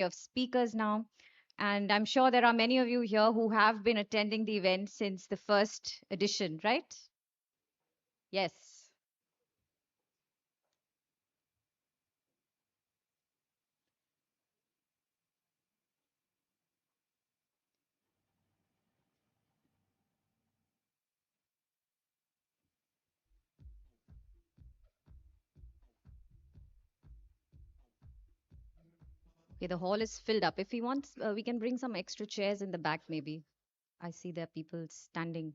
of speakers now. And I'm sure there are many of you here who have been attending the event since the first edition, right? Yes. Okay, the hall is filled up. If we want, we can bring some extra chairs in the back, maybe. I see there are people standing.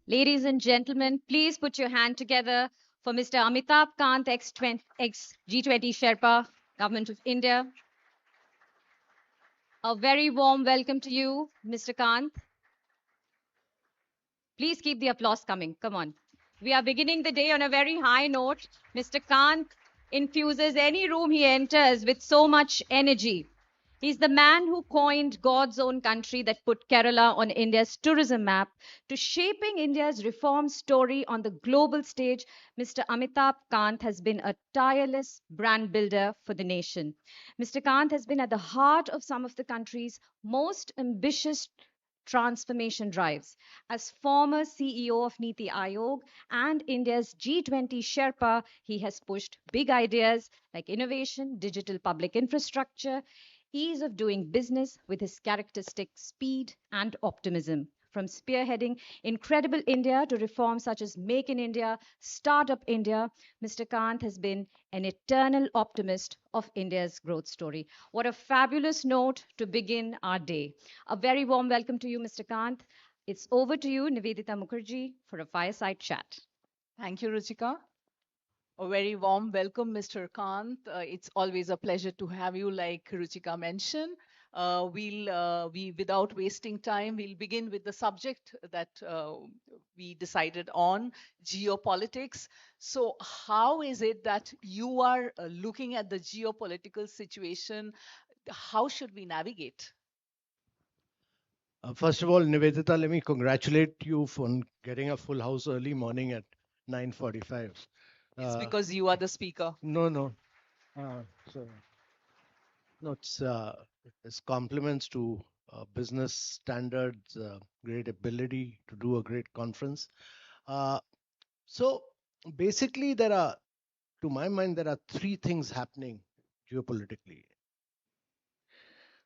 Ladies and gentlemen, please put your hand together for Mr. Amitabh Kant, ex-G20 Sherpa, Government of India. A very warm welcome to you, Mr. Kant. Please keep the applause coming. Come on. We are beginning the day on a very high note. Mr. Kant infuses any room he enters with so much energy. He's the man who coined God's own country that put Kerala on India's tourism map. To shaping India's reform story on the global stage, Mr. Amitabh Kant has been a tireless brand builder for the nation. Mr. Kant has been at the heart of some of the country's most ambitious transformation drives. As former CEO of Niti Aayog and India's G20 Sherpa, he has pushed big ideas like innovation, digital public infrastructure, ease of doing business with his characteristic speed and optimism. From spearheading Incredible India to reforms such as Make in India, Startup India, Mr. Kant has been an eternal optimist of India's growth story. What a fabulous note to begin our day. A very warm welcome to you, Mr. Kant. It's over to you, Nivedita Mukherjee, for a fireside chat. Thank you, Ruchika. A very warm welcome, Mr. Kant. It's always a pleasure to have you, like Ruchika mentioned. Without wasting time, we'll begin with the subject that we decided on, geopolitics. So how is it that you are looking at the geopolitical situation? How should we navigate? First of all, Nivedita, let me congratulate you for getting a full house early morning at 9:45. It's because you are the speaker. No, no. Uh, so, no, it's compliments to business standards, great ability to do a great conference. Uh, so basically, to my mind, there are three things happening geopolitically.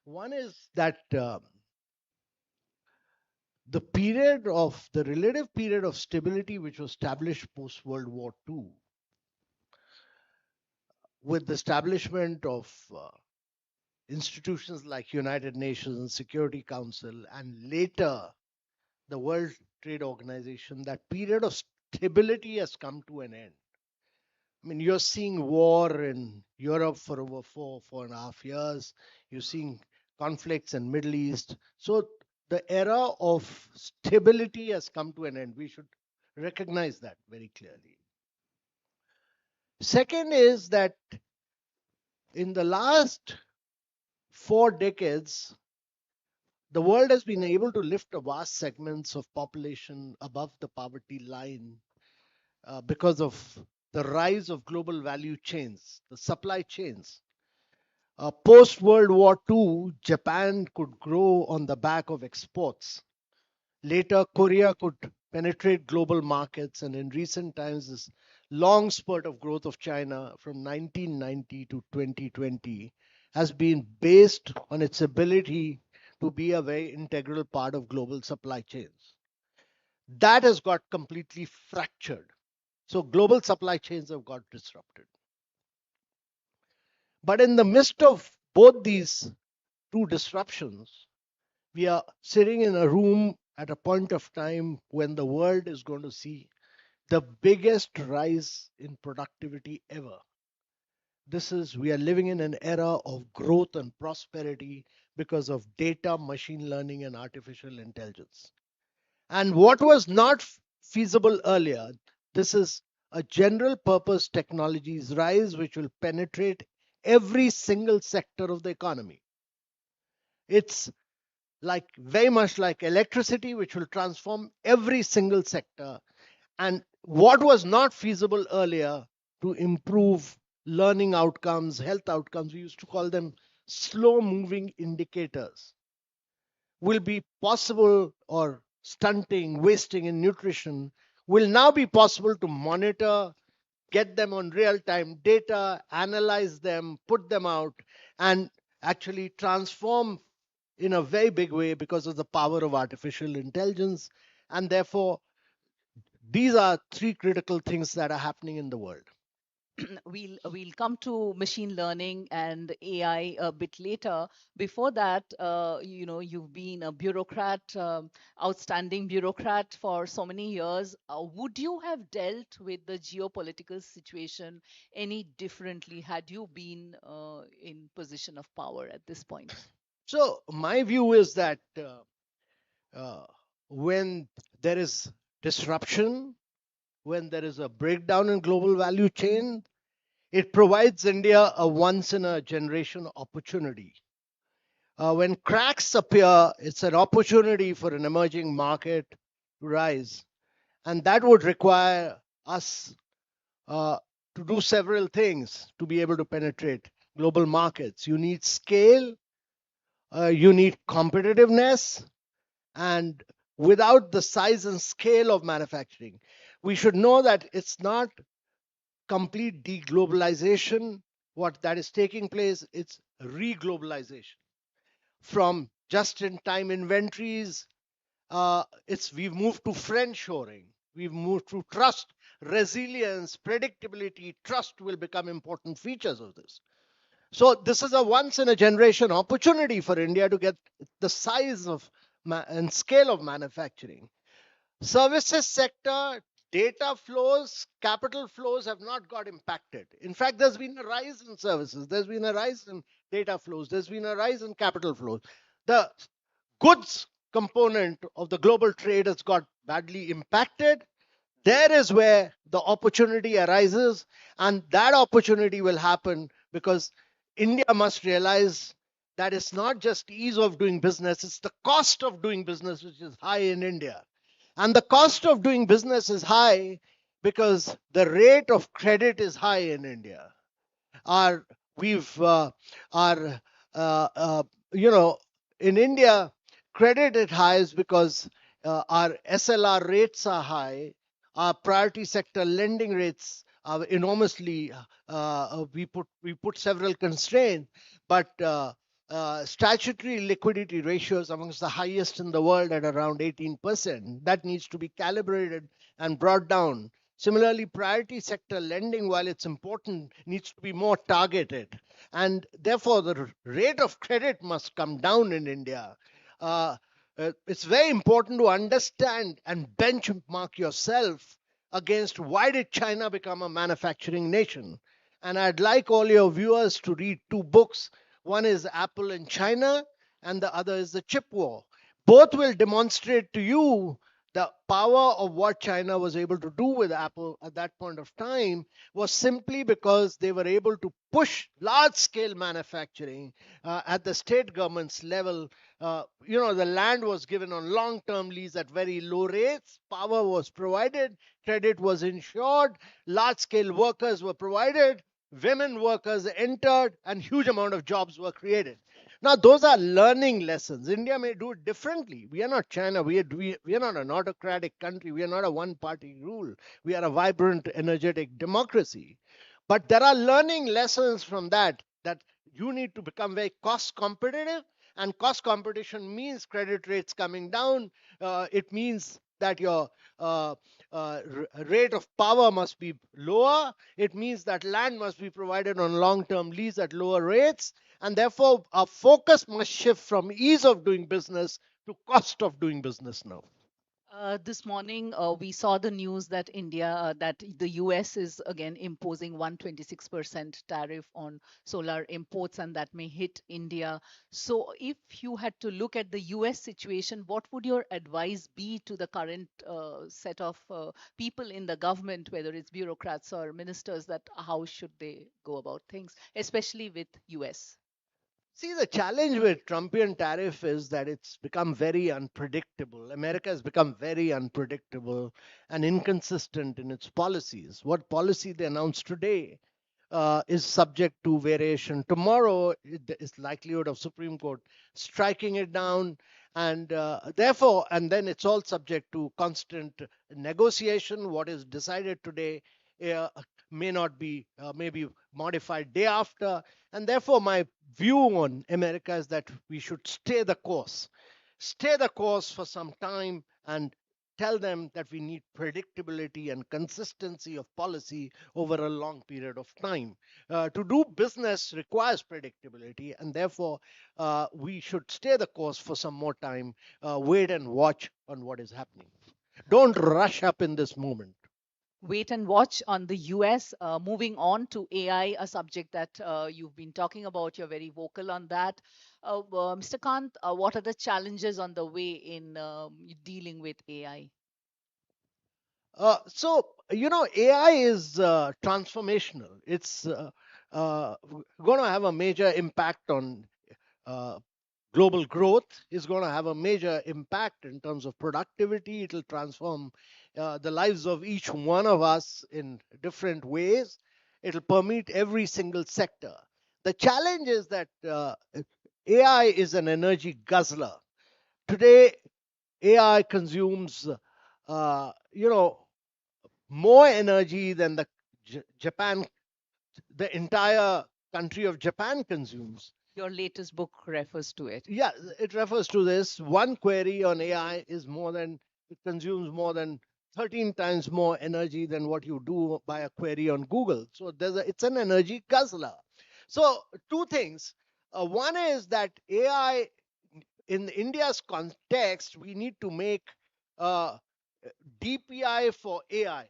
One is that the relative period of stability which was established post World War II, with the establishment of institutions like United Nations, Security Council, and later the World Trade Organization, that period of stability has come to an end. I mean, you're seeing war in Europe for over 4.5 years. You're seeing conflicts in Middle East. So the era of stability has come to an end. We should recognize that very clearly. Second is that in the last 4 decades, the world has been able to lift a vast segments of population above the poverty line because of the rise of global value chains, the supply chains. Post World War II, Japan could grow on the back of exports. Later, Korea could penetrate global markets, and in recent times, this long spurt of growth of China from 1990 to 2020 has been based on its ability to be a very integral part of global supply chains. That has got completely fractured. So global supply chains have got disrupted. But in the midst of both these two disruptions, we are sitting in a room at a point of time when the world is going to see the biggest rise in productivity ever. We are living in an era of growth and prosperity because of data, machine learning, and artificial intelligence. And what was not feasible earlier, this is a general purpose technologies rise which will penetrate every single sector of the economy. It's like very much like electricity, which will transform every single sector. And what was not feasible earlier to improve learning outcomes, health outcomes, we used to call them slow moving indicators, will be possible, or stunting, wasting in nutrition will now be possible to monitor, get them on real time data, analyze them, put them out, and actually transform in a very big way because of the power of artificial intelligence. And therefore, these are three critical things that are happening in the world. We'll come to machine learning and AI a bit later. Before that, you've been a bureaucrat, outstanding bureaucrat for so many years. Would you have dealt with the geopolitical situation any differently had you been in position of power at this point? So, my view is that uh, when there is disruption, when there is a breakdown in global value chain, it provides India a once in a generation opportunity. When cracks appear, it's an opportunity for an emerging market to rise. And that would require us uh, to do several things to be able to penetrate global markets. You need scale, you need competitiveness, and without the size and scale of manufacturing, we should know that it's not complete deglobalization what that is taking place, it's reglobalization. From just in time inventories, we've moved to friend shoring, we've moved to trust, resilience, predictability. Trust will become important features of this. So this is a once in a generation opportunity for India to get the size of and scale of manufacturing. Services sector, data flows, capital flows have not got impacted. In fact, there's been a rise in services, there's been a rise in data flows, there's been a rise in capital flows. The goods component of the global trade has got badly impacted. There is where the opportunity arises, and that opportunity will happen because India must realize that it's not just ease of doing business, it's the cost of doing business which is high in India. And the cost of doing business is high because the rate of credit is high in India. Our we've our you know In India, credit is high is because our SLR rates are high, our priority sector lending rates are enormously. We put several constraints, but statutory liquidity ratios amongst the highest in the world at around 18%. That needs to be calibrated and brought down. Similarly, priority sector lending, while it's important, needs to be more targeted. And therefore, the rate of credit must come down in India. Uh, it's very important to understand and benchmark yourself against why did China become a manufacturing nation. And I'd like all your viewers to read two books. One is Apple in China, and the other is The Chip War. Both will demonstrate to you the power of what China was able to do with Apple at that point of time was simply because they were able to push large scale manufacturing at the state government's level. The land was given on long term lease at very low rates, power was provided, credit was insured, large scale workers were provided, women workers entered, and huge amount of jobs were created. Now, those are learning lessons. India may do it differently. We are not China. We are not an autocratic country. We are not a one party rule. We are a vibrant, energetic democracy. But there are learning lessons from that you need to become very cost competitive. And cost competition means credit rates coming down. It means that your rate of power must be lower. It means that land must be provided on long term lease at lower rates. And therefore, our focus must shift from ease of doing business to cost of doing business now. This morning, we saw the news that the US is again imposing 126% tariff on solar imports, and that may hit India. So, if you had to look at the US situation, what would your advice be to the current set of people in the government, whether it's bureaucrats or ministers, that how should they go about things, especially with US? See, the challenge with Trumpian tariff is that it's become very unpredictable. America has become very unpredictable and inconsistent in its policies. What policy they announced today is subject to variation. Tomorrow is likelihood of Supreme Court striking it down, and therefore, and then it's all subject to constant negotiation. What is decided today uh, may not be, maybe modified day after, and therefore, my view on America is that we should stay the course for some time, and tell them that we need predictability and consistency of policy over a long period of time. To do business requires predictability, and therefore, we should stay the course for some more time, wait and watch on what is happening. Don't rush up in this moment. Wait and watch on the US. Moving on to AI, a subject that you've been talking about, you're very vocal on that. Mr. Kant, what are the challenges on the way in dealing with AI? AI is transformational. It's going to have a major impact on uh, global growth, is going to have a major impact in terms of productivity. It will transform the lives of each one of us in different ways. It will permeate every single sector. The challenge is that AI is an energy guzzler. Today, AI consumes, uh, you know, more energy than Japan, the entire country of Japan consumes. Your latest book refers to it. Yeah, it refers to this. One query on AI it consumes more than 13 times more energy than what you do by a query on Google. So it's an energy guzzler. So two things. One is that AI, in India's context, we need to make uh, DPI for AI.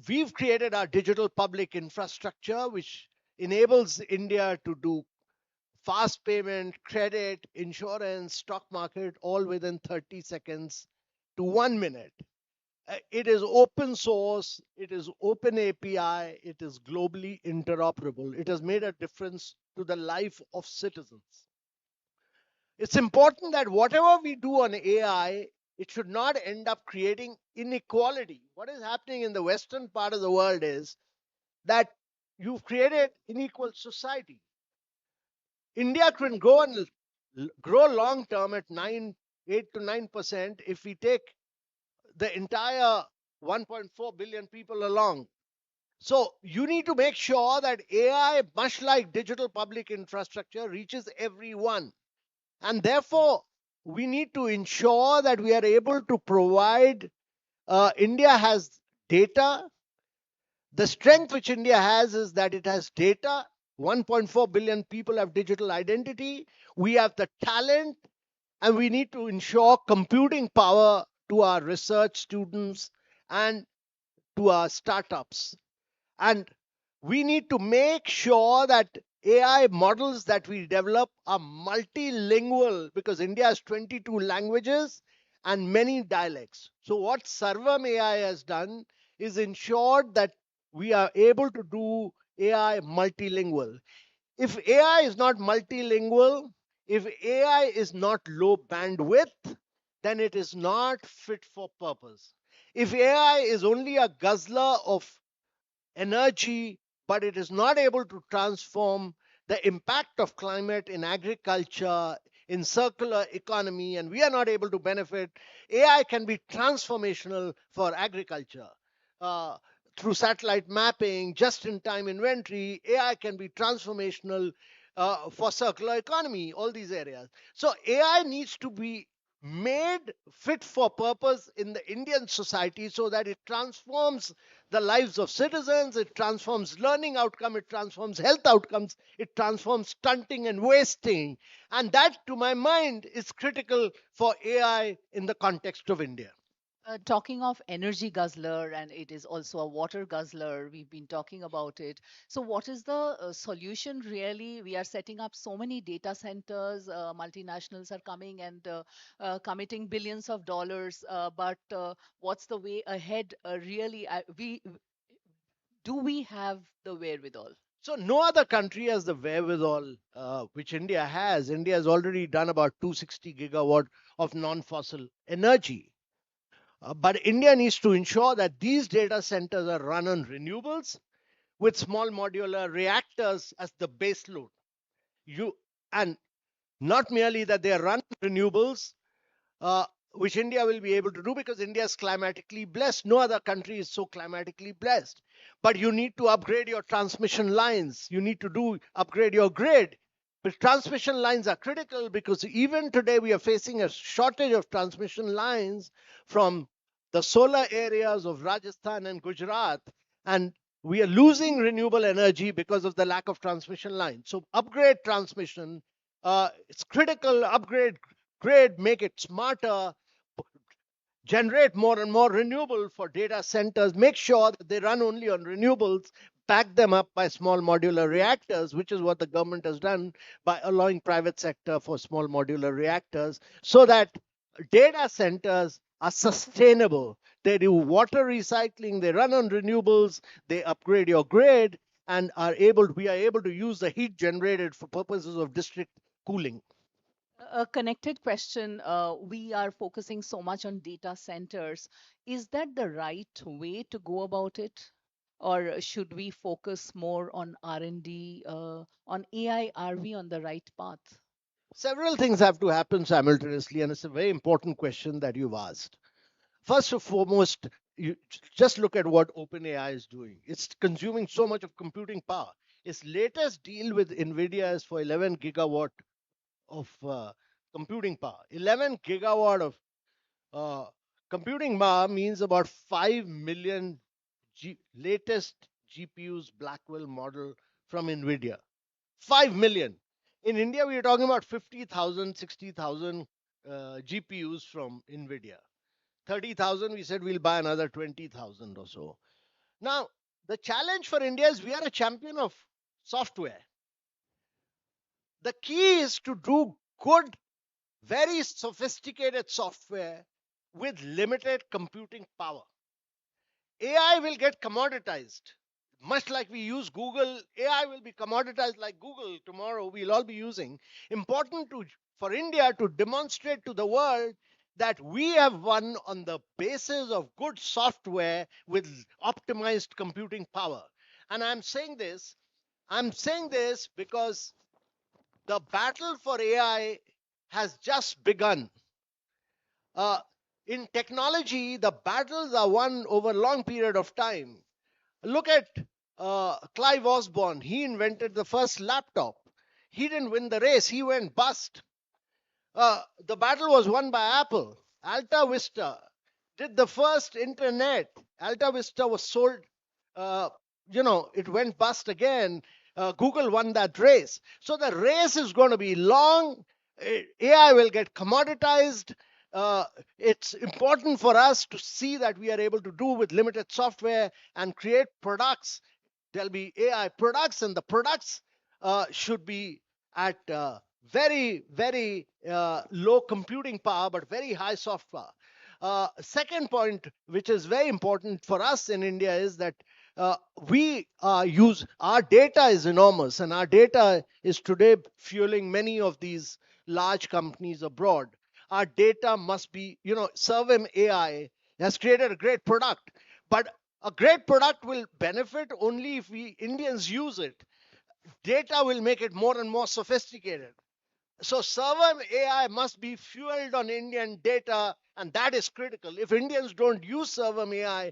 We've created our digital public infrastructure, which enables India to do fast payment, credit, insurance, stock market, all within 30 seconds to 1 minute. It is open source, it is open API, it is globally interoperable. It has made a difference to the life of citizens. It's important that whatever we do on AI, it should not end up creating inequality. What is happening in the Western part of the world is that you've created unequal society. India can grow long term at 8 to 9% if we take the entire 1.4 billion people along. So you need to make sure that AI, much like digital public infrastructure, reaches everyone. And therefore, we need to ensure that we are able to provide. India has data. The strength which India has is that it has data. 1.4 billion people have digital identity. We have the talent, and we need to ensure computing power to our research students and to our startups. And we need to make sure that AI models that we develop are multilingual, because India has 22 languages and many dialects. So, what Sarvam AI has done is ensured that we are able to do AI multilingual. If AI is not multilingual, if AI is not low bandwidth, then it is not fit for purpose. If AI is only a guzzler of energy, but it is not able to transform the impact of climate in agriculture, in circular economy, and we are not able to benefit. AI can be transformational for agriculture. Uh, Through satellite mapping, just in time inventory, AI can be transformational for circular economy, all these areas. So AI needs to be made fit for purpose in the Indian society so that it transforms the lives of citizens, it transforms learning outcome, it transforms health outcomes, it transforms stunting and wasting. And that, to my mind, is critical for AI in the context of India. Talking of energy guzzler, and it is also a water guzzler, we've been talking about it. So, what is the solution really? We are setting up so many data centers, multinationals are coming and committing billions of dollars. But what's the way ahead? Really, do we have the wherewithal? So no other country has the wherewithal which India has. India has already done about 260 gigawatt of non-fossil energy. But India needs to ensure that these data centers are run on renewables with small modular reactors as the base load. You and not merely that they are run on renewables, uh, which India will be able to do because India is climatically blessed. No other country is so climatically blessed. But you need to upgrade your transmission lines. You need to upgrade your grid. But transmission lines are critical because even today we are facing a shortage of transmission lines from the solar areas of Rajasthan and Gujarat, and we are losing renewable energy because of the lack of transmission lines. So upgrade transmission. It's critical. Upgrade grid, make it smarter, generate more and more renewable for data centers, make sure that they run only on renewables, back them up by small modular reactors, which is what the government has done by allowing private sector for small modular reactors, so that data centers are sustainable. They do water recycling, they run on renewables, they upgrade your grid, and we are able to use the heat generated for purposes of district cooling. A connected question. We are focusing so much on data centers. Is that the right way to go about it? Or should we focus more on R&D, on AI? Are we on the right path? Several things have to happen simultaneously, and it's a very important question that you've asked. First and foremost, you just look at what OpenAI is doing. It's consuming so much of computing power. Its latest deal with NVIDIA is for 11 gigawatt of computing power. 11 gigawatt of uh, computing power means about 5 million latest GPUs Blackwell model from NVIDIA. 5 million. In India, we are talking about 50,000, 60,000 GPUs from NVIDIA. 30,000, we said we'll buy another 20,000 or so. Now, the challenge for India is we are a champion of software. The key is to do good, very sophisticated software with limited computing power. AI will get commoditized. Much like we use Google, AI will be commoditized like Google tomorrow. We'll all be using. Important for India to demonstrate to the world that we have won on the basis of good software with optimized computing power. And I'm saying this because the battle for AI has just begun. Uh, in technology, the battles are won over a long period of time. Look at Clive Osborne. He invented the first laptop. He didn't win the race, he went bust. The battle was won by Apple. Alta Vista did the first internet. Alta Vista was sold, uh, it went bust again. Google won that race. So the race is going to be long. AI will get commoditized. Uh, it's important for us to see that we are able to do with limited software and create products. There'll be AI products, and the products should be at very, very low computing power, but very high software. Second point, which is very important for us in India, is that we use our data is enormous, and our data is today fueling many of these large companies abroad. Our data must be, Servem AI has created a great product, but a great product will benefit only if we Indians use it. Data will make it more and more sophisticated. So server AI must be fueled on Indian data, and that is critical. If Indians don't use server AI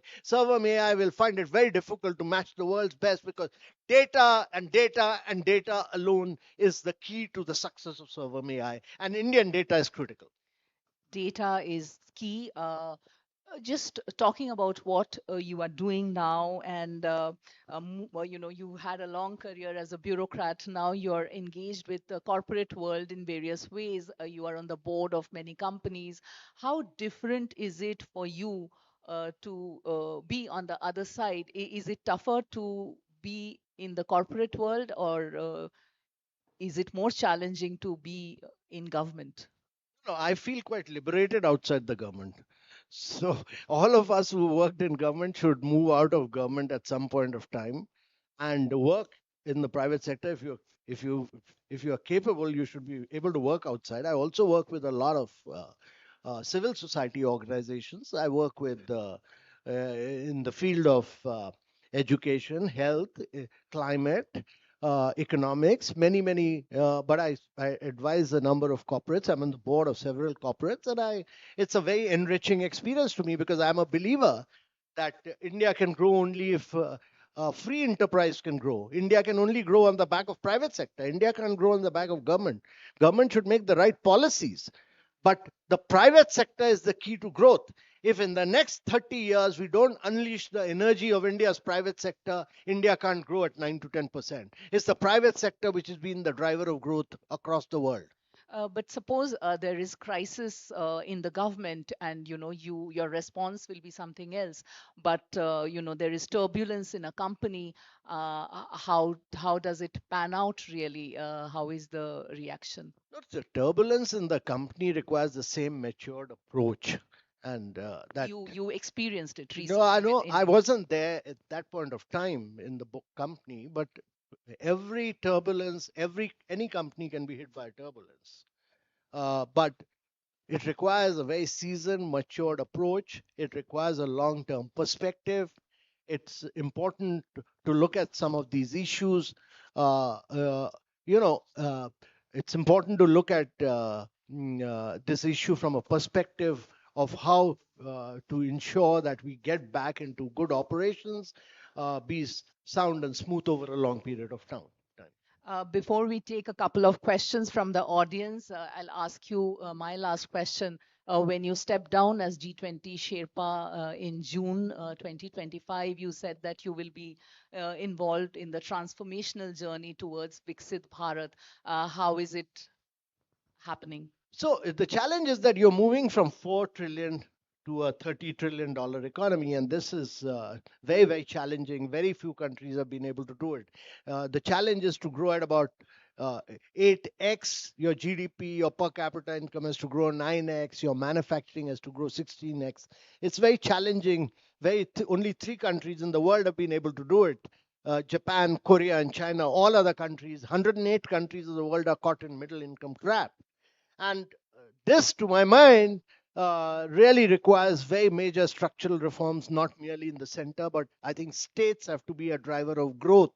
will find it very difficult to match the world's best, because data and data and data alone is the key to the success of server AI, and Indian data is critical. Data is key. Just talking about what you are doing now, and well, you had a long career as a bureaucrat. Now you're engaged with the corporate world in various ways. You are on the board of many companies. How different is it for you to be on the other side? Is it tougher to be in the corporate world, or is it more challenging to be in government? No, I feel quite liberated outside the government. So all of us who worked in government should move out of government at some point of time and work in the private sector. If you if you are capable, you should be able to work outside. I also work with a lot of civil society organizations. I work with in the field of education, health, climate, economics, many. But I advise a number of corporates. I'm on the board of several corporates, and it's a very enriching experience to me because I'm a believer that India can grow only if free enterprise can grow. India can only grow on the back of private sector. India can't grow on the back of government. Government should make the right policies, but the private sector is the key to growth. If in the next 30 years we don't unleash the energy of India's private sector, India can't grow at 9 to 10%. It's the private sector which has been the driver of growth across the world. But suppose there is crisis in the government, and your response will be something else. But there is turbulence in a company. How does it pan out really? How is the reaction? The turbulence in the company requires the same matured approach, and that You experienced it no, I recently know I wasn't there at that point of time in the book company, but every turbulence, any company can be hit by turbulence. But it requires a very seasoned, matured approach. It requires a long-term perspective. It's important to look at some of these issues. Uh, uh, you know, it's important to look at this issue from a perspective of how to ensure that we get back into good operations, be sound and smooth over a long period of time. Before we take a couple of questions from the audience, I'll ask you my last question. When you stepped down as G20 Sherpa in June 2025, you said that you will be involved in the transformational journey towards Viksit Bharat. How is it happening? So the challenge is that you're moving from 4 trillion to a $30 trillion economy, and this is very challenging. Very few countries have been able to do it. The challenge is to grow at about 8x your GDP, your per capita income has to grow 9x, your manufacturing has to grow 16x. It's very challenging. Only 3 countries in the world have been able to do it. Japan, Korea, and China. All other countries, 108 countries of the world, are caught in middle income trap. And this, to my mind, really requires very major structural reforms, not merely in the center, but I think states have to be a driver of growth.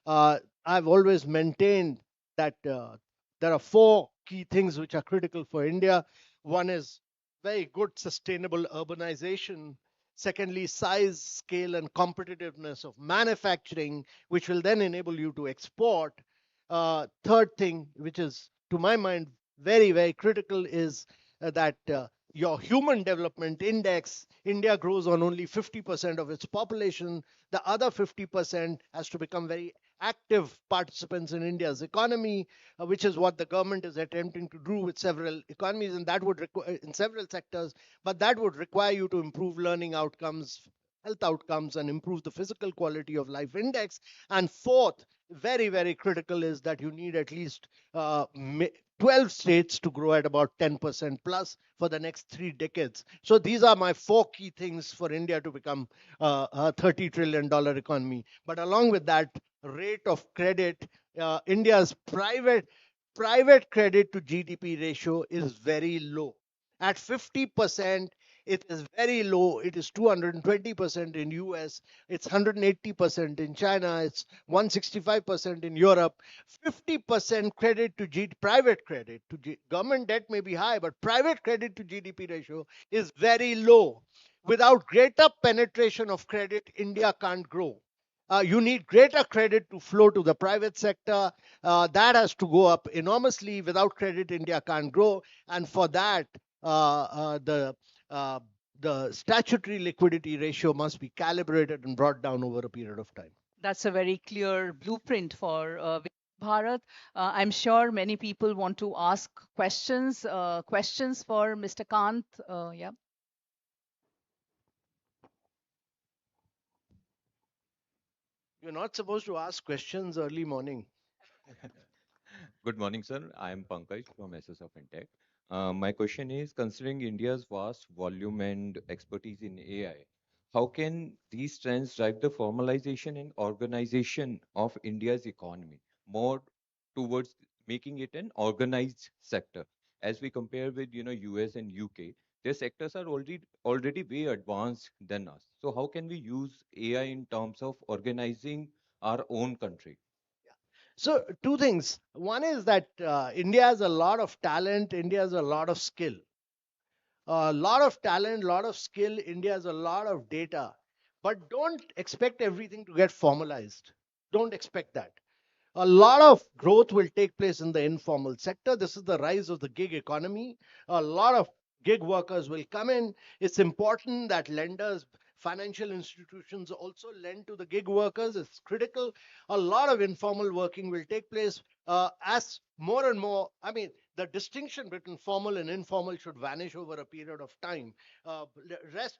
I've always maintained that there are 4 key things which are critical for India. One is very good sustainable urbanization. Secondly, size, scale, and competitiveness of manufacturing, which will then enable you to export. Third thing, which is to my mind very critical, is that your human development index, India grows on only 50% of its population. The other 50% has to become very active participants in India's economy, which is what the government is attempting to do with several economies, and that would require in several sectors, but that would require you to improve learning outcomes, health outcomes, and improve the physical quality of life index. And fourth, very critical, is that you need at least 12 states to grow at about 10% plus for the next 3 decades. So these are my 4 key things for India to become a $30 trillion economy. But along with that, rate of credit, India's private credit to GDP ratio is very low. At 50%, it is very low. It is 220% in US. It's 180% in China. It's 165% in Europe. 50% credit to private credit to government debt may be high, but private credit to GDP ratio is very low. Without greater penetration of credit, India can't grow. You need greater credit to flow to the private sector. That has to go up enormously. Without credit, India can't grow. And for that, the the statutory liquidity ratio must be calibrated and brought down over a period of time. That's a very clear blueprint for Bharat. I'm sure many people want to ask questions. Questions for Mr. Kant. Yeah. You're not supposed to ask questions early morning. Good morning, sir. I am Pankaj from SSF Fintech. My question is, considering India's vast volume and expertise in AI, how can these trends drive the formalization and organization of India's economy more towards making it an organized sector? As we compare with, US and UK, their sectors are already way advanced than us. So how can we use AI in terms of organizing our own country? So, two things. One is that India has a lot of talent, India has a lot of skill. A lot of talent, lot of skill, India has a lot of data. But don't expect everything to get formalized. Don't expect that. A lot of growth will take place in the informal sector. This is the rise of the gig economy. A lot of gig workers will come in. It's important that lenders, financial institutions also lend to the gig workers. It's critical. A lot of informal working will take place as more and more. I mean, the distinction between formal and informal should vanish over a period of time. Rest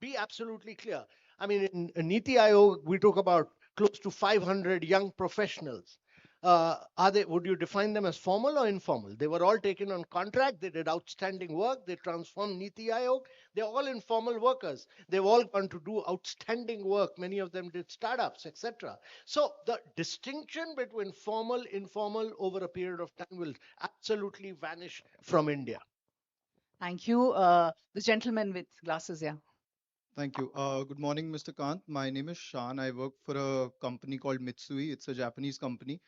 be absolutely clear. I mean, in Niti Aayog, we talk about close to 500 young professionals. Are they? Would you define them as formal or informal? They were all taken on contract. They did outstanding work. They transformed Niti Aayog. They're all informal workers. They've all gone to do outstanding work. Many of them did startups, etc. So the distinction between formal, informal over a period of time will absolutely vanish from India. Thank you. The gentleman with glasses, yeah. Thank you. Good morning, Mr. Kant. My name is Shan. I work for a company called Mitsui. It's a Japanese company.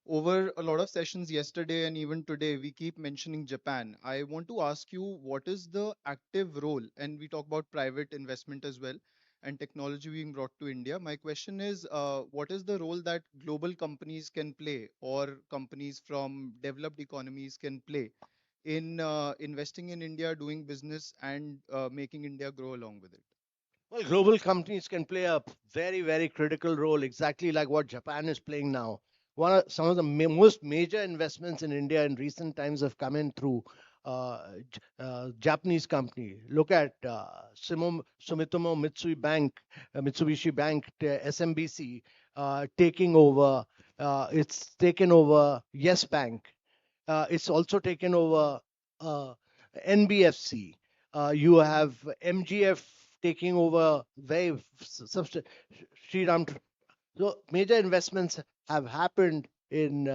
Over a lot of sessions yesterday and even today, we keep mentioning Japan. I want to ask you, what is the active role? And we talk about private investment as well and technology being brought to India. My question is, what is the role that global companies can play or companies from developed economies can play in investing in India, doing business, and making India grow along with it? Well, global companies can play a very, very critical role, exactly like what Japan is playing now. Some of the most major investments in India in recent times have come in through Japanese company. Look at Sumitomo Mitsui Bank, Mitsubishi Bank, SMBC taking over. It's taken over Yes Bank. It's also taken over NBFC. You have MGF taking over very Sriram. So major investments have happened in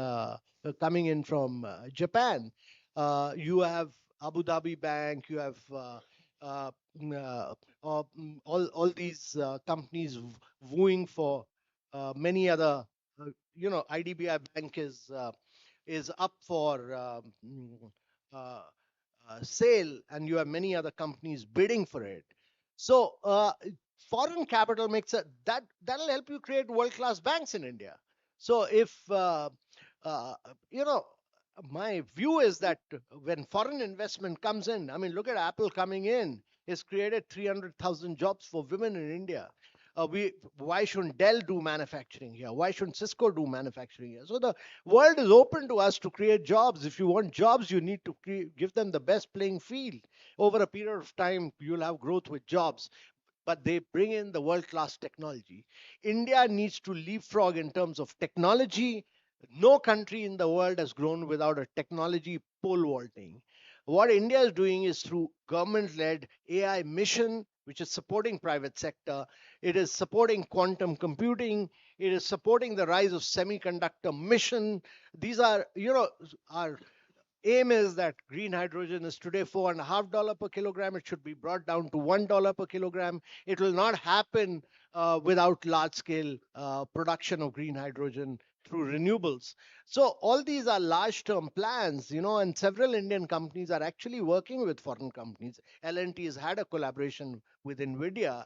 coming in from Japan. You have Abu Dhabi Bank. You have all these companies wooing for many other. IDBI Bank is up for sale, and you have many other companies bidding for it. So foreign capital makes that'll help you create world-class banks in India. So if my view is that when foreign investment comes in, I mean, look at Apple coming in. It's created 300,000 jobs for women in India. Why shouldn't Dell do manufacturing here? Why shouldn't Cisco do manufacturing here? So the world is open to us to create jobs. If you want jobs, you need to give them the best playing field. Over a period of time, you'll have growth with jobs, but they bring in the world-class technology. India needs to leapfrog in terms of technology. No country in the world has grown without a technology pole vaulting. What India is doing is through government-led AI mission, which is supporting private sector. It is supporting quantum computing. It is supporting the rise of semiconductor mission. These are, our aim is that green hydrogen is today $4.50 per kilogram. It should be brought down to $1 per kilogram. It will not happen without large scale production of green hydrogen through renewables. So all these are large term plans, and several Indian companies are actually working with foreign companies. L&T has had a collaboration with NVIDIA.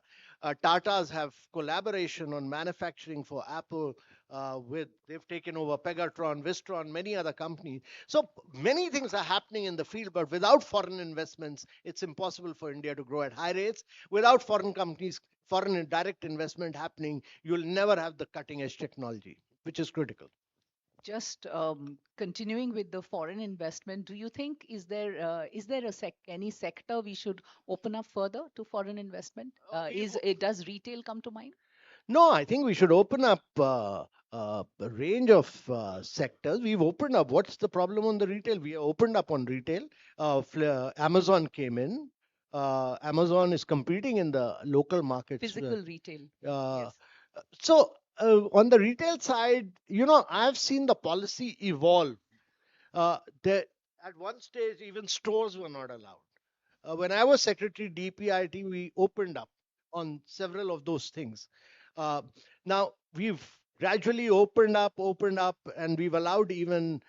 Tata's have collaboration on manufacturing for Apple They've taken over Pegatron, Vistron, many other companies. So many things are happening in the field, but without foreign investments, it's impossible for India to grow at high rates. Without foreign companies, foreign and direct investment happening, you'll never have the cutting edge technology, which is critical. Just continuing with the foreign investment, do you think is there any sector we should open up further to foreign investment? Does retail come to mind? No, I think we should open up a range of sectors. We've opened up. What's the problem on the retail? We have opened up on retail. Amazon came in. Amazon is competing in the local markets. Physical retail. Uh, Yes. so on the retail side, I've seen the policy evolve. At one stage, even stores were not allowed. When I was secretary DPIT, we opened up on several of those things. Uh, Now we've gradually opened up, and we've allowed even,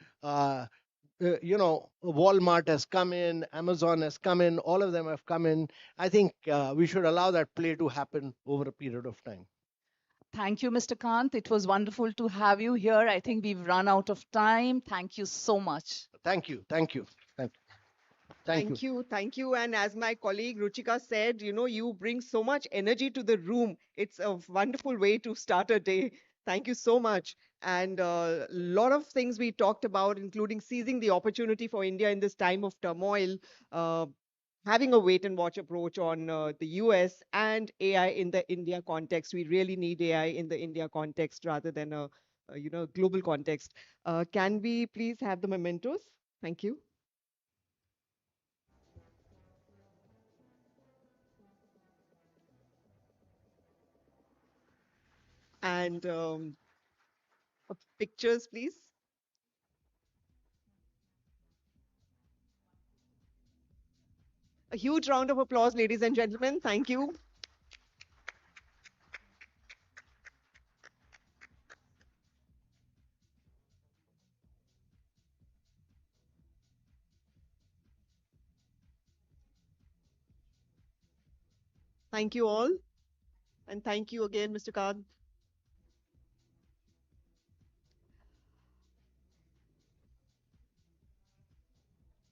Walmart has come in, Amazon has come in, all of them have come in. I think we should allow that play to happen over a period of time. Thank you, Mr. Kant. It was wonderful to have you here. I think we've run out of time. Thank you so much. Thank you. Thank you. Thank you. Thank you. Thank you. And as my colleague Ruchika said, you bring so much energy to the room. It's a wonderful way to start a day. Thank you so much. And a lot of things we talked about, including seizing the opportunity for India in this time of turmoil, uh, having a wait and watch approach on the US and AI in the India context. We really need AI in the India context rather than a global context. Can we please have the mementos? Thank you. And pictures, please. A huge round of applause, ladies and gentlemen. Thank you. Thank you all. And thank you again, Mr. Khan.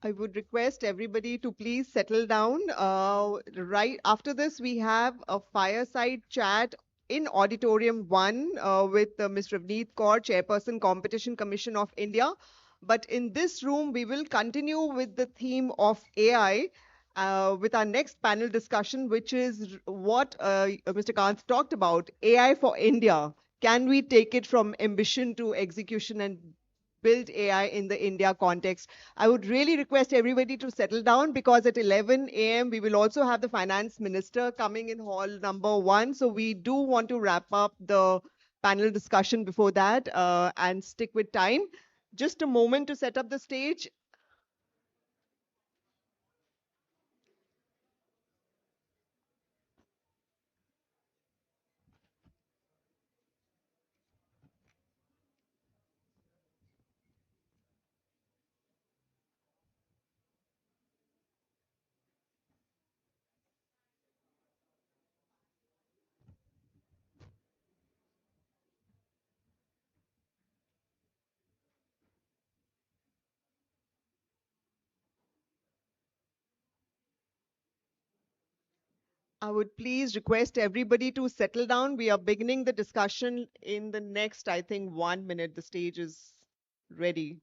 I would request everybody to please settle down. Right after this, we have a fireside chat in Auditorium 1 with Ms. Ravneet Kaur, Chairperson, Competition Commission of India. But in this room, we will continue with the theme of AI with our next panel discussion, which is what Mr. Kant talked about, AI for India. Can we take it from ambition to execution and build AI in the India context? I would really request everybody to settle down because at 11 a.m. we will also have the finance minister coming in hall number 1. So we do want to wrap up the panel discussion before that and stick with time. Just a moment to set up the stage. I would please request everybody to settle down. We are beginning the discussion in the next, I think, 1 minute. The stage is ready.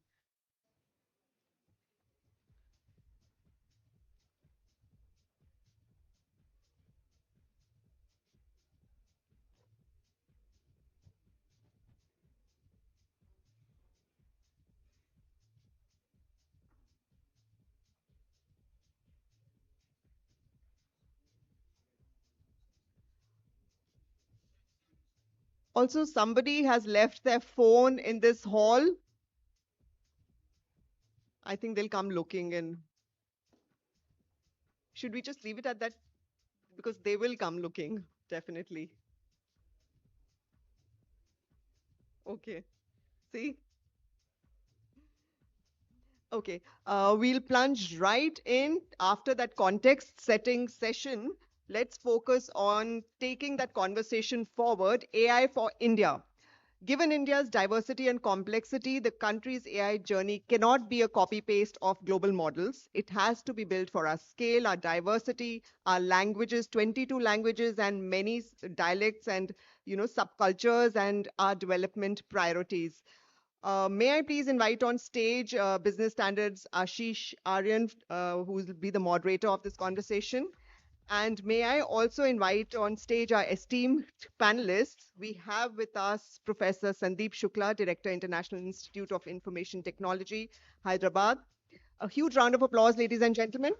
Also, somebody has left their phone in this hall. I think they'll come looking in. Should we just leave it at that? Because they will come looking, definitely. Okay. See? Okay. We'll plunge right in after that context setting session. Let's focus on taking that conversation forward. AI for India. Given India's diversity and complexity, the country's AI journey cannot be a copy paste of global models. It has to be built for our scale, our diversity, our languages, 22 languages and many dialects and subcultures and our development priorities. May I please invite on stage Business Standards Ashish Aryan, who will be the moderator of this conversation. And may I also invite on stage our esteemed panelists. We have with us Professor Sandeep Shukla, Director, International Institute of Information Technology, Hyderabad. A huge round of applause, ladies and gentlemen.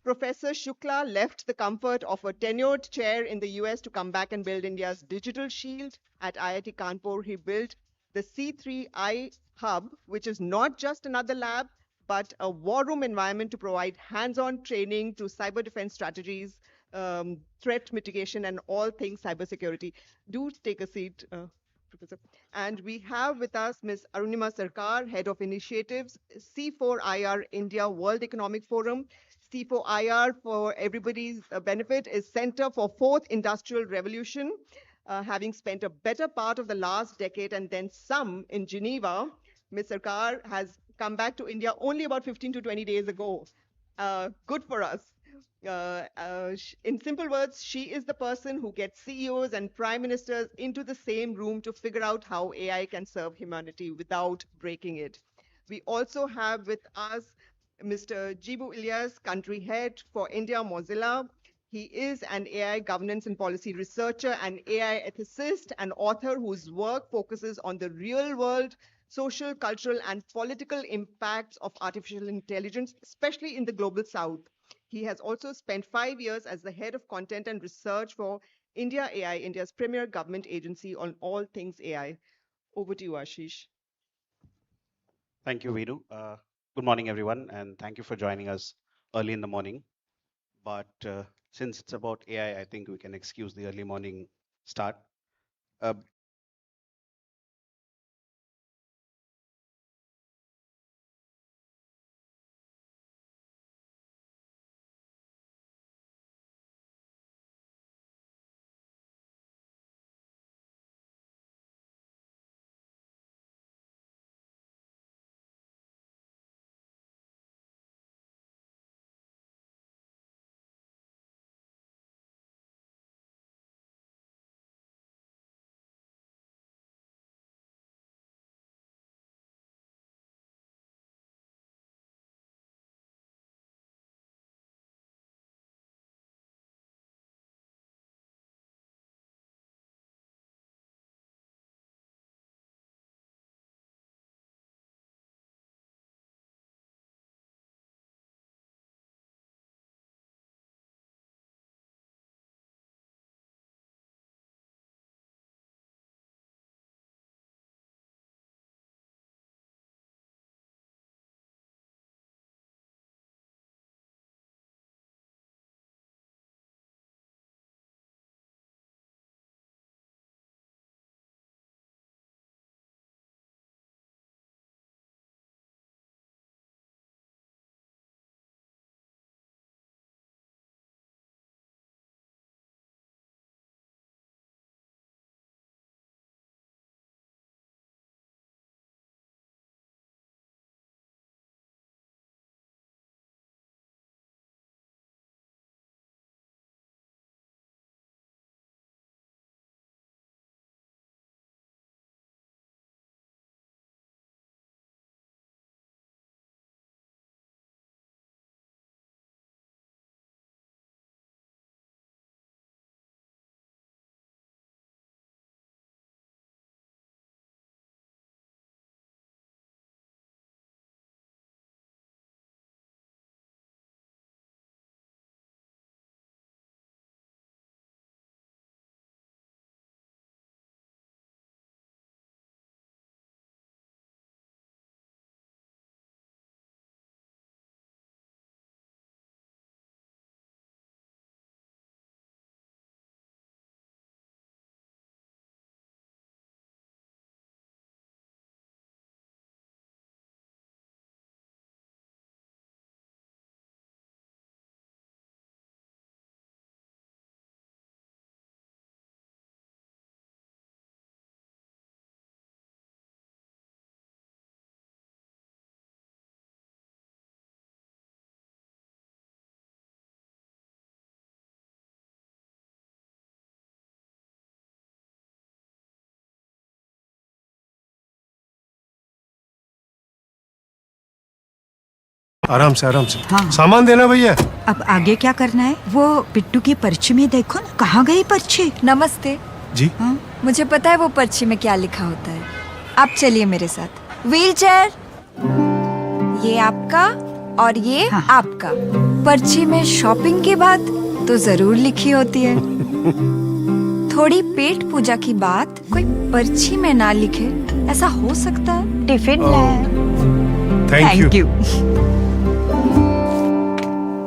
Professor Shukla left the comfort of a tenured chair in the US to come back and build India's digital shield. At IIT Kanpur, he built the C3I Hub, which is not just another lab, but a war room environment to provide hands-on training to cyber defense strategies, threat mitigation, and all things cybersecurity. Do take a seat, Professor. And we have with us Ms. Arunima Sarkar, Head of Initiatives, C4IR India World Economic Forum. C4IR, for everybody's benefit, is Center for Fourth Industrial Revolution. Having spent a better part of the last decade and then some in Geneva, Ms. Sarkar has come back to India only about 15 to 20 days ago. Good for us. In simple words, she is the person who gets CEOs and prime ministers into the same room to figure out how AI can serve humanity without breaking it. We also have with us Mr. Jibu Ilyas, country head for India Mozilla. He is an AI governance and policy researcher, an AI ethicist, and author whose work focuses on the real world social, cultural, and political impacts of artificial intelligence, especially in the global south. He has also spent 5 years as the head of content and research for India AI, India's premier government agency on all things AI. Over to you, Ashish. Thank you, Veenu. Good morning, everyone, and thank you for joining us early in the morning. But since it's about AI, I think we can excuse the early morning start. Uh, आराम से आराम से। हाँ। सामान देना भैया। अब आगे क्या करना है? वो पिट्टू की पर्ची में देखो ना, कहाँ गई पर्ची? नमस्ते। जी। हाँ, मुझे पता है वो पर्ची में क्या लिखा होता है। आप चलिए मेरे साथ। व्हील चेयर, ये आपका और ये हाँ। आपका। पर्ची में शॉपिंग की बात तो जरूर लिखी होती है। थोड़ी पेट पूजा की बात कोई पर्ची में ना लिखे, ऐसा हो सकता है? टिफिन लाए। Thank you.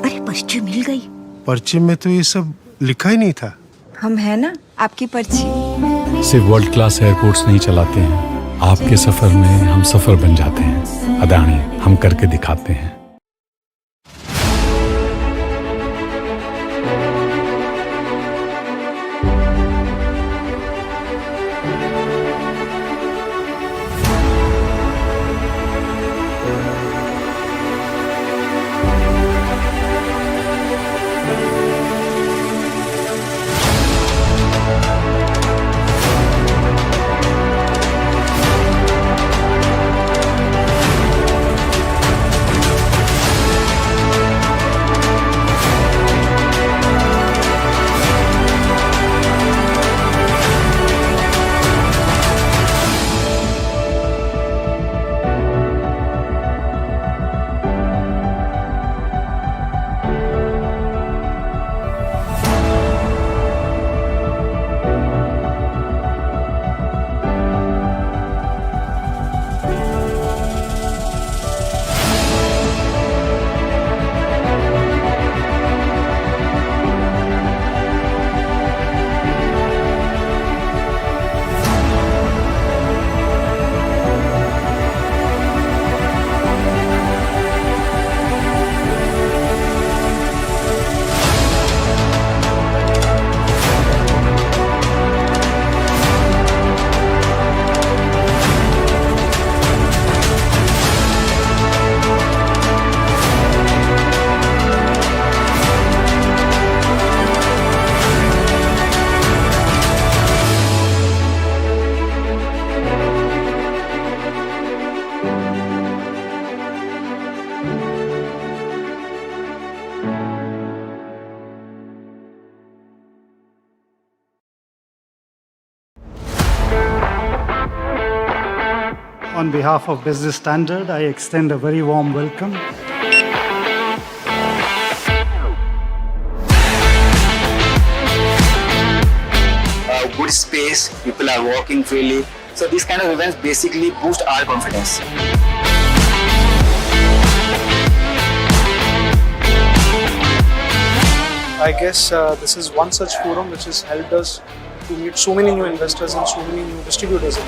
अरे पर्ची मिल गई। पर्ची में तो ये सब लिखा ही नहीं था। हम है ना आपकी पर्ची। सिर्फ वर्ल्ड क्लास एयरपोर्ट्स नहीं चलाते हैं, आपके सफर में हम सफर बन जाते हैं। अदानी, हम करके दिखाते हैं। On behalf of Business Standard, I extend a very warm welcome. Good space, people are walking freely. So these kind of events basically boost our confidence. I guess this is one such forum which has helped us to meet so many new investors and so many new distributors.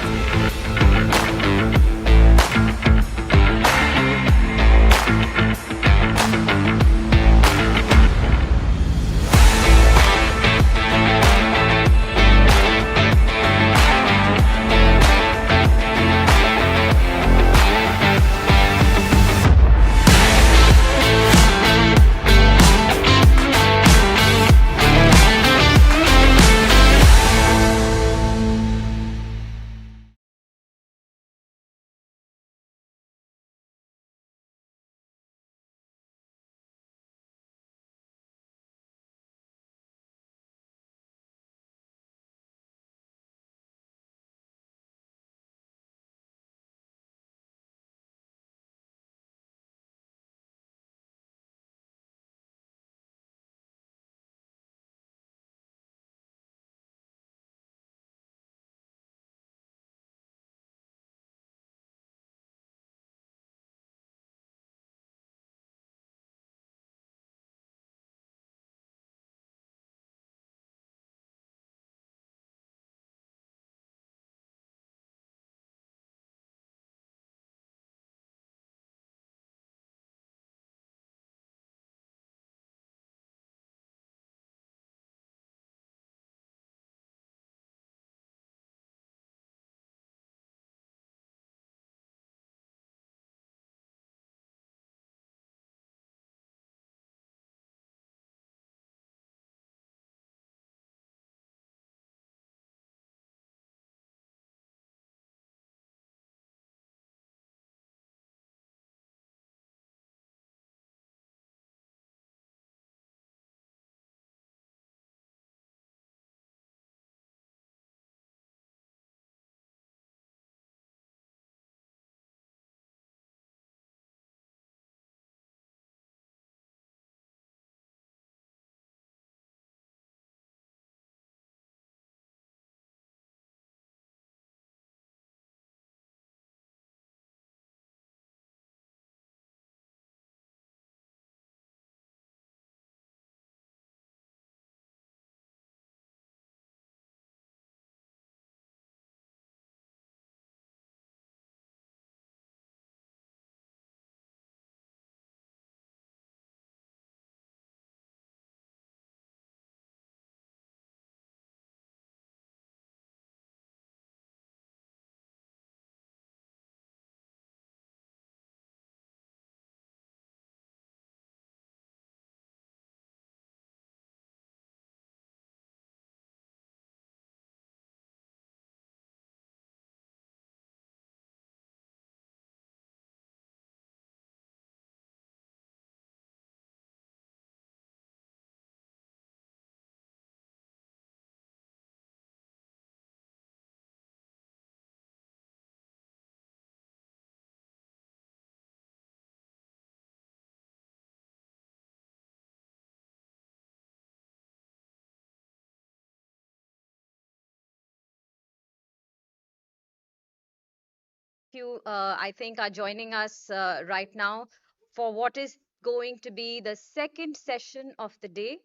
you, I think, are joining us right now for what is going to be the second session of the day.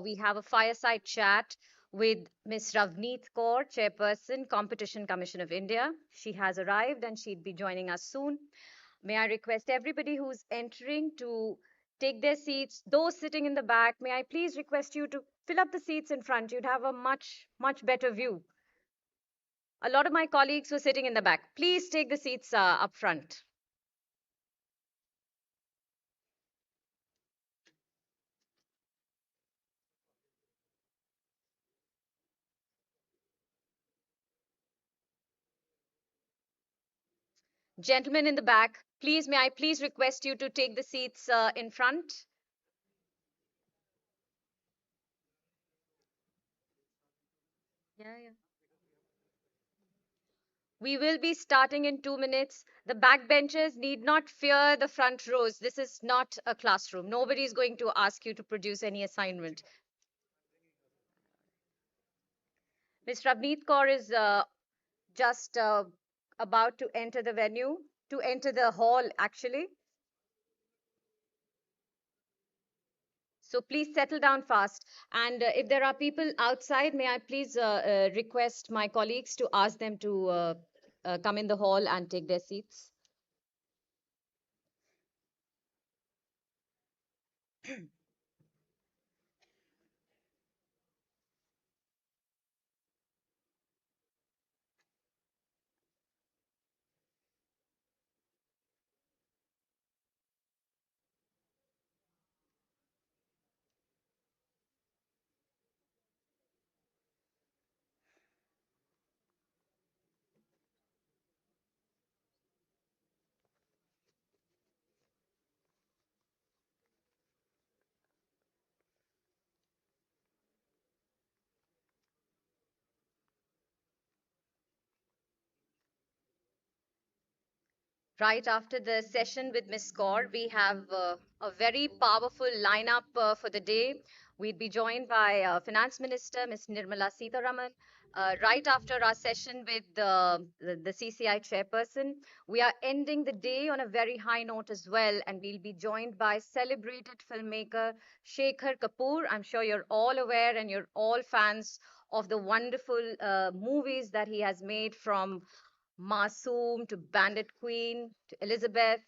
We have a fireside chat with Ms. Ravneet Kaur, Chairperson, Competition Commission of India. She has arrived and she'll be joining us soon. May I request everybody who's entering to take their seats. Those sitting in the back, may I please request you to fill up the seats in front. You'd have a much better view. A lot of my colleagues were sitting in the back. Please take the seats up front. Gentlemen in the back, please, may I please request you to take the seats in front? Yeah. We will be starting in 2 minutes. The backbenchers need not fear the front rows. This is not a classroom. Nobody is going to ask you to produce any assignment. Ms. Ravneet Kaur is just about to enter the venue, to enter the hall actually. So please settle down fast. And if there are people outside, may I please request my colleagues to ask them to come in the hall and take their seats. Right after the session with Ms. Kaur, we have a very powerful lineup for the day. We'd be joined by Finance Minister, Ms. Nirmala Sitharaman. Right after our session with the CCI chairperson, we are ending the day on a very high note as well, and we'll be joined by celebrated filmmaker Shekhar Kapoor. I'm sure you're all aware and you're all fans of the wonderful movies that he has made, from Masoom to Bandit Queen to Elizabeth.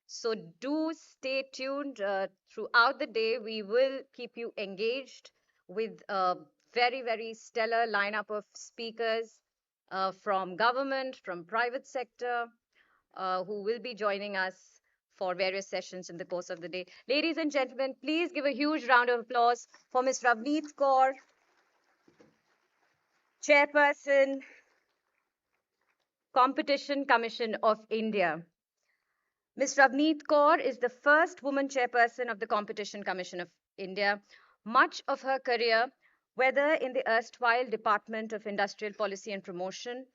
So do stay tuned throughout the day. We will keep you engaged with a very stellar lineup of speakers from government, from private sector, who will be joining us for various sessions in the course of the day. Ladies and gentlemen, please give a huge round of applause for Ms. Ravneet Kaur, Chairperson, Competition Commission of India. Ms. Ravneet Kaur is the first woman chairperson of the Competition Commission of India. Much of her career, whether in the erstwhile Department of Industrial Policy and Promotion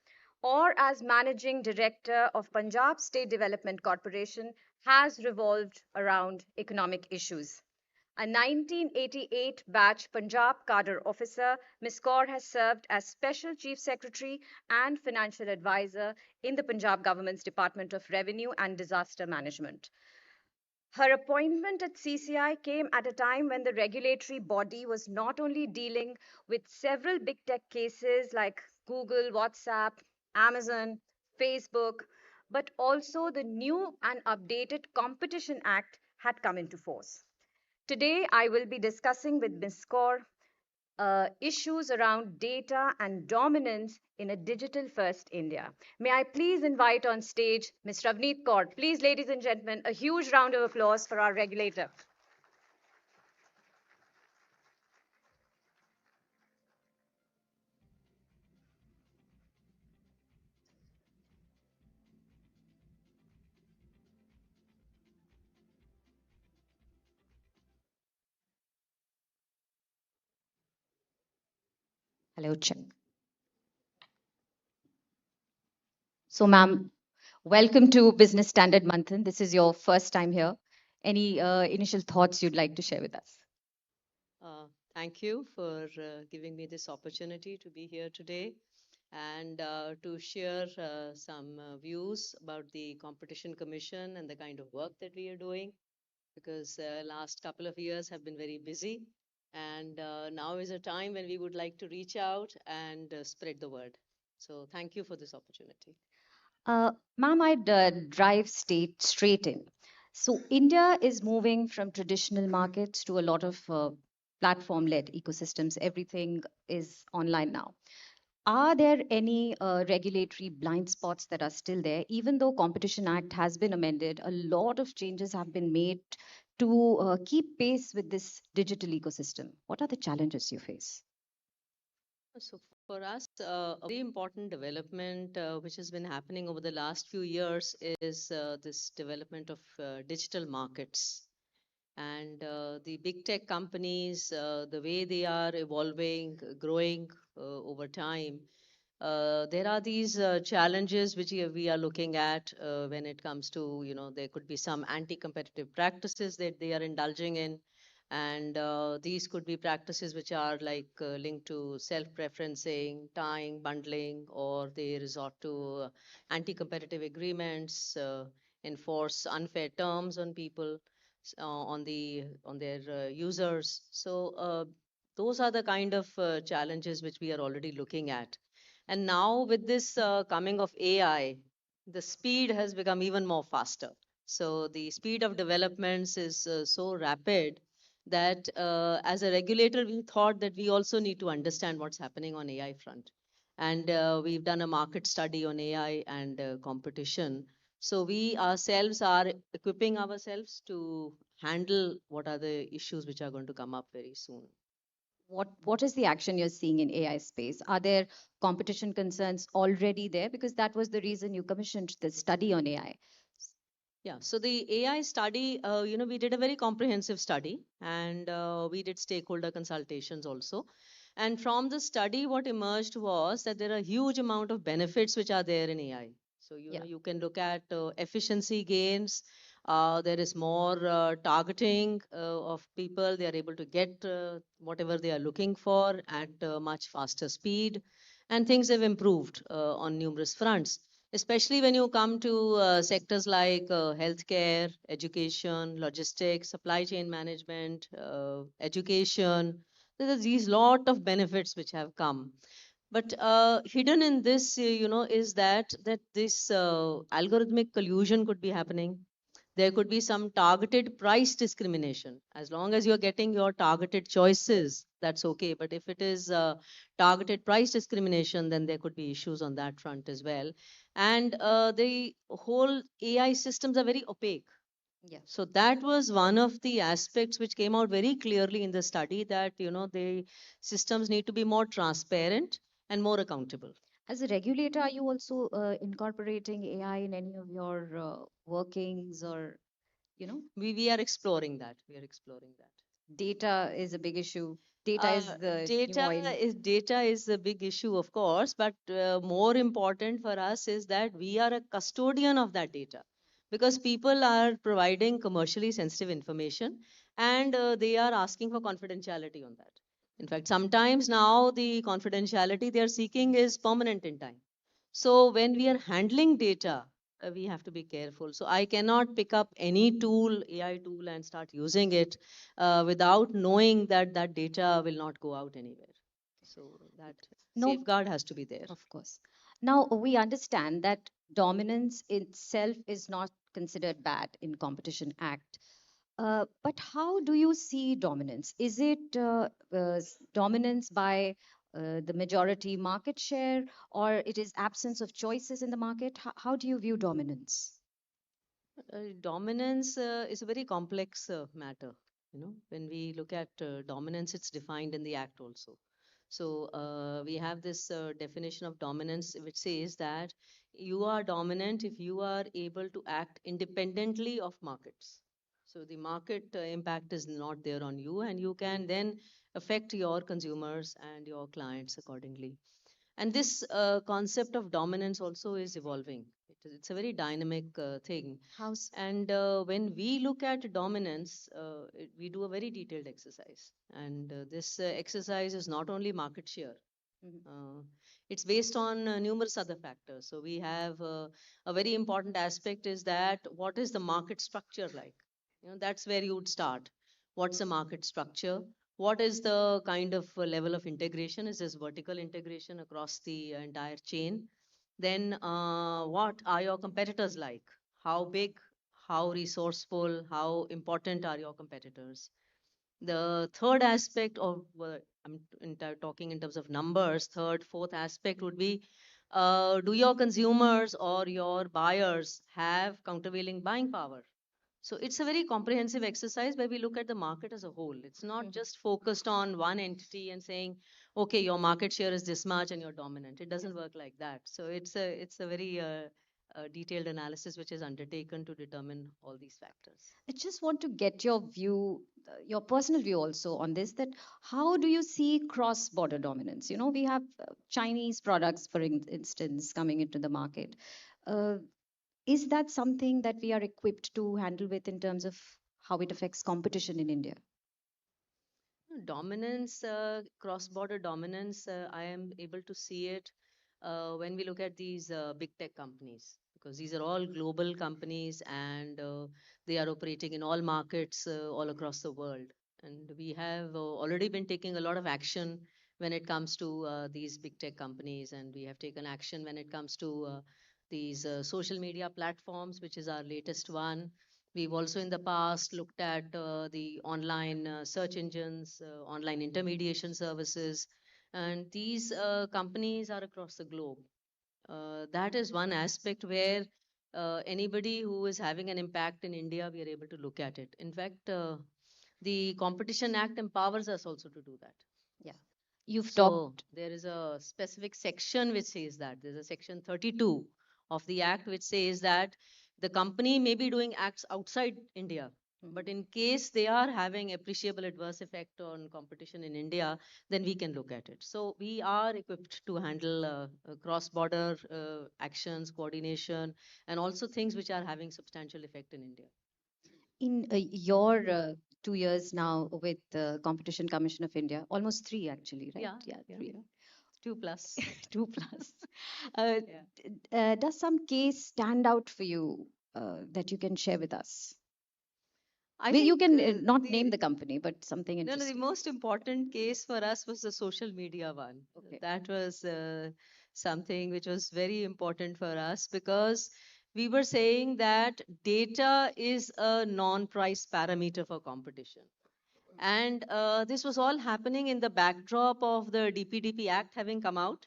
or as managing director of Punjab State Development Corporation, has revolved around economic issues. A 1988 batch Punjab cadre officer, Ms. Kaur has served as Special Chief Secretary and Financial Advisor in the Punjab government's Department of Revenue and Disaster Management. Her appointment at CCI came at a time when the regulatory body was not only dealing with several big tech cases like Google, WhatsApp, Amazon, Facebook, but also the new and updated Competition Act had come into force. Today, I will be discussing with Ms. Kaur issues around data and dominance in a digital-first India. May I please invite on stage Ms. Ravneet Kaur. Please, ladies and gentlemen, a huge round of applause for our regulator. Hello, check. So, ma'am, welcome to Business Standard Manthan. This is your first time here. Any initial thoughts you'd like to share with us? Thank you for giving me this opportunity to be here today. and to share some views about the Competition Commission and the kind of work that we are doing, because last couple of years have been very busy, and now is a time when we would like to reach out and spread the word. So thank you for this opportunity. Ma'am, I'd drive straight in. So India is moving from traditional markets to a lot of platform-led ecosystems. Everything is online now. Are there any regulatory blind spots that are still there? Even though Competition Act has been amended, a lot of changes have been made to keep pace with this digital ecosystem. What are the challenges you face? So for us, a very important development which has been happening over the last few years is this development of digital markets. And the big tech companies, the way they are evolving, growing over time, there are these challenges which we are looking at when it comes to, there could be some anti-competitive practices that they are indulging in. And these could be practices which are like linked to self-preferencing, tying, bundling, or they resort to anti-competitive agreements, enforce unfair terms on people, on their users. So those are the kind of challenges which we are already looking at. And now with this coming of AI, the speed has become even more faster. So the speed of developments is so rapid that as a regulator, we thought that we also need to understand what's happening on AI front. And we've done a market study on AI and competition. So we ourselves are equipping ourselves to handle what are the issues which are going to come up very soon. What is the action you're seeing in AI space? Are there competition concerns already there? Because that was the reason you commissioned the study on AI. Yeah, so the AI study, we did a very comprehensive study, and we did stakeholder consultations also. And from the study, what emerged was that there are a huge amount of benefits which are there in AI. So, you can look at efficiency gains. There is more targeting of people. They are able to get whatever they are looking for at much faster speed. And things have improved on numerous fronts, especially when you come to sectors like healthcare, education, logistics, supply chain management, education. There are these lot of benefits which have come. But hidden in this, is that this algorithmic collusion could be happening. There could be some targeted price discrimination. As long as you're getting your targeted choices, that's okay. But if it is targeted price discrimination, then there could be issues on that front as well. And the whole AI systems are very opaque. Yeah. So that was one of the aspects which came out very clearly in the study, that the systems need to be more transparent and more accountable. As a regulator, are you also incorporating AI in any of your workings, or, We are exploring that. We are exploring that. Data is a big issue. Data is the new oil. Data is a big issue, of course, but more important for us is that we are a custodian of that data, because people are providing commercially sensitive information, and they are asking for confidentiality on that. In fact, sometimes now the confidentiality they are seeking is permanent in time. So when we are handling data, we have to be careful. So I cannot pick up any tool, AI tool, and start using it without knowing that that data will not go out anywhere. So that safeguard has to be there. Of course. Now, we understand that dominance itself is not considered bad in Competition Act. But how do you see dominance? Is it dominance by the majority market share, or it is absence of choices in the market? How do you view dominance? Dominance is a very complex matter. When we look at dominance, it's defined in the Act also. So we have this definition of dominance, which says that you are dominant if you are able to act independently of markets. So the market impact is not there on you, and you can then affect your consumers and your clients accordingly. And this concept of dominance also is evolving. It's a very dynamic thing. And when we look at dominance, we do a very detailed exercise. And this exercise is not only market share. It's based on numerous other factors. So we have a very important aspect is that what is the market structure like? That's where you would start. What's the market structure? What is the kind of level of integration? Is this vertical integration across the entire chain? Then what are your competitors like? How big, how resourceful, how important are your competitors? The third aspect of, talking in terms of numbers, third, fourth aspect would be, do your consumers or your buyers have countervailing buying power? So it's a very comprehensive exercise where we look at the market as a whole. It's not just focused on one entity and saying, okay, your market share is this much and you're dominant. It doesn't work like that. So it's a very detailed analysis which is undertaken to determine all these factors. I just want to get your view, your personal view also on this, that how do you see cross-border dominance? We have Chinese products, for instance, coming into the market. Is that something that we are equipped to handle with in terms of how it affects competition in India? Dominance, cross-border dominance, I am able to see it when we look at these big tech companies, because these are all global companies and they are operating in all markets all across the world. And we have already been taking a lot of action when it comes to these big tech companies, and we have taken action when it comes to these social media platforms, which is our latest one. We've also in the past looked at the online search engines, online intermediation services, and these companies are across the globe. That is one aspect where anybody who is having an impact in India, we are able to look at it. In fact, the Competition Act empowers us also to do that. Yeah. You've So talked. there is a specific section which says that. There's a section 32 of the Act which says that the company may be doing acts outside India, but in case they are having appreciable adverse effect on competition in India, then we can look at it. So we are equipped to handle cross-border actions, coordination, and also things which are having substantial effect in India. In your 2 years now with the Competition Commission of India, almost 3 actually, right? Yeah. 3. 2+. 2+. Does some case stand out for you that you can share with us? You can not name the company, but something No, interesting. the most important case for us was the social media one. Okay. That was something which was very important for us, because we were saying that data is a non-price parameter for competition. And this was all happening in the backdrop of the DPDP Act having come out,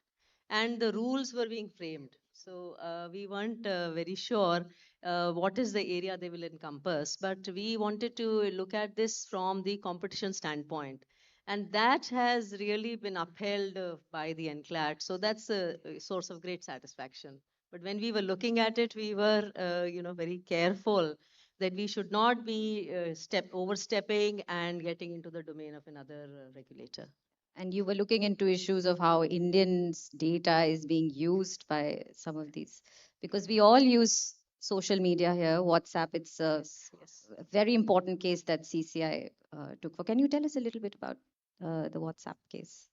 and the rules were being framed. So we weren't very sure what is the area they will encompass, but we wanted to look at this from the competition standpoint. And that has really been upheld by the NCLAT. So that's a source of great satisfaction. But when we were looking at it, we were, very careful that we should not be overstepping and getting into the domain of another regulator. And you were looking into issues of how Indians' data is being used by some of these, because we all use social media here, WhatsApp. It's a very important case that CCI took for. Can you tell us a little bit about the WhatsApp case?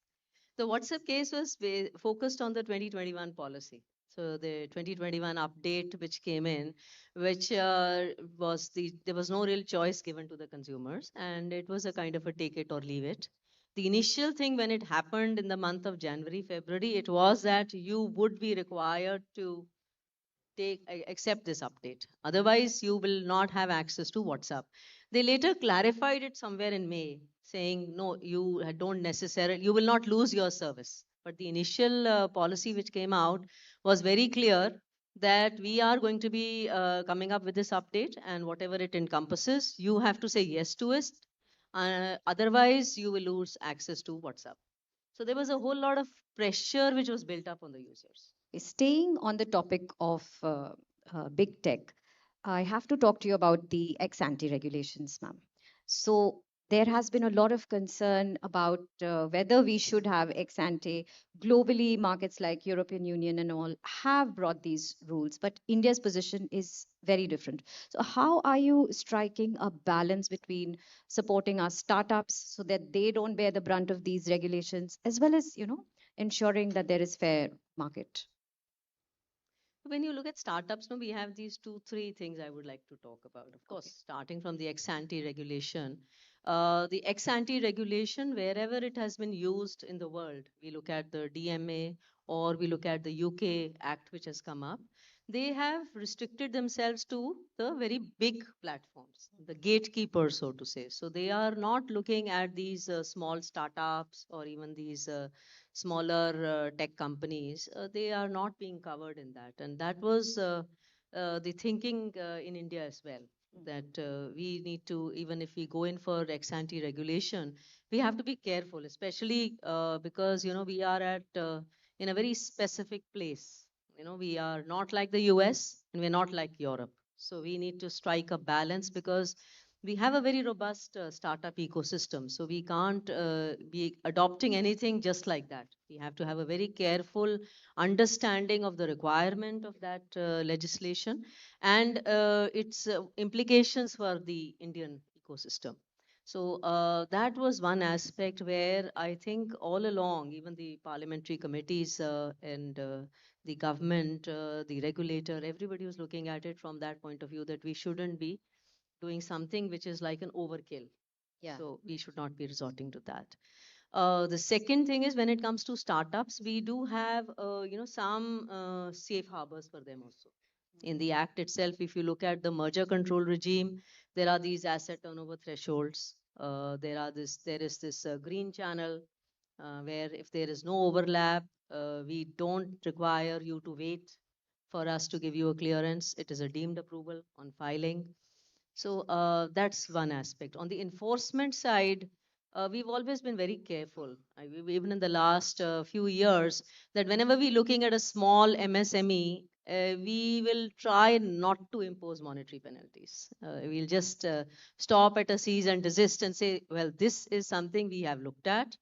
The WhatsApp case was focused on the 2021 policy. So the 2021 update which came in, which there was no real choice given to the consumers, and it was a kind of a take it or leave it. The initial thing when it happened in the month of January, February, it was that you would be required to accept this update. Otherwise, you will not have access to WhatsApp. They later clarified it somewhere in May, saying, no, you will not lose your service. But the initial policy which came out was very clear that we are going to be coming up with this update, and whatever it encompasses, you have to say yes to it. Otherwise, you will lose access to WhatsApp. So there was a whole lot of pressure which was built up on the users. Staying on the topic of big tech, I have to talk to you about the ex-ante regulations, ma'am. So there has been a lot of concern about whether we should have ex-ante. Globally, markets like European Union and all have brought these rules, but India's position is very different. So how are you striking a balance between supporting our startups so that they don't bear the brunt of these regulations, as well as, ensuring that there is fair market? When you look at startups, no, we have these two, three things I would like to talk about. Of course, starting from the ex-ante regulation. The ex-ante regulation, wherever it has been used in the world, we look at the DMA or we look at the UK Act which has come up, they have restricted themselves to the very big platforms, the gatekeepers, so to say. So they are not looking at these small startups or even these smaller tech companies. They are not being covered in that. And that was the thinking in India as well, that we need to, even if we go in for ex-ante regulation, we have to be careful, especially because, we are at in a very specific place. We are not like the US and we're not like Europe. So we need to strike a balance because we have a very robust startup ecosystem. So we can't be adopting anything just like that. We have to have a very careful understanding of the requirement of that legislation and its implications for the Indian ecosystem. So that was one aspect where I think all along, even the parliamentary committees and the government, the regulator, everybody was looking at it from that point of view that we shouldn't be doing something which is like an overkill. Yeah. So we should not be resorting to that. The second thing is when it comes to startups, we do have, some safe harbors for them also. In the act itself, if you look at the merger control regime, there are these asset turnover thresholds. There is this green channel where if there is no overlap, we don't require you to wait for us to give you a clearance. It is a deemed approval on filing. So that's one aspect. On the enforcement side, we've always been very careful, even in the last few years, that whenever we're looking at a small MSME, we will try not to impose monetary penalties. We'll just stop at a cease and desist and say, well, this is something we have looked at.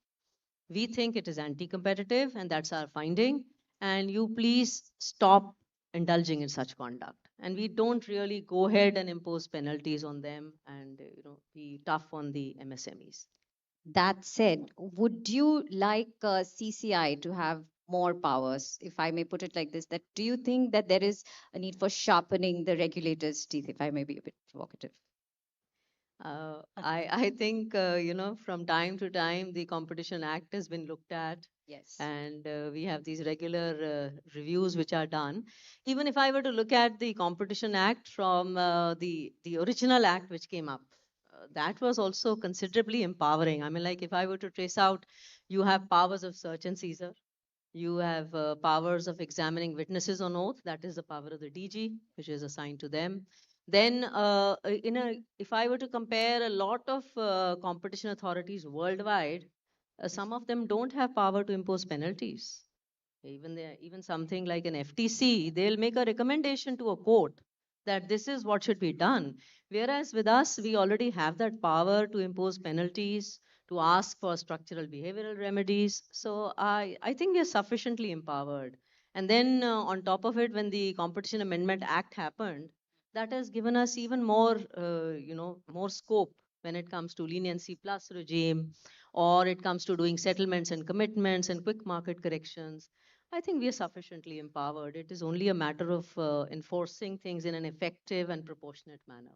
We think it is anti-competitive, and that's our finding. And you please stop indulging in such conduct. And we don't really go ahead and impose penalties on them and be tough on the MSMEs. That said, would you like CCI to have more powers, if I may put it like this? That do you think that there is a need for sharpening the regulators' teeth, if I may be a bit provocative? I think, from time to time, the Competition Act has been looked at. Yes. And we have these regular reviews which are done. Even if I were to look at the Competition Act from the original act which came up, that was also considerably empowering. I mean, like if I were to trace out, you have powers of search and seizure. You have powers of examining witnesses on oath. That is the power of the DG, which is assigned to them. Then, if I were to compare a lot of competition authorities worldwide, some of them don't have power to impose penalties. Even something like an FTC, they'll make a recommendation to a court that this is what should be done. Whereas with us, we already have that power to impose penalties, to ask for structural behavioral remedies. So I think we are sufficiently empowered. And then on top of it, when the Competition Amendment Act happened, that has given us even more, more scope when it comes to leniency plus regime, or it comes to doing settlements and commitments and quick market corrections. I think we are sufficiently empowered. It is only a matter of enforcing things in an effective and proportionate manner.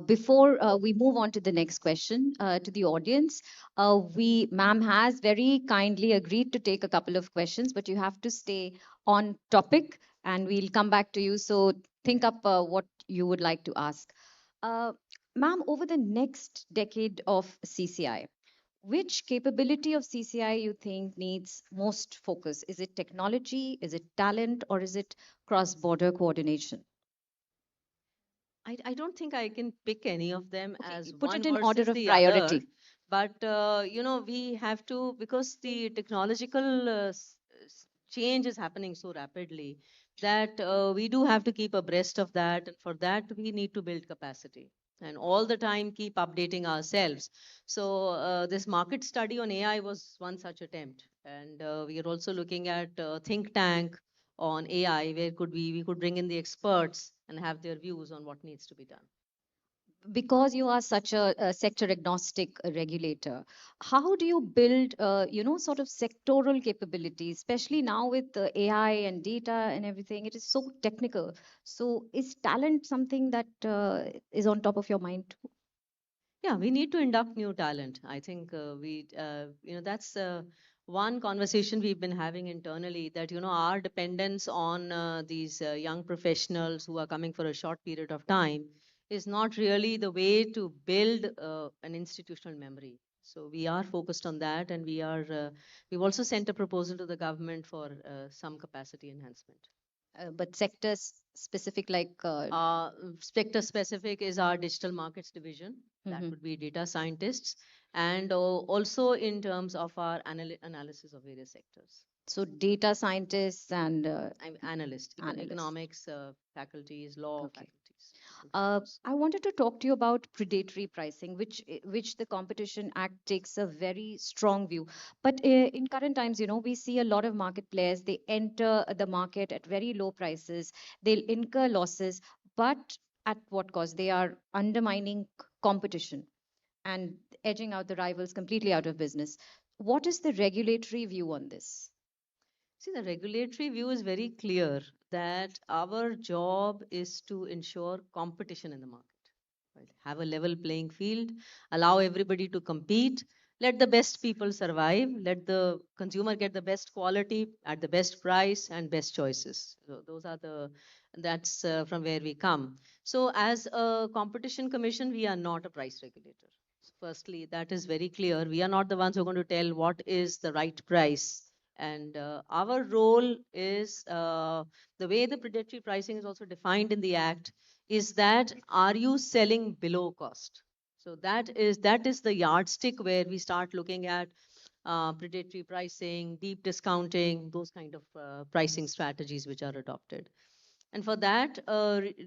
Before we move on to the next question to the audience, ma'am has very kindly agreed to take a couple of questions, but you have to stay on topic and we'll come back to you. So think up what you would like to ask. Ma'am, over the next decade of CCI, which capability of CCI you think needs most focus? Is it technology, is it talent, or is it cross-border coordination? I don't think I can pick any of them as put one it in versus order of the priority. other. But we have to, because the technological change is happening so rapidly, that we do have to keep abreast of that. And for that, we need to build capacity and all the time keep updating ourselves. So this market study on AI was one such attempt. And we are also looking at a think tank on AI, where we could bring in the experts and have their views on what needs to be done. because you are such a sector agnostic regulator, how do you build, sort of sectoral capabilities, especially now with AI and data and everything? It is so technical. So is talent something that is on top of your mind too? Yeah, we need to induct new talent. I think that's one conversation we've been having internally, that, our dependence on these young professionals who are coming for a short period of time is not really the way to build an institutional memory. So we are focused on that, and we've also sent a proposal to the government for some capacity enhancement. But sectors specific, like sector specific is our digital markets division. That would be data scientists, and also in terms of our analysis of various sectors. so data scientists and I'm analyst, economics faculties, law faculties. I wanted to talk to you about predatory pricing, which the Competition Act takes a very strong view. But in current times, we see a lot of market players. They enter the market at very low prices. They'll incur losses, but at what cost? They are undermining competition and edging out the rivals completely out of business. What is the regulatory view on this? See, the regulatory view is very clear that our job is to ensure competition in the market. Right? Have a level playing field, allow everybody to compete, let the best people survive, let the consumer get the best quality at the best price and best choices. So that's from where we come. So as a competition commission, we are not a price regulator. Firstly, that is very clear. We are not the ones who are going to tell what is the right price. And our role is the way the predatory pricing is also defined in the Act is that, are you selling below cost? So that is the yardstick where we start looking at predatory pricing, deep discounting, those kind of pricing strategies which are adopted. And for that,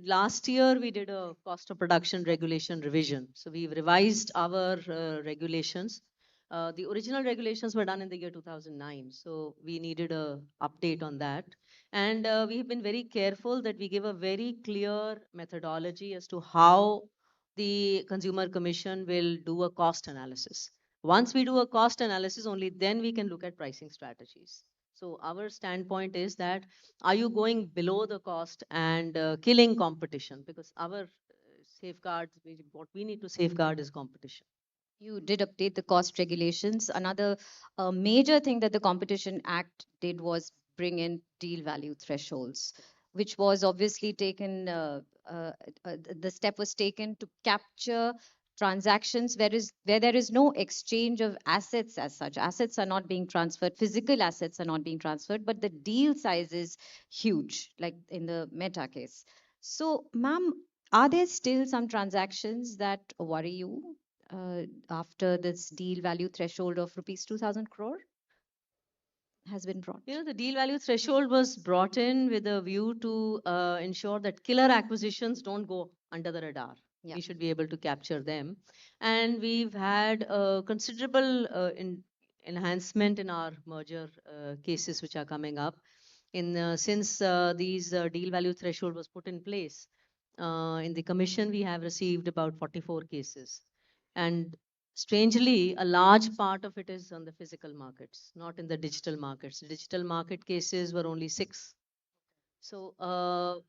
last year we did a cost of production regulation revision. So we've revised our regulations. The original regulations were done in the year 2009. So we needed a update on that. And we've been very careful that we give a very clear methodology as to how the Consumer Commission will do a cost analysis. Once we do a cost analysis, only then we can look at pricing strategies. So our standpoint is that, are you going below the cost and killing competition? Because our safeguards, what we need to safeguard is competition. You did update the cost regulations. Another major thing that the Competition Act did was bring in deal value thresholds, which was obviously taken, the step was taken to capture transactions where there is no exchange of assets as such. Assets are not being transferred, physical assets are not being transferred, but the deal size is huge, like in the Meta case. So, ma'am, are there still some transactions that worry you after this deal value threshold of rupees 2,000 crore has been brought? The deal value threshold was brought in with a view to ensure that killer acquisitions don't go under the radar. Yeah. We should be able to capture them. And we've had a considerable enhancement in our merger cases which are coming up. Since these deal value threshold was put in place, in the commission, we have received about 44 cases. And strangely, a large part of it is on the physical markets, not in the digital markets. Digital market cases were only 6. So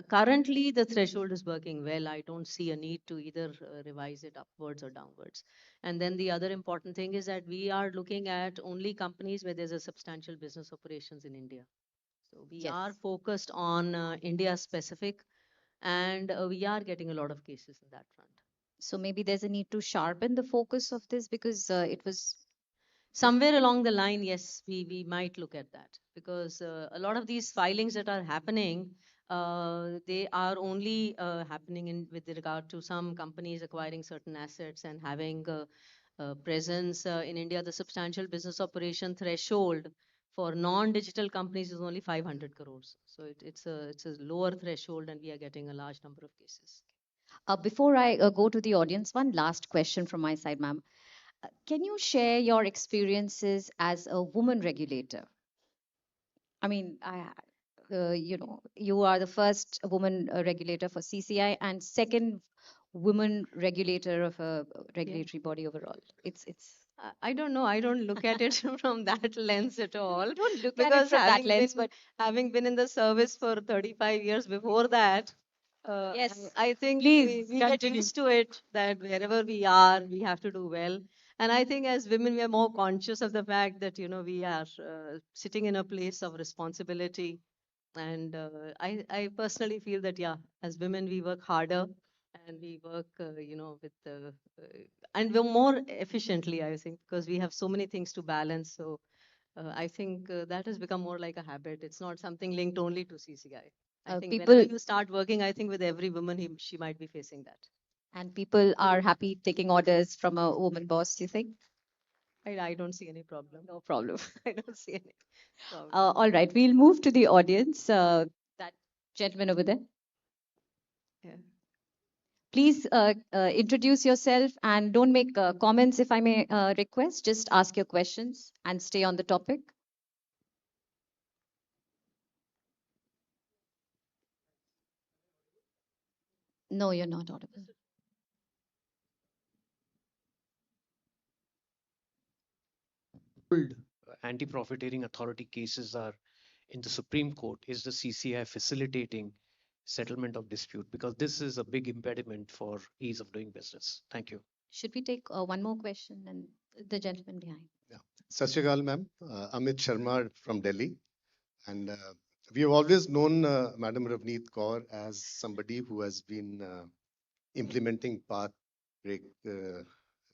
currently, the threshold is working well. I don't see a need to either revise it upwards or downwards. And then the other important thing is that we are looking at only companies where there's a substantial business operations in India. So we are focused on India specific, and we are getting a lot of cases in that front. So maybe there's a need to sharpen the focus of this, because it was somewhere along the line. Yes, we might look at that, because a lot of these filings that are happening, they are only happening with regard to some companies acquiring certain assets and having presence in India. The substantial business operation threshold for non-digital companies is only 500 crores. So it's a lower threshold, and we are getting a large number of cases. Before I go to the audience, one last question from my side, ma'am. Can you share your experiences as a woman regulator? I mean, you are the first woman regulator for CCI, and second woman regulator of a regulatory body overall? I don't know. I don't look at it from that lens at all. You don't look at it Because from that lens, but having been in the service for 35 years before that, yes, I think please we get continue. used to it that wherever we are, we have to do well. And I think as women, we are more conscious of the fact that, we are sitting in a place of responsibility. And I personally feel that, yeah, as women, we work harder and we work, and we're more efficiently, I think, because we have so many things to balance. So I think that has become more like a habit. It's not something linked only to CCI. I think People whenever you start working, I think with every woman, she might be facing that. and people are happy taking orders from a woman boss, do you think? I don't see any problem. No problem. I don't see any problem. All right, we'll move to the audience. That gentleman over there. Yeah. Please introduce yourself and don't make comments if I may request. Just ask your questions and stay on the topic. No, you're not audible. Anti-profiteering authority cases are in the Supreme Court. Is the CCI facilitating settlement of dispute? Because this is a big impediment for ease of doing business. Thank you. Should we take one more question and the gentleman behind? Yeah. Sat Shri Akal, ma'am. Amit Sharma from Delhi. And we have always known Madam Ravneet Kaur as somebody who has been implementing path break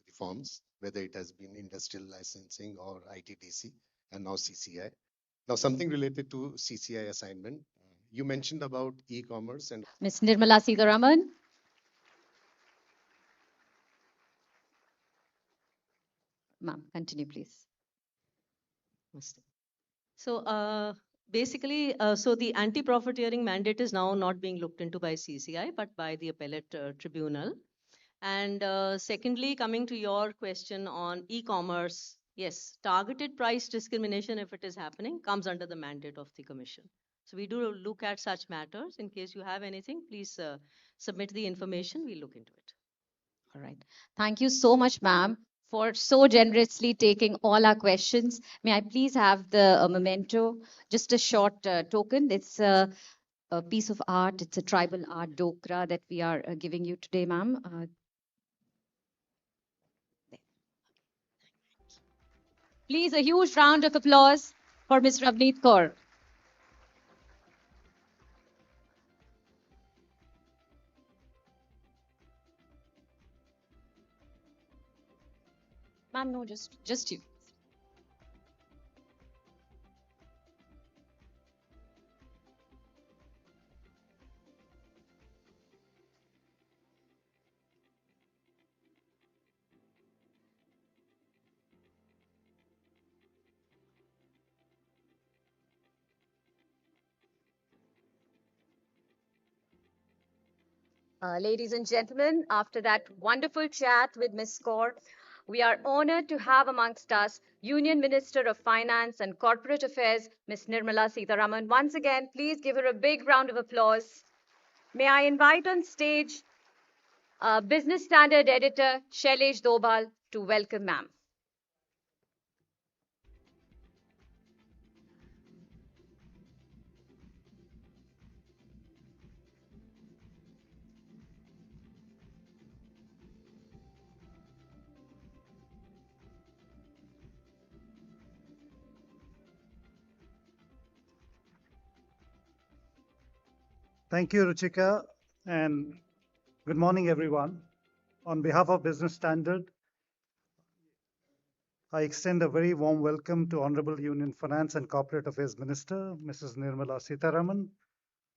reforms, whether it has been industrial licensing or ITDC and now CCI. Now, something related to CCI assignment. You mentioned about e-commerce and Ms. Nirmala Sitharaman. Ma'am, continue, please. So basically, so the anti-profiteering mandate is now not being looked into by CCI, but by the appellate tribunal. And secondly, coming to your question on e-commerce, yes, targeted price discrimination, if it is happening, comes under the mandate of the commission. So we do look at such matters. In case you have anything, please submit the information. We'll look into it. All right. Thank you so much, ma'am, for so generously taking all our questions. May I please have the memento, just a short token. It's a piece of art. It's a tribal art dokra that we are giving you today, ma'am. Please, a huge round of applause for Ms. Ravneet Kaur. Ma'am, no, just you. Ladies and gentlemen, after that wonderful chat with Ms. Kaur, we are honored to have amongst us Union Minister of Finance and Corporate Affairs, Ms. Nirmala Sitharaman. Once again, please give her a big round of applause. May I invite on stage Business Standard Editor Shailesh Dobhal to welcome ma'am. Thank you, Ruchika, and good morning, everyone. On behalf of Business Standard, I extend a very warm welcome to Honorable Union Finance and Corporate Affairs Minister, Mrs. Nirmala Sitharaman,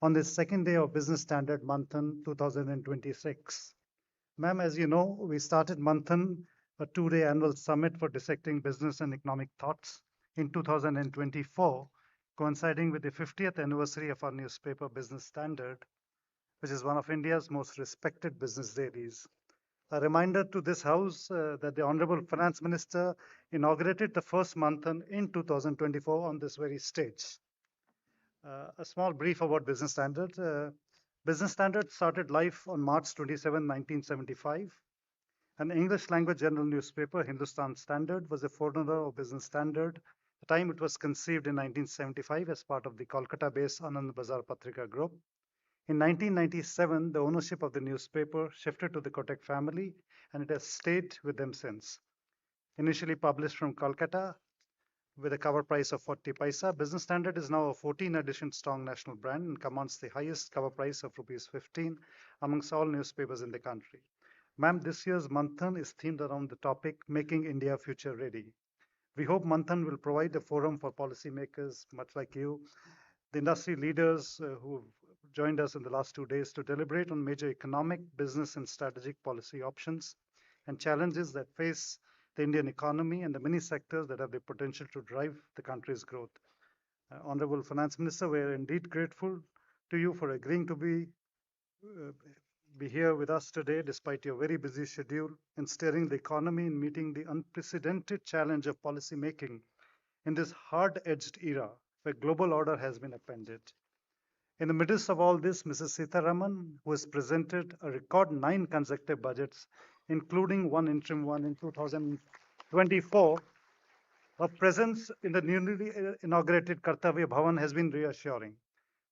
on this second day of Business Standard Manthan 2026. Ma'am, as you know, we started Manthan, a two-day annual summit for dissecting business and economic thoughts, in 2024, coinciding with the 50th anniversary of our newspaper, Business Standard, which is one of India's most respected business dailies. A reminder to this House that the Honorable Finance Minister inaugurated the first Manthan in 2024 on this very stage. A small brief about Business Standard. Business Standard started life on March 27, 1975. An English language general newspaper, Hindustan Standard, was a forerunner of Business Standard. The time it was conceived in 1975 as part of the Kolkata-based Anand Bazar Patrika Group. In 1997, the ownership of the newspaper shifted to the Kotak family, and it has stayed with them since. Initially published from Kolkata with a cover price of 40 paisa, Business Standard is now a 14-edition strong national brand and commands the highest cover price of rupees 15 amongst all newspapers in the country. Ma'am, this year's Manthan is themed around the topic, Making India Future Ready. We hope Manthan will provide a forum for policymakers, much like you, the industry leaders who have joined us in the last 2 days to deliberate on major economic, business, and strategic policy options and challenges that face the Indian economy and the many sectors that have the potential to drive the country's growth. Honorable Finance Minister, we are indeed grateful to you for agreeing to be here with us today despite your very busy schedule in steering the economy and meeting the unprecedented challenge of policy making in this hard-edged era where global order has been upended. In the midst of all this, Mrs. Sitharaman, who has presented a record 9 consecutive budgets, including one interim one in 2024, her presence in the newly inaugurated Kartavya Bhavan has been reassuring.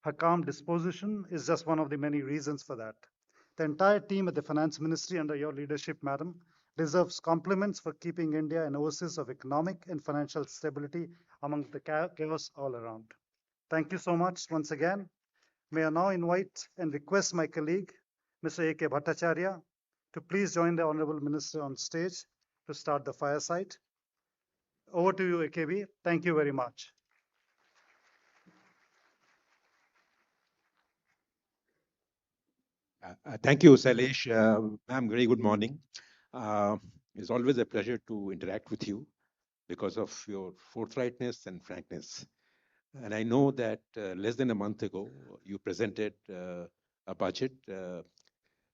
Her calm disposition is just one of the many reasons for that. The entire team at the Finance Ministry under your leadership, Madam, deserves compliments for keeping India an oasis of economic and financial stability among the chaos all around. Thank you so much once again. May I now invite and request my colleague, Mr. A.K. Bhattacharya, to please join the Honorable Minister on stage to start the fireside. Over to you, AKB. Thank you very much. Thank you, Sailesh. Ma'am, very good morning. It's always a pleasure to interact with you because of your forthrightness and frankness. And I know that less than a month ago, you presented a budget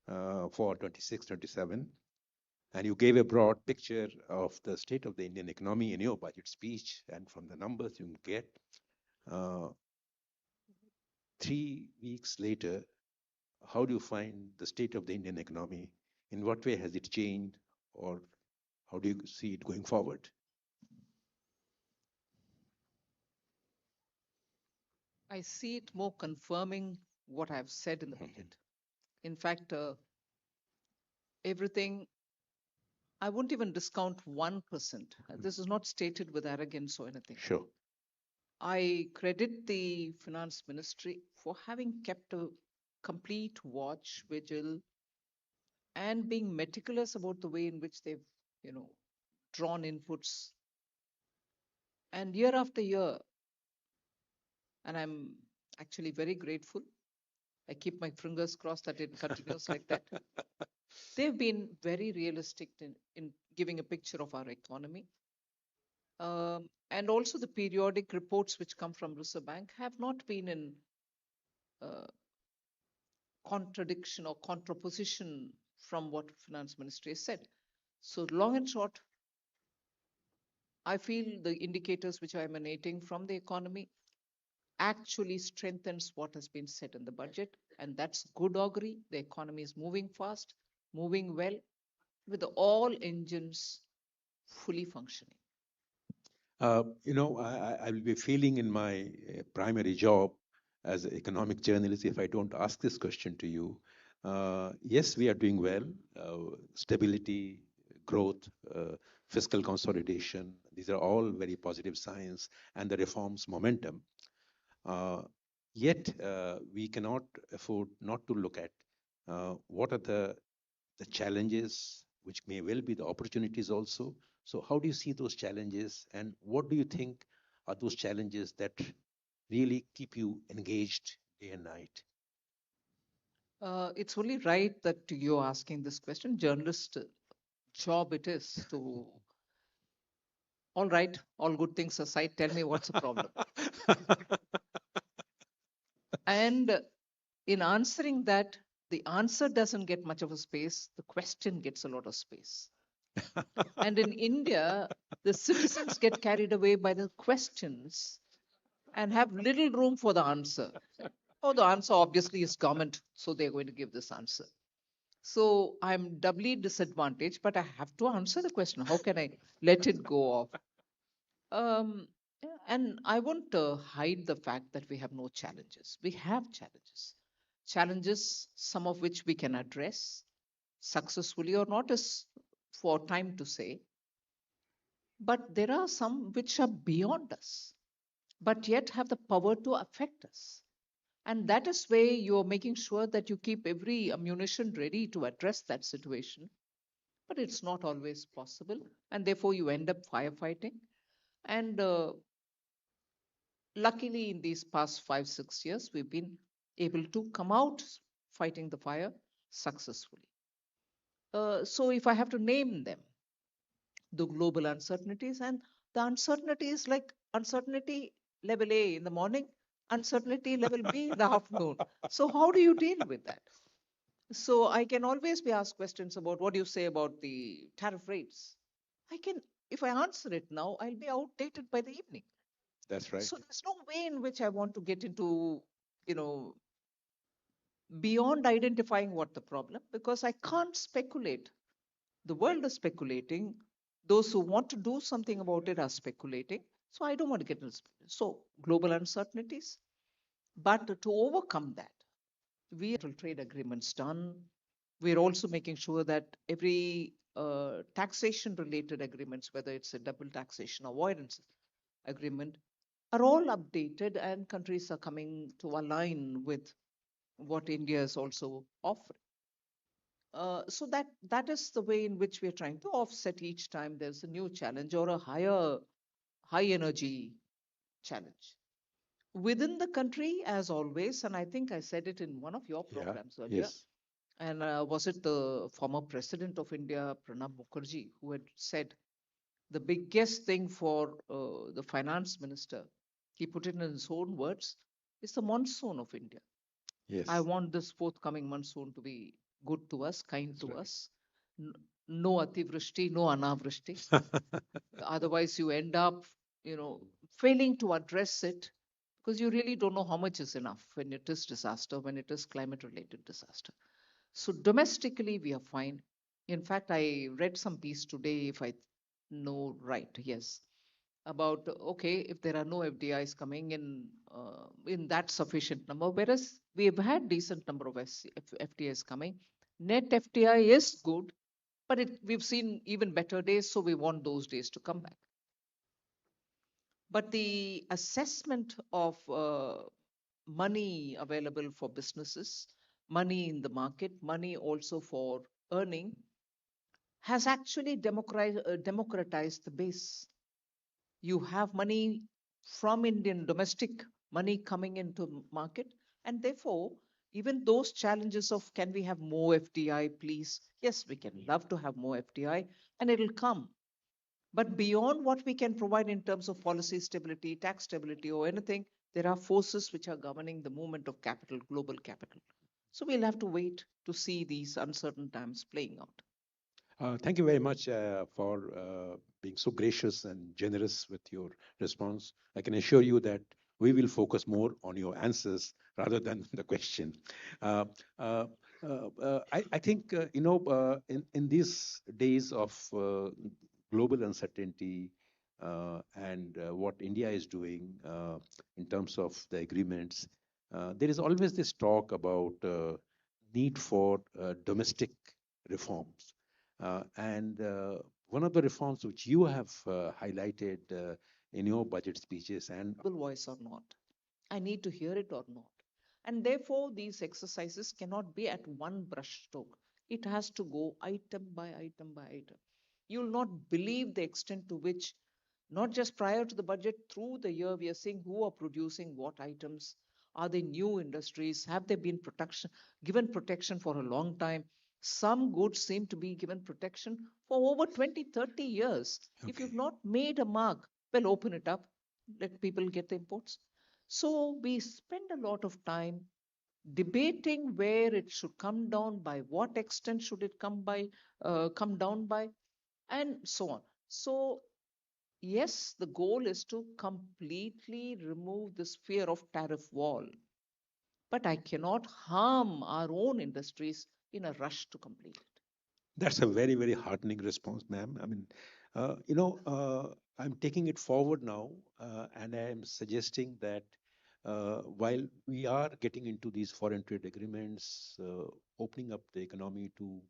for 26-27, and you gave a broad picture of the state of the Indian economy in your budget speech, and from the numbers you get, 3 weeks later, how do you find the state of the Indian economy? In what way has it changed, or how do you see it going forward? I see it more confirming what I've said in the budget. In fact, everything, I wouldn't even discount 1%. This is not stated with arrogance or anything. Sure. I credit the Finance Ministry for having kept a complete watch, vigil, and being meticulous about the way in which they've, drawn inputs. And year after year, and I'm actually very grateful. I keep my fingers crossed that it continues like that. They've been very realistic in giving a picture of our economy. And also the periodic reports which come from Reserve Bank have not been in contradiction or contraposition from what Finance Ministry has said. So long and short, I feel the indicators which are emanating from the economy actually strengthens what has been said in the budget, and that's good augury. The economy is moving fast, moving well, with all engines fully functioning. I will be failing in my primary job as an economic journalist if I don't ask this question to you. Yes, we are doing well. Stability, growth, fiscal consolidation, these are all very positive signs, and the reforms momentum. Yet, we cannot afford not to look at what are the challenges, which may well be the opportunities also. So how do you see those challenges, and what do you think are those challenges that really keep you engaged day and night? It's only right that you're asking this question. Journalist job it is to, all right, all good things aside, tell me what's the problem. And in answering that, the answer doesn't get much of a space. The question gets a lot of space. And in India, the citizens get carried away by the questions and have little room for the answer. Oh, the answer obviously is government, so they're going to give this answer. So I'm doubly disadvantaged, but I have to answer the question. How can I let it go off? And I won't hide the fact that we have no challenges. We have challenges. Challenges, some of which we can address successfully or not, is for time to say. But there are some which are beyond us, but yet have the power to affect us. And that is where you're making sure that you keep every ammunition ready to address that situation. But it's not always possible. And therefore, you end up firefighting. And luckily, in these past 5, 6 years, we've been able to come out fighting the fire successfully. So, if I have to name them, the global uncertainties, and the uncertainty is like uncertainty level A in the morning, uncertainty level B in the afternoon. So, how do you deal with that? So, I can always be asked questions about what do you say about the tariff rates. I can, if I answer it now, I'll be outdated by the evening. That's right. So there's no way in which I want to get into, you know, beyond identifying what the problem, because I can't speculate. The world is speculating. Those who want to do something about it are speculating. So I don't want to get into so global uncertainties. But to overcome that, we have trade agreements done. We're also making sure that every taxation related agreements, whether it's a double taxation avoidance agreement, are all updated and countries are coming to align with what India is also offering. So that is the way in which we are trying to offset each time there's a new challenge or a high energy challenge. Within the country, as always, and I think I said it in one of your programs earlier, Yes. and was it the former president of India, Pranab Mukherjee, who had said the biggest thing for the finance minister, he put it in his own words, is the monsoon of India. Yes. I want this forthcoming monsoon to be good to us, kind to us. No ativrishti, no anavrishti. Otherwise, you end up, failing to address it because you really don't know how much is enough when it is disaster, when it is climate-related disaster. So domestically, we are fine. In fact, I read some piece today, if I know right, yes, about okay, if there are no FDIs coming in that sufficient number, whereas we have had decent number of FDIs coming. Net FDI is good, but we've seen even better days, so we want those days to come back. But the assessment of money available for businesses, money in the market, money also for earning, has actually democratized the base. You have money from Indian domestic money coming into market, and therefore even those challenges of can we have more FDI, please? Yes, we can love to have more FDI, and it'll come. But beyond what we can provide in terms of policy stability, tax stability, or anything, there are forces which are governing the movement of capital, global capital. So we'll have to wait to see these uncertain times playing out. Thank you very much for being so gracious and generous with your response. I can assure you that we will focus more on your answers rather than the question. I think, in these days of global uncertainty and what India is doing in terms of the agreements, there is always this talk about need for domestic reforms. And one of the reforms which you have highlighted in your budget speeches and voice or not, I need to hear it or not. And therefore, these exercises cannot be at one brushstroke. It has to go item by item by item. You'll not believe the extent to which, not just prior to the budget, through the year, we are seeing who are producing what items. Are they new industries? Have they been given protection for a long time? Some goods seem to be given protection for over 20, 30 years. Okay. If you've not made a mark, well, open it up, let people get the imports. So we spend a lot of time debating where it should come down, by what extent should it come down by, and so on. So yes, the goal is to completely remove this fear of tariff wall. but I cannot harm our own industries in a rush to complete it. That's a very, very heartening response, ma'am. I mean, I'm taking it forward now, and I am suggesting that while we are getting into these foreign trade agreements, opening up the economy to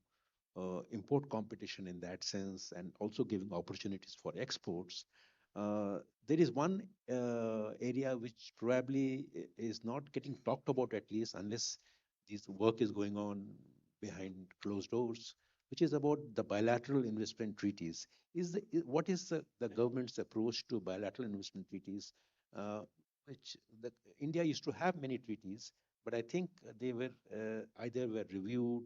import competition in that sense, and also giving opportunities for exports, there is one area which probably is not getting talked about, at least unless this work is going on behind closed doors, which is about the bilateral investment treaties. What is the government's approach to bilateral investment treaties? Which India used to have many treaties, but I think they were either were reviewed,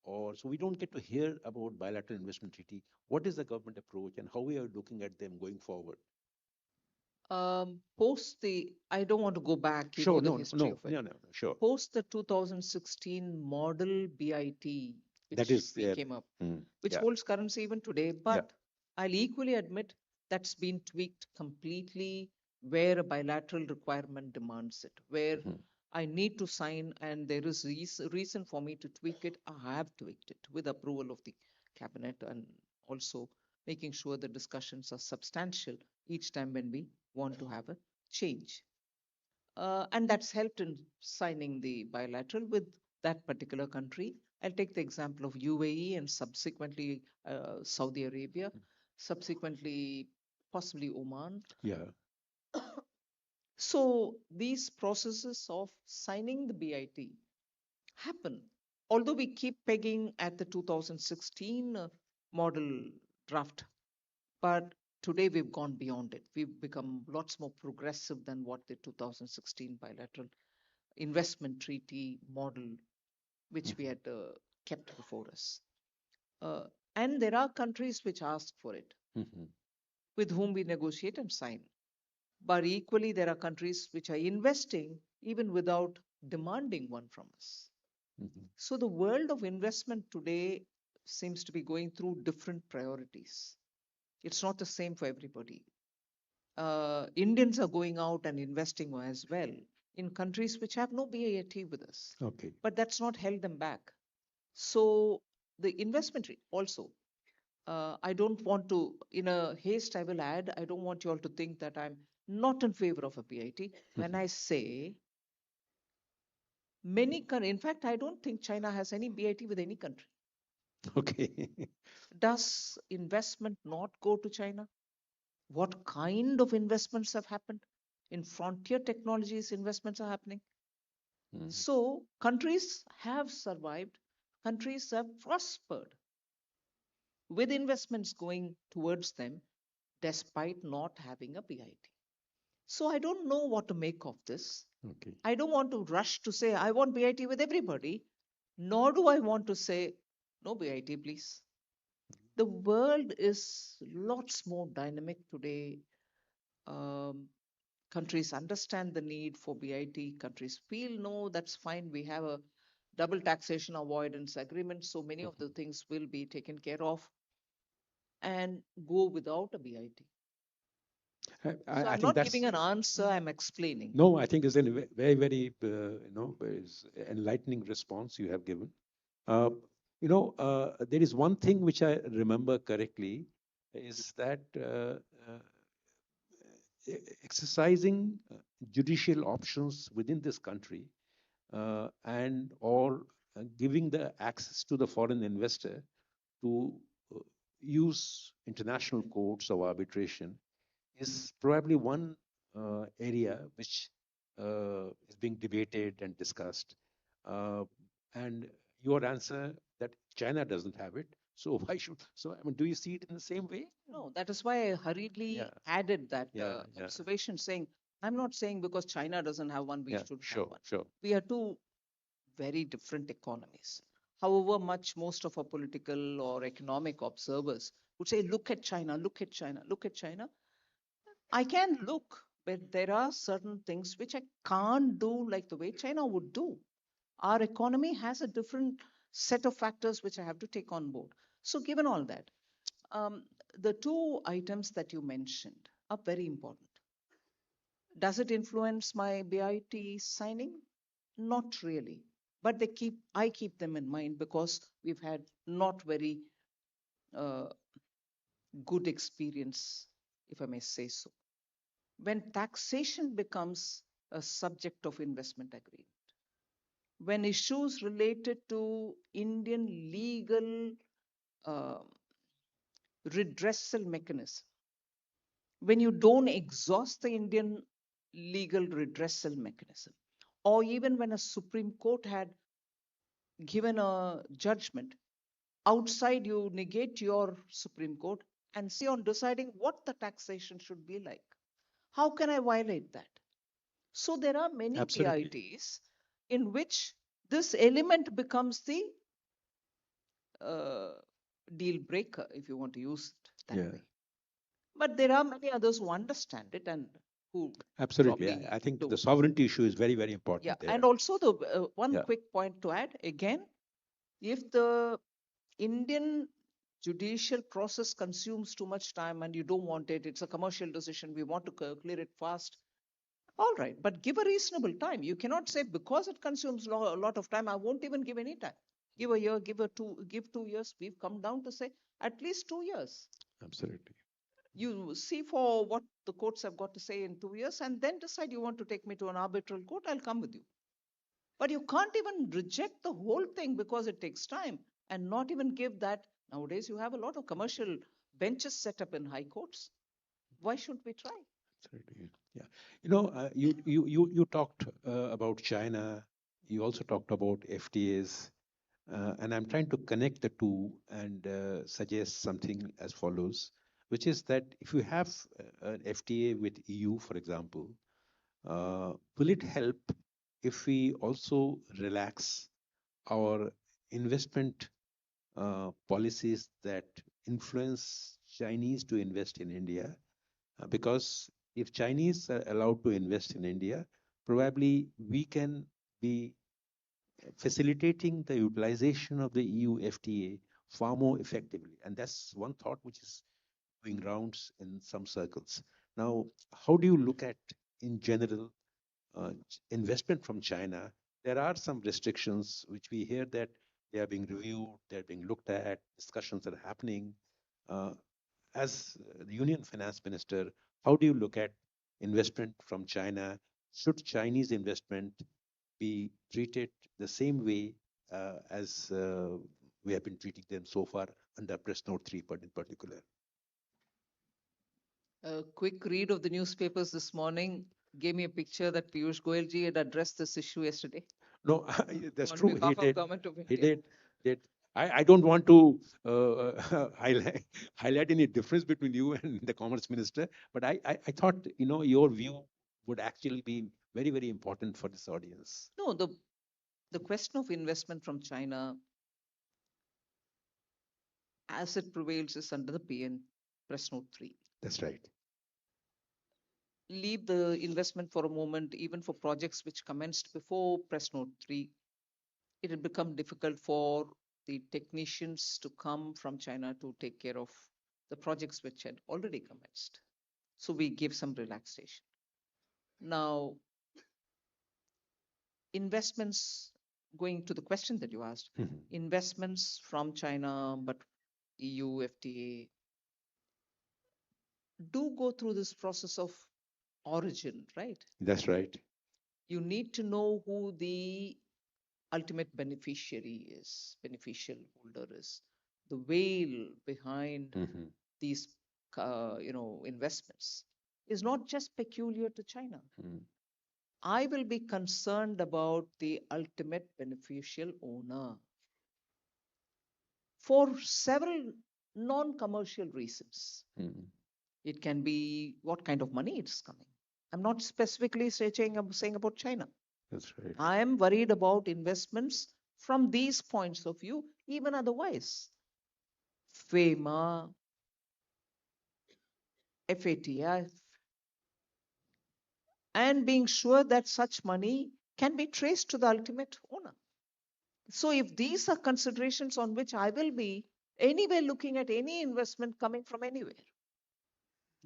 or so we don't get to hear about bilateral investment treaty. What is the government approach, and how we are looking at them going forward? I don't want to go back Sure, into the history of it. no, sure. Post the 2016 model BIT, That which is, we yeah, came up, mm, which yeah. holds currency even today, but I'll equally admit that's been tweaked completely where a bilateral requirement demands it, where I need to sign and there is reason for me to tweak it. I have tweaked it with approval of the cabinet, and also making sure the discussions are substantial each time when we want to have a change. And that's helped in signing the bilateral with that particular country. I'll take the example of UAE and subsequently Saudi Arabia, subsequently possibly Oman. Yeah. So these processes of signing the BIT happen. Although we keep pegging at the 2016 model draft, but today we've gone beyond it. We've become lots more progressive than what the 2016 bilateral investment treaty model, which we had kept before us. And there are countries which ask for it, with whom we negotiate and sign. But equally, there are countries which are investing even without demanding one from us. So the world of investment today seems to be going through different priorities. It's not the same for everybody. Indians are going out and investing as well in countries which have no BIT with us. Okay. But that's not held them back. So the investment also, I don't want to, in a haste, I will add, I don't want you all to think that I'm not in favor of a BIT. When I say in fact, I don't think China has any BIT with any country. Okay. Does investment not go to China? What kind of investments have happened? In frontier technologies, investments are happening. So countries have survived, countries have prospered with investments going towards them despite not having a BIT. So I don't know what to make of this. Okay. I don't want to rush to say I want BIT with everybody, nor do I want to say no BIT, please. The world is lots more dynamic today. Countries understand the need for BIT. Countries feel, no, that's fine. We have a double taxation avoidance agreement. So many of the things will be taken care of and go without a BIT. So I'm not giving an answer, I'm explaining. No, I think it's a very, very, enlightening response you have given. There is one thing which I remember correctly is that exercising judicial options within this country and or giving the access to the foreign investor to use international courts of arbitration is probably one area which is being debated and discussed. And your answer that China doesn't have it. So why should? So I mean, do you see it in the same way? No, that is why I hurriedly added that observation, saying I'm not saying because China doesn't have one, we should have one. Sure. We are two very different economies. However much most of our political or economic observers would say, look at China, look at China, look at China. I can look, but there are certain things which I can't do like the way China would do. Our economy has a different set of factors which I have to take on board. So given all that, the two items that you mentioned are very important. Does it influence my BIT signing? Not really. But I keep them in mind because we've had not very good experience, if I may say so. When taxation becomes a subject of investment agreement, when issues related to Indian legal redressal mechanism, when you don't exhaust the Indian legal redressal mechanism, or even when a Supreme Court had given a judgment, outside you negate your Supreme Court and see on deciding what the taxation should be like. How can I violate that? So there are many Absolutely. PITs in which this element becomes the deal breaker, if you want to use it that Yeah. way. But there are many others who understand it and who Absolutely. probably I think do. the sovereignty issue is very, very important Yeah, there. and also the one Yeah. quick point to add again, if the Indian judicial process consumes too much time and you don't want it, it's a commercial decision, we want to clear it fast. All right, but give a reasonable time. You cannot say because it consumes a lot of time, I won't even give any time. Give a year, give 2 years. We've come down to say at least 2 years. Absolutely. You see for what the courts have got to say in 2 years and then decide you want to take me to an arbitral court, I'll come with you. But you can't even reject the whole thing because it takes time and not even give that. Nowadays, you have a lot of commercial benches set up in high courts. Why shouldn't we try? Absolutely. Yeah. You talked about China. You also talked about FTAs. And I'm trying to connect the two and suggest something as follows, which is that if you have an FTA with EU, for example, will it help if we also relax our investment policies that influence Chinese to invest in India? Because if Chinese are allowed to invest in India, probably we can be facilitating the utilization of the EU FTA far more effectively. And that's one thought which is doing rounds in some circles. Now, how do you look at, in general, investment from China? There are some restrictions which we hear that they are being reviewed, they're being looked at, discussions are happening. As the Union Finance Minister, how do you look at investment from China? Should Chinese investment be treated the same way as we have been treating them so far under Press Note 3 in particular? A quick read of the newspapers this morning gave me a picture that Piyush Goyal ji had addressed this issue yesterday. No, that's on true. behalf He of did. Government of He India. did. I don't want to highlight any difference between you and the Commerce Minister, but I thought your view would actually be very, very important for this audience. No, the question of investment from China, as it prevails, is under the PN Press Note 3. That's right. Leave the investment for a moment, even for projects which commenced before Press Note 3. It had become difficult for the technicians to come from China to take care of the projects which had already commenced. So we give some relaxation. Now, investments, going to the question that you asked, investments from China, but EU, FTA, do go through this process of origin, right? That's right. You need to know who the ultimate beneficiary is, beneficial holder is, the whale behind these, investments is not just peculiar to China. I will be concerned about the ultimate beneficial owner for several non-commercial reasons. It can be what kind of money it's coming. I'm not specifically saying about China. That's right. I am worried about investments from these points of view, even otherwise. FEMA, FATF, and being sure that such money can be traced to the ultimate owner. So if these are considerations on which I will be anyway looking at any investment coming from anywhere,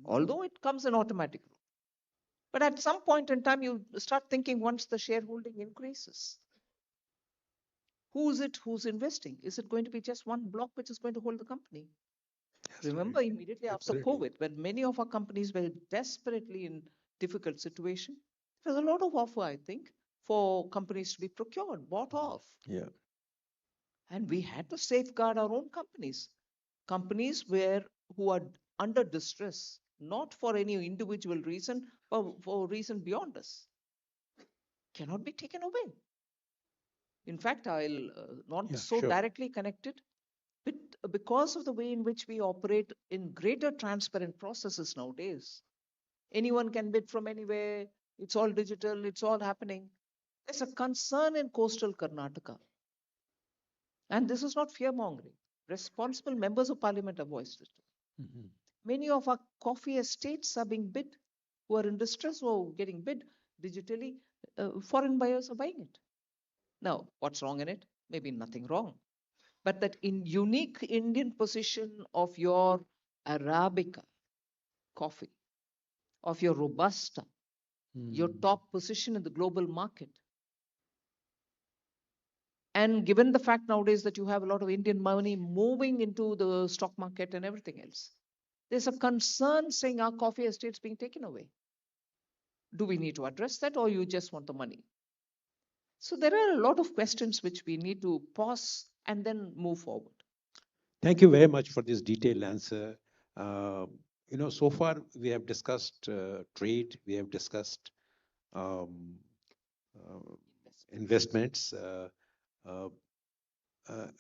although it comes in automatic route. But at some point in time, you start thinking once the shareholding increases, who is it who's investing? Is it going to be just one block which is going to hold the company? Remember, immediately after COVID, when many of our companies were desperately in difficult situation, there was a lot of offer, I think, for companies to be procured, bought off. Yeah. And we had to safeguard our own companies. Companies who are under distress, not for any individual reason, but for a reason beyond us, cannot be taken away. In fact, I'll not so directly connected, but because of the way in which we operate in greater transparent processes nowadays, anyone can bid from anywhere. It's all digital. It's all happening. There's a concern in coastal Karnataka. And this is not fear mongering. Responsible members of parliament have voiced it. Many of our coffee estates are being bid, who are in distress, who are getting bid digitally. Foreign buyers are buying it. Now, what's wrong in it? Maybe nothing wrong. But that in unique Indian position of your Arabica coffee, of your Robusta, your top position in the global market. And given the fact nowadays that you have a lot of Indian money moving into the stock market and everything else, there's a concern saying our coffee estate's being taken away. Do we need to address that, or you just want the money? So there are a lot of questions which we need to pause and then move forward. Thank you very much for this detailed answer. So far we have discussed trade, we have discussed investments,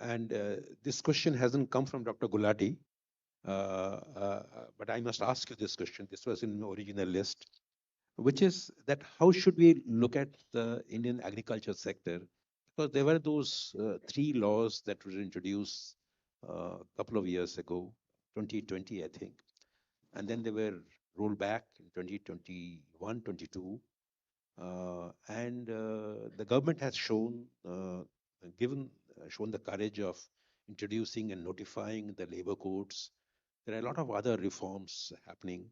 and this question hasn't come from Dr. Gulati, but I must ask you this question. This was in the original list, which is that how should we look at the Indian agriculture sector? Because there were those 3 laws that were introduced a couple of years ago, 2020, I think. And then they were rolled back in 2021, 22. And the government has shown the courage of introducing and notifying the labor codes. There are a lot of other reforms happening.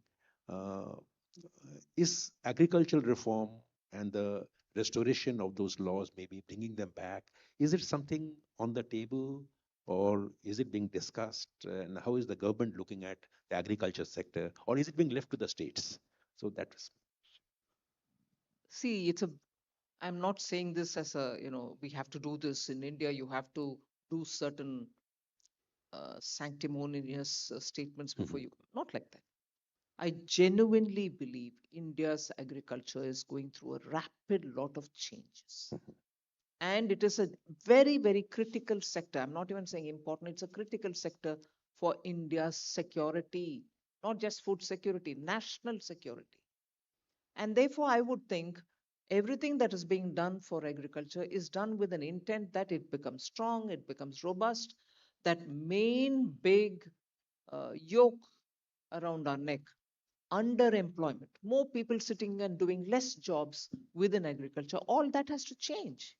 Is agricultural reform and the restoration of those laws, maybe bringing them back, is it something on the table, or is it being discussed? And how is the government looking at the agriculture sector, or is it being left to the states? So that is. See, I'm not saying this as we have to do this in India. You have to do certain sanctimonious statements before you. Not like that. I genuinely believe India's agriculture is going through a rapid lot of changes. And it is a very, very critical sector. I'm not even saying important. It's a critical sector for India's security, not just food security, national security. And therefore, I would think everything that is being done for agriculture is done with an intent that it becomes strong, it becomes robust. That main big yoke around our neck, underemployment, more people sitting and doing less jobs within agriculture, all that has to change.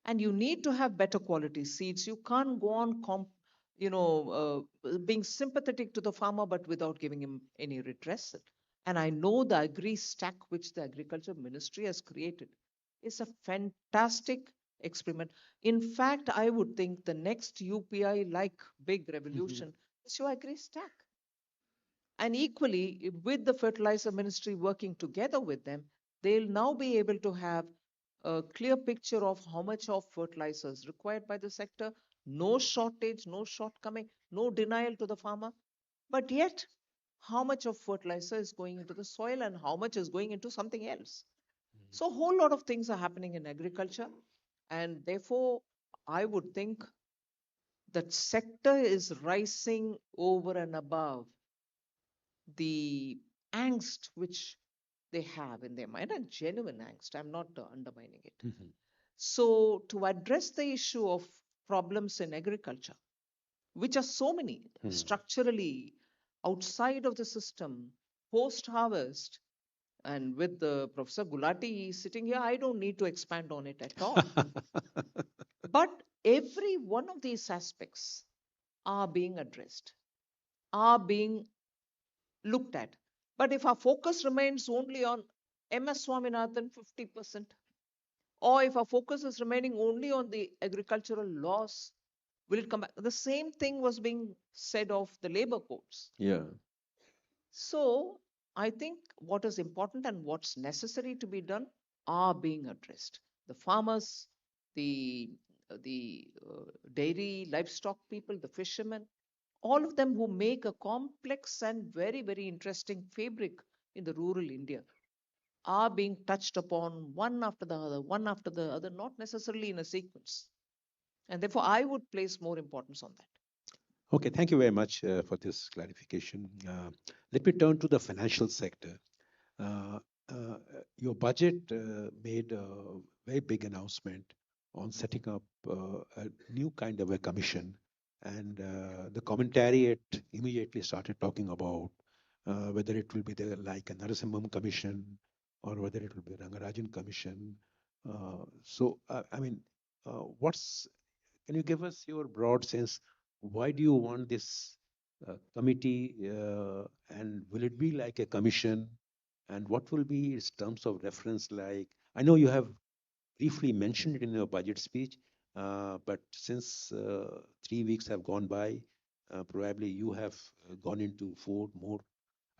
And you need to have better quality seeds. You can't go on being sympathetic to the farmer but without giving him any redressal. And I know the agri stack which the agriculture ministry has created is a fantastic experiment. In fact, I would think the next UPI like big revolution is your agri stack. And equally, with the fertilizer ministry working together with them, they'll now be able to have a clear picture of how much of fertilizer is required by the sector, no shortage, no shortcoming, no denial to the farmer, but yet how much of fertilizer is going into the soil and how much is going into something else. So a whole lot of things are happening in agriculture, and therefore I would think that sector is rising over and above the angst which they have in their mind, and genuine angst. I'm not undermining it. So to address the issue of problems in agriculture, which are so many structurally outside of the system, post-harvest, and with the Professor Gulati sitting here, I don't need to expand on it at all. But every one of these aspects are being addressed, are being looked at. But if our focus remains only on MS Swaminathan 50%, or if our focus is remaining only on the agricultural laws, will it come back? The same thing was being said of the labor codes. Yeah. So I think what is important and what's necessary to be done are being addressed. The farmers, the dairy, livestock people, the fishermen, all of them who make a complex and very, very interesting fabric in the rural India are being touched upon one after the other, one after the other, not necessarily in a sequence. And therefore, I would place more importance on that. Okay, thank you very much for this clarification. Let me turn to the financial sector. Uh, your budget made a very big announcement on setting up a new kind of a commission, and the commentariat immediately started talking about whether it will be like a Narasimham commission or whether it will be a Rangarajan commission. I mean, can you give us your broad sense? Why do you want this committee, and will it be like a commission? And what will be its terms of reference like? I know you have briefly mentioned it in your budget speech, but since 3 weeks have gone by, probably you have gone into 4 more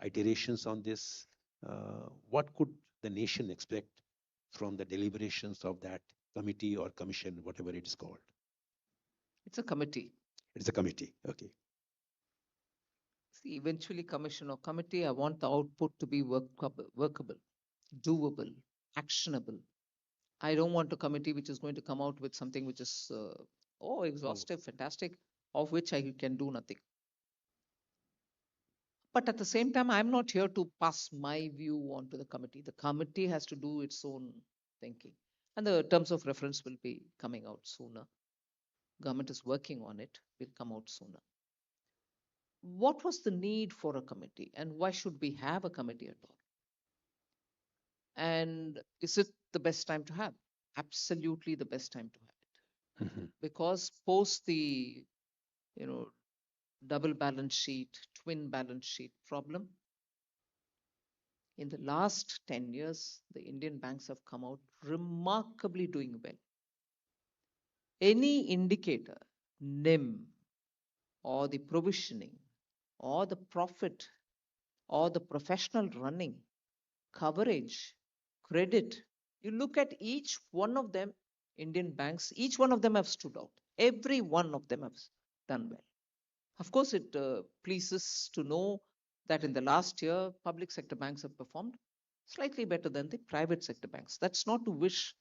iterations on this. What could the nation expect from the deliberations of that committee or commission, whatever it is called? It's a committee. It's a committee, okay. See, eventually, commission or committee, I want the output to be workable, doable, actionable. I don't want a committee which is going to come out with something which is, exhaustive, fantastic, of which I can do nothing. But at the same time, I'm not here to pass my view on to the committee. The committee has to do its own thinking. And the terms of reference will be coming out sooner. Government is working on it, will come out sooner. What was the need for a committee and why should we have a committee at all? And is it the best time to have? Absolutely the best time to have it. Because post the, double balance sheet, twin balance sheet problem, in the last 10 years, the Indian banks have come out remarkably doing well. Any indicator, NIM, or the provisioning, or the profit, or the professional running, coverage, credit, you look at each one of them, Indian banks, each one of them have stood out. Every one of them has done well. Of course, it pleases to know that in the last year, public sector banks have performed slightly better than the private sector banks. That's not to wish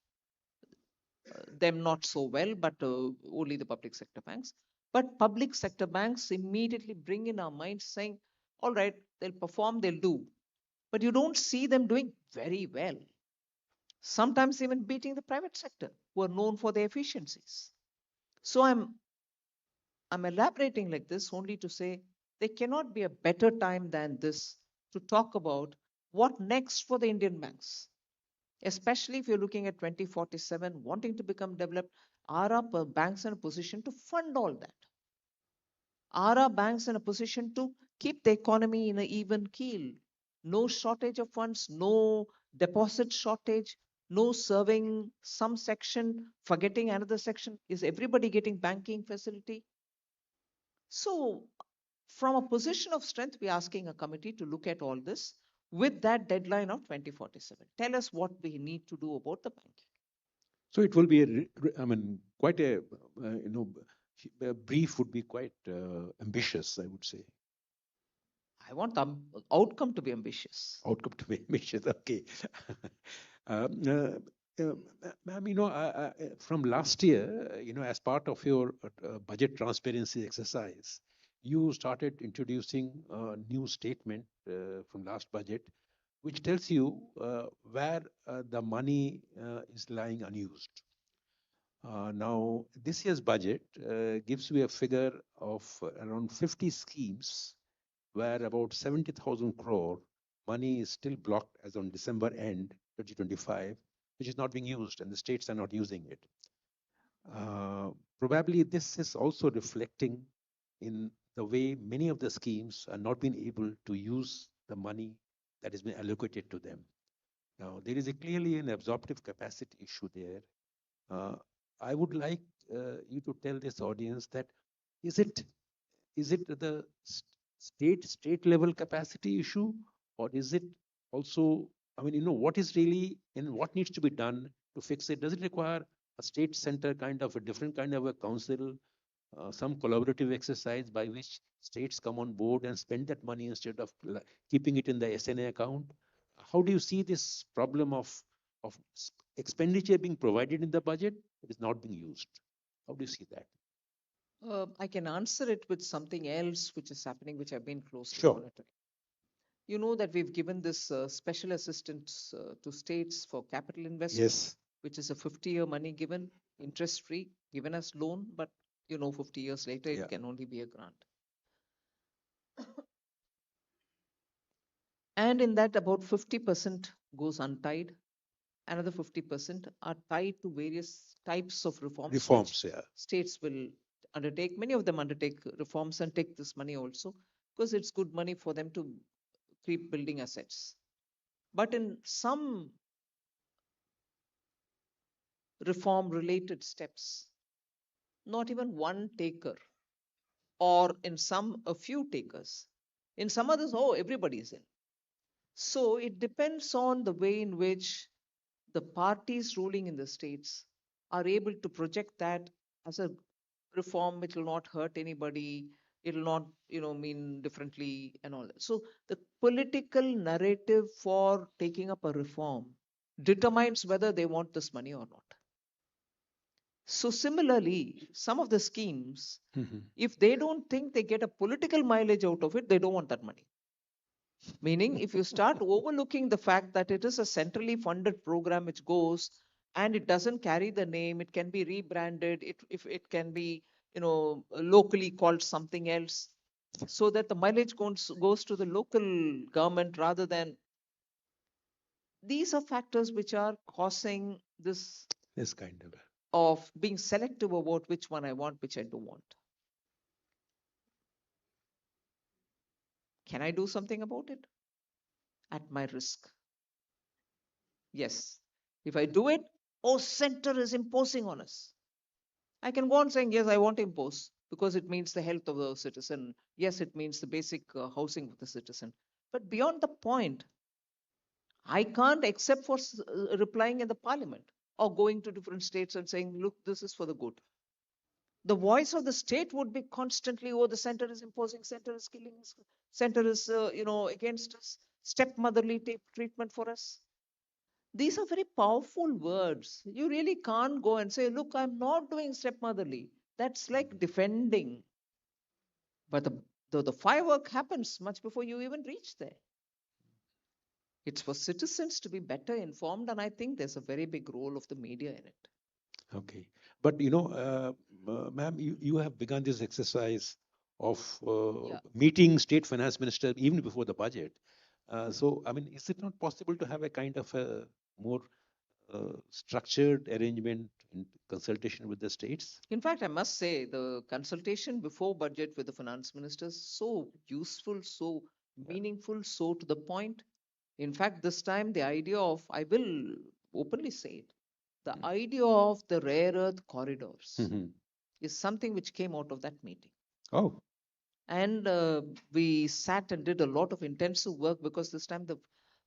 them not so well, but only the public sector banks. But public sector banks immediately bring in our minds saying, all right, they'll perform, they'll do. But you don't see them doing very well. Sometimes even beating the private sector, who are known for their efficiencies. So I'm elaborating like this only to say there cannot be a better time than this to talk about what next for the Indian banks. Especially if you're looking at 2047, wanting to become developed, are our banks in a position to fund all that? Are our banks in a position to keep the economy in an even keel? No shortage of funds, no deposit shortage, no serving some section, forgetting another section. Is everybody getting banking facility? So from a position of strength, we're asking a committee to look at all this with that deadline of 2047. Tell us what we need to do about the banking. So it will be, quite a brief would be quite ambitious, I would say. I want the outcome to be ambitious. Outcome to be ambitious, okay. Ma'am, from last year, as part of your budget transparency exercise, you started introducing a new statement from last budget, which tells you where the money is lying unused. Now, this year's budget gives you a figure of around 50 schemes where about 70,000 crore money is still blocked as on December end 2025, which is not being used and the states are not using it. Probably this is also reflecting in the way many of the schemes are not being able to use the money that has been allocated to them. Now, there is clearly an absorptive capacity issue there. I would like you to tell this audience that is it the state level capacity issue, or is it also, I mean, what is really and what needs to be done to fix it? Does it require a state center kind of a different kind of a council, some collaborative exercise by which states come on board and spend that money instead of keeping it in the SNA account? How do you see this problem of expenditure being provided in the budget but is not being used? How do you see that? I can answer it with something else which is happening, which I've been closely Sure. monitoring. You know that we've given this special assistance to states for capital investment, Yes. which is a 50-year money given, interest-free, given as loan, but 50 years later, it can only be a grant. And in that, about 50% goes untied. Another 50% are tied to various types of reforms. Reforms, which yeah. States will undertake. Many of them undertake reforms and take this money also because it's good money for them to keep building assets. But in some reform related steps, not even one taker, or in some, a few takers. In some others, everybody is in. So it depends on the way in which the parties ruling in the states are able to project that as a reform which will not hurt anybody, it will not mean differently and all that. So the political narrative for taking up a reform determines whether they want this money or not. So similarly, some of the schemes, if they don't think they get a political mileage out of it, they don't want that money. Meaning, if you start overlooking the fact that it is a centrally funded program which goes and it doesn't carry the name, it can be rebranded, if it can be locally called something else, so that the mileage goes to the local government rather than. These are factors which are causing this kind of being selective about which one I want, which I don't want. Can I do something about it? At my risk. Yes. If I do it, center is imposing on us. I can go on saying, yes, I want to impose because it means the health of the citizen. Yes, it means the basic housing of the citizen. But beyond the point, I can't except for replying in the parliament or going to different states and saying, look, this is for the good. The voice of the state would be constantly, the center is imposing, center is killing us, center is, against us, stepmotherly treatment for us. These are very powerful words. You really can't go and say, look, I'm not doing stepmotherly. That's like defending. But the firework happens much before you even reach there. It's for citizens to be better informed, and I think there's a very big role of the media in it. Okay. But, ma'am, you have begun this exercise of meeting state finance minister even before the budget. So, I mean, is it not possible to have a kind of a more structured arrangement in consultation with the states? In fact, I must say the consultation before budget with the finance minister is so useful, so meaningful, so to the point. In fact, this time the idea of, I will openly say it, the idea of the rare earth corridors is something which came out of that meeting. Oh. And we sat and did a lot of intensive work because this time the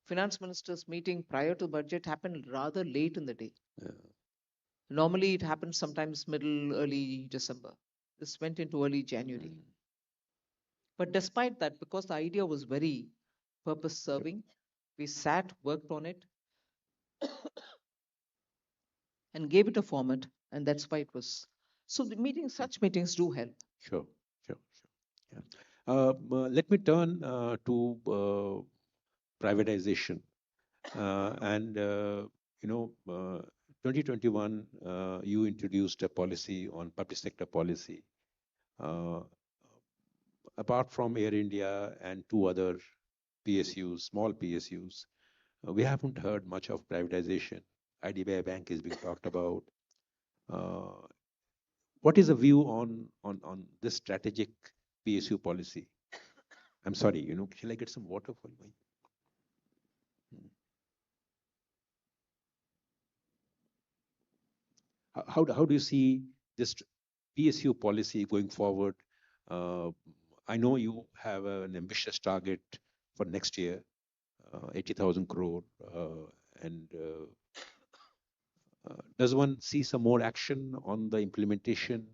finance minister's meeting prior to budget happened rather late in the day. Yeah. Normally it happens sometimes early December. This went into early January. But despite that, because the idea was very purpose serving, we sat, worked on it, and gave it a format, and that's why it was. So the such meetings do help. Sure. Yeah. Let me turn to privatization. And 2021, you introduced a policy on public sector policy. Apart from Air India and two other PSUs, small PSUs, we haven't heard much of privatization. IDBI Bank is being talked about. What is the view on this strategic PSU policy? I'm sorry, shall I get some water for you? how do you see this PSU policy going forward? I know you have an ambitious target for next year, 80,000 crore, and does one see some more action on the implementation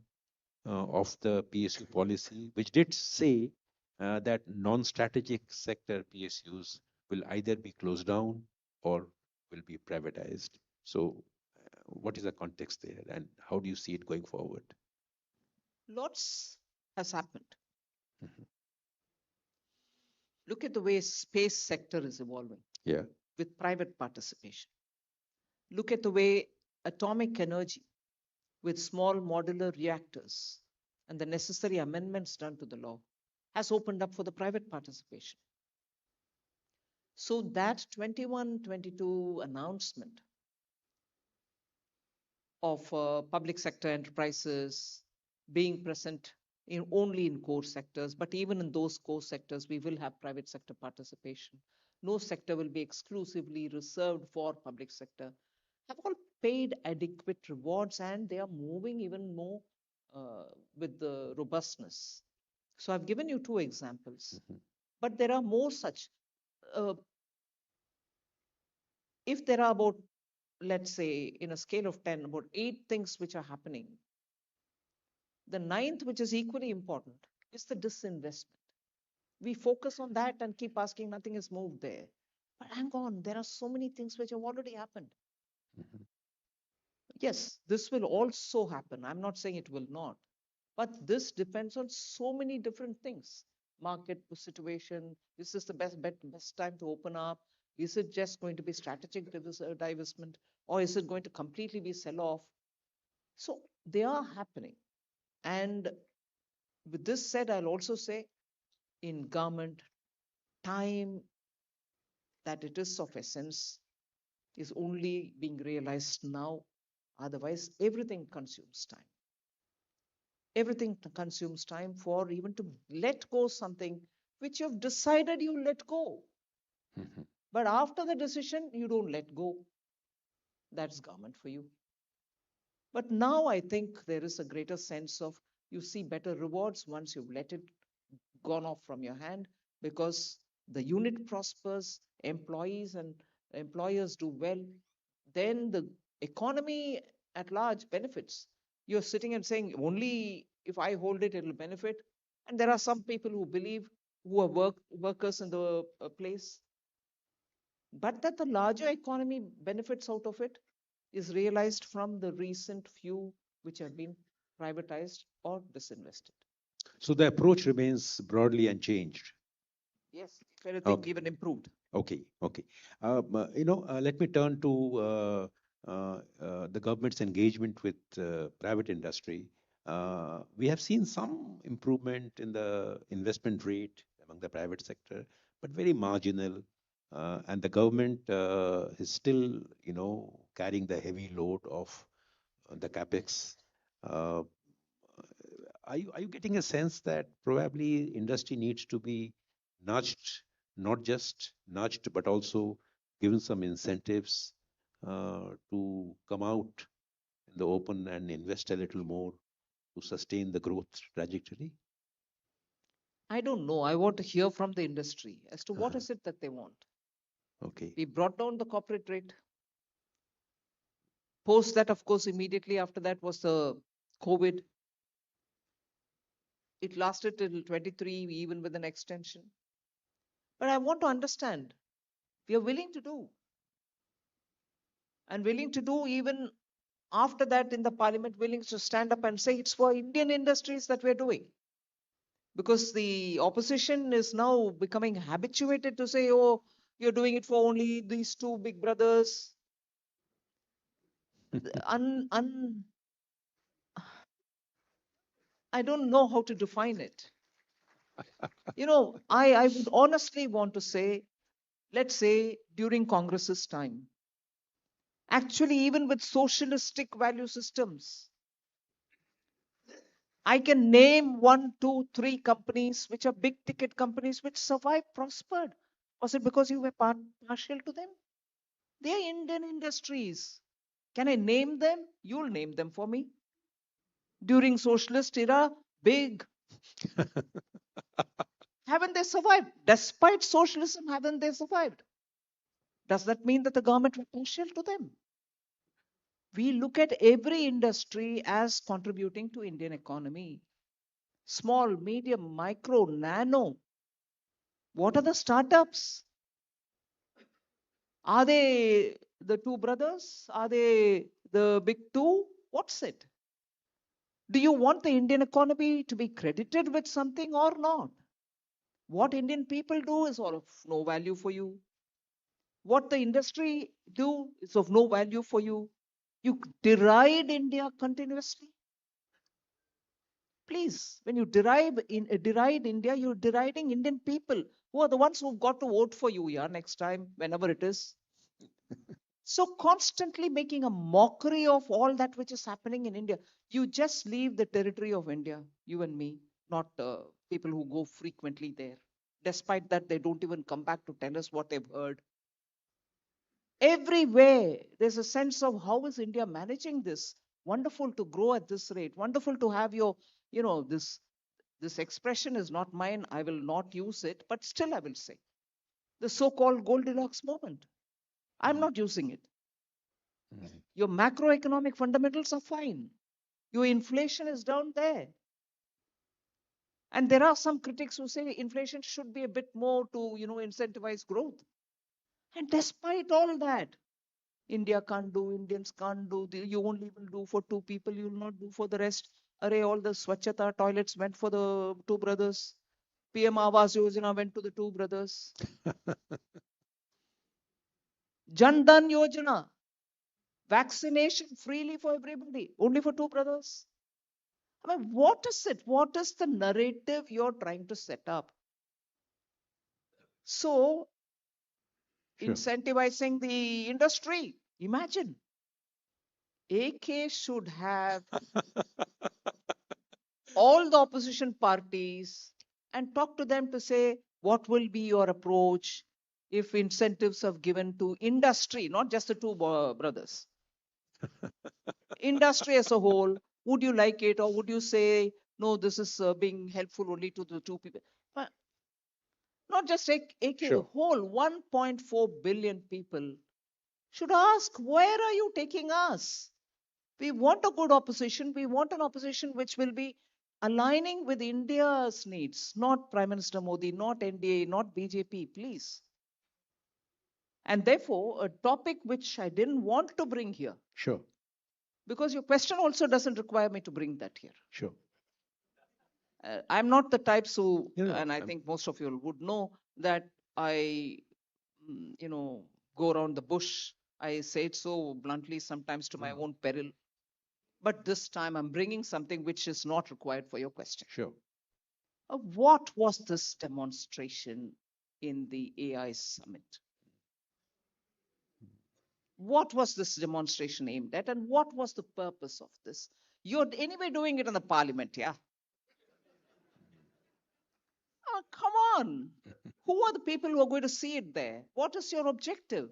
of the PSU policy, which did say that non-strategic sector PSUs will either be closed down or will be privatized? So what is the context there, and how do you see it going forward? Lots has happened. Look at the way space sector is evolving. Yeah. With private participation. Look at the way atomic energy with small modular reactors and the necessary amendments done to the law has opened up for the private participation. So that 21-22 announcement of public sector enterprises being present only in core sectors, but even in those core sectors, we will have private sector participation. No sector will be exclusively reserved for public sector. Have all paid adequate rewards, and they are moving even more with the robustness. So I've given you two examples, but there are more such. If there are about, let's say, in a scale of 10, about 8 things which are happening, the ninth, which is equally important, is the disinvestment. We focus on that and keep asking, nothing has moved there. But hang on, there are so many things which have already happened. Yes, this will also happen. I'm not saying it will not. But this depends on so many different things. Market situation, this is the best time to open up. Is it just going to be strategic divestment, or is it going to completely be sell-off? So they are happening. And with this said, I'll also say in government, time that it is of essence is only being realized now. Otherwise, everything consumes time. Everything consumes time for even to let go something which you've decided you let go. But after the decision, you don't let go. That's government for you. But now I think there is a greater sense of you see better rewards once you've let it gone off from your hand, because the unit prospers, employees and employers do well, then the economy at large benefits. You're sitting and saying, only if I hold it, it'll benefit. And there are some people who believe, who are workers in the place. But that the larger economy benefits out of it is realized from the recent few which have been privatized or disinvested. So the approach remains broadly unchanged. Yes, if anything, even improved. Okay. Let me turn to the government's engagement with private industry. We have seen some improvement in the investment rate among the private sector, but very marginal. And the government is still, carrying the heavy load of the capex. Are you getting a sense that probably industry needs to be nudged, not just nudged, but also given some incentives to come out in the open and invest a little more to sustain the growth trajectory? I don't know. I want to hear from the industry as to what is it that they want. Okay. We brought down the corporate rate. Post that, of course, immediately after that was the COVID. It lasted till 23, even with an extension. But I want to understand, we are willing to do. And willing to do even after that in the parliament, willing to stand up and say it's for Indian industries that we're doing. Because the opposition is now becoming habituated to say, oh, you're doing it for only these two big brothers. I don't know how to define it. I would honestly want to say, let's say during Congress's time, actually, even with socialistic value systems, I can name 1, 2, 3 companies which are big ticket companies which survived, prospered. Was it because you were partial to them? They are Indian industries. Can I name them? You'll name them for me. During socialist era, big. Haven't they survived? Despite socialism, haven't they survived? Does that mean that the government was partial to them? We look at every industry as contributing to Indian economy. Small, medium, micro, nano. What are the startups? Are they the two brothers? Are they the big two? What's it? Do you want the Indian economy to be credited with something or not? What Indian people do is of no value for you. What the industry do is of no value for you. You deride India continuously. Please, when you deride India, you're deriding Indian people who are the ones who've got to vote for you, yeah, next time, whenever it is. So constantly making a mockery of all that which is happening in India. You just leave the territory of India, you and me, not people who go frequently there. Despite that, they don't even come back to tell us what they've heard. Everywhere, there's a sense of how is India managing this? Wonderful to grow at this rate. Wonderful to have your, this expression is not mine. I will not use it, but still I will say. The so-called Goldilocks moment. I'm not using it. Your macroeconomic fundamentals are fine. Your inflation is down there. And there are some critics who say inflation should be a bit more to, incentivize growth. And despite all that, India can't do, Indians can't do, you only will do for two people, you will not do for the rest. Array, all the Swachhata toilets went for the two brothers. PM Awas Yojana went to the two brothers. Jan Dhan Yojana, vaccination freely for everybody, only for two brothers. I mean, what is it? What is the narrative you're trying to set up? So, incentivizing the industry. Imagine. AK should have all the opposition parties and talk to them to say, what will be your approach if incentives are given to industry, not just the two brothers? Industry as a whole, would you like it, or would you say, no, this is being helpful only to the two people? But not just AK, the whole 1.4 billion people should ask, where are you taking us? We want a good opposition. We want an opposition which will be aligning with India's needs, not Prime Minister Modi, not NDA, not BJP, please. And therefore, a topic which I didn't want to bring here. Sure. Because your question also doesn't require me to bring that here. Sure. I'm not the types who, and I think most of you would know that I, go around the bush. I say it so bluntly sometimes to my own peril. But this time I'm bringing something which is not required for your question. Sure. What was this demonstration in the AI summit? What was this demonstration aimed at, and what was the purpose of this? You're anyway doing it in the parliament, yeah? Oh, come on. Who are the people who are going to see it there? What is your objective?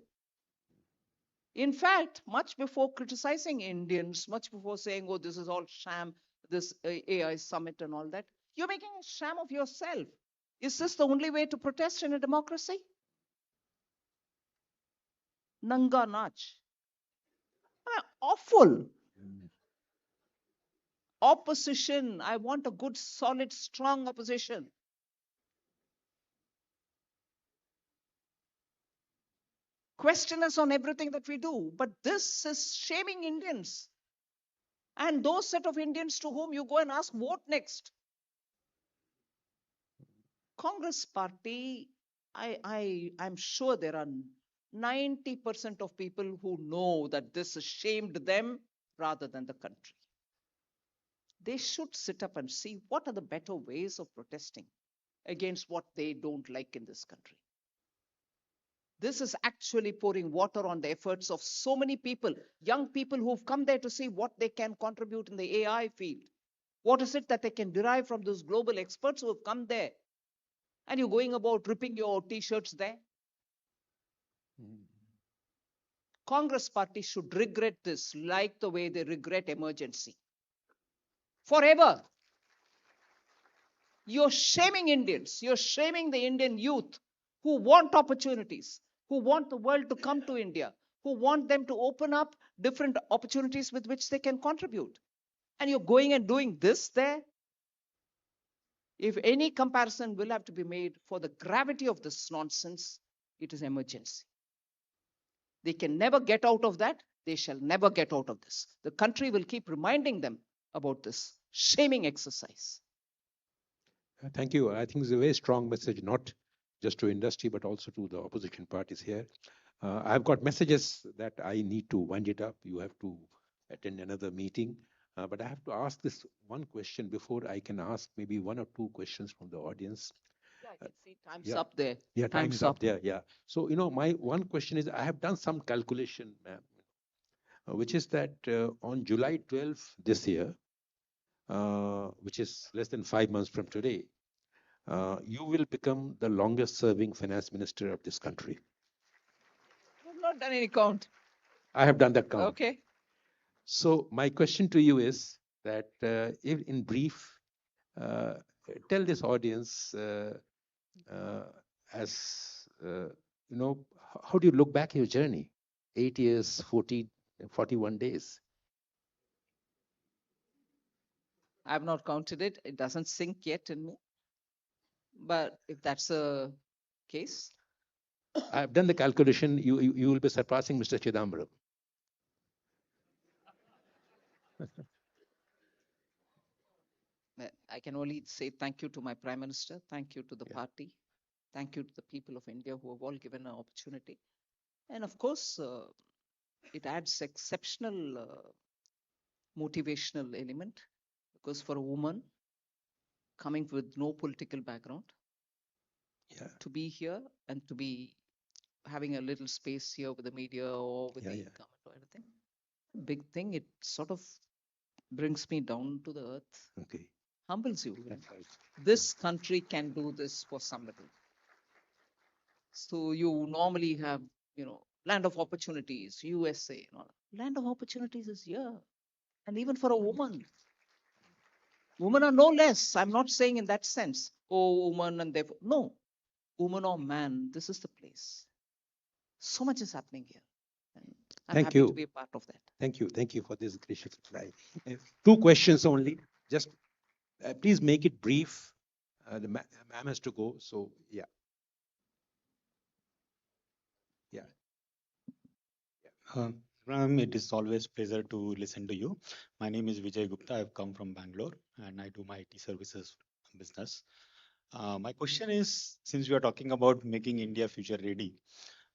In fact, much before criticizing Indians, much before saying, oh, this is all sham, this AI summit and all that, you're making a sham of yourself. Is this the only way to protest in a democracy? Nanga Nach. Awful. Opposition. I want a good, solid, strong opposition. Question us on everything that we do. But this is shaming Indians. And those set of Indians to whom you go and ask, vote next. Congress party, I'm sure there are 90% of people who know that this shamed them rather than the country. They should sit up and see what are the better ways of protesting against what they don't like in this country. This is actually pouring water on the efforts of so many people, young people who've come there to see what they can contribute in the AI field. What is it that they can derive from those global experts who have come there? And you're going about ripping your T-shirts there? Congress party should regret this like the way they regret emergency. Forever. You're shaming Indians. You're shaming the Indian youth who want opportunities, who want the world to come to India, who want them to open up different opportunities with which they can contribute. And you're going and doing this there? If any comparison will have to be made for the gravity of this nonsense, it is emergency. They can never get out of that. They shall never get out of this. The country will keep reminding them about this shaming exercise. Thank you. I think it's a very strong message, not just to industry, but also to the opposition parties here. I've got messages that I need to wind it up. You have to attend another meeting. But I have to ask this one question before I can ask maybe one or two questions from the audience. Yeah, I can see time's up there. Yeah, time's up there. Yeah. So, my one question is, I have done some calculation, ma'am, which is that on July 12th this year, which is less than 5 months from today, you will become the longest serving finance minister of this country. I've not done any count. I have done that count. Okay. So my question to you is that if in brief, tell this audience how do you look back your journey? 8 years, 41 days. I've not counted it. It doesn't sink yet in me. But if that's the case, I've done the calculation. You will be surpassing Mr. Chidambaram. I can only say thank you to my Prime Minister, thank you to the party, thank you to the people of India who have all given an opportunity. And of course, it adds exceptional motivational element, because for a woman coming with no political background, to be here and to be having a little space here with the media or with the government or anything, big thing. It sort of brings me down to the earth. Okay. Humbles you. This country can do this for somebody. So you normally have, land of opportunities, USA. Land of opportunities is here. And even for a woman. Women are no less. I'm not saying in that sense, oh, woman and therefore. No. Woman or man, this is the place. So much is happening here. And I'm happy to be a part of that. Thank you. Thank you for this gracious reply. 2 questions only. Just please make it brief. The ma'am has to go. So, yeah. Ram, it is always pleasure to listen to you. My name is Vijay Gupta. I've come from Bangalore and I do my IT services business. My question is, since we are talking about making India future ready,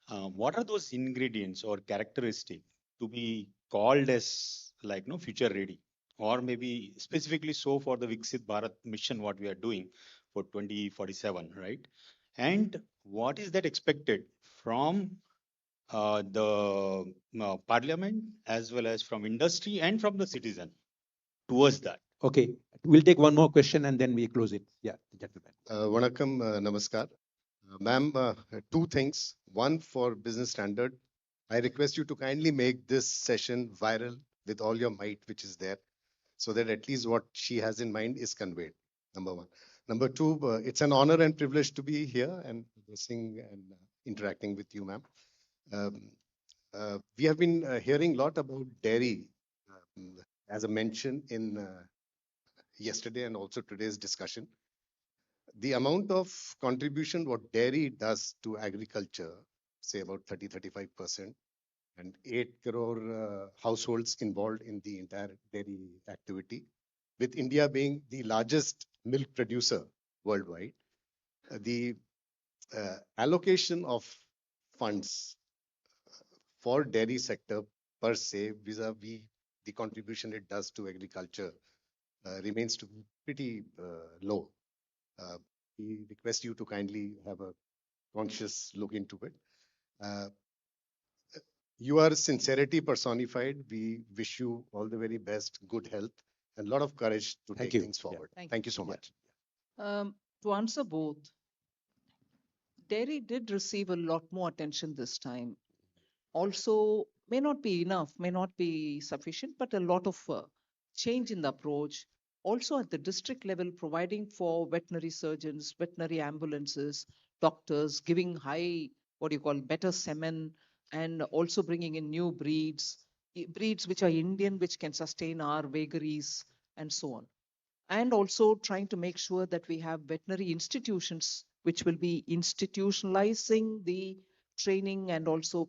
what are those ingredients or characteristics to be called as future ready, or maybe specifically so for the Viksit Bharat mission, what we are doing for 2047, right? And what is that expected from the parliament as well as from industry and from the citizen towards that? Okay, we'll take one more question and then we close it. Yeah, gentlemen. Vanakkam, namaskar. Ma'am, 2 things. One, for business standard, I request you to kindly make this session viral with all your might, which is there, so that at least what she has in mind is conveyed. Number 1. Number 2, it's an honor and privilege to be here and listening and interacting with you, ma'am. We have been hearing a lot about dairy as a mention in yesterday and also today's discussion. The amount of contribution what dairy does to agriculture, say about 30-35%, and 8 crore households involved in the entire dairy activity, with India being the largest milk producer worldwide, the allocation of funds for dairy sector per se vis-a-vis the contribution it does to agriculture remains to be pretty low. We request you to kindly have a conscious look into it. You are sincerity personified. We wish you all the very best, good health, and a lot of courage to take things forward. Thank you so much. To answer both, dairy did receive a lot more attention this time. Also, may not be enough, may not be sufficient, but a lot of change in the approach. Also at the district level, providing for veterinary surgeons, veterinary ambulances, doctors, giving high, what do you call, better semen, and also bringing in new breeds, breeds which are Indian, which can sustain our vagaries, and so on. And also trying to make sure that we have veterinary institutions which will be institutionalizing the training and also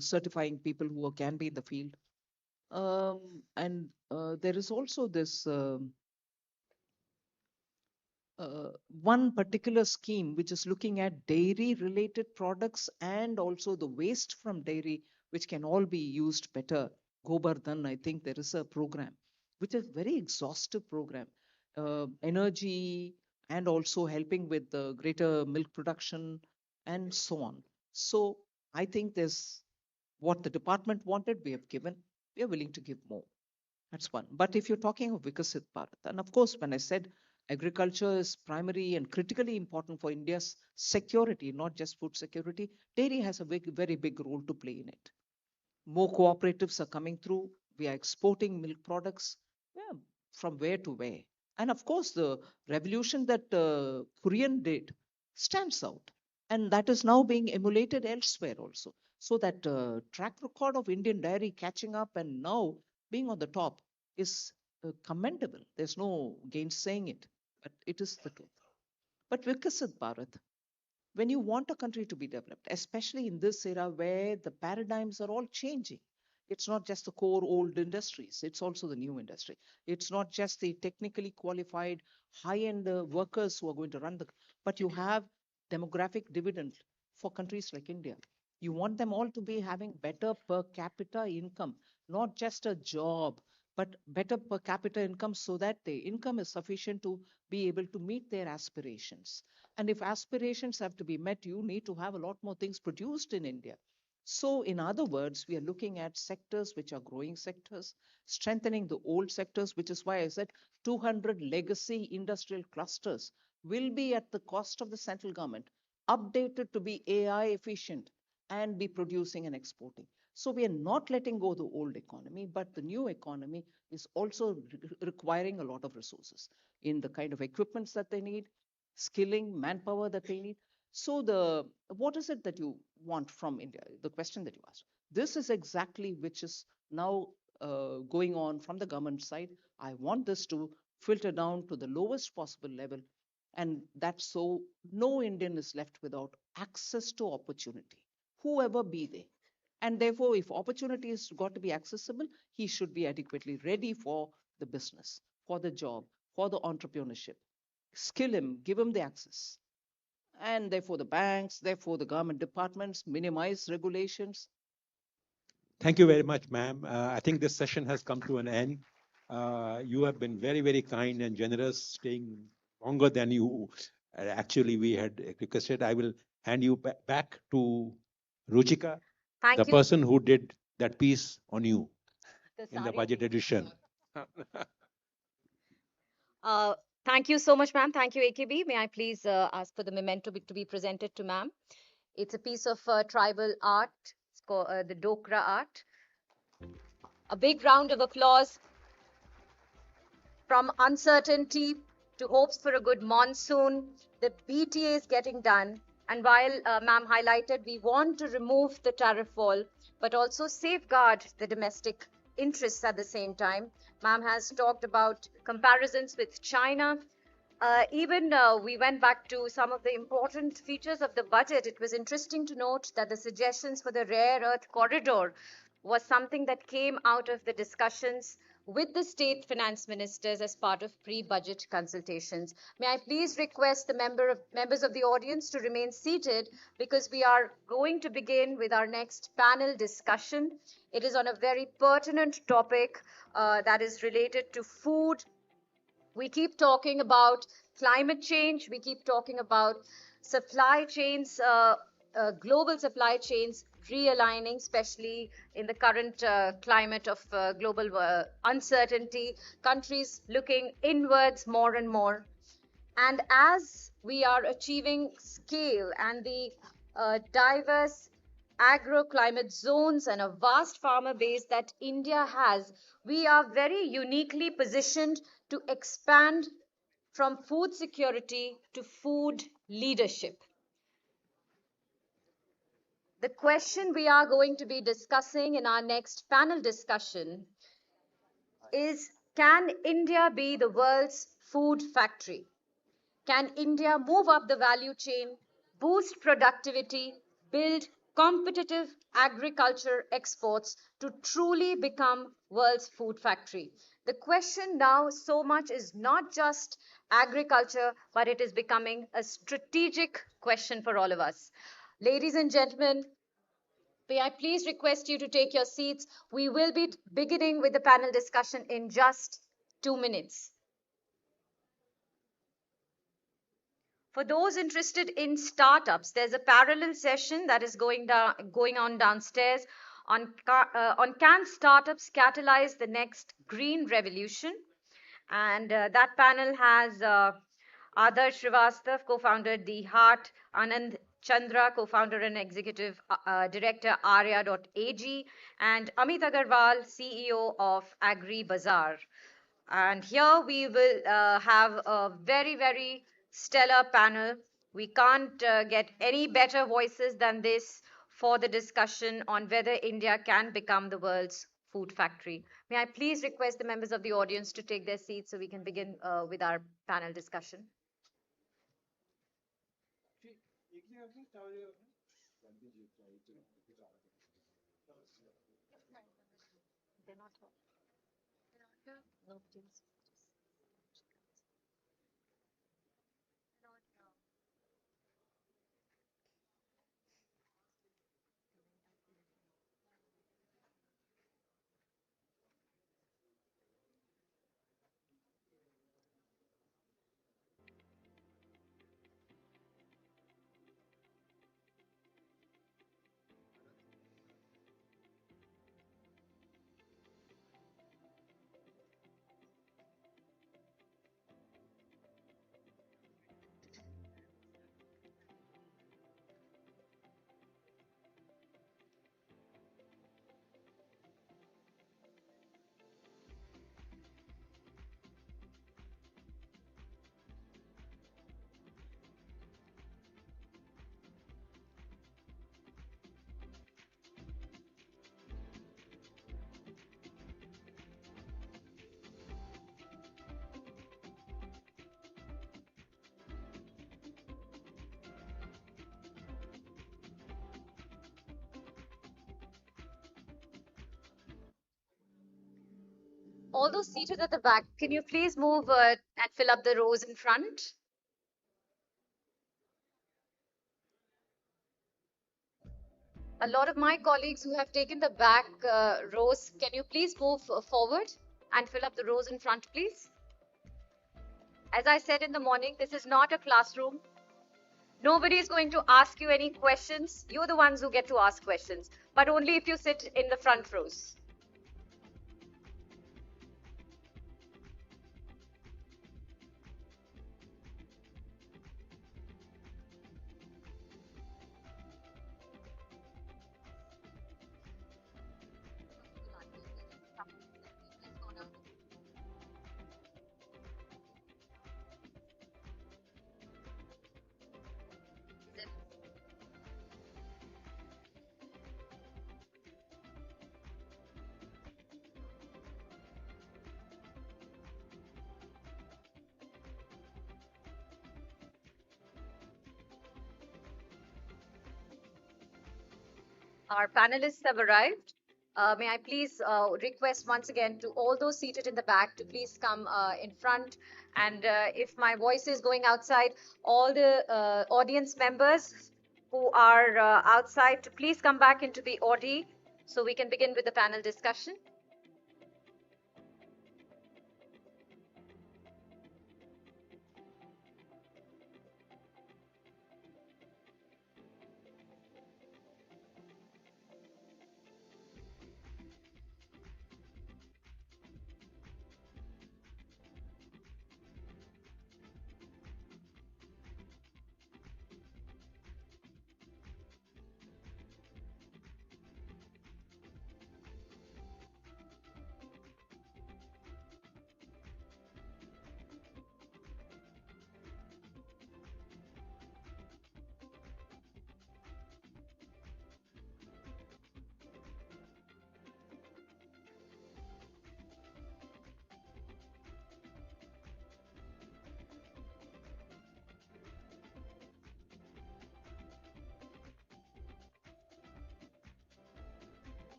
certifying people who can be in the field. And there is also this one particular scheme which is looking at dairy related products and also the waste from dairy, which can all be used better. Gobardhan, I think there is a program, which is very exhaustive program. Energy and also helping with the greater milk production and so on. So I think there's what the department wanted, we have given. We are willing to give more. That's one. But if you're talking of Vikasit Bharat, and of course, when I said agriculture is primary and critically important for India's security, not just food security, dairy has a very big role to play in it. More cooperatives are coming through. We are exporting milk products, yeah, from where to where. And of course, the revolution that Korean did stands out. And that is now being emulated elsewhere also. So that track record of Indian dairy catching up and now being on the top is commendable. There's no gainsaying it, but it is the truth. But Vikasit Bharat, when you want a country to be developed, especially in this era where the paradigms are all changing, it's not just the core old industries, it's also the new industry. It's not just the technically qualified high-end workers who are going to run the, but you have demographic dividend for countries like India. You want them all to be having better per capita income, not just a job, but better per capita income so that the income is sufficient to be able to meet their aspirations. And if aspirations have to be met, you need to have a lot more things produced in India. So, in other words, we are looking at sectors which are growing sectors, strengthening the old sectors, which is why I said 200 legacy industrial clusters will be at the cost of the central government, updated to be AI efficient and be producing and exporting. So we are not letting go the old economy, but the new economy is also requiring a lot of resources in the kind of equipments that they need, skilling, manpower that they need. So the what is it that you want from India? The question that you asked. This is exactly which is now going on from the government side. I want this to filter down to the lowest possible level, and that's so no Indian is left without access to opportunity, whoever be they. And therefore, if opportunity is got to be accessible, he should be adequately ready for the business, for the job, for the entrepreneurship. Skill him, give him the access. And therefore, the banks, therefore, the government departments minimize regulations. Thank you very much, ma'am. I think this session has come to an end. You have been very kind and generous, staying longer than you actually we had requested. I will hand you back to Ruchika, Thank the you. person who did that piece on you in the sari budget edition. Thank you so much, ma'am. Thank you, AKB. May I please ask for the memento to be presented to ma'am? It's a piece of tribal art. It's called the Dokra art. A big round of applause. From uncertainty to hopes for a good monsoon, the BTA is getting done. And while ma'am highlighted, we want to remove the tariff wall, but also safeguard the domestic interests at the same time. Ma'am has talked about comparisons with China. Even we went back to some of the important features of the budget. It was interesting to note that the suggestions for the rare earth corridor was something that came out of the discussions with the state finance ministers as part of pre-budget consultations. May I please request the members of the audience to remain seated because we are going to begin with our next panel discussion. It is on a very pertinent topic that is related to food. We keep talking about climate change. We keep talking about supply chains, global supply chains realigning, especially in the current climate of global uncertainty, countries looking inwards more and more. And as we are achieving scale and the diverse agroclimate zones and a vast farmer base that India has, we are very uniquely positioned to expand from food security to food leadership. The question we are going to be discussing in our next panel discussion is, can India be the world's food factory? Can India move up the value chain, boost productivity, build competitive agriculture exports to truly become world's food factory? The question now so much is not just agriculture, but it is becoming a strategic question for all of us. Ladies and gentlemen, may I please request you to take your seats? We will be beginning with the panel discussion in just 2 minutes. For those interested in startups, there's a parallel session that is going on downstairs on can startups catalyze the next green revolution? And that panel has Adarsh Srivastav, co-founder The Heart, Anand Chandra, co-founder and executive director Arya.ag, and Amit Agarwal, CEO of Agri Bazaar. And here we will have a very, very stellar panel. We can't get any better voices than this for the discussion on whether India can become the world's food factory. May I please request the members of the audience to take their seats so we can begin with our panel discussion. All those seated at the back, can you please move and fill up the rows in front? A lot of my colleagues who have taken the back rows, can you please move forward and fill up the rows in front, please? As I said in the morning, this is not a classroom. Nobody is going to ask you any questions. You're the ones who get to ask questions, but only if you sit in the front rows. Our panelists have arrived. May I please request once again to all those seated in the back to please come in front. And if my voice is going outside, all the audience members who are outside to please come back into the Audi so we can begin with the panel discussion.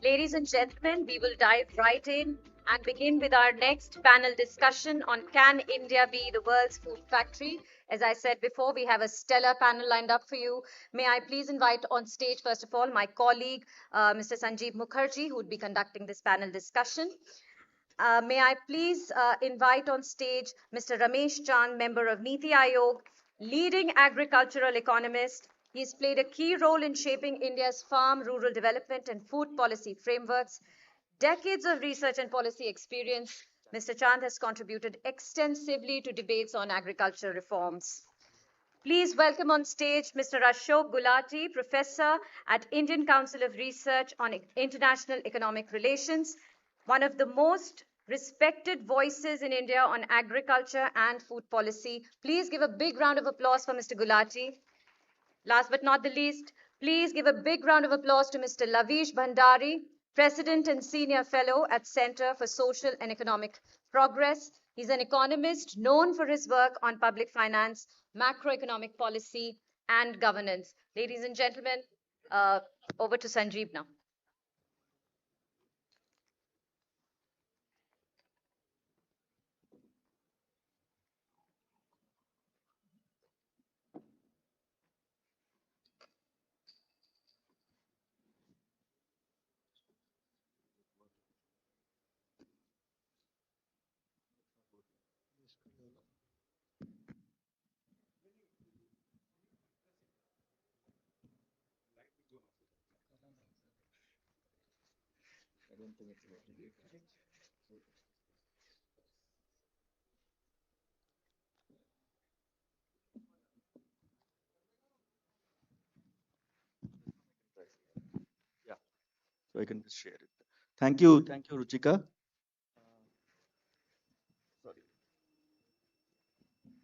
Ladies and gentlemen, we will dive right in and begin with our next panel discussion on Can India Be the World's Food Factory? As I said before, we have a stellar panel lined up for you. May I please invite on stage, first of all, my colleague, Mr. Sanjeev Mukherjee, who would be conducting this panel discussion. May I please invite on stage Mr. Ramesh Chand, member of Niti Aayog, leading agricultural economist. He's played a key role in shaping India's farm, rural development, and food policy frameworks. Decades of research and policy experience, Mr. Chand has contributed extensively to debates on agriculture reforms. Please welcome on stage Mr. Ashok Gulati, Professor at Indian Council of Research on International Economic Relations, one of the most respected voices in India on agriculture and food policy. Please give a big round of applause for Mr. Gulati. Last but not the least, please give a big round of applause to Mr. Lavish Bhandari, President and Senior Fellow at Center for Social and Economic Progress. He's an economist known for his work on public finance, macroeconomic policy, and governance. Ladies and gentlemen, over to Sanjeev now. Yeah, so I can just share it. Thank you, Ruchika. Sorry.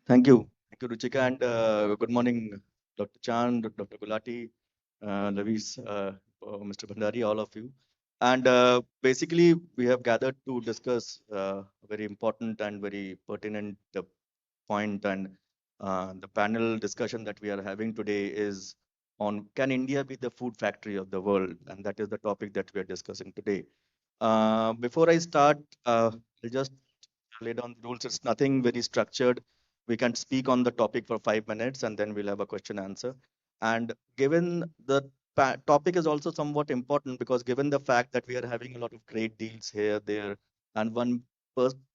Thank you, Ruchika, and good morning, Dr. Chand, Dr. Gulati, Lavis, Mr. Bhandari, all of you. And basically, we have gathered to discuss a very important and very pertinent point, and the panel discussion that we are having today is on can India be the food factory of the world? And that is the topic that we are discussing today. Before I start, I'll just lay down the rules. It's nothing very structured. We can speak on the topic for 5 minutes and then we'll have a question answer. And given the topic is also somewhat important because given the fact that we are having a lot of trade deals here, there, and one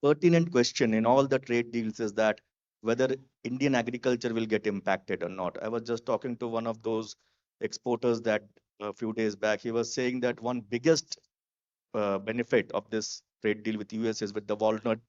pertinent question in all the trade deals is that whether Indian agriculture will get impacted or not. I was just talking to one of those exporters that a few days back, he was saying that one biggest benefit of this trade deal with US is with the walnut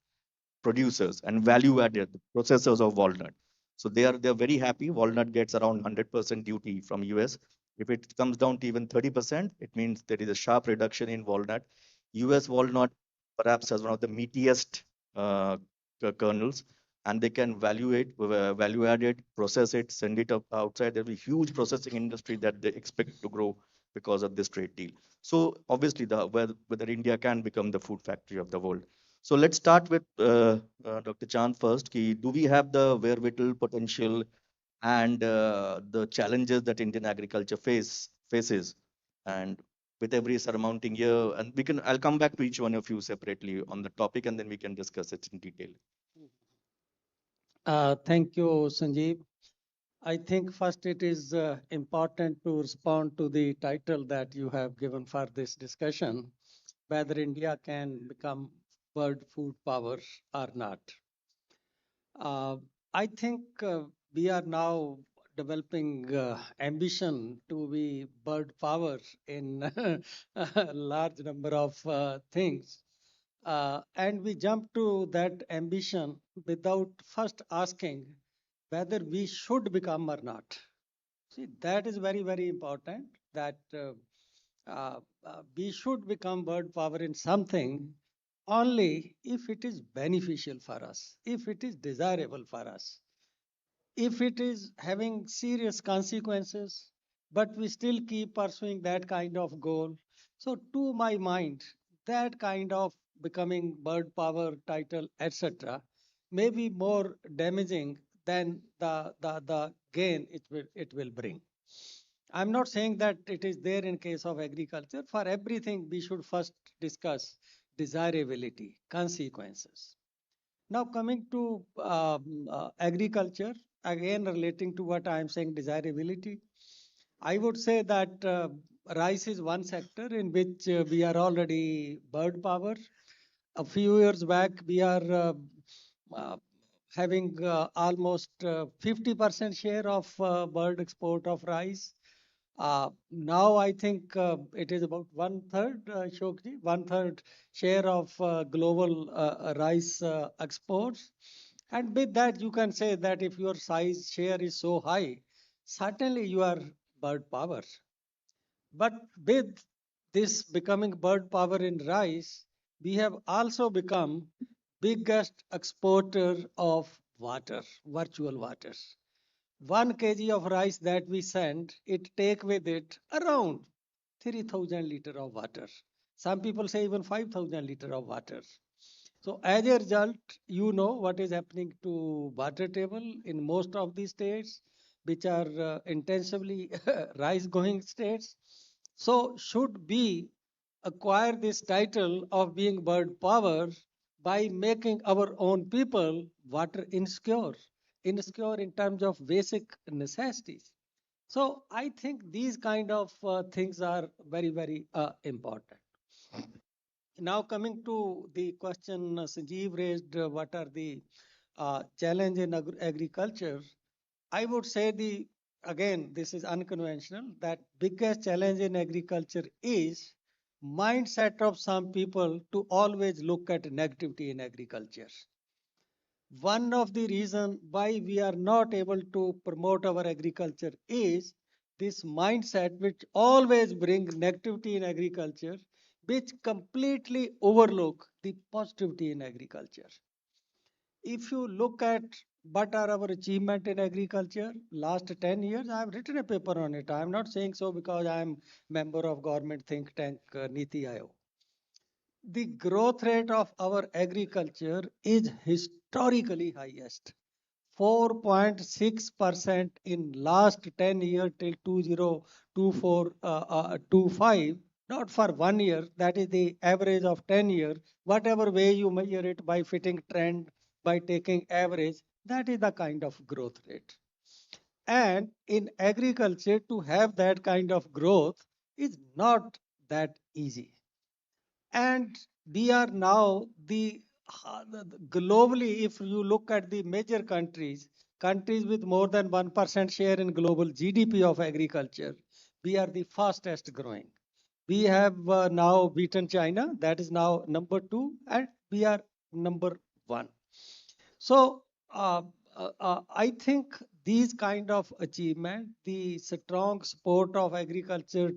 producers and value added processors of walnut. So they're very happy. Walnut gets around 100% duty from US. If it comes down to even 30%, it means there is a sharp reduction in walnut. US walnut perhaps has one of the meatiest kernels, and they can value added, process it, send it up outside. There'll be huge processing industry that they expect to grow because of this trade deal. So obviously, whether India can become the food factory of the world. So let's start with Dr. Chand first. Do we have the wherewithal, potential, and the challenges that Indian agriculture faces? And with every surmounting year, and I'll come back to each one of you separately on the topic, and then we can discuss it in detail. Thank you, Sanjeev. I think first it is important to respond to the title that you have given for this discussion, whether India can become world food power or not. I think we are now developing ambition to be bird power in a large number of things. And we jump to that ambition without first asking whether we should become or not. See, that is very, very important that we should become bird power in something only if it is beneficial for us, if it is desirable for us, if it is having serious consequences, but we still keep pursuing that kind of goal. So to my mind, that kind of becoming bird power title, etc., may be more damaging than the gain it will bring. I'm not saying that it is there in case of agriculture. For everything, we should first discuss desirability, consequences. Now coming to agriculture, again relating to what I am saying, desirability, I would say that rice is one sector in which we are already bird power. A few years back, we are uh, having almost 50% share of bird export of rice. Now I think it is about one third, Shokji, one third share of global rice exports. And with that, you can say that if your size share is so high, certainly you are bird power. But with this becoming bird power in rice, we have also become biggest exporter of water, virtual waters. 1 kg of rice that we send, it take with it around 3,000 liter of water. Some people say even 5,000 liter of water. So as a result, you know what is happening to water table in most of the states, which are intensively rice going states. So should we acquire this title of being bird power by making our own people water insecure in terms of basic necessities. So I think these kind of things are very, very important. Now coming to the question Sanjeev raised, what are the challenge in agriculture? I would say again, this is unconventional, that biggest challenge in agriculture is mindset of some people to always look at negativity in agriculture. One of the reasons why we are not able to promote our agriculture is this mindset which always brings negativity in agriculture, which completely overlook the positivity in agriculture. If you look at what are our achievement in agriculture last 10 years, I have written a paper on it. I am not saying so because I am member of government think tank Niti Aayog. The growth rate of our agriculture is historically highest. 4.6% in last 10 years till 2024-25, not for 1 year, that is the average of 10 years, whatever way you measure it by fitting trend, by taking average, that is the kind of growth rate. And in agriculture, to have that kind of growth is not that easy. And we are now globally, if you look at the major countries with more than 1% share in global GDP of agriculture, we are the fastest growing. We have now beaten China, that is now number 2, and we are number 1. So I think these kind of achievement, the strong support of agriculture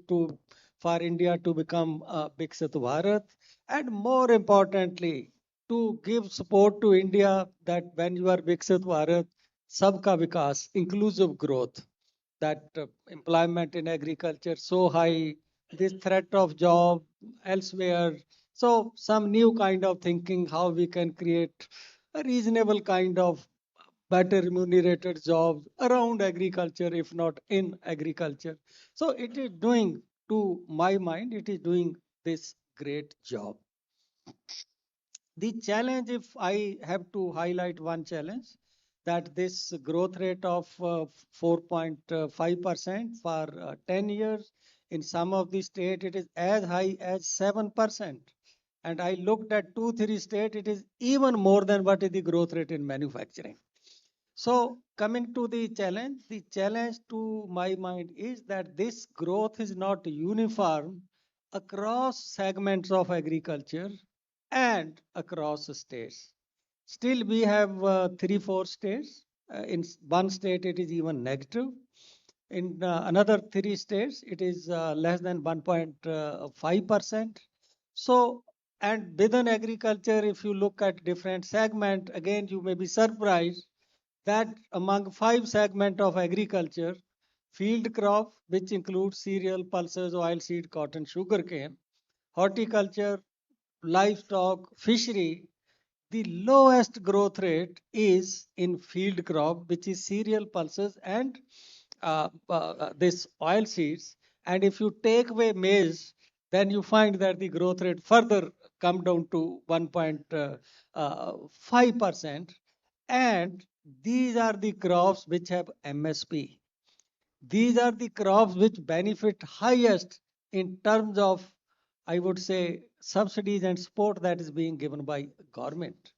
for India to become Viksit Bharat, and more importantly, to give support to India that when you are Viksit Bharat, Sabka Vikas, inclusive growth, that employment in agriculture so high, this threat of job elsewhere. So some new kind of thinking how we can create a reasonable kind of better remunerated jobs around agriculture, if not in agriculture. So it is doing, to my mind, it is doing this great job. The challenge, if I have to highlight one challenge, that this growth rate of 4.5% for 10 years, in some of the state it is as high as 7%. And I looked at 2-3 states, it is even more than what is the growth rate in manufacturing. So coming to the challenge to my mind is that this growth is not uniform across segments of agriculture and across states. Still, we have 3-4 states. In one state, it is even negative. In another 3 states, it is less than 1.5%. So, and within agriculture, if you look at different segment, again, you may be surprised that among 5 segments of agriculture, field crop, which includes cereal, pulses, oilseed, cotton, sugarcane, horticulture, livestock, fishery, the lowest growth rate is in field crop, which is cereal, pulses, and this oil seeds, and if you take away maize, then you find that the growth rate further come down to 1.5%. And these are the crops which have MSP. These are the crops which benefit highest in terms of, I would say, subsidies and support that is being given by government.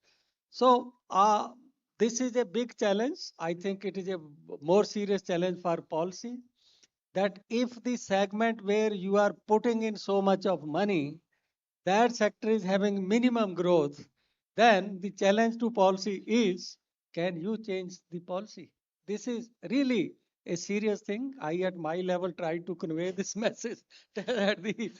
So this is a big challenge. I think it is a more serious challenge for policy, that if the segment where you are putting in so much of money, that sector is having minimum growth, then the challenge to policy is, can you change the policy? This is really a serious thing. I, at my level, try to convey this message at the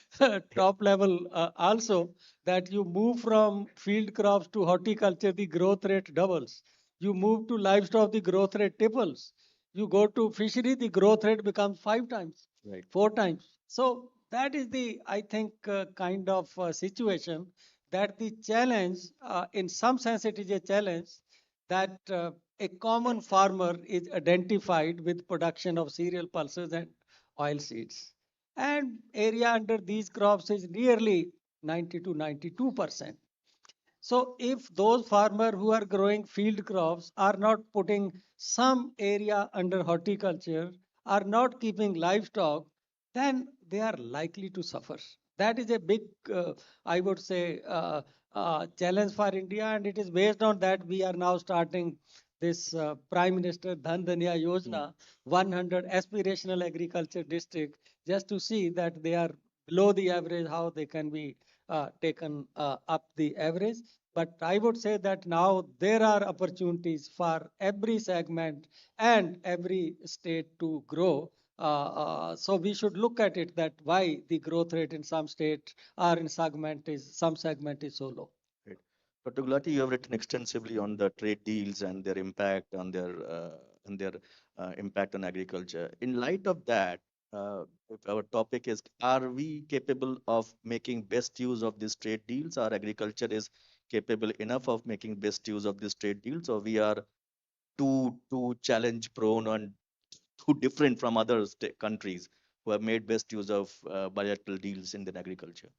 top level also, that you move from field crops to horticulture, the growth rate doubles. You move to livestock, the growth rate triples. You go to fishery, the growth rate becomes 5 times, Right. 4 times. So that is the, I think, kind of situation, that the challenge, in some sense, it is a challenge that a common farmer is identified with production of cereal pulses and oil seeds. And area under these crops is nearly 90 to 92%. So if those farmers who are growing field crops are not putting some area under horticulture, are not keeping livestock, then they are likely to suffer. That is a big, I would say, challenge for India, and it is based on that we are now starting this Prime Minister Dhan Dhanya Yojana, 100 aspirational agriculture district, just to see that they are below the average, how they can be taken up the average. But I would say that now there are opportunities for every segment and every state to grow. So we should look at it, that why the growth rate in some state or in some segment is so low. Right. Dr. Gulati, you have written extensively on the trade deals and their impact on their impact on agriculture. In light of that, if our topic is, are we capable of making best use of these trade deals? Our agriculture is capable enough of making best use of these trade deals, or we are too challenge prone and too different from other countries who have made best use of bilateral deals in their agriculture?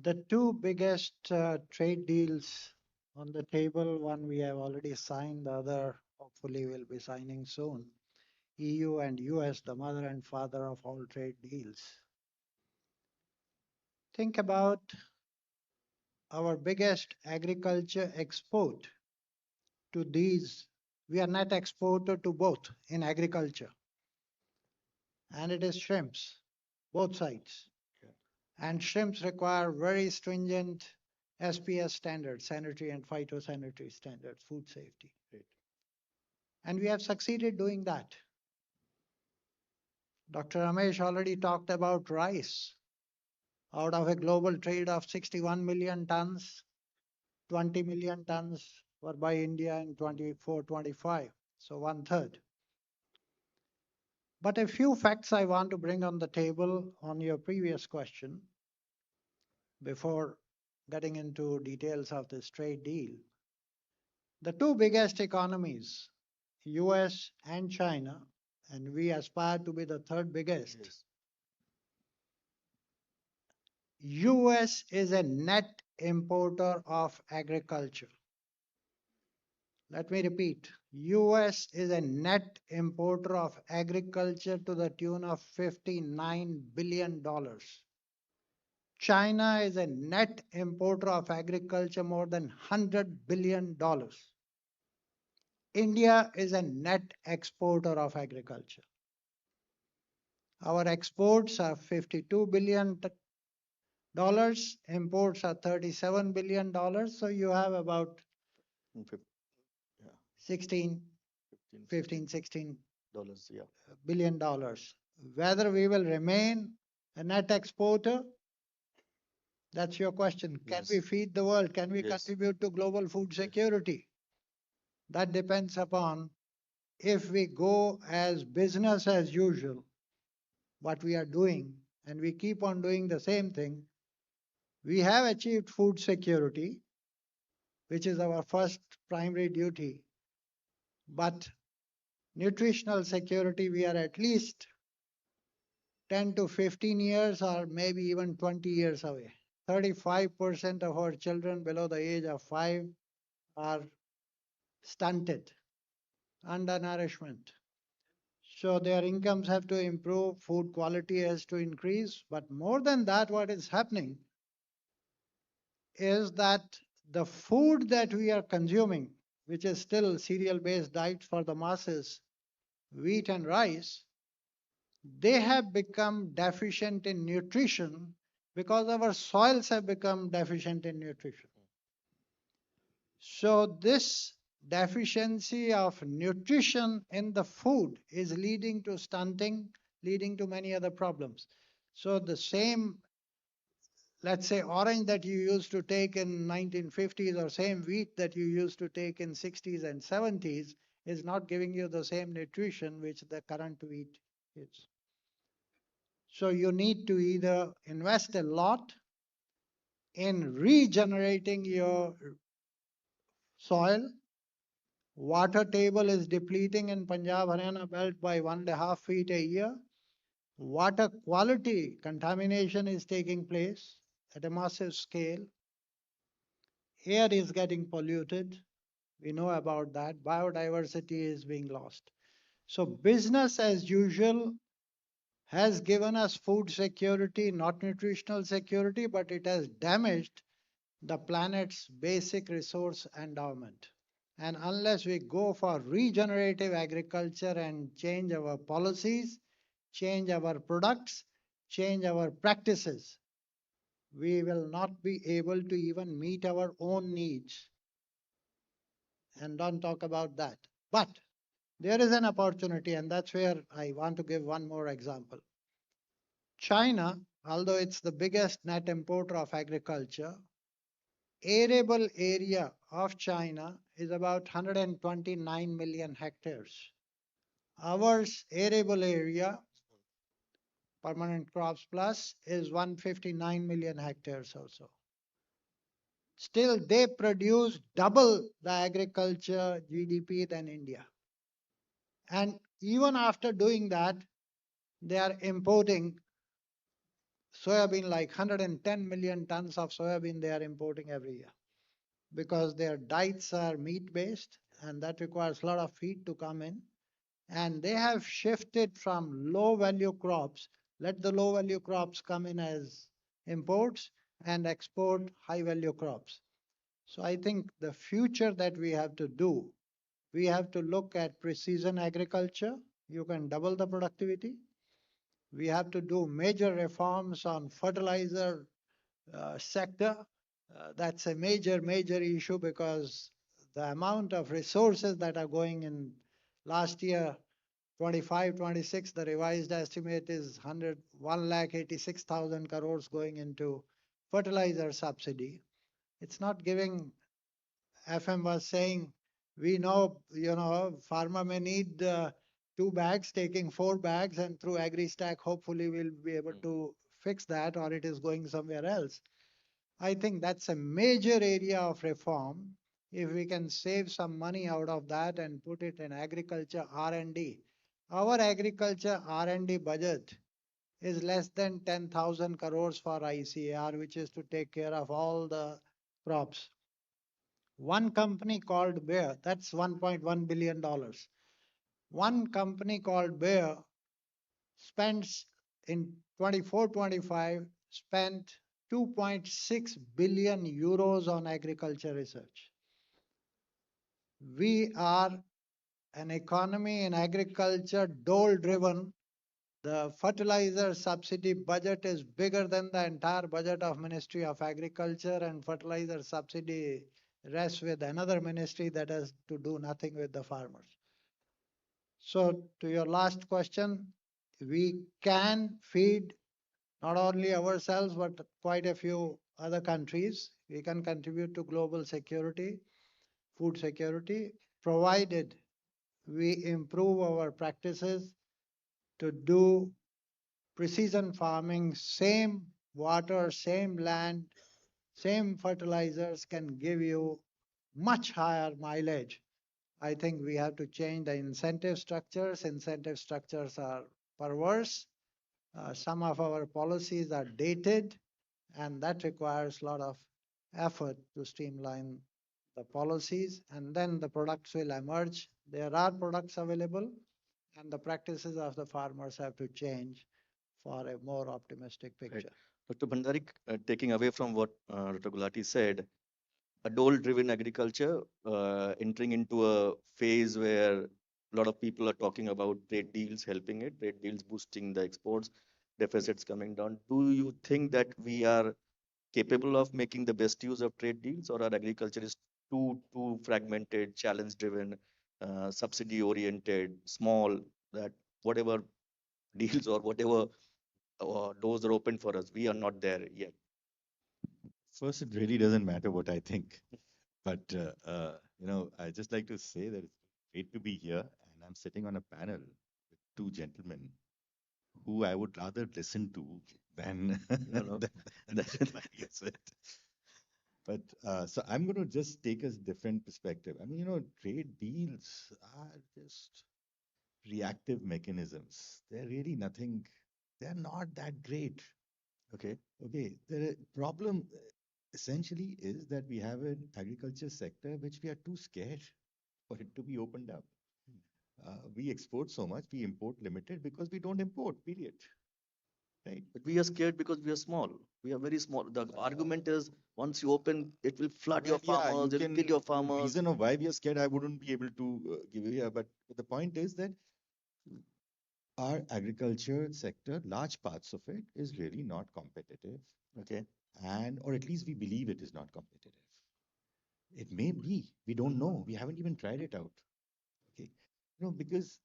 The two biggest trade deals on the table, one we have already signed, the other hopefully will be signing soon. EU and US, the mother and father of all trade deals. Think about our biggest agriculture export to these. We are net exporter to both in agriculture, and it is shrimps, both sides. And shrimps require very stringent SPS standards, sanitary and phytosanitary standards, food safety. And we have succeeded doing that. Dr. Ramesh already talked about rice. Out of a global trade of 61 million tons, 20 million tons were by India in 24-25, so 1/3. But a few facts I want to bring on the table on your previous question before getting into details of this trade deal. The two biggest economies, US and China, and we aspire to be the third biggest. Yes. US is a net importer of agriculture. Let me repeat, US is a net importer of agriculture to the tune of $59 billion. China is a net importer of agriculture more than $100 billion. India is a net exporter of agriculture. Our exports are $52 billion, imports are $37 billion, so you have about 16 billion dollars. Whether we will remain a net exporter, that's your question. Can we feed the world? Can we contribute to global food security? That depends upon if we go as business as usual, what we are doing, and we keep on doing the same thing. We have achieved food security, which is our first primary duty. But nutritional security, we are at least 10 to 15 years or maybe even 20 years away. 35% of our children below the age of 5 are stunted, undernourishment. So their incomes have to improve, food quality has to increase. But more than that, what is happening is that the food that we are consuming, which is still cereal-based diet for the masses, wheat and rice, they have become deficient in nutrition because our soils have become deficient in nutrition. So this deficiency of nutrition in the food is leading to stunting, leading to many other problems. So the same, let's say, orange that you used to take in 1950s or same wheat that you used to take in 60s and 70s is not giving you the same nutrition which the current wheat is. So you need to either invest a lot in regenerating your soil. Water table is depleting in Punjab, Haryana belt by 1.5 feet a year. Water quality contamination is taking place at a massive scale. Air is getting polluted. We know about that. Biodiversity is being lost. So business as usual has given us food security, not nutritional security, but it has damaged the planet's basic resource endowment. And unless we go for regenerative agriculture and change our policies, change our products, change our practices, we will not be able to even meet our own needs. And don't talk about that. But there is an opportunity, and that's where I want to give one more example. China, although it's the biggest net importer of agriculture, arable area of China is about 129 million hectares. Our arable area, permanent crops plus, is 159 million hectares or so. Still, they produce double the agriculture GDP than India. And even after doing that, they are importing soybean, like 110 million tons of soybean they are importing every year, because their diets are meat-based and that requires a lot of feed to come in. And they have shifted from low-value crops, let the low-value crops come in as imports and export high-value crops. So I think the future that we have to do, we have to look at precision agriculture. You can double the productivity. We have to do major reforms on fertilizer sector. That's a major issue, because the amount of resources that are going in last year, 25-26, the revised estimate is 1,86,000 crores going into fertilizer subsidy. It's not giving. FM was saying, we know, farmer may need 2 bags, taking 4 bags, and through AgriStack, hopefully we'll be able to fix that, or it is going somewhere else. I think that's a major area of reform. If we can save some money out of that and put it in agriculture R&D. Our agriculture R&D budget is less than 10,000 crores for ICAR, which is to take care of all the crops. One company called Bayer, that's $1.1 billion. One company called Bayer spends in 24-25 spent 2.6 billion euros on agriculture research. We are an economy in agriculture dole-driven. The fertilizer subsidy budget is bigger than the entire budget of Ministry of Agriculture, and fertilizer subsidy rests with another ministry that has to do nothing with the farmers. So to your last question, we can feed not only ourselves, but quite a few other countries. We can contribute to global security, food security, provided we improve our practices to do precision farming. Same water, same land, same fertilizers can give you much higher mileage I think we have to change the incentive structures. Incentive structures are perverse. Some of our policies are dated, and that requires a lot of effort to streamline the policies, and then the products will emerge. There are products available, and the practices of the farmers have to change for a more optimistic picture. Dr. Bhandari, taking away from what Dr. Gulati said, a dole-driven agriculture entering into a phase where a lot of people are talking about trade deals helping it, trade deals boosting the exports, deficits coming down. Do you think that we are capable of making the best use of trade deals, or our agriculture is too fragmented, challenge-driven, subsidy-oriented, small, that whatever deals or whatever doors are open for us, we are not there yet? First, it really doesn't matter what I think. But, I just like to say that it's great to be here. And I'm sitting on a panel with two gentlemen who I would rather listen to than, than use it. But so I'm going to just take a different perspective. I mean, trade deals are just reactive mechanisms. They're really nothing, they're not that great. Okay. Okay. The problem essentially is that we have an agriculture sector which we are too scared for it to be opened up. We export so much, we import limited because we don't import, period. Right? But we are scared because we are small. We are very small. The argument is once you open, it will flood your farmers, it will kill your farmers. Reason of why we are scared, I wouldn't be able to give you here. But the point is that our agriculture sector, large parts of it, is really not competitive. Okay. Or at least we believe it is not competitive. It may be. We don't know. We haven't even tried it out. Okay. Because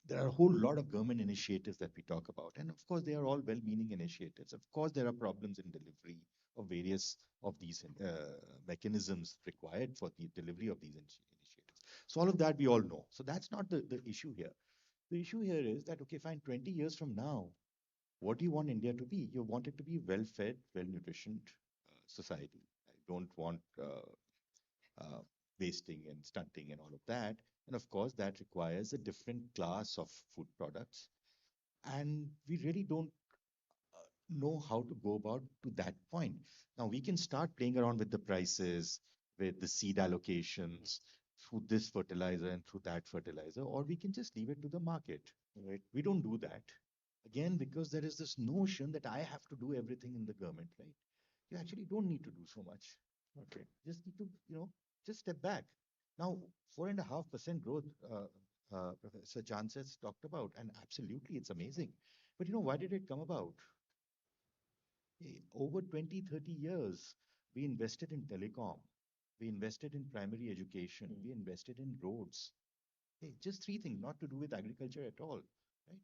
there are a whole lot of government initiatives that we talk about. And of course, they are all well-meaning initiatives. Of course, there are problems in delivery of various of these mechanisms required for the delivery of these initiatives. So all of that we all know. So that's not the issue here. The issue here is that, okay, fine, 20 years from now, what do you want India to be? You want it to be well-fed, well-nutritioned society. I don't want wasting and stunting and all of that. And of course, that requires a different class of food products. And we really don't know how to go about to that point. Now, we can start playing around with the prices, with the seed allocations, through this fertilizer and through that fertilizer, or we can just leave it to the market. Right? We don't do that. Again, because there is this notion that I have to do everything in the government, right? You actually don't need to do so much. Okay. Just need to, just step back. Now, 4.5% growth, Professor Chan has talked about, and absolutely it's amazing. But why did it come about? Over 20, 30 years, we invested in telecom, we invested in primary education, we invested in roads. Just three things, not to do with agriculture at all, right?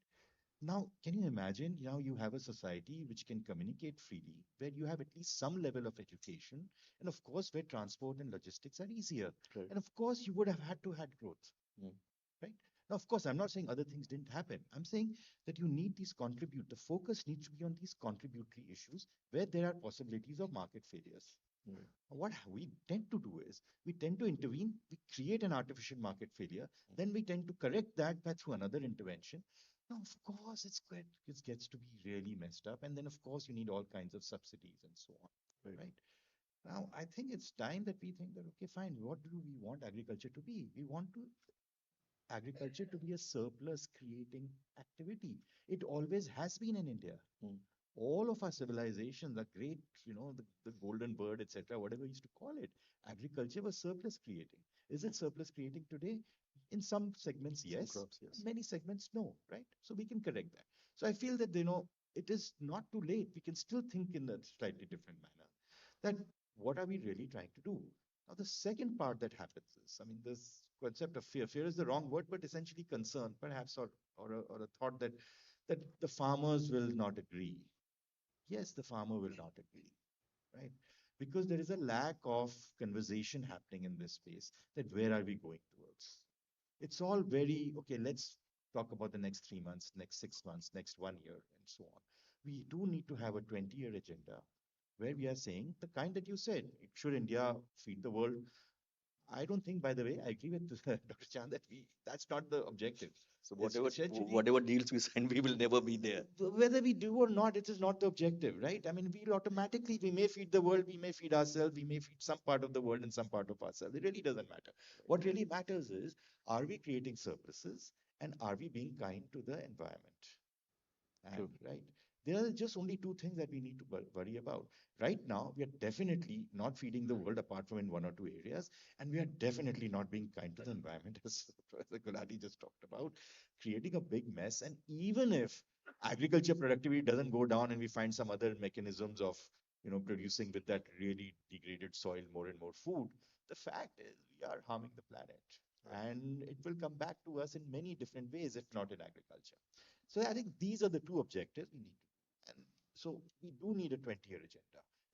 Now, can you imagine, you have a society which can communicate freely, where you have at least some level of education, and of course, where transport and logistics are easier. Right. And of course, you would have had to have growth, right? Now, of course, I'm not saying other things didn't happen. I'm saying that you need these the focus needs to be on these contributory issues where there are possibilities of market failures. What we tend to do is we tend to intervene, we create an artificial market failure, then we tend to correct that through another intervention. Now, of course, it gets to be really messed up. And then, of course, you need all kinds of subsidies and so on, right? Now, I think it's time that we think that, okay, fine, what do we want agriculture to be? We want agriculture to be a surplus creating activity. It always has been in India. All of our civilizations, the great, the golden bird, etc., whatever we used to call it, agriculture was surplus creating. Is it surplus creating today? In some segments, yes. Some crops, yes. Many segments, no, right? So we can correct that. So I feel that, it is not too late. We can still think in a slightly different manner. That what are we really trying to do? Now, the second part that happens is, this concept of fear. Fear is the wrong word, but essentially concern, perhaps, or a thought that the farmers will not agree. Yes, the farmer will not agree, right? Because there is a lack of conversation happening in this space that where are we going towards? It's all very, okay, let's talk about the next 3 months, next 6 months, next 1 year, and so on. We do need to have a 20-year agenda where we are saying the kind that you said, should India feed the world? I don't think, by the way, I agree with Dr. Chand that that's not the objective. So It's whatever essentially whatever deals we sign, we will never be there. whether we do or not, it is not the objective, right? I mean, we may feed the world, we may feed ourselves, we may feed some part of the world and some part of ourselves. It really doesn't matter. What really matters is, are we creating surpluses and are we being kind to the environment? And right, there are just only two things that we need to worry about. Right now, we are definitely not feeding the world apart from in one or two areas, and we are definitely not being kind to the environment, as Professor Gulati just talked about, creating a big mess. And even if agriculture productivity doesn't go down and we find some other mechanisms of producing with that really degraded soil more and more food, the fact is we are harming the planet. And it will come back to us in many different ways, if not in agriculture. So I think these are the two objectives we need to. And so we do need a 20-year agenda.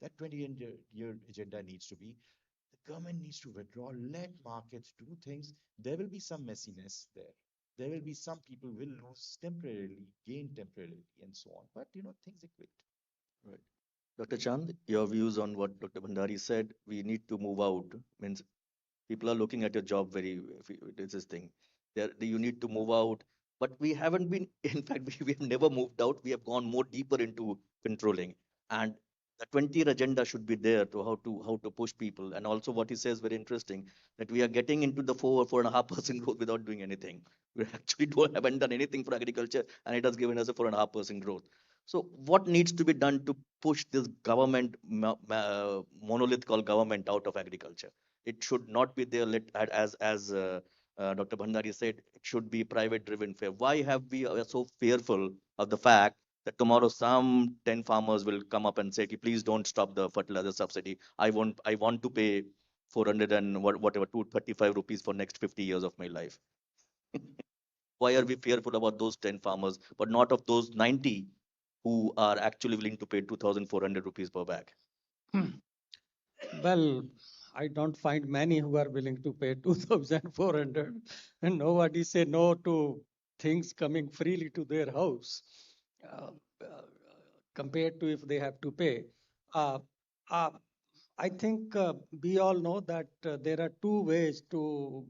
That 20-year agenda needs to be the government needs to withdraw, let markets do things. There will be some messiness there. There will be some people will lose temporarily, gain temporarily, and so on. But things equate. Right. Dr. Chand, your views on what Dr. Bhandari said, we need to move out, means people are looking at your job very, it's this thing. You need to move out, but we haven't been, in fact, we have never moved out. We have gone more deeper into controlling. And the 20-year agenda should be there to how to push people. And also what he says, very interesting, that we are getting into the 4.5% growth without doing anything. We actually haven't done anything for agriculture, and it has given us a 4.5% growth. So what needs to be done to push this government monolith called government out of agriculture? It should not be there. As Dr. Bhandari said, it should be private driven fair. Why have we are so fearful of the fact that tomorrow some 10 farmers will come up and say, please don't stop the fertilizer subsidy. I want to pay 400 and whatever 235 rupees for next 50 years of my life. Why are we fearful about those 10 farmers, but not of those 90 who are actually willing to pay 2,400 rupees per bag? Well, I don't find many who are willing to pay 2,400, and nobody say no to things coming freely to their house uh, uh, compared to if they have to pay. Uh, uh, I think we all know that there are two ways to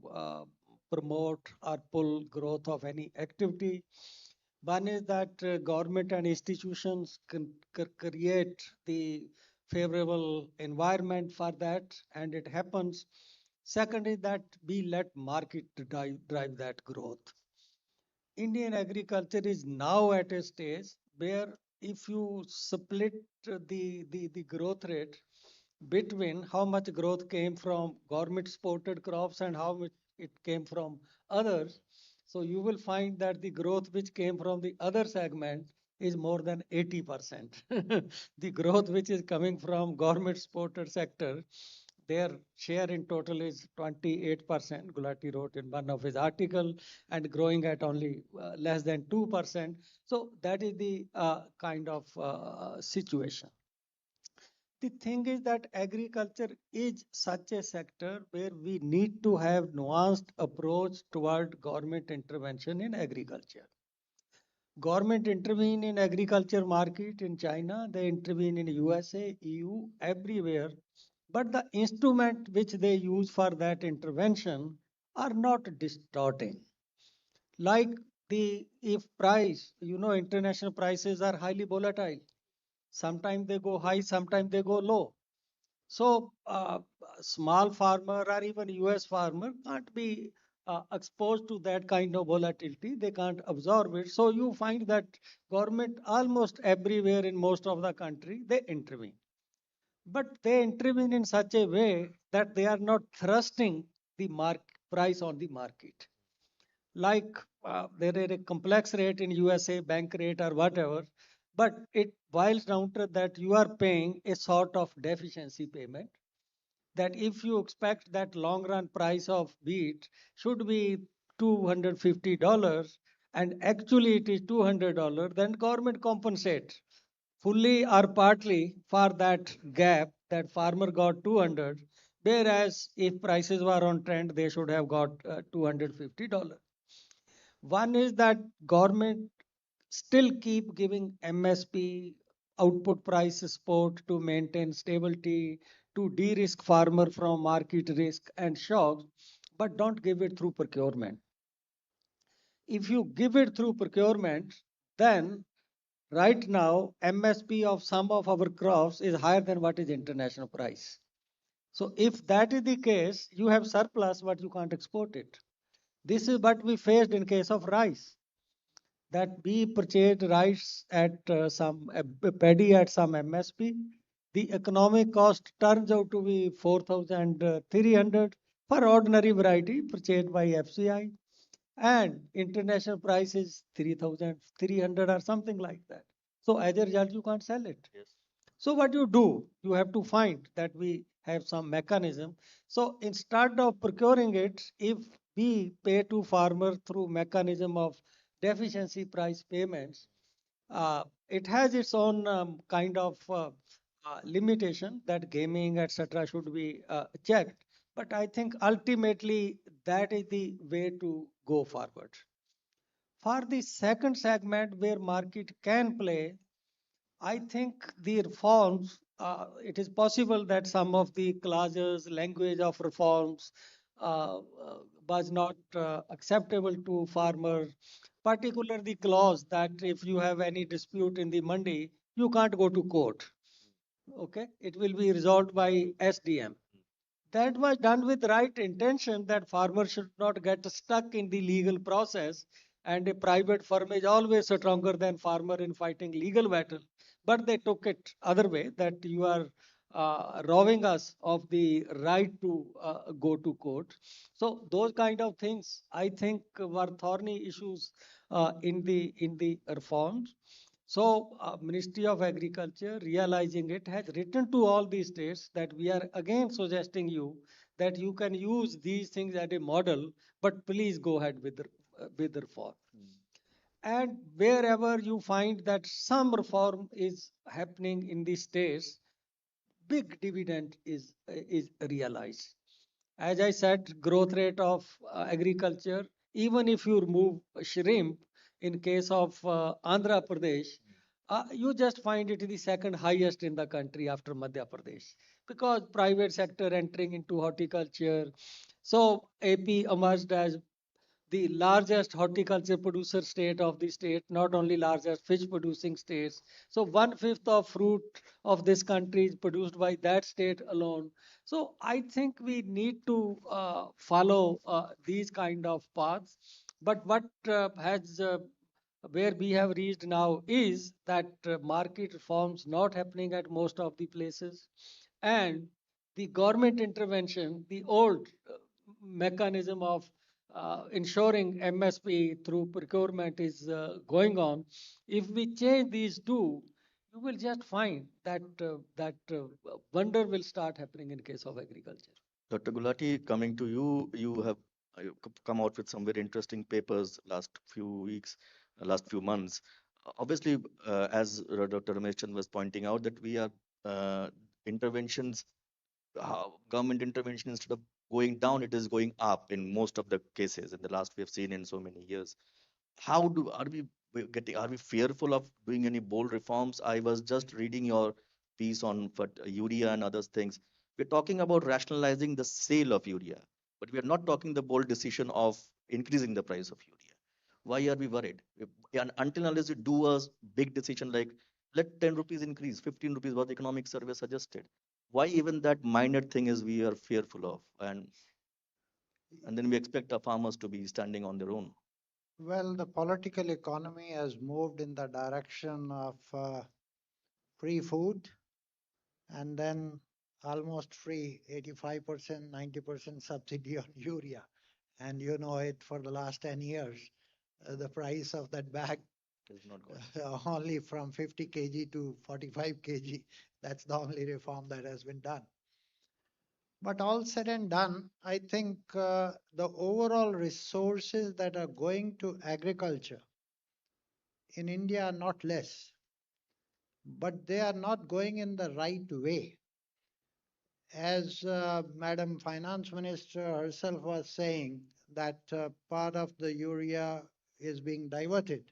promote or pull growth of any activity. One is that government and institutions can create the favorable environment for that, and it happens. Second is that we let market drive that growth. Indian agriculture is now at a stage where if you split the growth rate between how much growth came from government supported crops and how much it came from others, so you will find that the growth which came from the other segment is more than 80%. The growth which is coming from government supported sector, their share in total is 28%. Gulati wrote in one of his article, and growing at only less than 2%. So that is the kind of situation. The thing is that agriculture is such a sector where we need to have nuanced approach toward government intervention in agriculture. Government intervene in agriculture market in China, they intervene in USA, EU, everywhere. But the instrument which they use for that intervention are not distorting. Like if price, international prices are highly volatile. Sometimes they go high, sometimes they go low. So small farmer or even US farmer can't be exposed to that kind of volatility. They can't absorb it. So you find that government almost everywhere in most of the country, they intervene. But they intervene in such a way that they are not thrusting the price on the market. Like there is a complex rate in USA, bank rate or whatever, but it boils down to that you are paying a sort of deficiency payment, that if you expect that long run price of wheat should be $250 and actually it is $200, then government compensates fully or partly for that gap that farmer got 200, whereas if prices were on trend they should have got $250. One is that government still keep giving MSP output price support to maintain stability, to de-risk farmer from market risk and shocks, but don't give it through procurement. If you give it through procurement, then right now MSP of some of our crops is higher than what is international price. So if that is the case, you have surplus, but you can't export it. This is what we faced in case of rice, that we purchased rice at some paddy at some MSP. The economic cost turns out to be 4,300 for ordinary variety purchased by FCI, and international price is 3,300 or something like that. So as a result, you can't sell it. Yes. So what you do, you have to find that we have some mechanism. So instead of procuring it, if we pay to farmer through mechanism of deficiency price payments, it has its own kind of limitation that gaming, etc., should be checked. But I think ultimately that is the way to go forward. For the second segment where market can play, I think the reforms, it is possible that some of the clauses, language of reforms was not acceptable to farmers, particularly the clause that if you have any dispute in the mandi, you can't go to court. Okay, it will be resolved by SDM. That was done with right intention that farmers should not get stuck in the legal process, and a private firm is always stronger than farmer in fighting legal battle. But they took it other way, that you are robbing us of the right to go to court. So those kind of things I think were thorny issues in the reforms. So Ministry of Agriculture, realizing it, has written to all these states that we are again suggesting you that you can use these things as a model, but please go ahead with the reform. And wherever you find that some reform is happening in the states, big dividend is realized. As I said, growth rate of agriculture, even if you remove shrimp, in case of Andhra Pradesh, you just find it the second highest in the country after Madhya Pradesh, because private sector entering into horticulture. So AP emerged as the largest horticulture producer state of the state, not only largest fish producing states. So 1/5 of fruit of this country is produced by that state alone. So I think we need to follow these kind of paths. But what has where we have reached now is that market reforms not happening at most of the places, and the government intervention, the old mechanism of ensuring MSP through procurement is going on. If we change these two, you will just find that wonder will start happening in case of agriculture. Dr. Gulati, coming to you, you have come out with some very interesting papers last few weeks, last few months. Obviously, as Dr. Ramesh Chand was pointing out, that we are interventions, government intervention, instead of going down, it is going up in most of the cases. In the last, we have seen in so many years. How are we fearful of doing any bold reforms? I was just reading your piece on urea and other things. We're talking about rationalizing the sale of urea, but we are not talking the bold decision of increasing the price of urea. Why are we worried? Until unless you do a big decision like let 10 rupees increase, 15 rupees was the economic survey suggested. Why even that minor thing is we are fearful of, and then we expect our farmers to be standing on their own. Well, the political economy has moved in the direction of free food, and then almost free 85%, 90% subsidy on urea. And you know it, for the last 10 years, the price of that bag is not gone. only from 50 kg to 45 kg. That's the only reform that has been done. But all said and done, I think the overall resources that are going to agriculture in India are not less, but they are not going in the right way. As Madam Finance Minister herself was saying, that part of the urea is being diverted.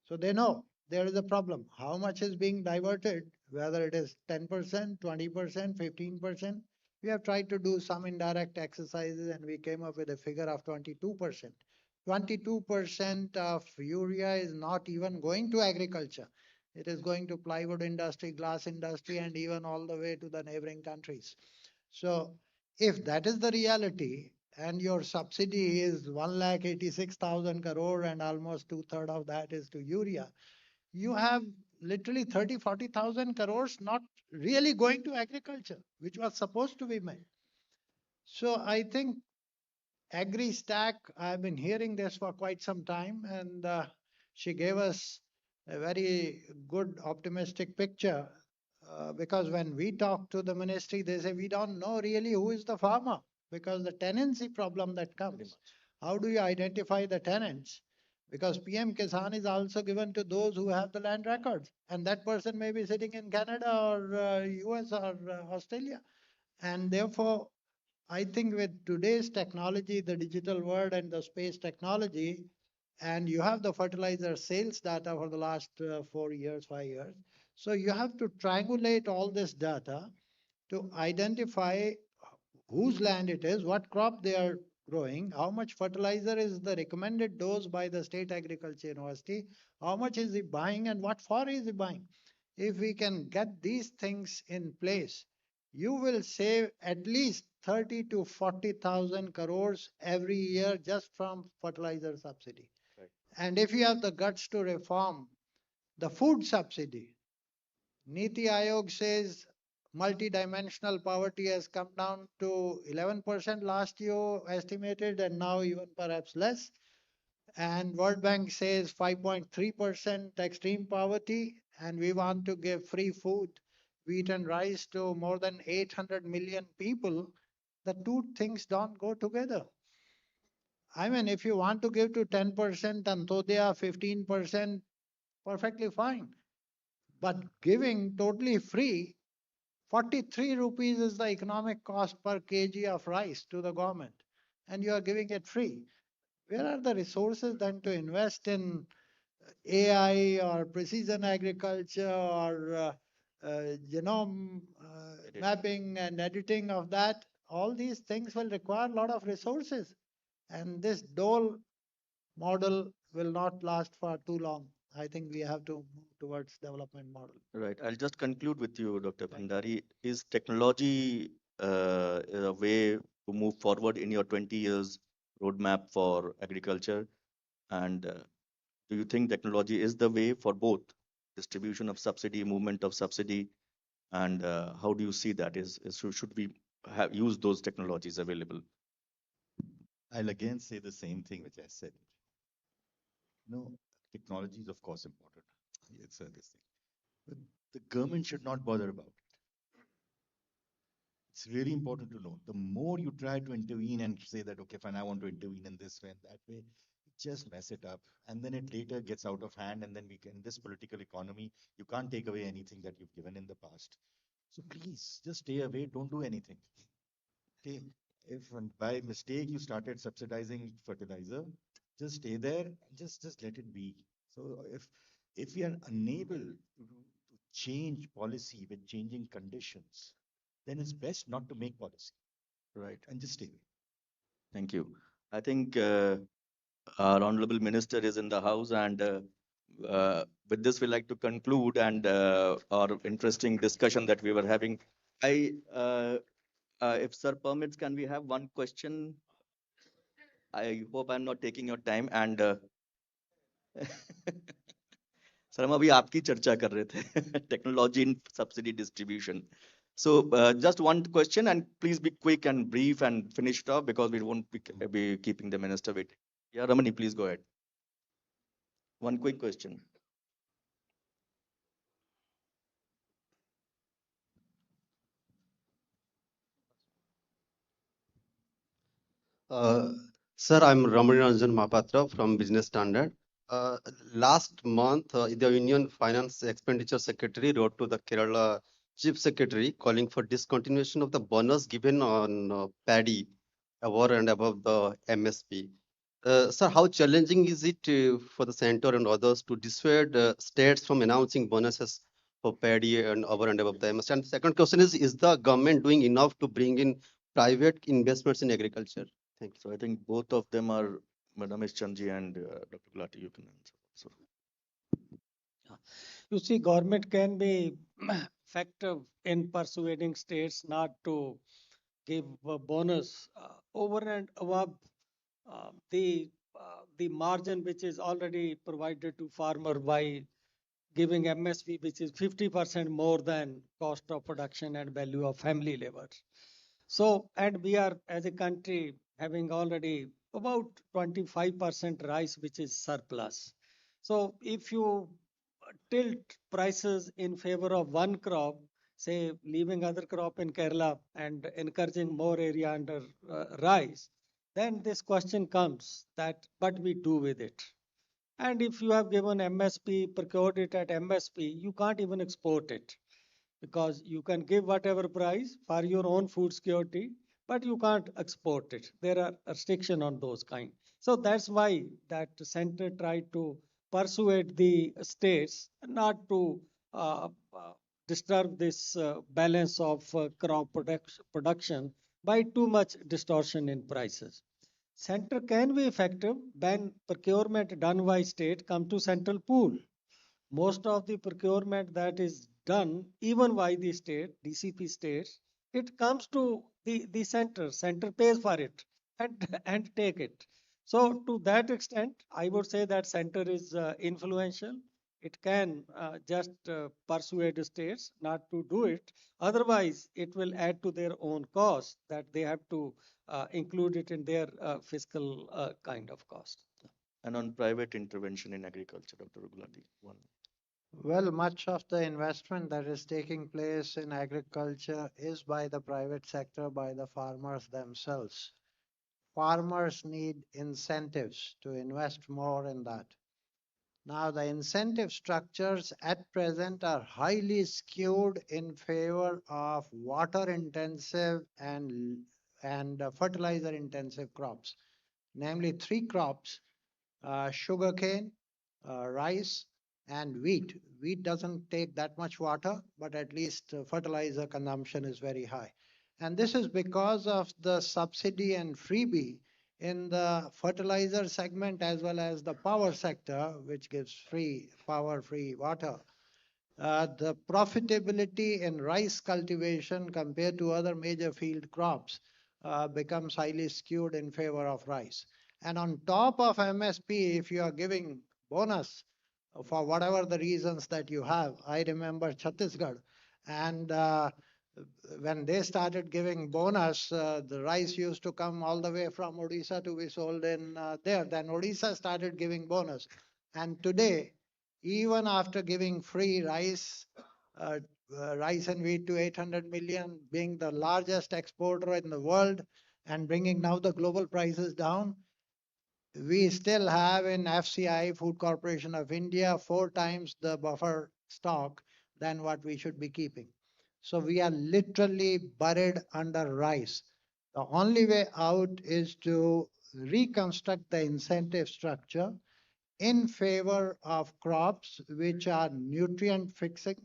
So they know there is a problem. How much is being diverted, whether it is 10%, 20%, 15%? We have tried to do some indirect exercises and we came up with a figure of 22%. 22% of urea is not even going to agriculture. It is going to plywood industry, glass industry, and even all the way to the neighboring countries. So if that is the reality, and your subsidy is 1,86,000 crore and almost 2/3 of that is to urea, you have literally 30,000-40,000 crores not really going to agriculture, which was supposed to be made. So I think AgriStack, I've been hearing this for quite some time, and she gave us a very good optimistic picture because when we talk to the ministry, they say we don't know really who is the farmer because the tenancy problem that comes. How do you identify the tenants? Because PM Kisan is also given to those who have the land records, and that person may be sitting in Canada or US or Australia. And therefore, I think with today's technology, the digital world and the space technology, and you have the fertilizer sales data for the last 4 years, 5 years. So you have to triangulate all this data to identify whose land it is, what crop they are growing, how much fertilizer is the recommended dose by the State Agriculture University, how much is he buying and what for is he buying. If we can get these things in place, you will save at least 30 to 40,000 crores every year just from fertilizer subsidy. Right. And if you have the guts to reform the food subsidy, Niti Aayog says multidimensional poverty has come down to 11% last year estimated and now even perhaps less. And World Bank says 5.3% extreme poverty, and we want to give free food, wheat and rice to more than 800 million people. The two things don't go together. I mean, if you want to give to 10% Antodaya, 15%, perfectly fine. But giving totally free, 43 rupees is the economic cost per kg of rice to the government, and you are giving it free. Where are the resources then to invest in AI or precision agriculture or genome mapping and editing of that? All these things will require a lot of resources. And this dole model will not last for too long. I think we have to move towards development model. Right. I'll just conclude with you, Dr. Bhandari. Is technology a way to move forward in your 20 years roadmap for agriculture? And do you think technology is the way for both distribution of subsidy, movement of subsidy? And how do you see that? Should we use those technologies available? I'll again say the same thing which I said. No, technology is of course important. It's this thing. But the government should not bother about it. It's really important to know. The more you try to intervene and say that, okay, fine, I want to intervene in this way and that way, just mess it up. And then it later gets out of hand. And then we can, in this political economy, you can't take away anything that you've given in the past. So please, just stay away. Don't do anything. Okay. If by mistake you started subsidizing fertilizer, just stay there and just let it be. So if we are unable to change policy with changing conditions, then it's best not to make policy. Right. And just stay away. Thank you. I think our Honorable Minister is in the house, and with this, we like to conclude and our interesting discussion that we were having. If Sir permits, can we have one question? I hope I'm not taking your time. And Sir, हम अभी आपकी चर्चा कर रहे थे technology in subsidy distribution. So just one question, and please be quick and brief and finish it off because we won't be keeping the minister waiting. Yeah, Ramani, please go ahead. One quick question. Sir, I'm Ramani Ranjan Mahapatra from Business Standard. Last month, the Union Finance Expenditure Secretary wrote to the Kerala Chief Secretary calling for discontinuation of the bonus given on paddy over and above the MSP. Sir, how challenging is it for the center and others to dissuade states from announcing bonuses for paddy and over and above the MS? And second question is the government doing enough to bring in private investments in agriculture? Thank you. So I think both of them are, Madam Chandji and Dr. Gulati, you can answer. So, You see, government can be effective in persuading states not to give a bonus over and above the margin which is already provided to farmer by giving MSP, which is 50% more than cost of production and value of family labor. So, and we are as a country having already about 25% rice, which is surplus. So if you tilt prices in favor of one crop, say leaving other crop in Kerala and encouraging more area under rice, then this question comes that what we do with it. And if you have given MSP, procured it at MSP, you can't even export it because you can give whatever price for your own food security, but you can't export it. There are restrictions on those kind. So that's why that center tried to persuade the states not to disturb this balance of crop production by too much distortion in prices. Center can be effective when procurement done by state come to central pool. Most of the procurement that is done even by the state, DCP states, it comes to the center pays for it and take it. So to that extent, I would say that center is influential. It can just persuade states not to do it. Otherwise, it will add to their own cost that they have to include it in their fiscal kind of cost. and on private intervention in agriculture, Dr. Gulati, one. Well, much of the investment that is taking place in agriculture is by the private sector, by the farmers themselves. Farmers need incentives to invest more in that. Now, the incentive structures at present are highly skewed in favor of water intensive and fertilizer intensive crops, namely three crops: sugarcane, rice, and wheat. Wheat doesn't take that much water, but at least fertilizer consumption is very high. And this is because of the subsidy and freebie in the fertilizer segment as well as the power sector, which gives free power, free water. The profitability in rice cultivation compared to other major field crops becomes highly skewed in favor of rice. And on top of MSP, if you are giving bonus for whatever the reasons that you have, I remember Chhattisgarh, and when they started giving bonus, the rice used to come all the way from Odisha to be sold in there. Then Odisha started giving bonus. And today, even after giving free rice, rice and wheat to 800 million, being the largest exporter in the world and bringing now the global prices down, we still have in FCI, Food Corporation of India, 4 times the buffer stock than what we should be keeping. So we are literally buried under rice. The only way out is to reconstruct the incentive structure in favor of crops which are nutrient fixing.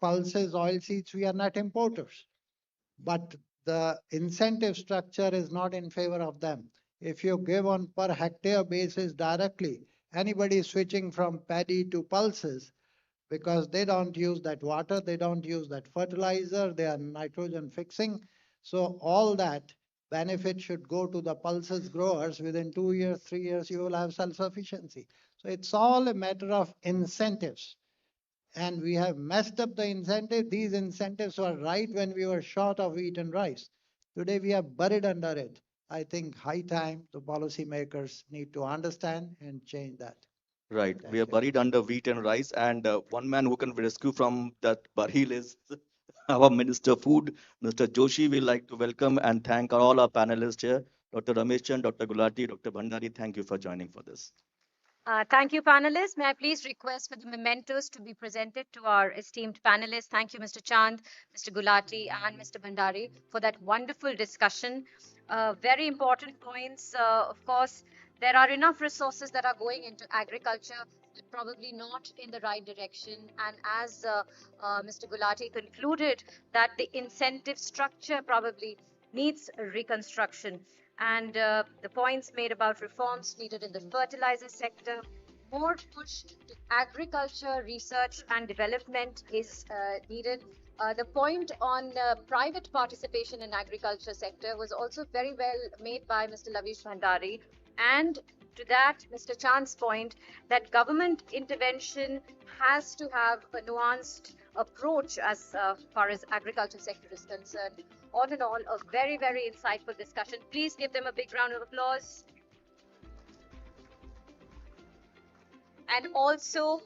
Pulses, oilseeds, we are not importers. But the incentive structure is not in favor of them. If you give on per hectare basis directly, anybody switching from paddy to pulses, because they don't use that water, they don't use that fertilizer, they are nitrogen fixing. So all that benefit should go to the pulses growers. Within 2 years, 3 years, you will have self-sufficiency. So it's all a matter of incentives. And we have messed up the incentive. These incentives were right when we were short of wheat and rice. Today we are buried under it. I think high time the policymakers need to understand and change that. Right. We are buried under wheat and rice, and one man who can rescue from that burial is our Minister of Food, Mr. Joshi. We like to welcome and thank all our panelists here, Dr. Ramesh Chand, Dr. Gulati, Dr. Bhandari. Thank you for joining for this. Thank you, panelists. May I please request for the mementos to be presented to our esteemed panelists. Thank you, Mr. Chand, Mr. Gulati, and Mr. Bhandari for that wonderful discussion. Very important points. Of course, there are enough resources that are going into agriculture, but probably not in the right direction. And as Mr. Gulati concluded, that the incentive structure probably needs reconstruction. And the points made about reforms needed in the fertilizer sector, more push to agriculture research and development is needed. The point on private participation in agriculture sector was also very well made by Mr. Lavish Bhandari. And to that, Mr. Chand's point that government intervention has to have a nuanced approach as far as agriculture sector is concerned. All in all, a very, very insightful discussion. Please give them a big round of applause. And also,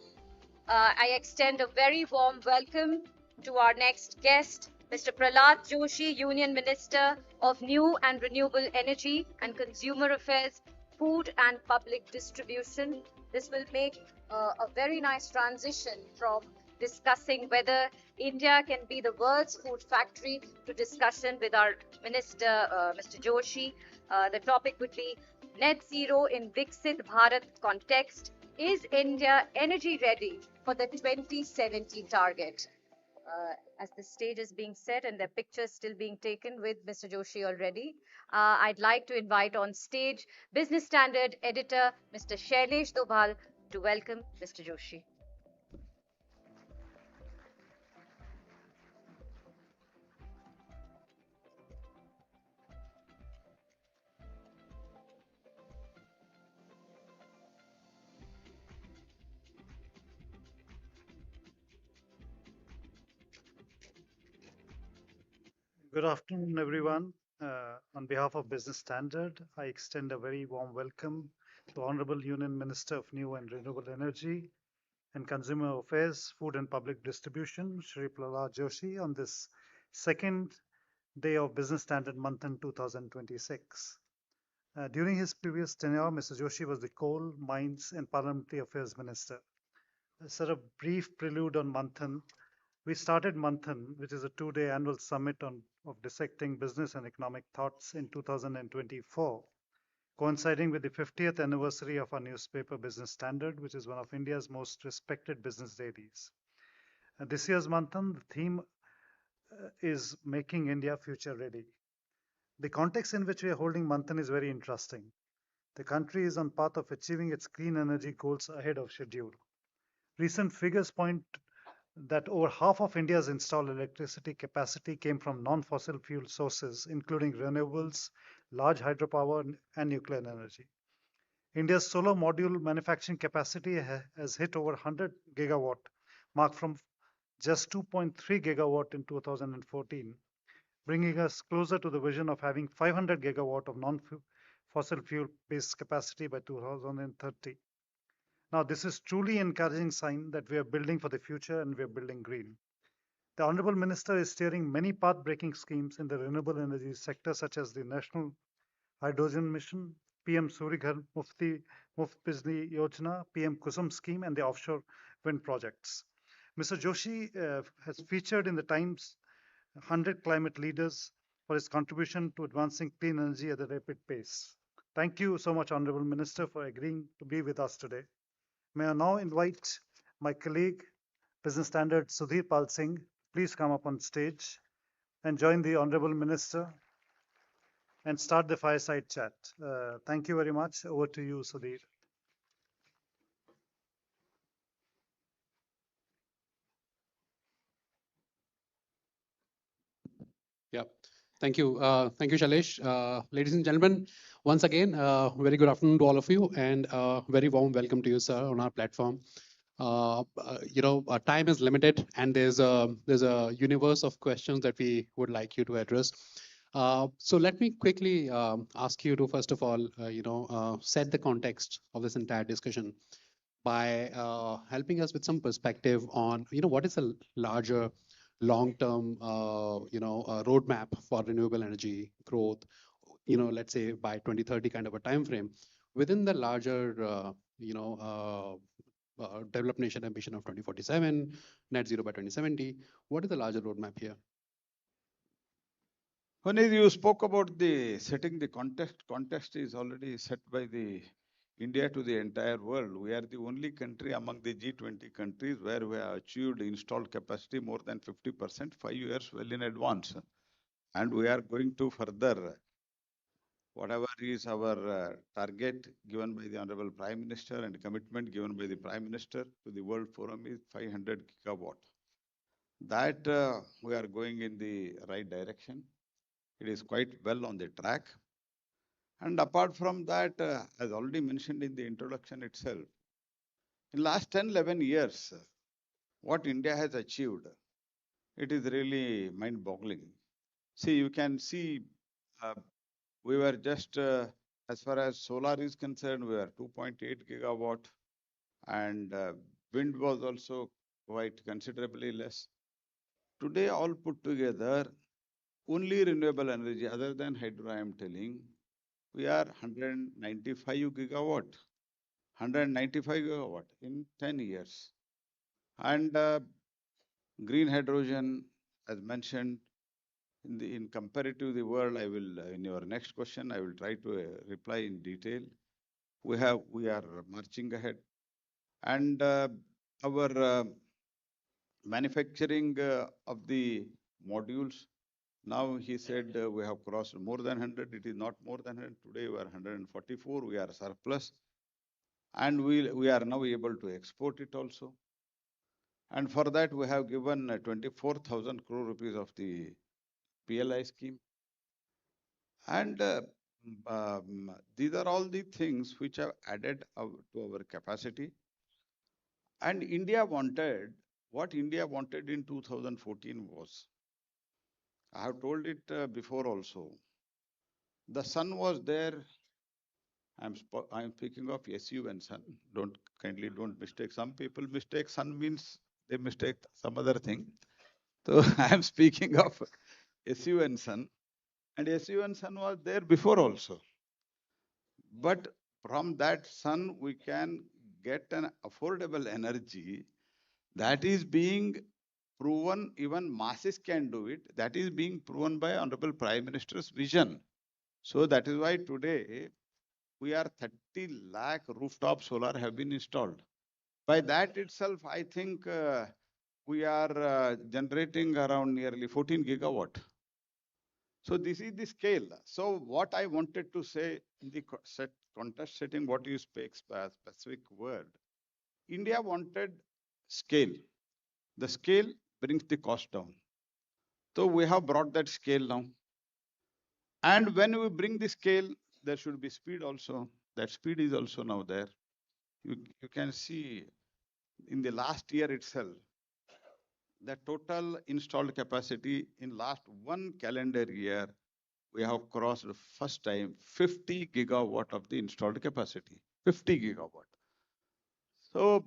I extend a very warm welcome to our next guest, Mr. Prahlad Joshi, Union Minister of New and Renewable Energy and Consumer Affairs, Food and Public Distribution. This will make a very nice transition from discussing whether India can be the world's food factory to discussion with our Minister, Mr. Joshi. The topic would be Net Zero in Viksit Bharat context. Is India energy ready for the 2070 target? As the stage is being set and the pictures still being taken with Mr. Joshi already, I'd like to invite on stage Business Standard editor Mr. Shailesh Dobhal to welcome Mr. Joshi. Good afternoon, everyone. On behalf of Business Standard, I extend a very warm welcome to Honorable Union Minister of New and Renewable Energy and Consumer Affairs, Food and Public Distribution, Shri Prahlad Joshi, on this second day of Business Standard Manthan 2026. During his previous tenure, Mr. Joshi was the Coal, Mines and Parliamentary Affairs Minister. Sir, a brief prelude on Manthan. We started Manthan, which is a two-day annual summit of dissecting business and economic thoughts in 2024, coinciding with the 50th anniversary of our newspaper Business Standard, which is one of India's most respected business dailies. This year's Manthan, the theme is Making India Future Ready. The context in which we are holding Manthan is very interesting. The country is on path of achieving its clean energy goals ahead of schedule. Recent figures point that over half of India's installed electricity capacity came from non-fossil fuel sources, including renewables, large hydropower, and nuclear energy. India's solar module manufacturing capacity has hit over 100 gigawatt mark from just 2.3 gigawatt in 2014, bringing us closer to the vision of having 500 gigawatt of non-fossil fuel-based capacity by 2030. Now, this is truly encouraging sign that we are building for the future and we are building green. The Honorable Minister is steering many path-breaking schemes in the renewable energy sector, such as the National Hydrogen Mission, PM Surya Ghar Muft Bijli Yojana, PM Kusum scheme, and the offshore wind projects. Mr. Joshi has featured in the Times 100 climate leaders for his contribution to advancing clean energy at a rapid pace. Thank you so much, Honorable Minister, for agreeing to be with us today. May I now invite my colleague, Business Standard Sudhir Pal Singh, please come up on stage and join the Honorable Minister and start the fireside chat. Thank you very much. Over to you, Sudhir. Yeah, thank you. Thank you, Shailesh. Ladies and gentlemen, once again, very good afternoon to all of you and very warm welcome to you, sir, on our platform. Our time is limited and there's a universe of questions that we would like you to address. So let me quickly ask you to, first of all, set the context of this entire discussion by helping us with some perspective on, what is a larger long-term, roadmap for renewable energy growth, let's say by 2030 kind of a time frame within the larger developed nation ambition of 2047, net zero by 2070. What is the larger roadmap here? Puneet, you spoke about the setting the context. Context is already set by the India to the entire world. We are the only country among the G20 countries where we have achieved installed capacity more than 50%, 5 years well in advance. And we are going to further whatever is our target given by the Honorable Prime Minister and commitment given by the Prime Minister to the World Forum is 500 gigawatt. That we are going in the right direction. It is quite well on the track. And apart from that, as already mentioned in the introduction itself, in last 10, 11 years, what India has achieved, it is really mind-boggling. See, you can see we were just, as far as solar is concerned, we are 2.8 gigawatt, and wind was also quite considerably less. Today, all put together, only renewable energy other than hydro, I am telling, we are 195 gigawatt, 195 gigawatt in 10 years. And green hydrogen, as mentioned, in comparative the world, I will, in your next question, I will try to reply in detail. We are marching ahead. And our manufacturing of the modules, now he said we have crossed more than 100. It is not more than 100. Today we are 144. We are surplus. And we are now able to export it also. And for that, we have given 24,000 crore rupees of the PLI scheme. And these are all the things which have added to our capacity. And India wanted, what India wanted in 2014 was, I have told it before also, the sun was there. I'm speaking of SU and sun. Kindly don't mistake. Some people mistake sun means they mistake some other thing. So I am speaking of SU and sun. And SU and sun was there before also. But from that sun, we can get an affordable energy that is being proven, even masses can do it. That is being proven by Honorable Prime Minister's vision. So that is why today we are 30 lakh rooftop solar have been installed. By that itself, I think we are generating around nearly 14 gigawatt. So this is the scale. So what I wanted to say in the contest setting, what you speak specific word, India wanted scale. The scale brings the cost down. So we have brought that scale now. And when we bring the scale, there should be speed also. That speed is also now there. You can see in the last year itself, the total installed capacity in last 1 calendar year, we have crossed the first time 50 gigawatt of the installed capacity, 50 gigawatt. So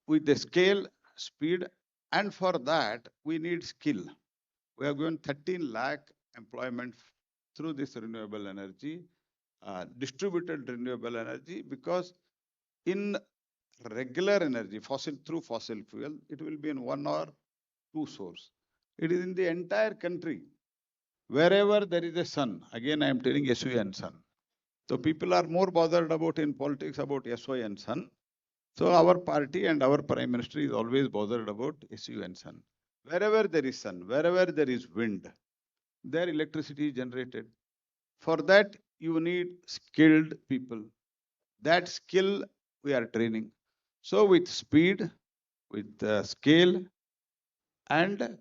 with the scale, speed, and for that, we need skill. We have given 13 lakh employment through this renewable energy, distributed renewable energy, because in regular energy, through fossil fuel, it will be in 1 or 2 source. It is in the entire country. Wherever there is a sun, again I am telling SU and sun. So people are more bothered about in politics about SO and sun. So our party and our Prime Minister is always bothered about SU and sun. Wherever there is sun, wherever there is wind, there electricity is generated. For that, you need skilled people. That skill we are training. So with speed, with scale, and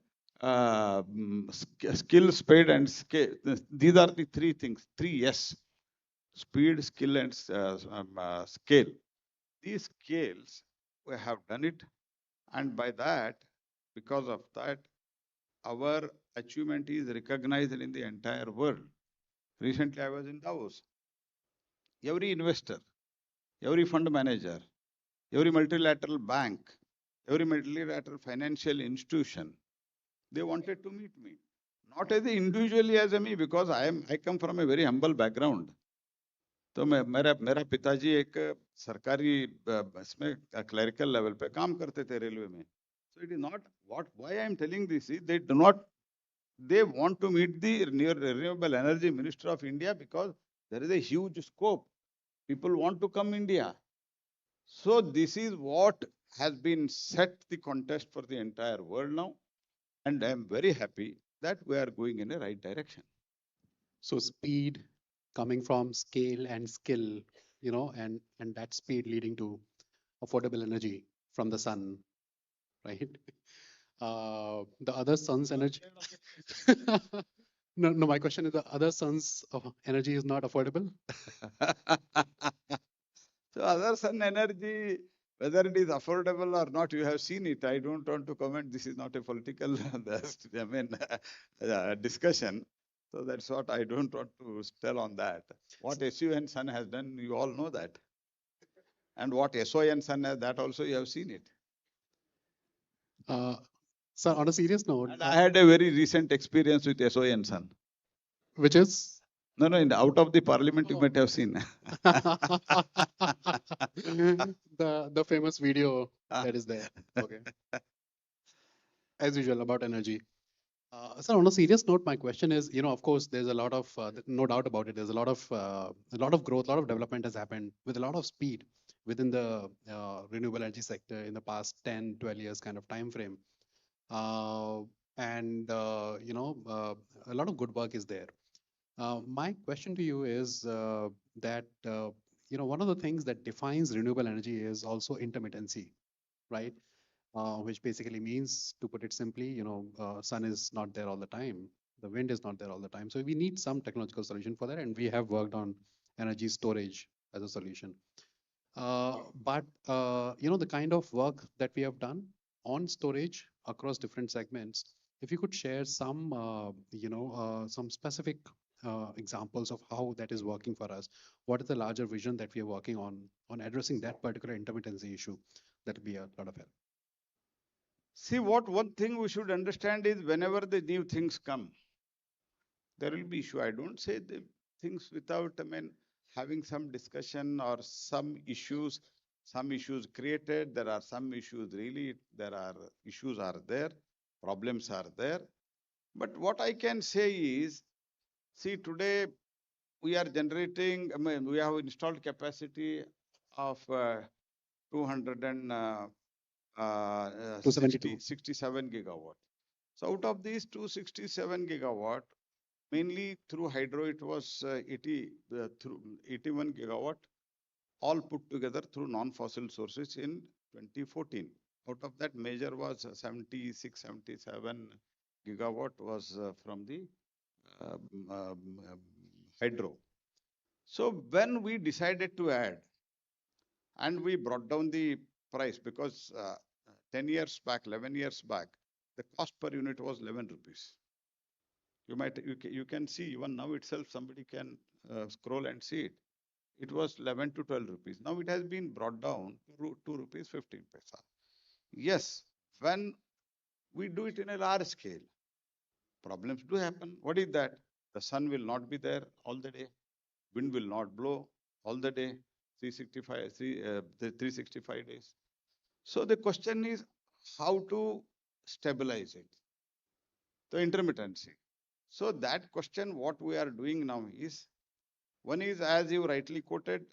skill, speed, and scale. These are the 3 things, 3 S. Speed, skill, and scale. These scales, we have done it. And by that, because of that, our achievement is recognized in the entire world. Recently, I was in Davos. Every investor, every fund manager, every multilateral bank, every multilateral financial institution, they wanted to meet me. Not as individually as me, because I come from a very humble background. तो मेरा पिताजी एक सरकारी इसमें clerical level पे काम करते थे रेलवे में. So it is not why I am telling this is they want to meet the renewable energy minister of India because there is a huge scope. People want to come India. So this is what has been set the contest for the entire world now. And I am very happy that we are going in a right direction. So speed coming from scale and skill, and that speed leading to affordable energy from the sun, right? The other sun's energy. No, my question is the other sun's energy is not affordable. So other sun energy, whether it is affordable or not, you have seen it. I don't want to comment. This is not a political discussion. So that's what I don't want to tell on that. What SUN Sun has done, you all know that. And what SON Sun has, that also you have seen it. Sir, on a serious note. And I had a very recent experience with SON Sun. Which is? No, out of the parliament you might have seen. The famous video that is there. Okay. As usual about energy. Sir, on a serious note, my question is, of course, there's a lot of, no doubt about it, there's a lot of growth, a lot of development has happened with a lot of speed within the renewable energy sector in the past 10, 12 years kind of time frame. A lot of good work is there. My question to you is that, one of the things that defines renewable energy is also intermittency, right? Which basically means, to put it simply, sun is not there all the time. The wind is not there all the time. So we need some technological solution for that. And we have worked on energy storage as a solution. But the kind of work that we have done on storage across different segments, if you could share some, some specific examples of how that is working for us. What is the larger vision that we are working on addressing that particular intermittency issue? That would be a lot of help. See, one thing we should understand is whenever the new things come, there will be issue. I don't say the things without, having some discussion or some issues created. There are some issues really, issues are there, problems are there. But what I can say is, see, today we are generating, we have installed capacity of 67 gigawatt. So out of these 267 gigawatt, mainly through hydro, it was 81 gigawatt, all put together through non-fossil sources in 2014. Out of that, major was 76, 77 gigawatt was from the hydro. So when we decided to add, and we brought down the price because 10 years back, 11 years back, the cost per unit was 11 rupees. You can see even now itself, somebody can scroll and see it. It was 11 to 12 rupees. Now it has been brought down to 2 rupees 15 paisa. Yes, when we do it in a large scale, problems do happen. What is that? The sun will not be there all the day. Wind will not blow all the day, 365 days. So the question is how to stabilize it, the intermittency. So that question, what we are doing now is, one is, as you rightly quoted,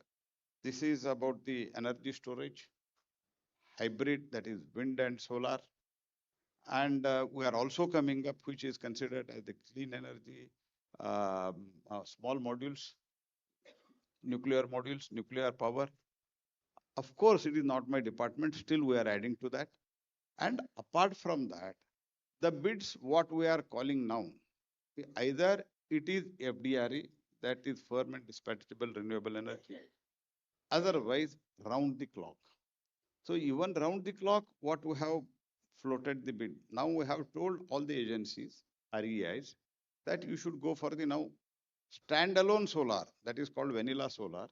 this is about the energy storage, hybrid, that is wind and solar. And we are also coming up, which is considered as the clean energy, small modules, nuclear power. Of course, it is not my department. Still, we are adding to that. And apart from that, the bids, what we are calling now, either it is FDRE, that is firm and dispatchable renewable energy, otherwise round the clock. So even round the clock, what we have floated the bid. Now we have told all the agencies, REIs, that you should go for the now standalone solar, that is called vanilla solar.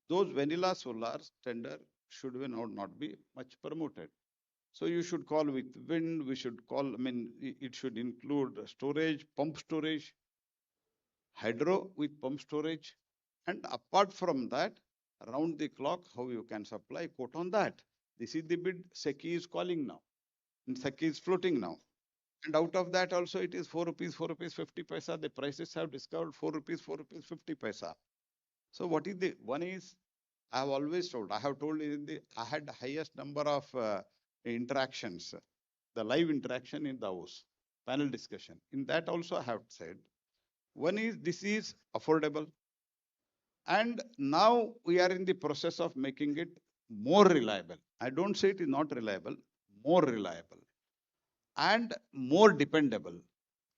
Those vanilla solar tender should not be much promoted. So you should call with wind, we should call, it should include storage, pump storage, hydro with pump storage, And apart from that, around the clock, how you can supply, quote on that. This is the bid SECI is calling now. And SECI is floating now. And out of that also it is 4 rupees, 4 rupees 50 paisa. The prices have discovered 4 rupees, 4 rupees 50 paisa. So what is the one is I have always told, I have told in the I had the highest number of interactions, the live interaction in the house, panel discussion. In that also I have said, one is this is affordable. And now we are in the process of making it more reliable. I don't say it is not reliable, more reliable and more dependable.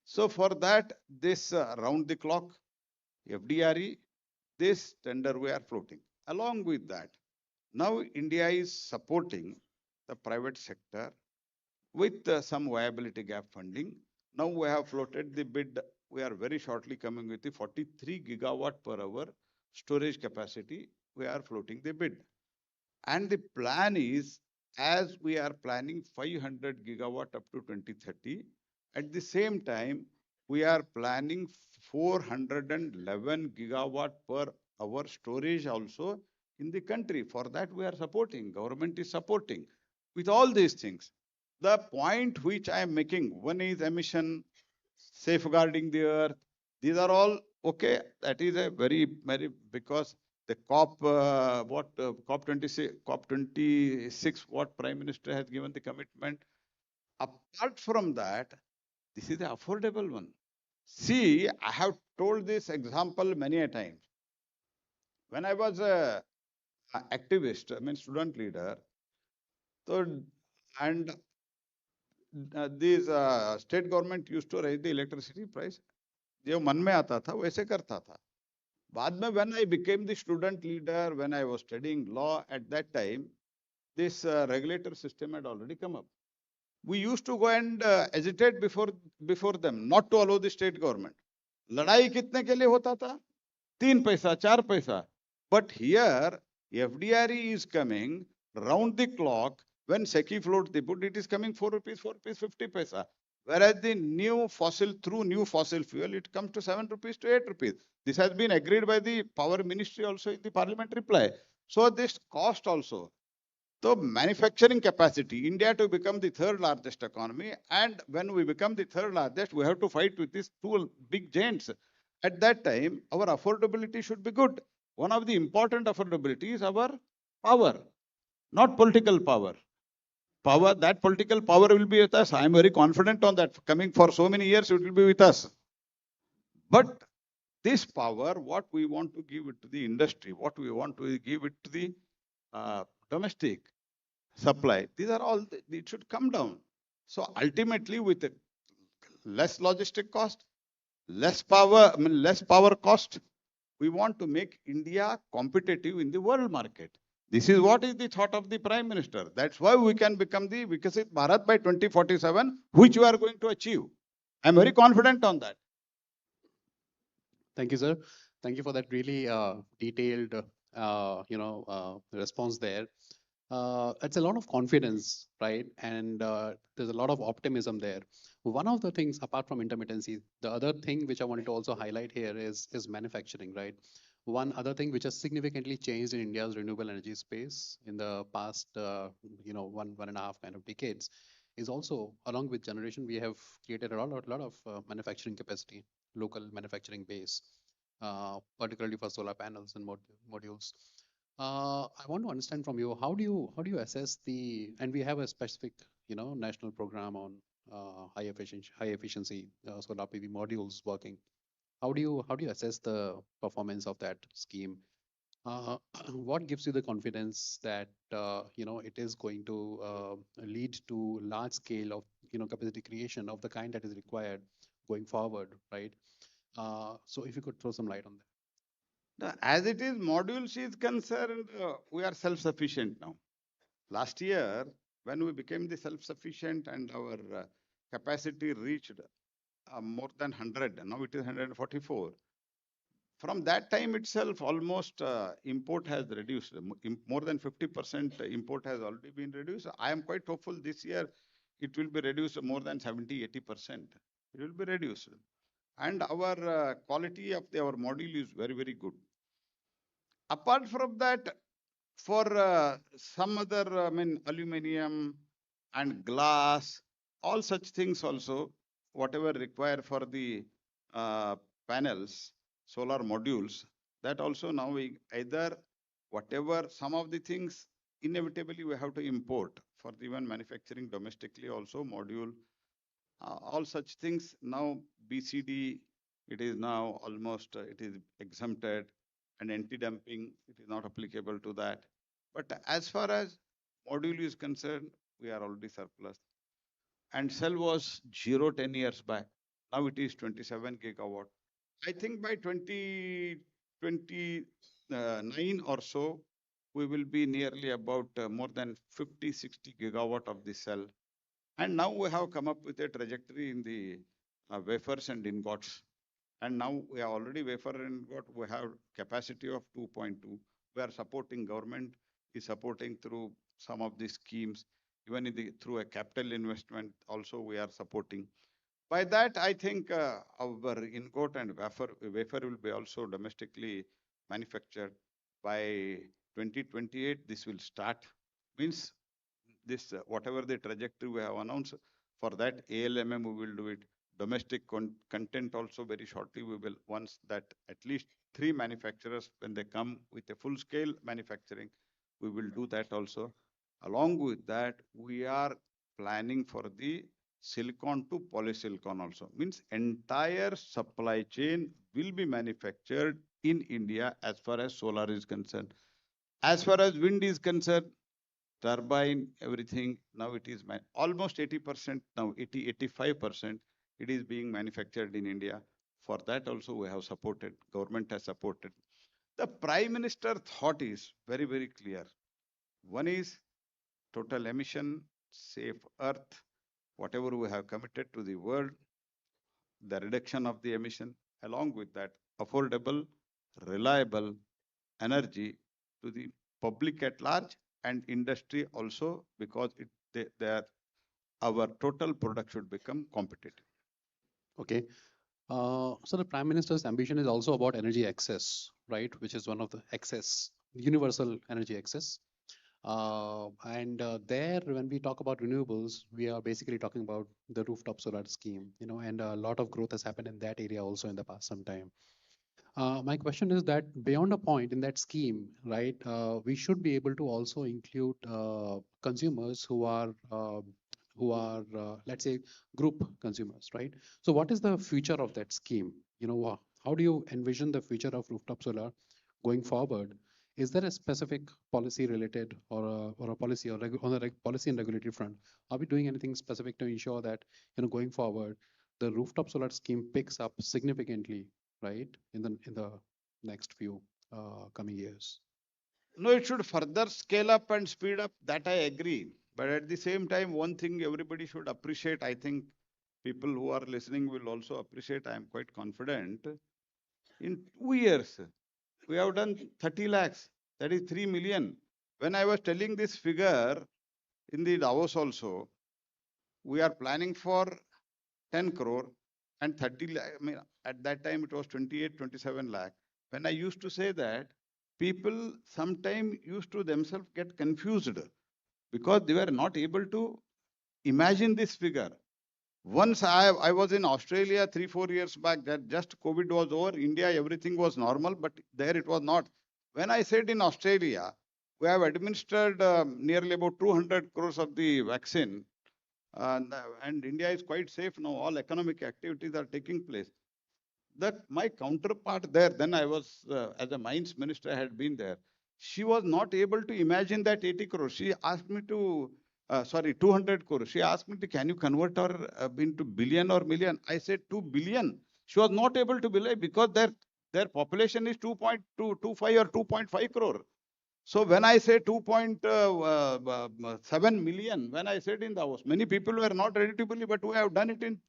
So for that, this round the clock FDRE, this tender we are floating. Along with that, now India is supporting the private sector with some viability gap funding. Now we have floated the bid. We are very shortly coming with the 43 gigawatt per hour storage capacity. We are floating the bid. And the plan is, as we are planning 500 gigawatt up to 2030, at the same time, we are planning 411 gigawatt per hour storage also in the country. For that, we are supporting, government is supporting with all these things. The point which I am making, one is emission, safeguarding the earth. These are all okay. That is a very, because the COP26, what Prime Minister has given the commitment. Apart from that, this is the affordable one. See, I have told this example many a times. When I was a activist, I mean student leader, so and this state government used to raise the electricity price. जो मन में आता था वैसे करता था. बाद में when I became the student leader, when I was studying law at that time, this regulator system had already come up. We used to go and hesitate before them, not to allow the state government. लड़ाई कितने के लिए होता था? 3 पैसा, 4 पैसा. But here, FDRE is coming round the clock. When SECI floats the bid, it is coming 4 rupees, 50 paisa. Whereas the new fossil fuel, it comes to 7 rupees to 8 rupees. This has been agreed by the Power Ministry also in the Parliament reply. So this cost also. So manufacturing capacity, India to become the third largest economy. And when we become the third largest, we have to fight with these two big giants. At that time, our affordability should be good. One of the important affordability is our power, not political power. That political power will be with us. I am very confident on that. Coming for so many years, it will be with us. But this power, what we want to give it to the industry, what we want to give it to the domestic supply, these are all, it should come down. So ultimately, with a less logistic cost, less power cost, we want to make India competitive in the world market. This is what is the thought of the Prime Minister. That's why we can become the Vikasit Bharat by 2047, which we are going to achieve. I'm very confident on that. Thank you, sir. Thank you for that really detailed, response there. It's a lot of confidence, right? And there's a lot of optimism there. One of the things, apart from intermittency, the other thing which I wanted to also highlight here is manufacturing, right? One other thing which has significantly changed in India's renewable energy space in the past, 1.5 kind of decades, is also, along with generation, we have created a lot of manufacturing capacity, local manufacturing base, particularly for solar panels and modules. I want to understand from you, how do you assess and we have a specific, national program on high efficiency solar PV modules working. How do you assess the performance of that scheme? What gives you the confidence that it is going to lead to large scale of capacity creation of the kind that is required going forward, right? So if you could throw some light on that. As it is, modules is concerned, we are self-sufficient now. Last year, when we became the self-sufficient and our capacity reached more than 100, now it is 144. From that time itself, almost import has reduced. More than 50% import has already been reduced. I am quite hopeful this year it will be reduced more than 70-80%. It will be reduced. And our quality of our module is very, very good. Apart from that, for some other, aluminum and glass, all such things also, whatever required for the uh, panels, solar modules, that also now we either whatever some of the things inevitably we have to import for even manufacturing domestically also module, all such things now BCD, it is now almost it is exempted, and anti-dumping, it is not applicable to that. But as far as module is concerned, we are already surplus. And cell was 10 years back. Now it is 27 gigawatt. I think by 2029 or so, we will be nearly about more than 50, 60 gigawatt of the cell. And now we have come up with a trajectory in the wafers and ingots. And now we are already wafer and ingot, we have capacity of 2.2. We are supporting, government is supporting through some of these schemes, even in through a capital investment also we are supporting. By that, I think our ingot and wafer will be also domestically manufactured. By 2028, this will start. Means this, whatever the trajectory we have announced, for that ALMM we will do it. Domestic content also very shortly we will, once that at least 3 manufacturers, when they come with a full scale manufacturing, we will do that also. Along with that, we are planning for the silicon to polysilicon also. Means entire supply chain will be manufactured in India as far as solar is concerned. As far as wind is concerned, turbine, everything, now it is almost 80%, now 85%, it is being manufactured in India. For that also we have supported, government has supported. The Prime Minister thought is very, very clear. One is total emission, safe earth, whatever we have committed to the world, the reduction of the emission, along with that, affordable, reliable energy to the public at large and industry also, because our total product should become competitive. Okay. So the Prime Minister's ambition is also about energy access, right? Which is one of the access, universal energy access. There, when we talk about renewables, we are basically talking about the rooftop solar scheme, and a lot of growth has happened in that area also in the past some time. My question is that beyond a point in that scheme, right, we should be able to also include consumers who are, let's say, group consumers, right? So what is the future of that scheme? How do you envision the future of rooftop solar going forward? Is there a specific policy related or a policy or on the policy and regulatory front? Are we doing anything specific to ensure that, going forward, the rooftop solar scheme picks up significantly, right, in the next few coming years? No, it should further scale up and speed up, that I agree. But at the same time, one thing everybody should appreciate, I think people who are listening will also appreciate, I am quite confident. In 2 years, we have done 30 lakhs, that is 3 million. When I was telling this figure in the Davos also, we are planning for 10 crore and 30 lakh. At that time it was 28, 27 lakh. When I used to say that, people sometimes used to themselves get confused because they were not able to imagine this figure. Once I was in Australia 3-4 years back, that just COVID was over, India, everything was normal, but there it was not. When I said in Australia, we have administered nearly about 200 crores of the vaccine, and India is quite safe now, all economic activities are taking place. That my counterpart there, then I was, as a mines minister, I had been there. She was not able to imagine that 80 crores. She asked me to, 200 crores. She asked me to, can you convert her into billion or million? I said 2 billion. She was not able to believe because their population is 2.225 or 2.5 crore. So when I say 2.7 million, when I said in Davos, many people were not ready to believe, but we have done it in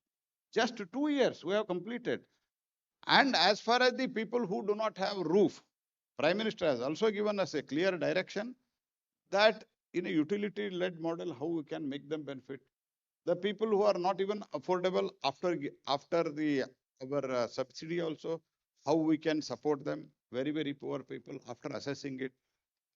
just 2 years. We have completed. And as far as the people who do not have roof, Prime Minister has also given us a clear direction that in a utility-led model, how we can make them benefit. The people who are not even affordable after our subsidy also, how we can support them, very, very poor people, after assessing it,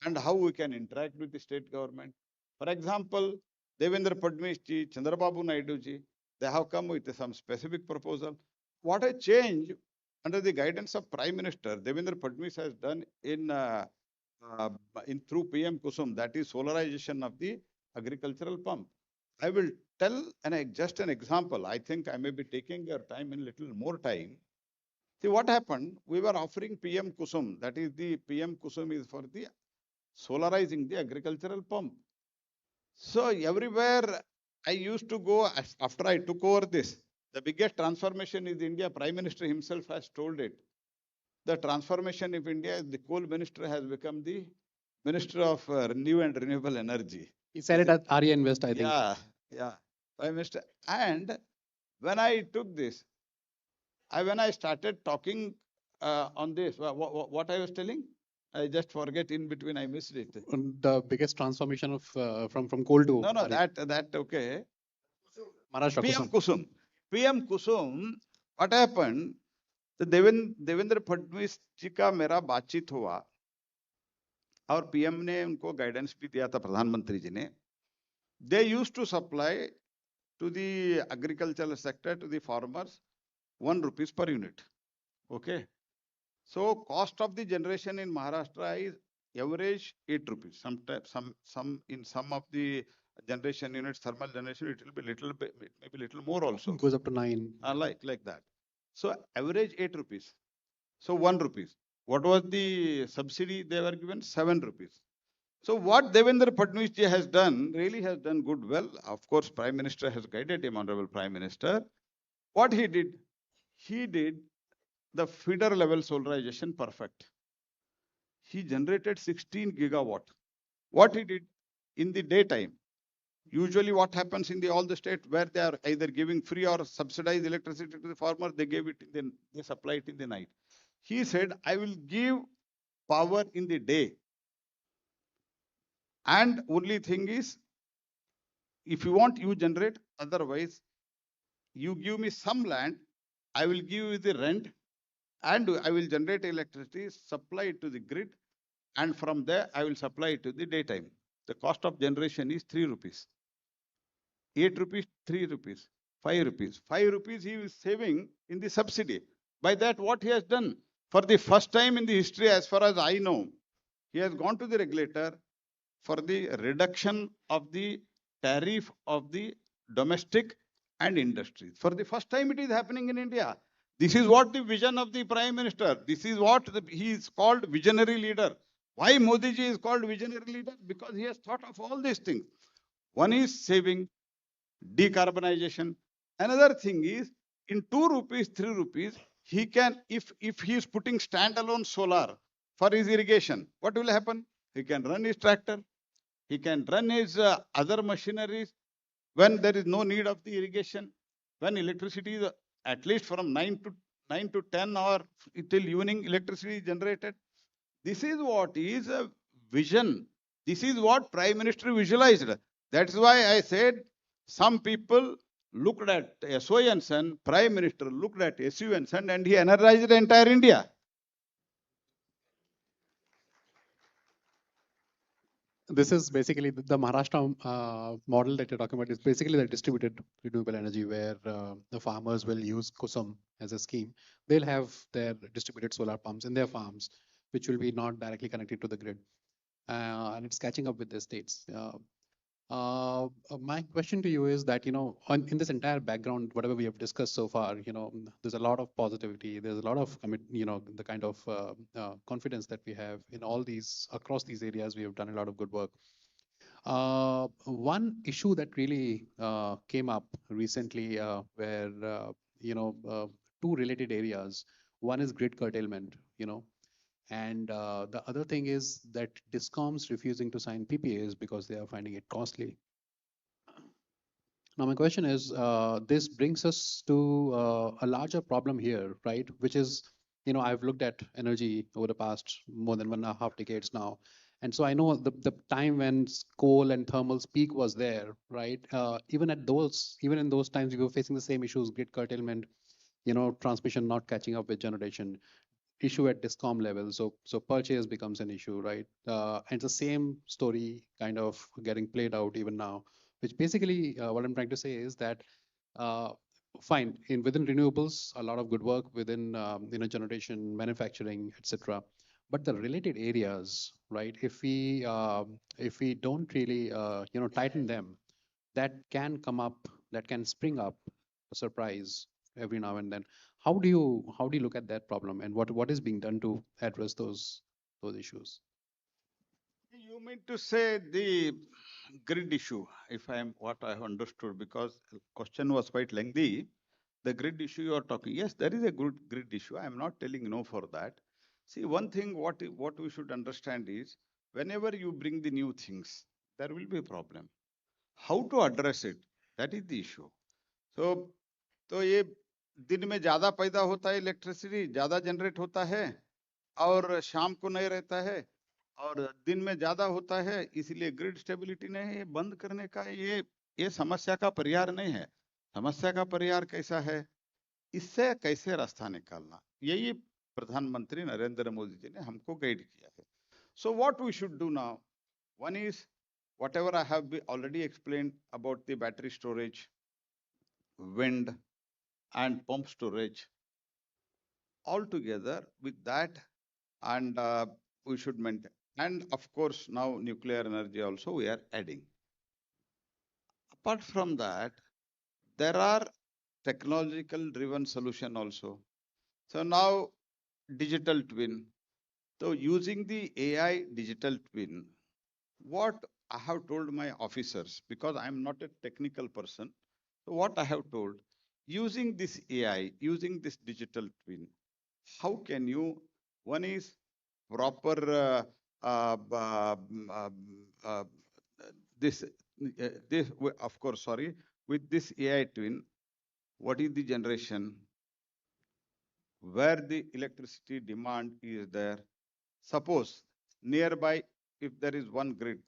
and how we can interact with the state government. For example, Devendra Fadnavis ji, Chandrababu Naidu ji, they have come with some specific proposal. What a change under the guidance of Prime Minister Devendra Fadnavis has done in through PM Kusum, that is solarization of the agricultural pump. I will tell just an example. I think I may be taking your time in little more time. See what happened, we were offering PM Kusum, that is the PM Kusum is for the solarizing the agricultural pump. So everywhere I used to go after I took over this, the biggest transformation is India. Prime Minister himself has told it. The transformation of India, the coal minister has become the Minister of Renewable Energy. He said it at Arya Invest, I think. Yeah, yeah, Prime Minister. And when I took this, when I started talking on this, what I was telling, I just forget in between. I missed it. The biggest transformation of from coal to No, Arya. that okay. Maharashtra PM Kusum. Kusum. PM Kusum. What happened? तो देवेंद्र फडणवीस जी का मेरा बातचीत हुआ और PM ने उनको guidance भी दिया था, प्रधानमंत्री जी ने. They used to supply to the agricultural sector, to the farmers, ₹1 per unit. Okay. So cost of the generation in Maharashtra is average ₹8. Sometimes in some of the generation units, thermal generation, it will be little bit, maybe little more also. It goes up to 9. Like that. So average ₹8. So ₹1. What was the subsidy they were given? ₹7. So what Devendra Fadnavis ji has done, really has done good well. Of course, Prime Minister has guided him, Honorable Prime Minister. What he did the feeder level solarization perfect. He generated 16 gigawatt. What he did in the daytime, usually what happens in all the state where they are either giving free or subsidized electricity to the farmer, they supply it in the night. He said, I will give power in the day. And only thing is, if you want, you generate. Otherwise, you give me some land, I will give you the rent, and I will generate electricity, supply it to the grid, and from there I will supply it to the daytime. The cost of generation is ₹3. ₹8, ₹3, ₹5. ₹5 he is saving in the subsidy. By that, what he has done, for the first time in the history, as far as I know, he has gone to the regulator for the reduction of the tariff of the domestic and industry. For the first time it is happening in India. This is what the vision of the Prime Minister. This is what he is called visionary leader. Why Modi ji is called visionary leader? Because he has thought of all these things. One is saving, decarbonization. Another thing is, in ₹2, ₹3, he can, if he is putting standalone solar for his irrigation, what will happen? He can run his tractor. He can run his other machineries when there is no need of the irrigation. When electricity is at least from 9 to 10 or till evening, electricity is generated. This is what is a vision. This is what Prime Minister visualized. That's why I said some people looked at SOE and Son, Prime Minister looked at SU and Son, and he energized the entire India. This is basically the Maharashtra model that you're talking about is basically the distributed renewable energy where the farmers will use Kusum as a scheme. They'll have their distributed solar pumps in their farms, which will be not directly connected to the grid. And it's catching up with the states. My question to you is that, in this entire background, whatever we have discussed so far, there's a lot of positivity. There's a lot of, the kind of confidence that we have in all these, across these areas, we have done a lot of good work. One issue that really came up recently where, two related areas, one is grid curtailment, and the other thing is that DISCOMs refusing to sign PPAs because they are finding it costly. Now, my question is, this brings us to a larger problem here, right? Which is, I've looked at energy over the past more than 1.5 decades now. And so I know the time when coal and thermal's peak was there, right? Even in those times, we were facing the same issues, grid curtailment, transmission not catching up with generation. issue at discom level. So purchase becomes an issue, right? And the same story kind of getting played out even now, which basically what I'm trying to say is that fine within renewables, a lot of good work within generation, manufacturing, etc. But the related areas, right? If we don't really tighten them, that can come up, that can spring up a surprise every now and then. How do you look at that problem, and what is being done to address those issues? You mean to say the grid issue, if I am what I have understood, because the question was quite lengthy. The grid issue you are talking, yes, there is a good grid issue. I am not telling no for that. See, one thing what we should understand is, whenever you bring the new things, there will be a problem. How to address it? That is the issue. तो ये दिन में ज्यादा पैदा होता है, electricity ज्यादा generate होता है और शाम को नहीं रहता है, और दिन में ज्यादा होता है, इसलिए ग्रिड स्टेबिलिटी नहीं है। ये बंद करने का ये समस्या का परिहार नहीं है। समस्या का परिहार कैसा है, इससे कैसे रास्ता निकालना, यही प्रधानमंत्री नरेंद्र मोदी जी ने हमको गाइड किया है। So what we should do now, one is whatever I have already explained about the battery storage, wind and pump storage, all together with that, and we should maintain. And of course, now nuclear energy also we are adding. Apart from that, there are technological driven solution also. So now digital twin. So using the AI digital twin, what I have told my officers, because I am not a technical person, so what I have told, using this AI, using this digital twin, how can you, one is proper this of course, sorry, with this AI twin, what is the generation, where the electricity demand is there. Suppose nearby, if there is one grid,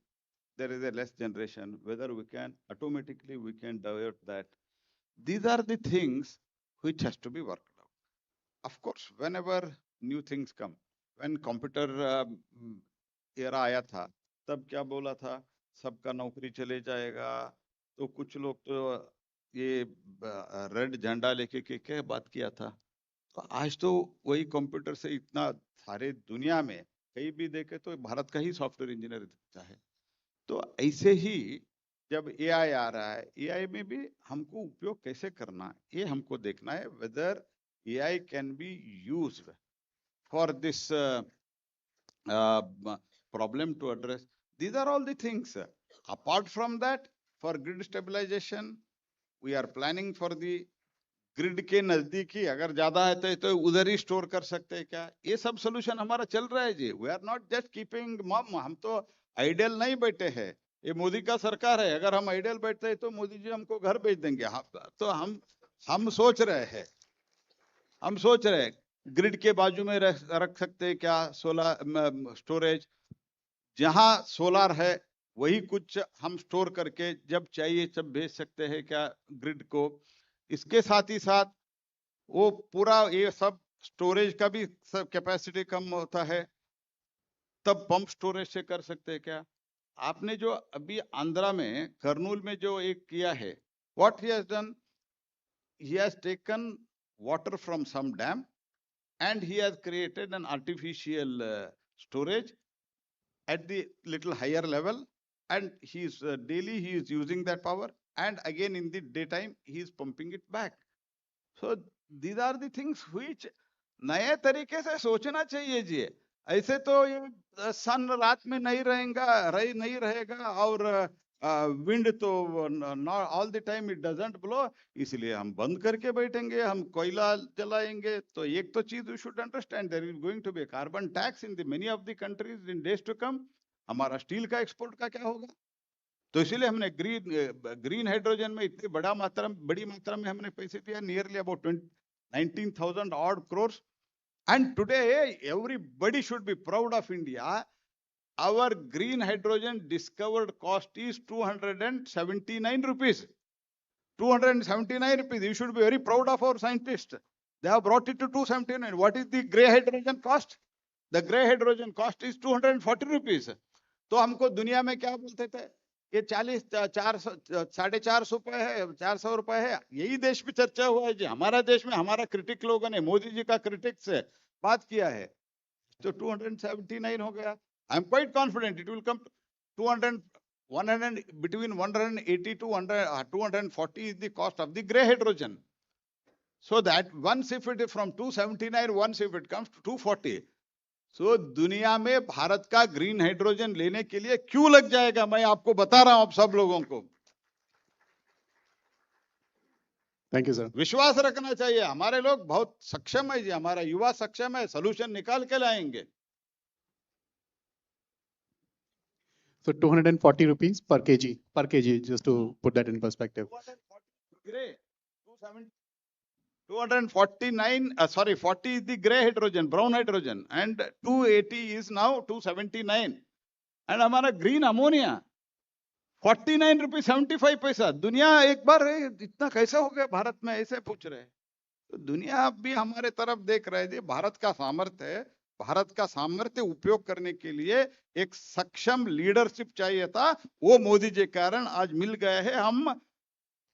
there is a less generation, whether we can automatically we can divert that. These are the things which has to be worked out. Of course, whenever new things come, when computer era आया था, तब क्या बोला था, सबका नौकरी चले जाएगा, तो कुछ लोग तो ये रेड झंडा लेके के बात किया था। तो आज तो वही कंप्यूटर से इतना सारे दुनिया में कहीं भी देखे तो भारत का ही सॉफ्टवेयर इंजीनियर दिखता है। तो ऐसे ही जब एआई आ रहा है, एआई में भी हमको उपयोग कैसे करना है, ये हमको देखना है, whether AI can be used for this problem to address. These are all the things. Apart from that, for grid stabilization, we are planning for the grid के नजदीकी अगर ज्यादा है तो उधर ही स्टोर कर सकते हैं क्या, ये सब सोल्यूशन हमारा चल रहा है जी। We are not just keeping mum, हम तो आइडियल नहीं बैठे हैं, ये मोदी का सरकार है। अगर हम आइडियल बैठते हैं तो मोदी जी हमको घर भेज देंगे। तो हम सोच रहे हैं, ग्रिड के बाजू में रख सकते हैं क्या सोलर स्टोरेज, जहां सोलर है वही कुछ हम स्टोर करके जब चाहिए तब भेज सकते हैं क्या ग्रिड को। इसके साथ ही साथ वो पूरा ये सब स्टोरेज का भी सब कैपेसिटी कम होता है, तब पंप स्टोरेज से कर सकते हैं क्या। आपने जो अभी आंध्रा में कर्नूल में जो एक किया है, what he has done, he has taken water from some dam and he has created an artificial storage at the little higher level, and he is daily he is using that power, and again in the daytime he is pumping it back. So these are the things which नए तरीके से सोचना चाहिए जी। ऐसे तो ये सन रात में नहीं रहेगा और विंड तो not all the time it doesn't blow, इसलिए हम बंद करके बैठेंगे, हम कोयला जलाएंगे। तो एक तो चीज we should understand, there is going to be carbon tax in the many of the countries in days to come. हमारा स्टील का एक्सपोर्ट का क्या होगा। तो इसीलिए हमने ग्रीन हाइड्रोजन में इतनी बड़ी मात्रा में हमने पैसे दिया, nearly about 19,000 odd crores. And today everybody should be proud of India. Our green hydrogen discovered cost is 279 rupees. 279 rupees. You should be very proud of our scientists. They have brought it to 279. What is the gray hydrogen cost? The gray hydrogen cost is 240 rupees. तो हमको दुनिया में क्या बोलते थे, ये 450 है, 400 रुपए है. यही देश में चर्चा हुआ है जी. हमारा देश में हमारा क्रिटिक लोगों ने मोदी जी का क्रिटिक से बात किया है, तो 279 हो गया. I am quite confident it will come 200, 100, between 180 to 240 is the cost of the gray hydrogen. So that once if it is from 279, once if it comes to 240, so दुनिया में भारत का ग्रीन हाइड्रोजन लेने के लिए क्यों लग जाएगा, मैं आपको बता रहा हूं आप सब लोगों को. Thank you sir. विश्वास रखना चाहिए, हमारे लोग बहुत सक्षम है जी, हमारा युवा सक्षम है, सोल्यूशन निकाल के लाएंगे. So 240 rupees per kg, just to put that in perspective. Gray, 249, 40 is the gray hydrogen, brown hydrogen, and 280 is now 279. And हमारा green ammonia, 49 rupees 75 पैसा. दुनिया एक बार इतना कैसे हो गया भारत में, ऐसे पूछ रहे हैं. तो दुनिया भी हमारे तरफ देख रहे थे. भारत का सामर्थ्य है, भारत का सामर्थ्य उपयोग करने के लिए एक सक्षम लीडरशिप चाहिए था. वो मोदी जी के कारण आज मिल गए हैं. हम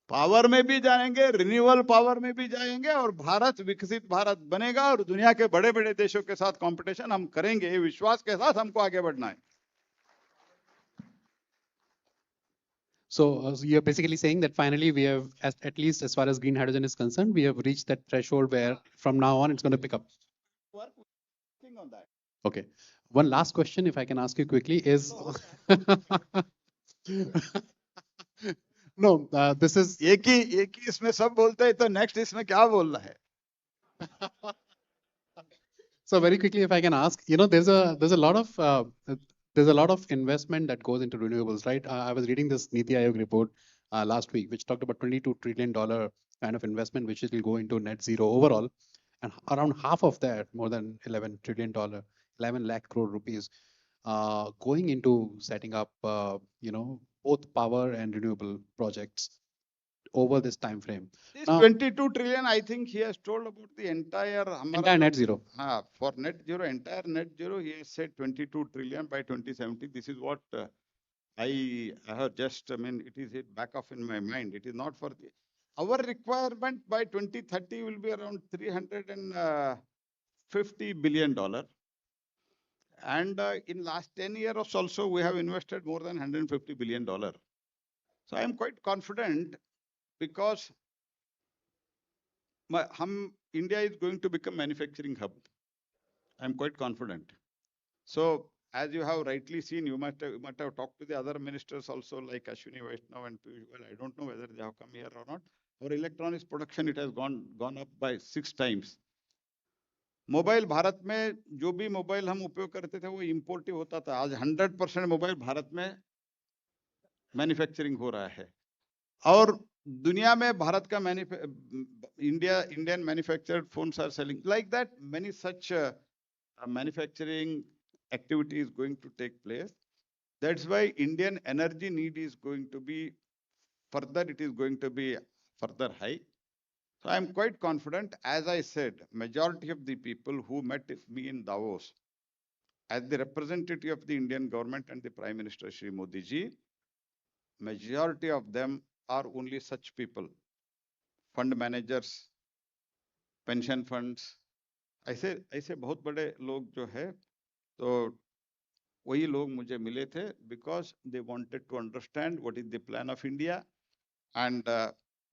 पावर में भी जाएंगे, रिन्यूएबल पावर में भी जाएंगे, और भारत विकसित भारत बनेगा, और दुनिया के बड़े बड़े देशों के साथ कंपटीशन हम करेंगे. ये विश्वास के साथ हमको आगे बढ़ना है. So you're basically saying that finally we have, at least as far as green hydrogen is concerned, we have reached that threshold where from now on it's going to pick up. Working on that. Okay. One last question, if I can ask you quickly, is no, this is एक ही इसमें सब बोलते हैं, तो next इसमें क्या बोलना है? So very quickly, if I can ask, there's a lot of investment that goes into renewables, right? I was reading this Niti Aayog report last week, which talked about $22 trillion kind of investment, which will go into net zero overall, and around half of that, more than $11 trillion, 11 lakh crore rupees, going into setting up, both power and renewable projects over this time frame. This Now, 22 trillion, I think he has told about the entire net zero. For net zero, entire net zero, he has said 22 trillion by 2070. This is what I have just, it is back off in my mind. It is not for our requirement by 2030 will be around $350 billion. And in last 10 years also, we have invested more than $150 billion. So I am quite confident, because India is going to become manufacturing hub. I am quite confident. So as you have rightly seen, you might have talked to the other ministers also, like Ashwini Vaishnav and Piyush Goyal. I don't know whether they have come here or not. Our electronics production, it has gone up by 6 times. Mobile Bharat में जो भी mobile हम उपयोग करते थे वो import ही होता था. आज 100% मोबाइल भारत में मैन्युफैक्चरिंग हो रहा है. और दुनिया में भारत का Indian manufactured phones are selling. Like that, many such manufacturing activity is going to take place. That's why Indian energy need is going to be further high. So I am quite confident. As I said, majority of the people who met me in Davos as the representative of the Indian government and the Prime Minister Shri Modi ji, majority of them are only such people, fund managers, pension funds. ऐसे बहुत बड़े लोग जो है, तो वही लोग मुझे मिले थे, because they wanted to understand what is the plan of India, and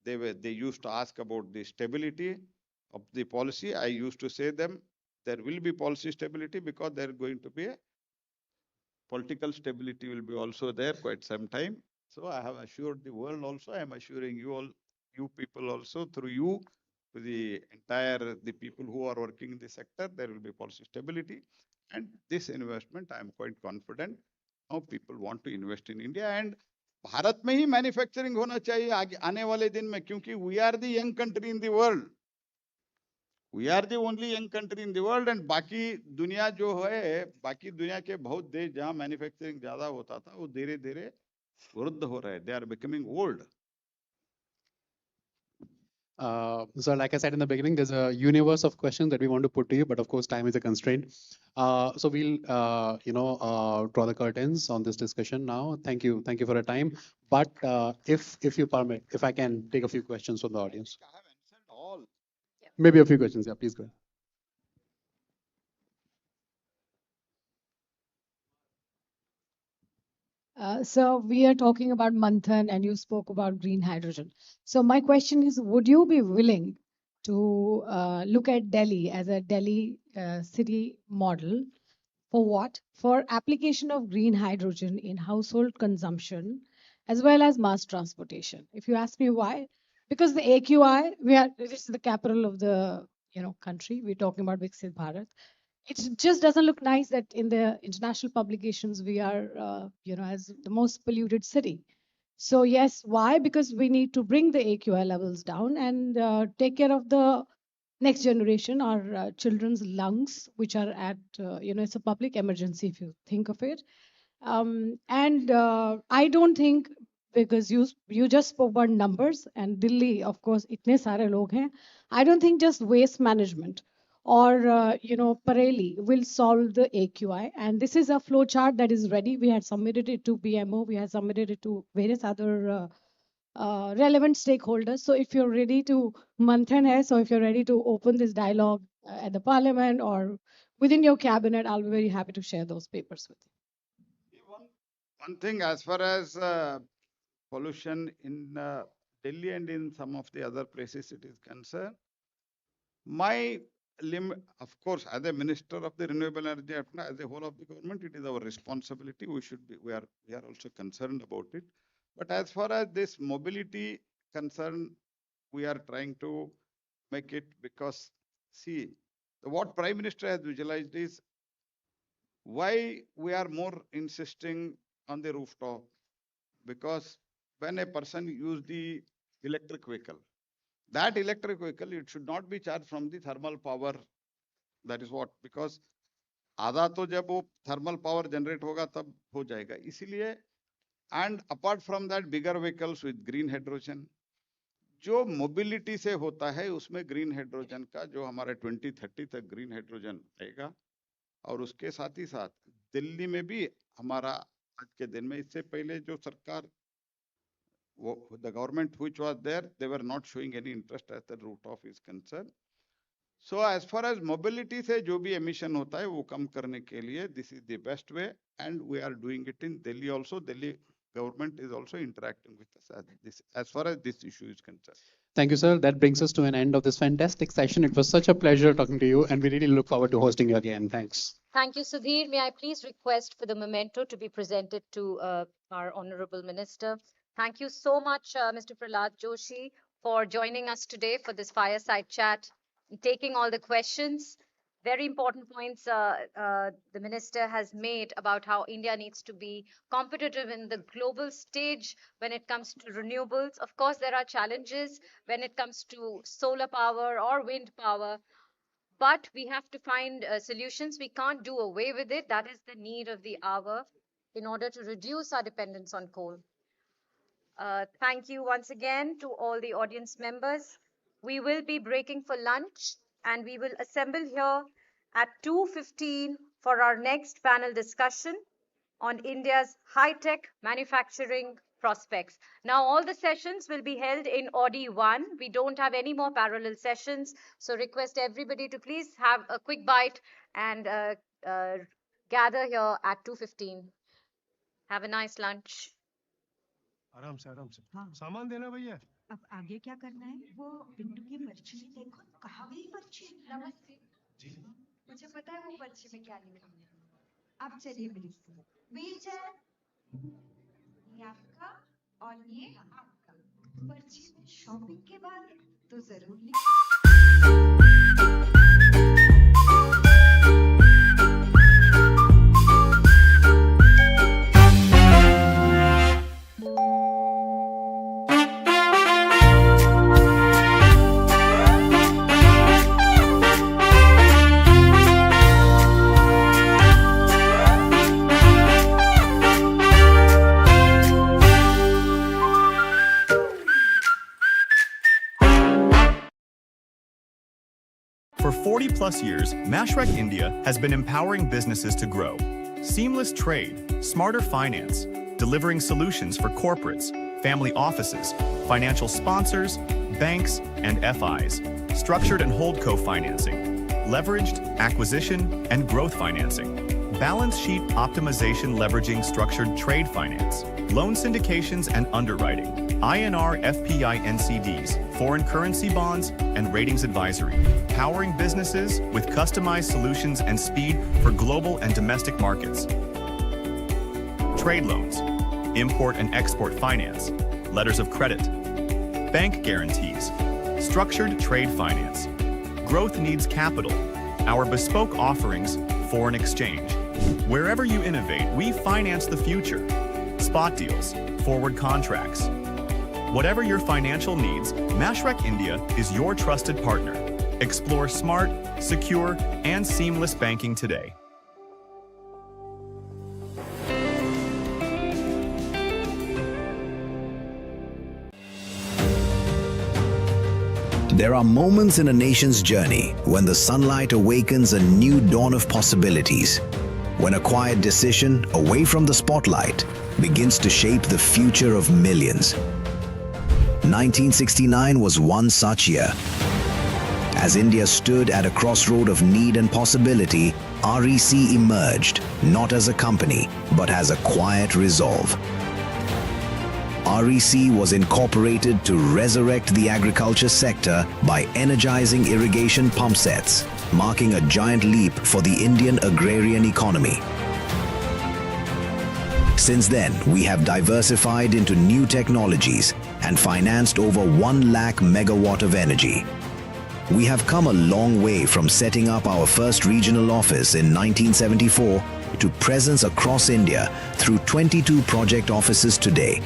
they used to ask about the stability of the policy. I used to say them, there will be policy stability, because there is going to be a political stability will be also there quite some time. So I have assured the world also, I am assuring you all, you people also, through you, to the people who are working in the sector, there will be policy stability. And this investment, I am quite confident, now people want to invest in India, and Bharat में ही manufacturing होना चाहिए आने वाले दिन में, क्योंकि we are the young country in the world. We are the only young country in the world, and बाकी दुनिया जो है, बाकी दुनिया के बहुत देश जहाँ मैन्युफैक्चरिंग ज्यादा होता था, वो धीरे धीरे वृद्ध हो रहे हैं. They are becoming old. So like I said in the beginning, there's a universe of questions that we want to put to you, but of course, time is a constraint. So we'll, draw the curtains on this discussion now. Thank you for your time. But if you permit, if I can take a few questions from the audience. I have answered all. Maybe a few questions, yeah, please go ahead. So we are talking about Manthan and you spoke about green hydrogen. So my question is, would you be willing to look at Delhi as a Delhi city model for what? For application of green hydrogen in household consumption as well as mass transportation. If you ask me why, because the AQI, this is the capital of the country. We're talking about Viksit Bharat. It just doesn't look nice that in the international publications we are, as the most polluted city. So yes, why? Because we need to bring the AQI levels down and take care of the next generation, our children's lungs, which are at, it's a public emergency if you think of it. And I don't think, because you just spoke about numbers and Delhi, of course, itne sare log hain. I don't think just waste management or Pareli will solve the AQI. And this is a flow chart that is ready. We had submitted it to BMO. We had submitted it to various other relevant stakeholders. So if you're ready to Manthan hai, so if you're ready to open this dialogue at the parliament or within your cabinet, I'll be very happy to share those papers with you. One thing, as far as pollution in Delhi and in some of the other places it is concerned, of course, as a minister of the renewable energy, as a whole of the government, it is our responsibility. We are also concerned about it. But as far as this mobility concern, we are trying to make it, because see, what Prime Minister has visualized is why we are more insisting on the rooftop, because when a person use the electric vehicle, that electric vehicle, it should not be charged from the thermal power. That is what, because आधा तो जब वो thermal power generate होगा तब हो जाएगा, इसीलिए. And apart from that, bigger vehicles with green hydrogen, जो mobility से होता है उसमें green hydrogen का जो हमारे 2030 तक green hydrogen आएगा. और उसके साथ ही साथ दिल्ली में भी हमारा आज के दिन में, इससे पहले जो सरकार, the government which was there, they were not showing any interest as the rooftop is concerned. So as far as mobility से जो भी emission होता है वो कम करने के लिए, this is the best way, and we are doing it in Delhi also. Delhi government is also interacting with us as far as this issue is concerned. Thank you, sir. That brings us to an end of this fantastic session. It was such a pleasure talking to you, and we really look forward to hosting you again. Thanks. Thank you, Sudhir. May I please request for the memento to be presented to our Honorable Minister. Thank you so much, Mr. Prahlad Joshi, for joining us today for this fireside chat, taking all the questions. Very important points the Minister has made about how India needs to be competitive in the global stage when it comes to renewables. Of course, there are challenges when it comes to solar power or wind power, but we have to find solutions. We can't do away with it. That is the need of the hour in order to reduce our dependence on coal. Thank you once again to all the audience members. We will be breaking for lunch and we will assemble here at 2:15 for our next panel discussion on India's high-tech manufacturing prospects. Now, all the sessions will be held in Audi 1. We don't have any more parallel sessions, so request everybody to please have a quick bite and gather here at 2:15. Have a nice lunch. आराम से सामान देना भैया. अब आगे क्या करना है? वो पिंटू की पर्ची में देखो, कहाँ गई पर्ची? नमस्ते जी, मुझे पता है वो पर्ची में क्या लिखा है. अब चलिए मेरी व्हीलचेयर, ये आपका और ये आपका. पर्ची में शॉपिंग के बाद तो जरूर लिखिए. For 40+ years, Mashrek India has been empowering businesses to grow. Seamless trade, smarter finance, delivering solutions for corporates, family offices, financial sponsors, banks, and FIs, structured and holdco financing, leveraged, acquisition, and growth financing, balance sheet optimization leveraging structured trade finance, loan syndications and underwriting, INR FPI NCDs, foreign currency bonds, and ratings advisory, powering businesses with customized solutions and speed for global and domestic markets. Trade loans, import and export finance, letters of credit, bank guarantees, structured trade finance. Growth needs capital. Our bespoke offerings, foreign exchange. Wherever you innovate, we finance the future. Spot deals, forward contracts. Whatever your financial needs, Mashrek India is your trusted partner. Explore smart, secure, and seamless banking today. There are moments in a nation's journey when the sunlight awakens a new dawn of possibilities, when a quiet decision away from the spotlight begins to shape the future of millions. 1969 was one such year. As India stood at a crossroad of need and possibility, REC emerged not as a company, but as a quiet resolve. REC was incorporated to resurrect the agriculture sector by energizing irrigation pump sets, marking a giant leap for the Indian agrarian economy. Since then, we have diversified into new technologies and financed over 1 lakh megawatt of energy. We have come a long way from setting up our first regional office in 1974 to presence across India through 22 project offices today.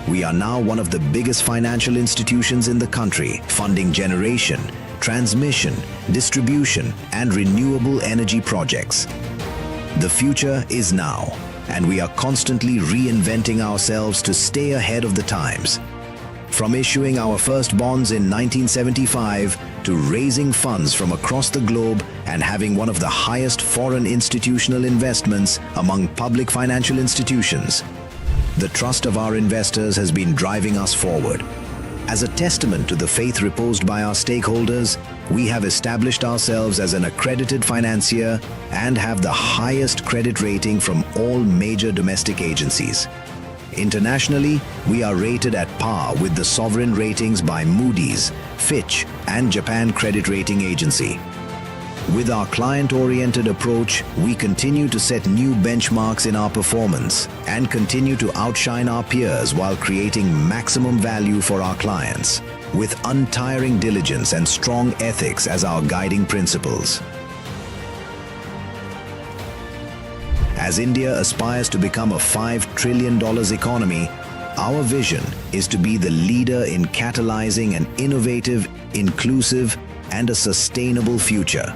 We are now one of the biggest financial institutions in the country, funding generation, transmission, distribution, and renewable energy projects. The future is now, and we are constantly reinventing ourselves to stay ahead of the times. From issuing our first bonds in 1975 to raising funds from across the globe and having one of the highest foreign institutional investments among public financial institutions, the trust of our investors has been driving us forward. As a testament to the faith reposed by our stakeholders, we have established ourselves as an accredited financier and have the highest credit rating from all major domestic agencies. Internationally, we are rated at par with the sovereign ratings by Moody's, Fitch, and Japan Credit Rating Agency. With our client-oriented approach, we continue to set new benchmarks in our performance and continue to outshine our peers while creating maximum value for our clients, with untiring diligence and strong ethics as our guiding principles. As India aspires to become a $5 trillion economy, our vision is to be the leader in catalyzing an innovative, inclusive, and a sustainable future.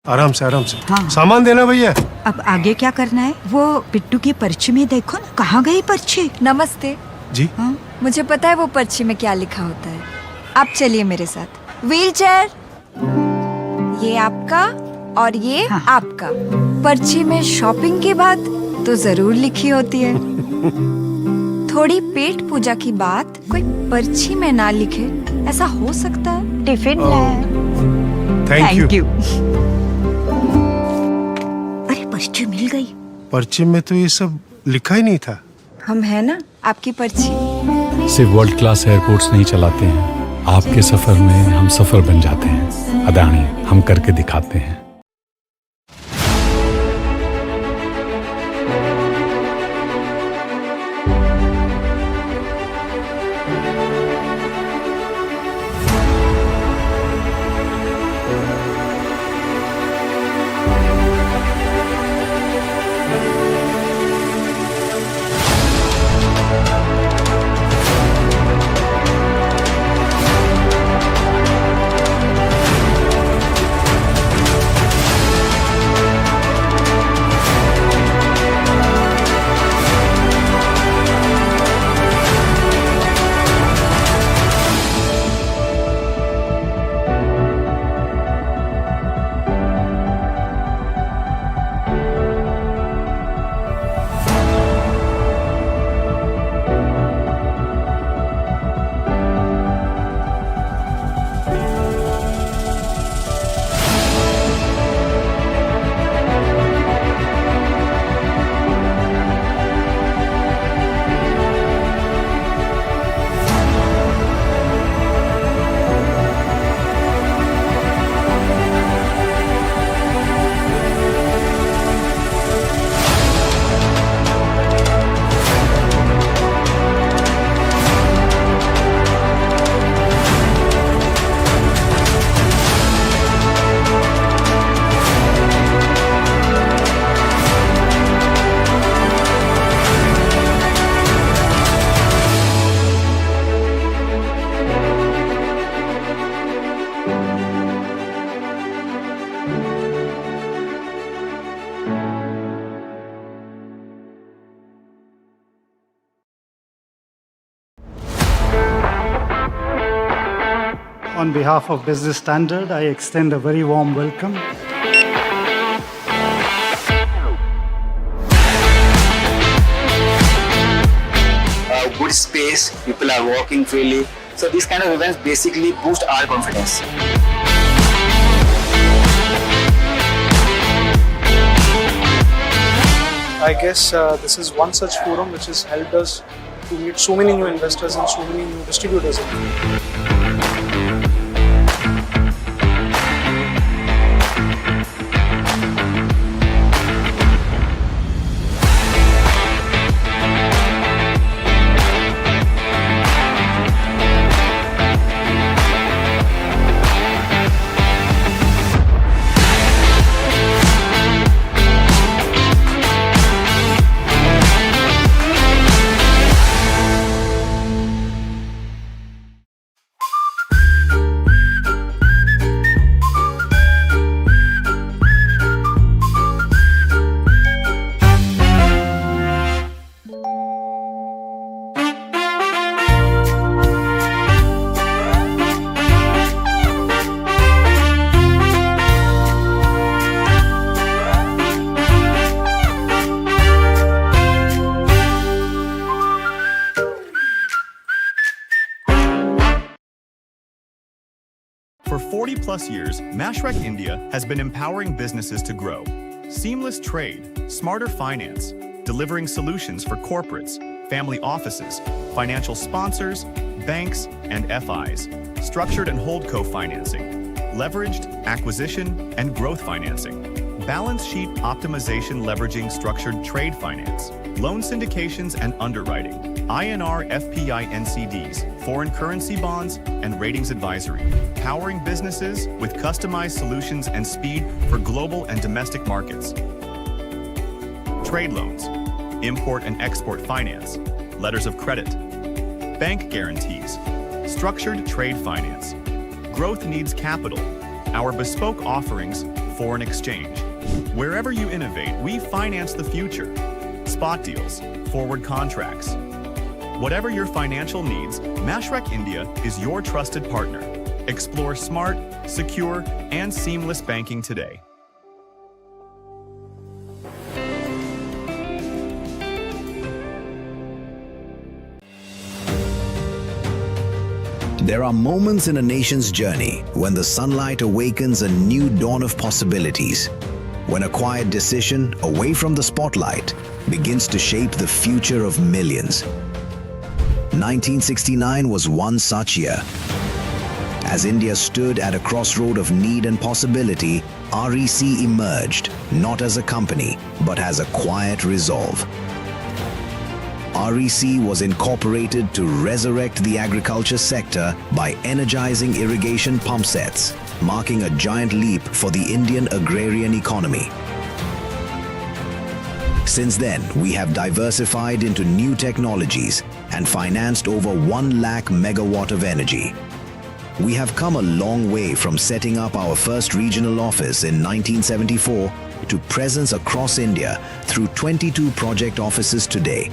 आराम से आराम से। हाँ। सामान देना भैया। अब आगे क्या करना है? वो पिट्टू की पर्ची में देखो ना, कहाँ गई पर्ची? नमस्ते जी। हाँ? मुझे पता है वो पर्ची में क्या लिखा होता है। आप चलिए मेरे साथ। व्हील चेयर, ये आपका और ये हाँ। आपका। पर्ची में शॉपिंग की बात तो जरूर लिखी होती है। थोड़ी पेट पूजा की बात कोई पर्ची में ना लिखे, ऐसा हो सकता है? टिफिन लाए। Thank you. अरे पर्ची मिल गई। पर्ची में तो ये सब लिखा ही नहीं था। हम है ना आपकी पर्ची। सिर्फ वर्ल्ड क्लास एयरपोर्ट्स नहीं चलाते हैं, आपके सफर में हम सफर बन जाते हैं। अदानी, हम करके दिखाते हैं। On behalf of Business Standard, I extend a very warm welcome. Good space, people are walking freely. So these kind of events basically boost our confidence. I guess this is one such forum which has helped us to meet so many new investors and so many new distributors. For 40+ years, Mashrek India has been empowering businesses to grow. Seamless trade, smarter finance, delivering solutions for corporates, family offices, financial sponsors, banks, and FIs, structured and holdco financing, leveraged, acquisition, and growth financing, balance sheet optimization leveraging structured trade finance, loan syndications and underwriting, INR FPI NCDs, foreign currency bonds, and ratings advisory, powering businesses with customized solutions and speed for global and domestic markets. Trade loans, import and export finance, letters of credit, bank guarantees, structured trade finance. Growth needs capital. Our bespoke offerings, foreign exchange. Wherever you innovate, we finance the future. Spot deals, forward contracts. Whatever your financial needs, Mashrek India is your trusted partner. Explore smart, secure, and seamless banking today. There are moments in a nation's journey when the sunlight awakens a new dawn of possibilities, when a quiet decision away from the spotlight begins to shape the future of millions. 1969 was one such year. As India stood at a crossroad of need and possibility, REC emerged not as a company, but as a quiet resolve. REC was incorporated to resurrect the agriculture sector by energizing irrigation pump sets, marking a giant leap for the Indian agrarian economy. Since then, we have diversified into new technologies and financed over 1 lakh megawatt of energy. We have come a long way from setting up our first regional office in 1974 to presence across India through 22 project offices today.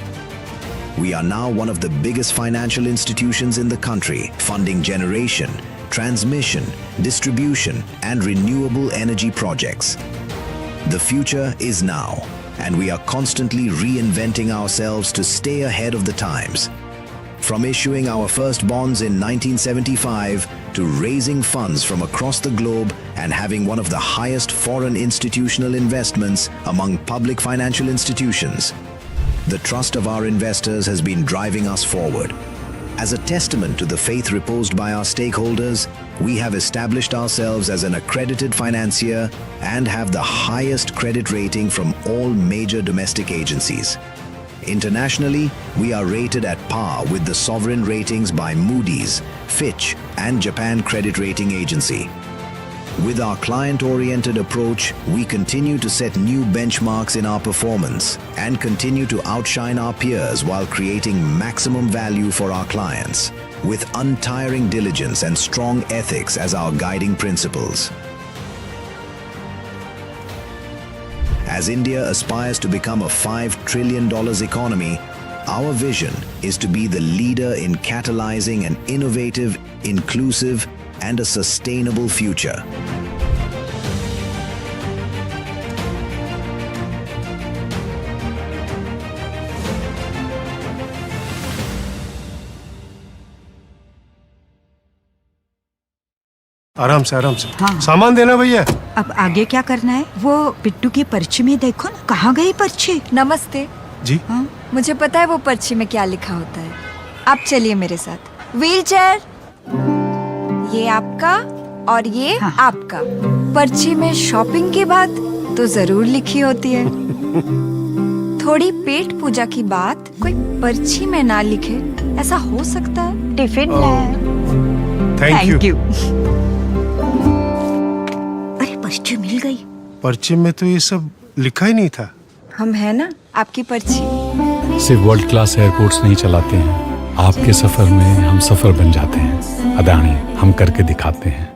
We are now one of the biggest financial institutions in the country, funding generation, transmission, distribution, and renewable energy projects. The future is now, and we are constantly reinventing ourselves to stay ahead of the times. From issuing our first bonds in 1975 to raising funds from across the globe and having one of the highest foreign institutional investments among public financial institutions, the trust of our investors has been driving us forward. As a testament to the faith reposed by our stakeholders, we have established ourselves as an accredited financier and have the highest credit rating from all major domestic agencies. Internationally, we are rated at par with the sovereign ratings by Moody's, Fitch, and Japan Credit Rating Agency. With our client-oriented approach, we continue to set new benchmarks in our performance and continue to outshine our peers while creating maximum value for our clients, with untiring diligence and strong ethics as our guiding principles. As India aspires to become a $5 trillion economy, our vision is to be the leader in catalyzing an innovative, inclusive, and a sustainable future. आराम से आराम से। हाँ। सामान देना भैया। अब आगे क्या करना है? वो पिट्टू की पर्ची में देखो ना, कहाँ गई पर्ची? नमस्ते जी। हाँ? मुझे पता है वो पर्ची में क्या लिखा होता है। आप चलिए मेरे साथ। व्हील चेयर, ये आपका और ये हाँ। आपका। पर्ची में शॉपिंग की बात तो जरूर लिखी होती है। थोड़ी पेट पूजा की बात कोई पर्ची में ना लिखे, ऐसा हो सकता है? Tiffin thank you. अरे पर्ची मिल गई। पर्ची में तो ये सब लिखा ही नहीं था। हम है ना आपकी पर्ची। सिर्फ वर्ल्ड क्लास एयरपोर्ट्स नहीं चलाते हैं, आपके सफर में हम सफर बन जाते हैं। अदानी, हम करके दिखाते हैं।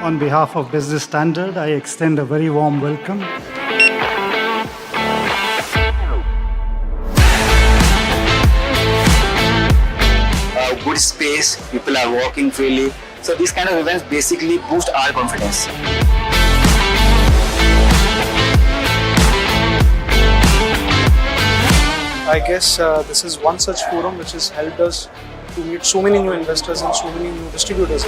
On behalf of Business Standard, I extend a very warm welcome. Good space, people are walking freely. So these kind of events basically boost our confidence. I guess this is one such forum which has helped us to meet so many new investors and so many new distributors.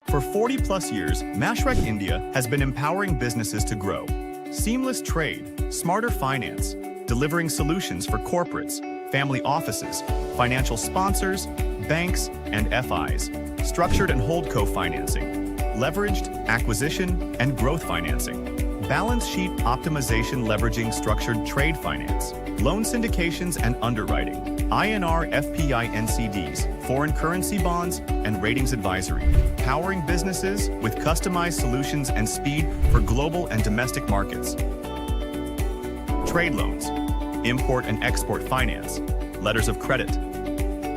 For 40+ years, Mashrek India has been empowering businesses to grow. Seamless trade, smarter finance, delivering solutions for corporates, family offices, financial sponsors, banks, and FIs, structured and holdco financing, leveraged, acquisition, and growth financing, balance sheet optimization leveraging structured trade finance, loan syndications and underwriting, INR FPI NCDs, foreign currency bonds, and ratings advisory, powering businesses with customized solutions and speed for global and domestic markets. Trade loans, import and export finance, letters of credit,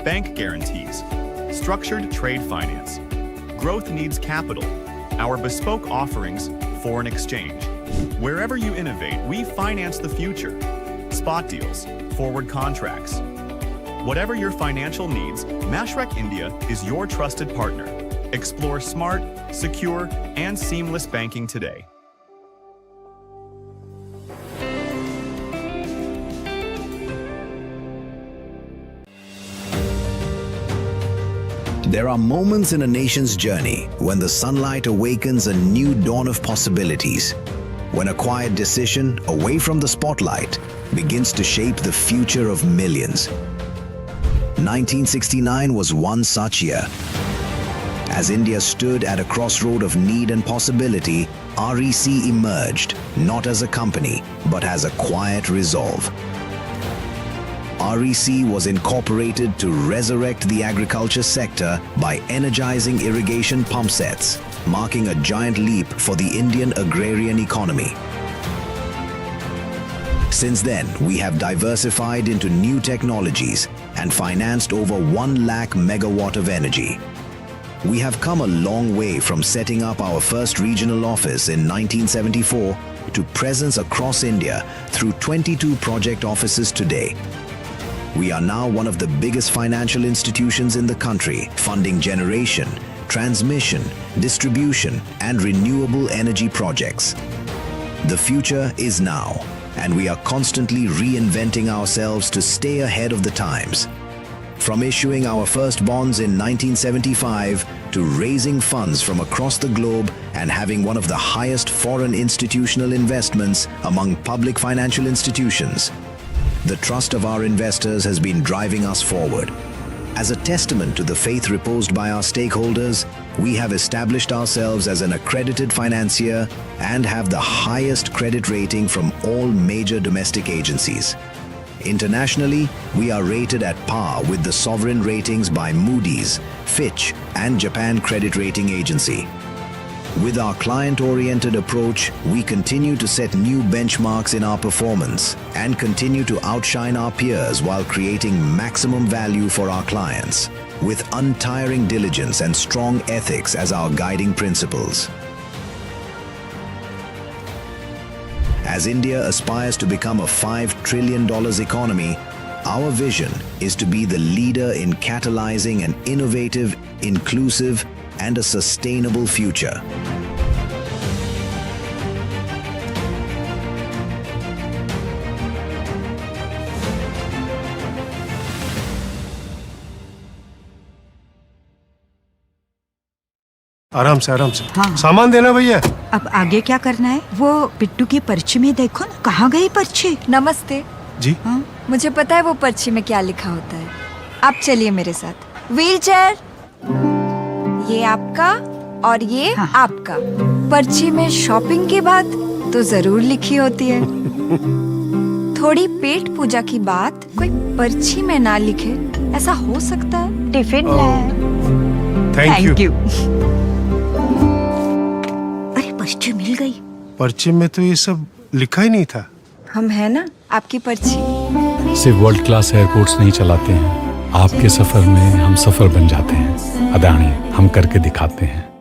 bank guarantees, structured trade finance. Growth needs capital. Our bespoke offerings, foreign exchange. Wherever you innovate, we finance the future. Spot deals, forward contracts. Whatever your financial needs, Mashreq India is your trusted partner. Explore smart, secure, and seamless banking today. There are moments in a nation's journey when the sunlight awakens a new dawn of possibilities, when a quiet decision away from the spotlight begins to shape the future of millions. 1969 was one such year. As India stood at a crossroad of need and possibility, REC emerged not as a company, but as a quiet resolve. REC was incorporated to resurrect the agriculture sector by energizing irrigation pump sets, marking a giant leap for the Indian agrarian economy. Since then, we have diversified into new technologies and financed over 1 lakh megawatt of energy. We have come a long way from setting up our first regional office in 1974 to presence across India through 22 project offices today. We are now one of the biggest financial institutions in the country, funding generation, transmission, distribution, and renewable energy projects. The future is now, and we are constantly reinventing ourselves to stay ahead of the times. From issuing our first bonds in 1975 to raising funds from across the globe and having one of the highest foreign institutional investments among public financial institutions, the trust of our investors has been driving us forward. As a testament to the faith reposed by our stakeholders, we have established ourselves as an accredited financier and have the highest credit rating from all major domestic agencies. Internationally, we are rated at par with the sovereign ratings by Moody's, Fitch, and Japan Credit Rating Agency. With our client-oriented approach, we continue to set new benchmarks in our performance and continue to outshine our peers while creating maximum value for our clients, with untiring diligence and strong ethics as our guiding principles. As India aspires to become a $5 trillion economy, our vision is to be the leader in catalyzing an innovative, inclusive, and a sustainable future. आराम से हाँ। सामान देना भैया। अब आगे क्या करना है? वो पिट्टू की पर्ची में देखो ना, कहाँ गई पर्ची? नमस्ते जी। हाँ? मुझे पता है वो पर्ची में क्या लिखा होता है। आप चलिए मेरे साथ। व्हीलचेयर, ये आपका और ये आपका। पर्ची में शॉपिंग की बात तो जरूर लिखी होती है। थोड़ी पेट पूजा की बात कोई पर्ची में ना लिखे, ऐसा हो सकता है? टिफिन लाए। Thank you. अरे पर्ची मिल गई। पर्ची में तो ये सब लिखा ही नहीं था। हम है ना आपकी पर्ची। सिर्फ वर्ल्ड क्लास एयरपोर्ट्स नहीं चलाते हैं, आपके सफर में हम सफर बन जाते हैं। अदानी, हम करके दिखाते हैं।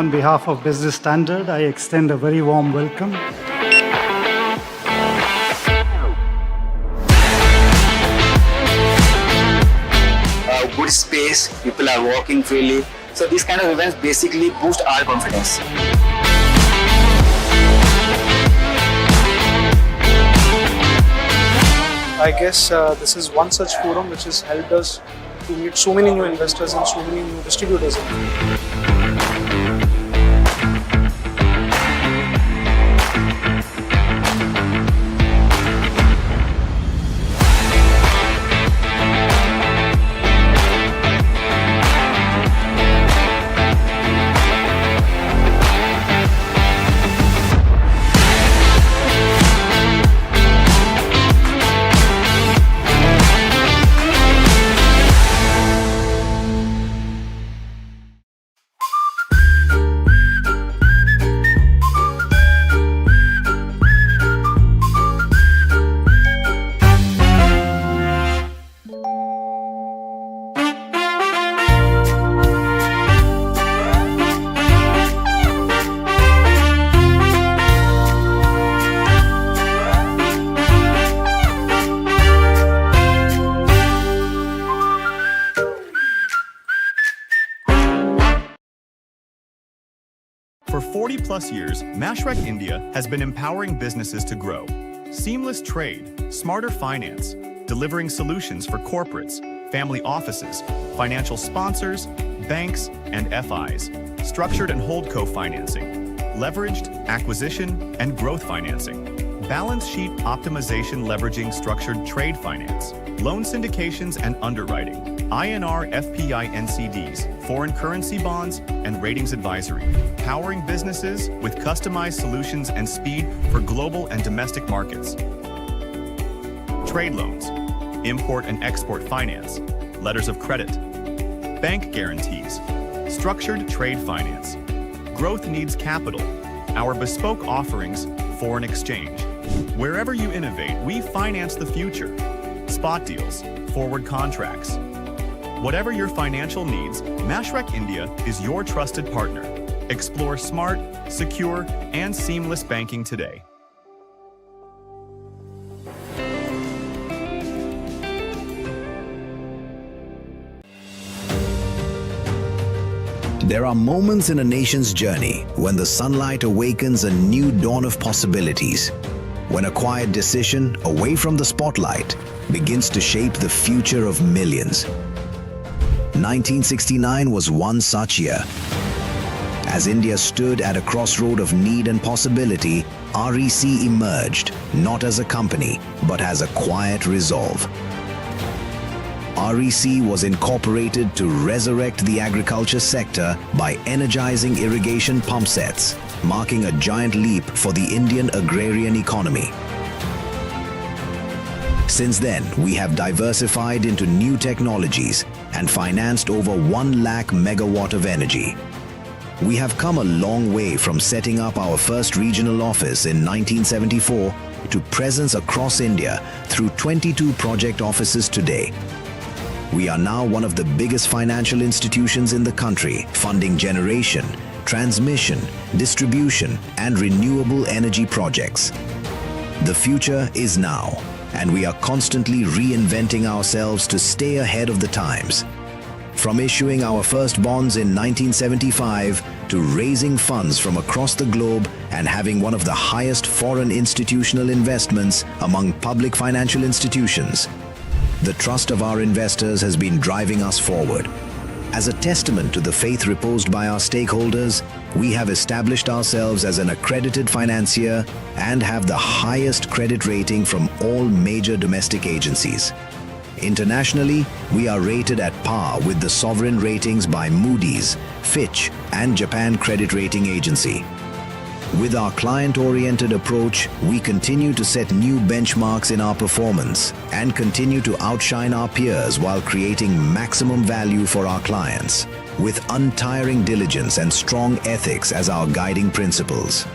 On behalf of Business Standard, I extend a very warm welcome. Good space, people are walking freely. So these kind of events basically boost our confidence. I guess this is one such forum which has helped us to meet so many new investors and so many new distributors. For 40+ years, Mashrek India has been empowering businesses to grow. Seamless trade, smarter finance, delivering solutions for corporates, family offices, financial sponsors, banks, and FIs, structured and holdco financing, leveraged, acquisition, and growth financing, balance sheet optimization leveraging structured trade finance, loan syndications and underwriting, INR FPI NCDs, foreign currency bonds, and ratings advisory, powering businesses with customized solutions and speed for global and domestic markets. Trade loans, import and export finance, letters of credit, bank guarantees, structured trade finance. Growth needs capital. Our bespoke offerings, foreign exchange. Wherever you innovate, we finance the future. Spot deals, forward contracts. Whatever your financial needs, Mashrek India is your trusted partner. Explore smart, secure, and seamless banking today. There are moments in a nation's journey when the sunlight awakens a new dawn of possibilities, when a quiet decision away from the spotlight begins to shape the future of millions. 1969 was one such year. As India stood at a crossroad of need and possibility, REC emerged not as a company, but as a quiet resolve. REC was incorporated to resurrect the agriculture sector by energizing irrigation pump sets, marking a giant leap for the Indian agrarian economy. Since then, we have diversified into new technologies and financed over 1 lakh megawatt of energy. We have come a long way from setting up our first regional office in 1974 to presence across India through 22 project offices today. We are now one of the biggest financial institutions in the country, funding generation, transmission, distribution, and renewable energy projects. The future is now, and we are constantly reinventing ourselves to stay ahead of the times. From issuing our first bonds in 1975 to raising funds from across the globe and having one of the highest foreign institutional investments among public financial institutions, the trust of our investors has been driving us forward. As a testament to the faith reposed by our stakeholders, we have established ourselves as an accredited financier and have the highest credit rating from all major domestic agencies. Internationally, we are rated at par with the sovereign ratings by Moody's, Fitch, and Japan Credit Rating Agency. With our client-oriented approach, we continue to set new benchmarks in our performance and continue to outshine our peers while creating maximum value for our clients, with untiring diligence and strong ethics as our guiding principles.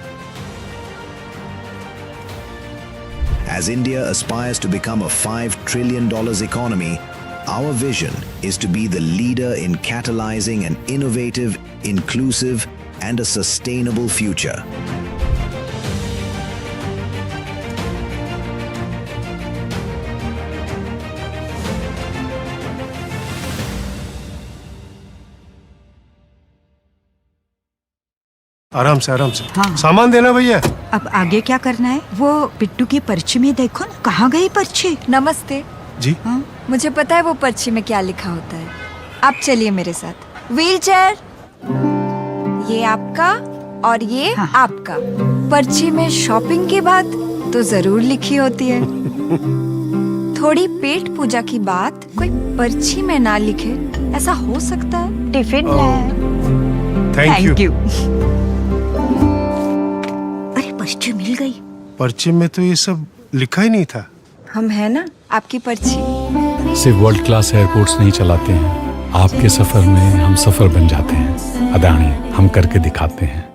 As India aspires to become a $5 trillion economy, our vision is to be the leader in catalyzing an innovative, inclusive, and a sustainable future. आराम से आराम से। हाँ। सामान देना भैया। अब आगे क्या करना है? वो पिट्टू की पर्ची में देखो ना, कहाँ गई पर्ची? नमस्ते जी। हाँ? मुझे पता है वो पर्ची में क्या लिखा होता है। आप चलिए मेरे साथ। व्हील चेयर, ये आपका और ये हाँ। आपका। पर्ची में शॉपिंग की बात तो जरूर लिखी होती है। थोड़ी पेट पूजा की बात कोई पर्ची में ना लिखे, ऐसा हो सकता है? Tiffin thank you. अरे पर्ची मिल गई। पर्ची में तो ये सब लिखा ही नहीं था। हम है ना आपकी पर्ची। सिर्फ वर्ल्ड क्लास एयरपोर्ट्स नहीं चलाते हैं, आपके सफर में हम सफर बन जाते हैं। अदानी, हम करके दिखाते हैं।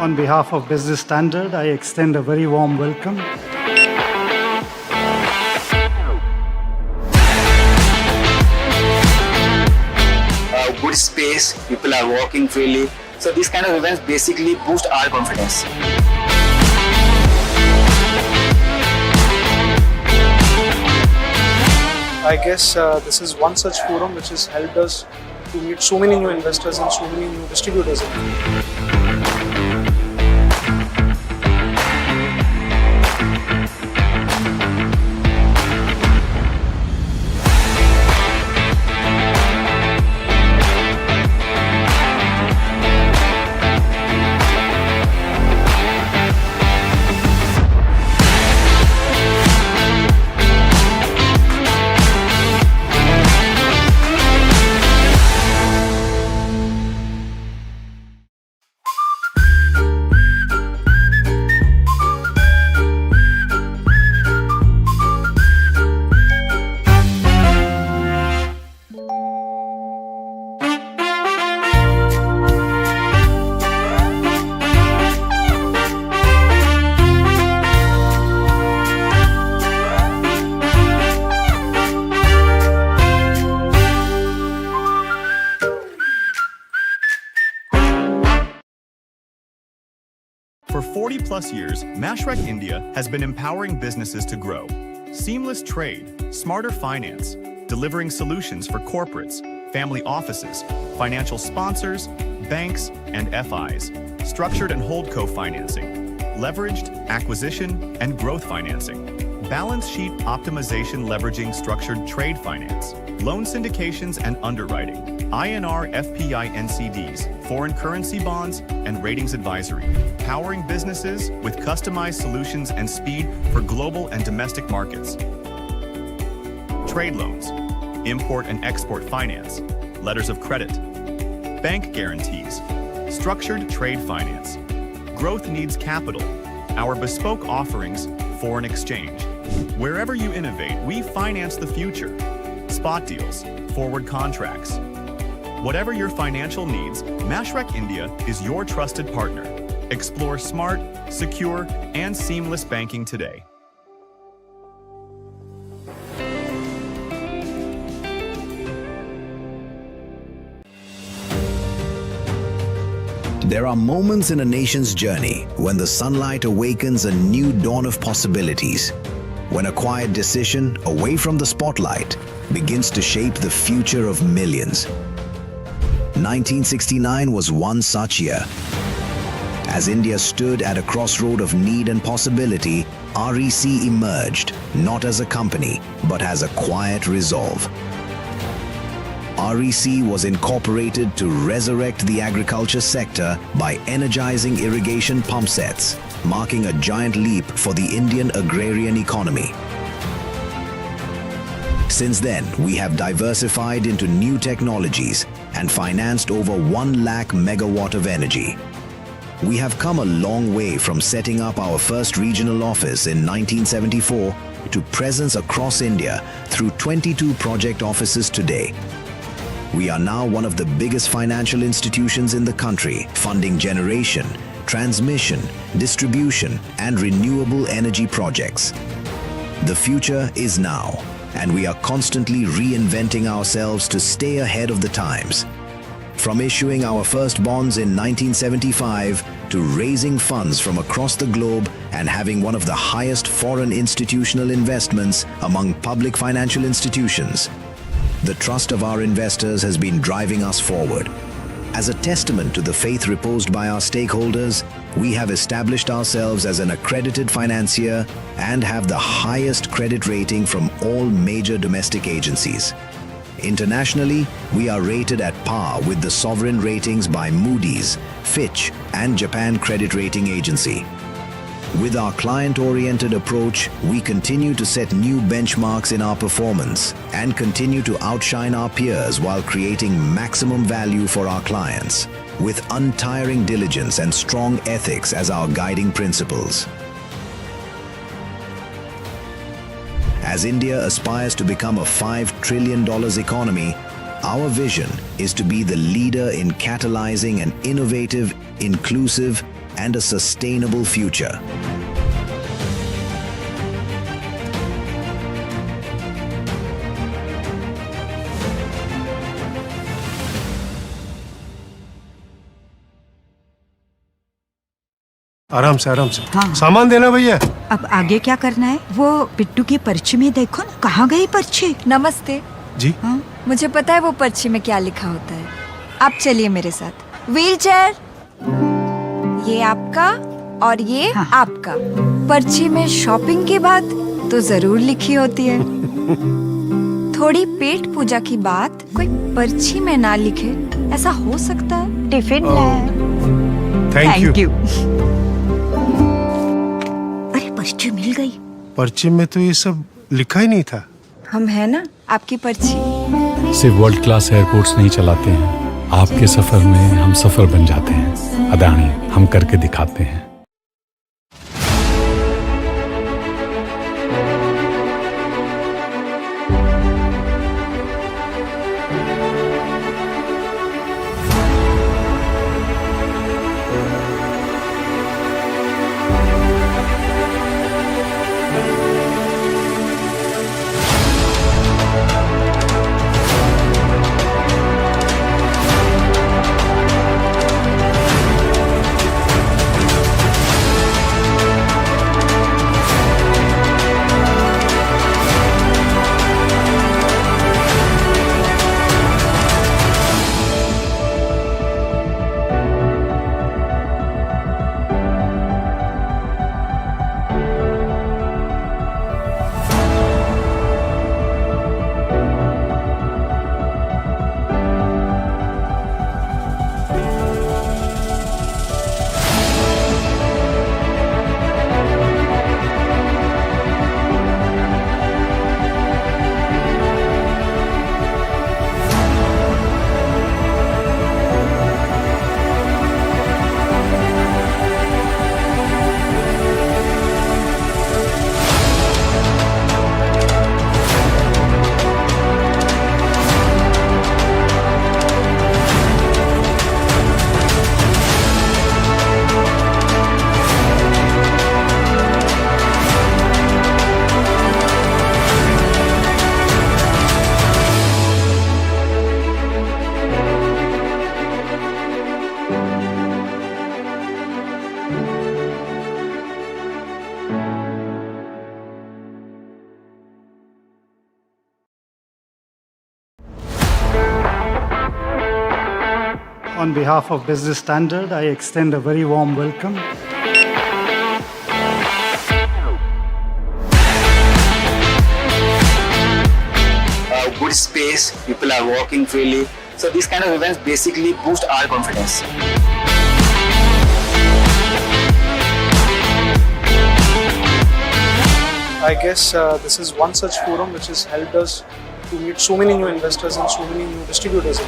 On behalf of Business Standard, I extend a very warm welcome. Good space, people are walking freely. So these kind of events basically boost our confidence. I guess this is one such forum which has helped us to meet so many new investors and so many new distributors. For 40+ years, Mashrek India has been empowering businesses to grow. Seamless trade, smarter finance, delivering solutions for corporates, family offices, financial sponsors, banks, and FIs, structured and holdco financing, leveraged, acquisition, and growth financing, balance sheet optimization leveraging structured trade finance, loan syndications and underwriting, INR FPI NCDs, foreign currency bonds, and ratings advisory, powering businesses with customized solutions and speed for global and domestic markets. Trade loans, import and export finance, letters of credit, bank guarantees, structured trade finance. Growth needs capital. Our bespoke offerings, foreign exchange. Wherever you innovate, we finance the future. Spot deals, forward contracts. Whatever your financial needs, Mashreq India is your trusted partner. Explore smart, secure, and seamless banking today. There are moments in a nation's journey when the sunlight awakens a new dawn of possibilities, when a quiet decision away from the spotlight begins to shape the future of millions. 1969 was one such year. As India stood at a crossroad of need and possibility, REC emerged not as a company, but as a quiet resolve. REC was incorporated to resurrect the agriculture sector by energizing irrigation pump sets, marking a giant leap for the Indian agrarian economy. Since then, we have diversified into new technologies and financed over 1 lakh megawatt of energy. We have come a long way from setting up our first regional office in 1974 to presence across India through 22 project offices today. We are now one of the biggest financial institutions in the country, funding generation, transmission, distribution, and renewable energy projects. The future is now, and we are constantly reinventing ourselves to stay ahead of the times. From issuing our first bonds in 1975 to raising funds from across the globe and having one of the highest foreign institutional investments among public financial institutions, the trust of our investors has been driving us forward. As a testament to the faith reposed by our stakeholders, we have established ourselves as an accredited financier and have the highest credit rating from all major domestic agencies. Internationally, we are rated at par with the sovereign ratings by Moody's, Fitch, and Japan Credit Rating Agency. With our client-oriented approach, we continue to set new benchmarks in our performance and continue to outshine our peers while creating maximum value for our clients, with untiring diligence and strong ethics as our guiding principles. As India aspires to become a $5 trillion economy, our vision is to be the leader in catalyzing an innovative, inclusive, and a sustainable future. आराम से हाँ। सामान देना भैया। अब आगे क्या करना है? वो पिट्टू की पर्ची में देखो ना, कहाँ गई पर्ची? नमस्ते जी। हाँ? मुझे पता है वो पर्ची में क्या लिखा होता है। आप चलिए मेरे साथ। व्हीलचेयर, ये आपका और ये हाँ। आपका। पर्ची में शॉपिंग की बात तो जरूर लिखी होती है। थोड़ी पेट पूजा की बात कोई पर्ची में ना लिखे, ऐसा हो सकता है? टिफिन लाए। Thank you. अरे पर्ची मिल गई। पर्ची में तो ये सब लिखा ही नहीं था। हम है ना आपकी पर्ची। सिर्फ वर्ल्ड क्लास एयरपोर्ट्स नहीं चलाते हैं, आपके सफर में हम सफर बन जाते हैं। अदानी, हम करके दिखाते हैं। On behalf of Business Standard, I extend a very warm welcome. Good space, people are walking freely. So these kind of events basically boost our confidence. I guess this is one such forum which has helped us to meet so many new investors and so many new distributors.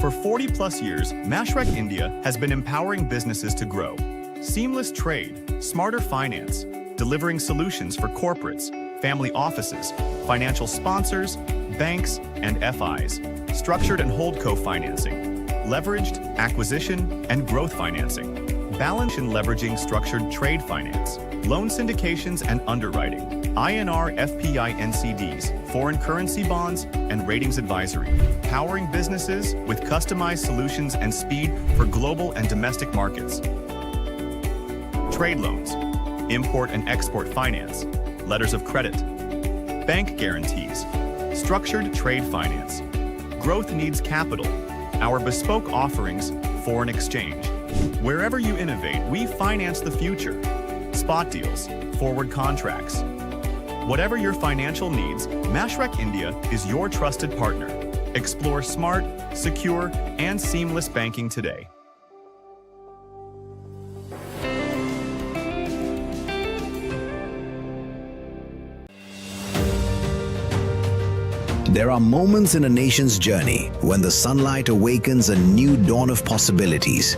For 40+ years, Mashrek India has been empowering businesses to grow. Seamless trade, smarter finance, delivering solutions for corporates, family offices, financial sponsors, banks, and FIs, structured and holdco financing, leveraged, acquisition, and growth financing, balance and leveraging structured trade finance, loan syndications and underwriting, INR FPI NCDs, foreign currency bonds, and ratings advisory, powering businesses with customized solutions and speed for global and domestic markets. Trade loans, import and export finance, letters of credit, bank guarantees, structured trade finance. Growth needs capital. Our bespoke offerings, foreign exchange. Wherever you innovate, we finance the future. Spot deals, forward contracts. Whatever your financial needs, Mashrek India is your trusted partner. Explore smart, secure, and seamless banking today. There are moments in a nation's journey when the sunlight awakens a new dawn of possibilities,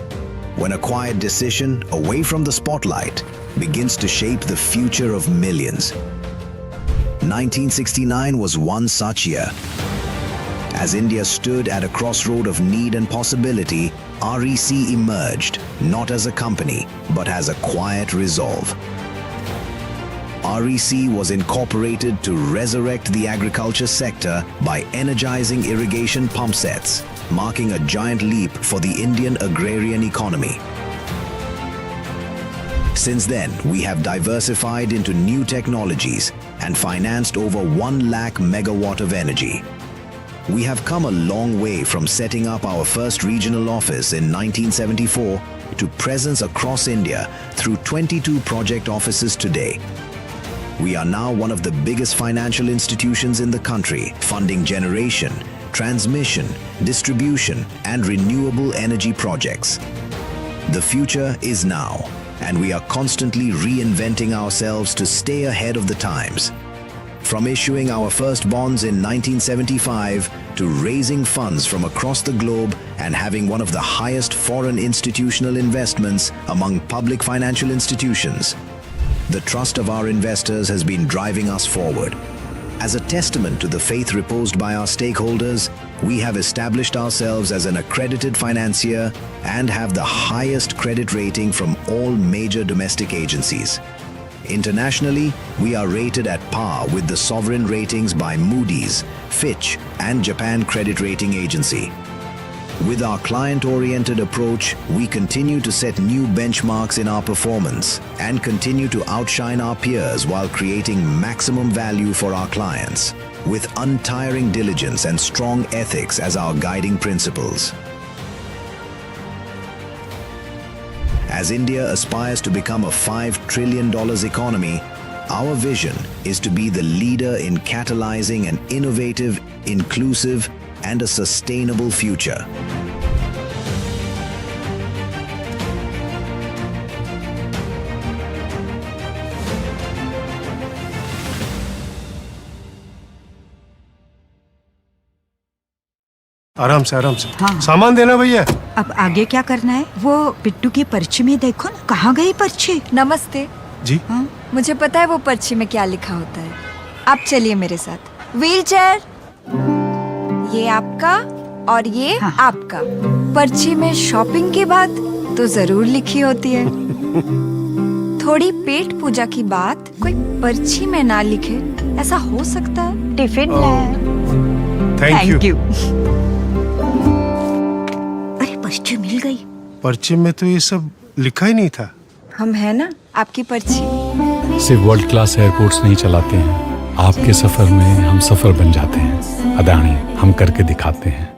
when a quiet decision away from the spotlight begins to shape the future of millions. 1969 was one such year. As India stood at a crossroad of need and possibility, REC emerged not as a company, but as a quiet resolve. REC was incorporated to resurrect the agriculture sector by energizing irrigation pump sets, marking a giant leap for the Indian agrarian economy. Since then, we have diversified into new technologies and financed over 1 lakh megawatt of energy. We have come a long way from setting up our first regional office in 1974 to presence across India through 22 project offices today. We are now one of the biggest financial institutions in the country, funding generation, transmission, distribution, and renewable energy projects. The future is now, and we are constantly reinventing ourselves to stay ahead of the times. From issuing our first bonds in 1975 to raising funds from across the globe and having one of the highest foreign institutional investments among public financial institutions, the trust of our investors has been driving us forward. As a testament to the faith reposed by our stakeholders, we have established ourselves as an accredited financier and have the highest credit rating from all major domestic agencies. Internationally, we are rated at par with the sovereign ratings by Moody's, Fitch, and Japan Credit Rating Agency. With our client-oriented approach, we continue to set new benchmarks in our performance and continue to outshine our peers while creating maximum value for our clients, with untiring diligence and strong ethics as our guiding principles. As India aspires to become a $5 trillion economy, our vision is to be the leader in catalyzing an innovative, inclusive, and a sustainable future. आराम से सामान देना भैया। अब आगे क्या करना है? वो पिट्टू की पर्ची में देखो ना, कहाँ गई पर्ची? नमस्ते जी। मुझे पता है वो पर्ची में क्या लिखा होता है। आप चलिए मेरे साथ। व्हीलचेयर, ये आपका और ये आपका। पर्ची में शॉपिंग की बात तो जरूर लिखी होती है। थोड़ी पेट पूजा की बात कोई पर्ची में ना लिखे, ऐसा हो सकता है? टिफिन लाया। Thank you. अरे पर्ची मिल गई। पर्ची में तो ये सब लिखा ही नहीं था। हम है ना आपकी पर्ची। सिर्फ वर्ल्ड क्लास एयरपोर्ट्स नहीं चलाते हैं, आपके सफर में हम सफर बन जाते हैं। अदानी, हम करके दिखाते हैं।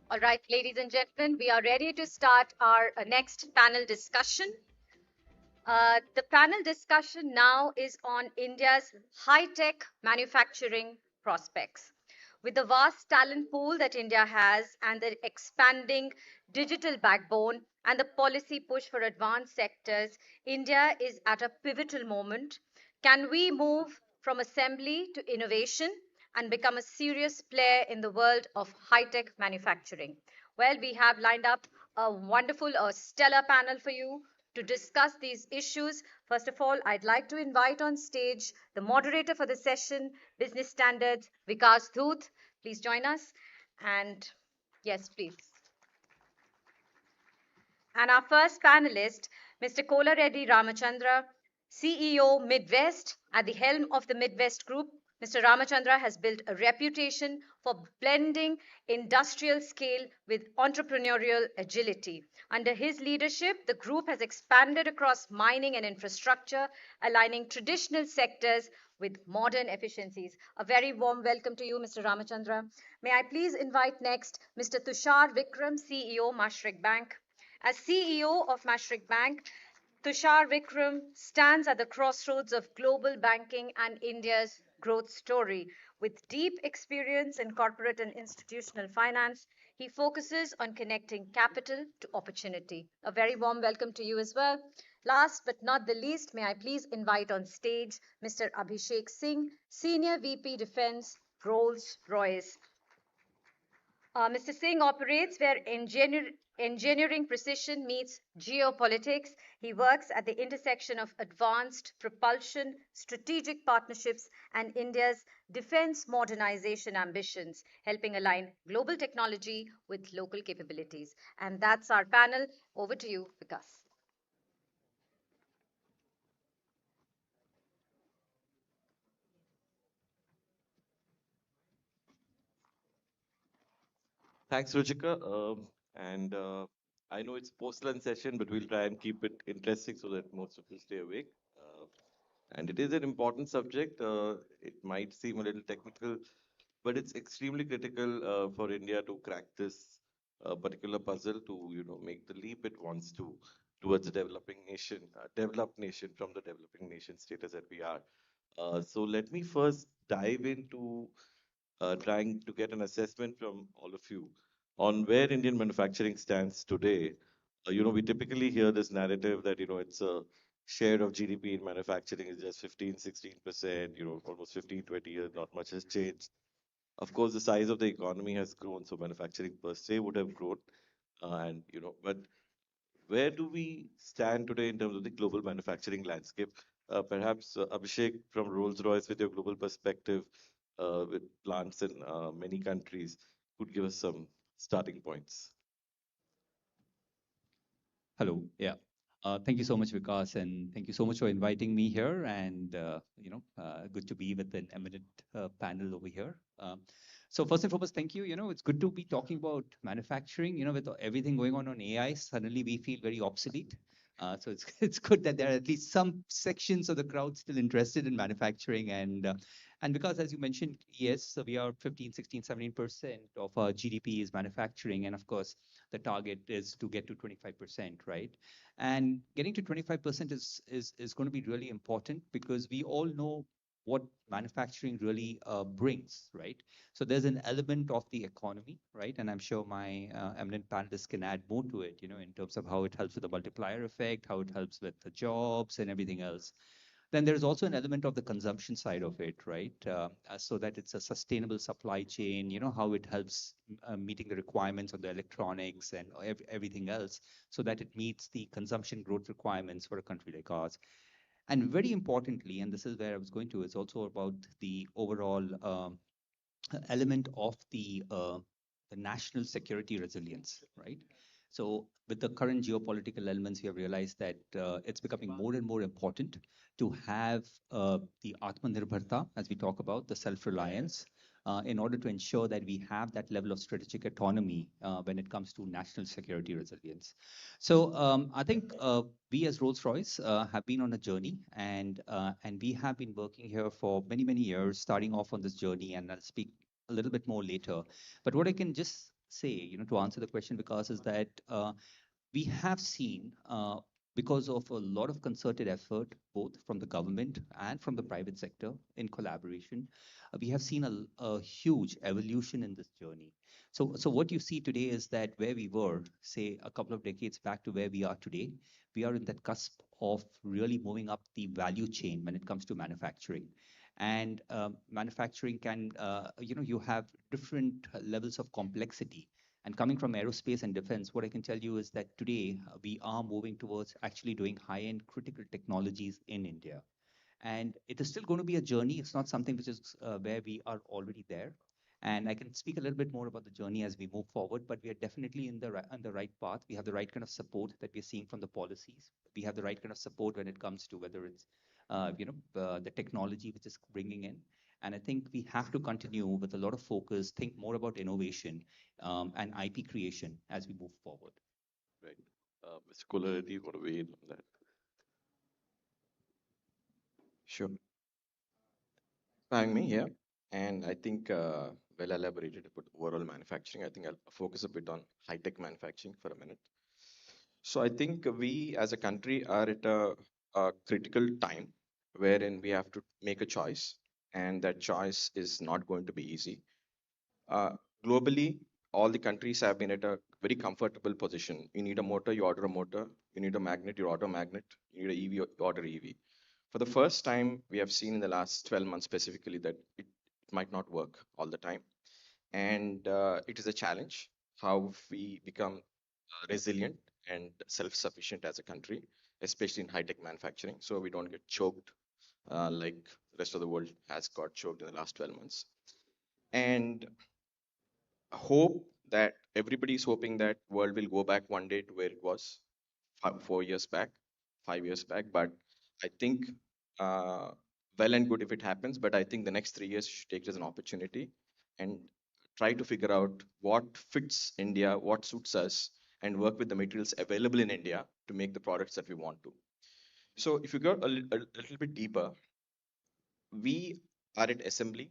All right, ladies and gentlemen, we are ready to start our next panel discussion. The panel discussion now is on India's high-tech manufacturing prospects. With the vast talent pool that India has and the expanding digital backbone and the policy push for advanced sectors, India is at a pivotal moment. Can we move from assembly to innovation and become a serious player in the world of high-tech manufacturing? Well, we have lined up a wonderful, stellar panel for you to discuss these issues. First of all, I'd like to invite on stage the moderator for the session, Business Standards, Vikas Dhuth. Please join us. And yes, please. And our first panelist, Mr. Kola Reddy Ramachandra, CEO Midwest, at the helm of the Midwest Group, Mr. Ramachandra has built a reputation for blending industrial scale with entrepreneurial agility. Under his leadership, the group has expanded across mining and infrastructure, aligning traditional sectors with modern efficiencies. A very warm welcome to you, Mr. Ramachandra. May I please invite next Mr. Tushar Vikram, CEO, Mashreq Bank. As CEO of Mashreq Bank, Tushar Vikram stands at the crossroads of global banking and India's growth story. With deep experience in corporate and institutional finance, he focuses on connecting capital to opportunity. A very warm welcome to you as well. Last but not the least, may I please invite on stage Mr. Abhishek Singh, Senior VP Defense, Rolls-Royce. Mr. Singh operates where engineering precision meets geopolitics. He works at the intersection of advanced propulsion, strategic partnerships, and India's defense modernization ambitions, helping align global technology with local capabilities. And that's our panel. Over to you, Vikas. Thanks, Ruchika. And I know it's post-lunch session, but we'll try and keep it interesting so that most of you stay awake. And it is an important subject. It might seem a little technical, but it's extremely critical for India to crack this particular puzzle to, make the leap it wants to towards a developing nation, developed nation from the developing nation status that we are. So let me first dive into trying to get an assessment from all of you on where Indian manufacturing stands today. We typically hear this narrative that, it's a share of GDP in manufacturing is just 15, 16%, almost 15, 20 years, not much has changed. Of course, the size of the economy has grown, so manufacturing per se would have grown. But where do we stand today in terms of the global manufacturing landscape? Perhaps Abhishek from Rolls-Royce, with your global perspective, with plants in many countries, could give us some starting points. Hello. Yeah. Thank you so much, Vikas, and thank you so much for inviting me here. And good to be with an eminent panel over here. So first and foremost, thank you. It's good to be talking about manufacturing. With everything going on AI, suddenly we feel very obsolete. So it's good that there are at least some sections of the crowd still interested in manufacturing. And because, as you mentioned, yes, so we are 15, 16, 17% of our GDP is manufacturing. And of course, the target is to get to 25%, right? And getting to 25% is going to be really important because we all know what manufacturing really brings, right? So there's an element of the economy, right? And I'm sure my eminent panelists can add more to it, in terms of how it helps with the multiplier effect, how it helps with the jobs and everything else. Then there's also an element of the consumption side of it, right? So that it's a sustainable supply chain, how it helps meeting the requirements of the electronics and everything else so that it meets the consumption growth requirements for a country like ours. And very importantly, and this is where I was going to, it's also about the overall element of the national security resilience, right? So with the current geopolitical elements, we have realized that it's becoming more and more important to have the Atmanirbharta, as we talk about, the self-reliance, in order to ensure that we have that level of strategic autonomy when it comes to national security resilience. So I think we as Rolls-Royce have been on a journey, and we have been working here for many, many years, starting off on this journey, and I'll speak a little bit more later. But what I can just say, to answer the question, because is that we have seen, because of a lot of concerted effort, both from the government and from the private sector in collaboration, we have seen a huge evolution in this journey. So what you see today is that where we were, say, a couple of decades back to where we are today, we are in that cusp of really moving up the value chain when it comes to manufacturing. And manufacturing can, you have different levels of complexity. And coming from aerospace and defense, what I can tell you is that today we are moving towards actually doing high-end critical technologies in India. And it is still going to be a journey. It's not something which is where we are already there. And I can speak a little bit more about the journey as we move forward, but we are definitely on the right path. We have the right kind of support that we're seeing from the policies. We have the right kind of support when it comes to whether it's the technology which is bringing in. And I think we have to continue with a lot of focus, think more about innovation and IP creation as we move forward. Right. Mr. Kolar, do you want to weigh in on that? Sure. Having me here, and I think well elaborated about overall manufacturing. I think I'll focus a bit on high-tech manufacturing for a minute. So I think we as a country are at a critical time wherein we have to make a choice, and that choice is not going to be easy. Uh, Globally, all the countries have been at a very comfortable position. You need a motor, you order a motor. You need a magnet, you order a magnet. You need an EV, you order EV. For the first time, we have seen in the last 12 months specifically that it might not work all the time. And it is a challenge how we become resilient and self-sufficient as a country, especially in high-tech manufacturing, so we don't get choked like the rest of the world has got choked in the last 12 months. And hope that everybody is hoping that world will go back one day to where it was 4 years back, 5 years back. But I think well and good if it happens, but I think the next 3 years you should take it as an opportunity and try to figure out what fits India, what suits us, and work with the materials available in India to make the products that we want to. So if you go a little bit deeper, we are at assembly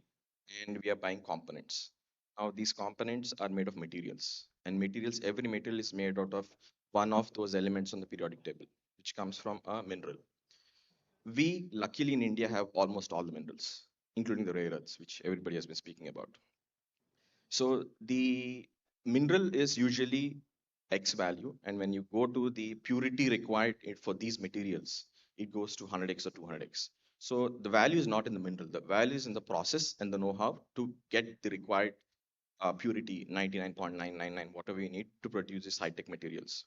and we are buying components. Now these components are made of materials, and materials, every material is made out of one of those elements on the periodic table, which comes from a mineral. We luckily in India have almost all the minerals, including the rare earths, which everybody has been speaking about. So the mineral is usually X value, and when you go to the purity required for these materials, it goes to 100x or 200x. So the value is not in the mineral, the value is in the process and the know-how to get the required purity, 99.999, whatever you need to produce these high-tech materials.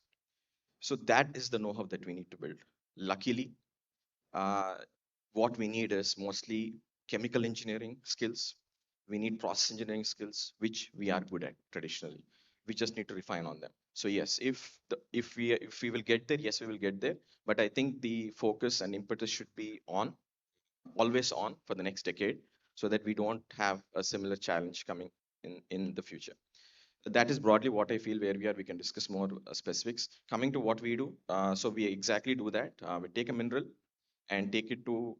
So that is the know-how that we need to build. Luckily, what we need is mostly chemical engineering skills. We need process engineering skills, which we are good at traditionally. We just need to refine on them. So yes, if we will get there, yes, we will get there. But I think the focus and impetus should be on, always on for the next decade, so that we don't have a similar challenge coming in the future. That is broadly what I feel where we are. We can discuss more specifics. Coming to what we do, so we exactly do that. We take a mineral and take it to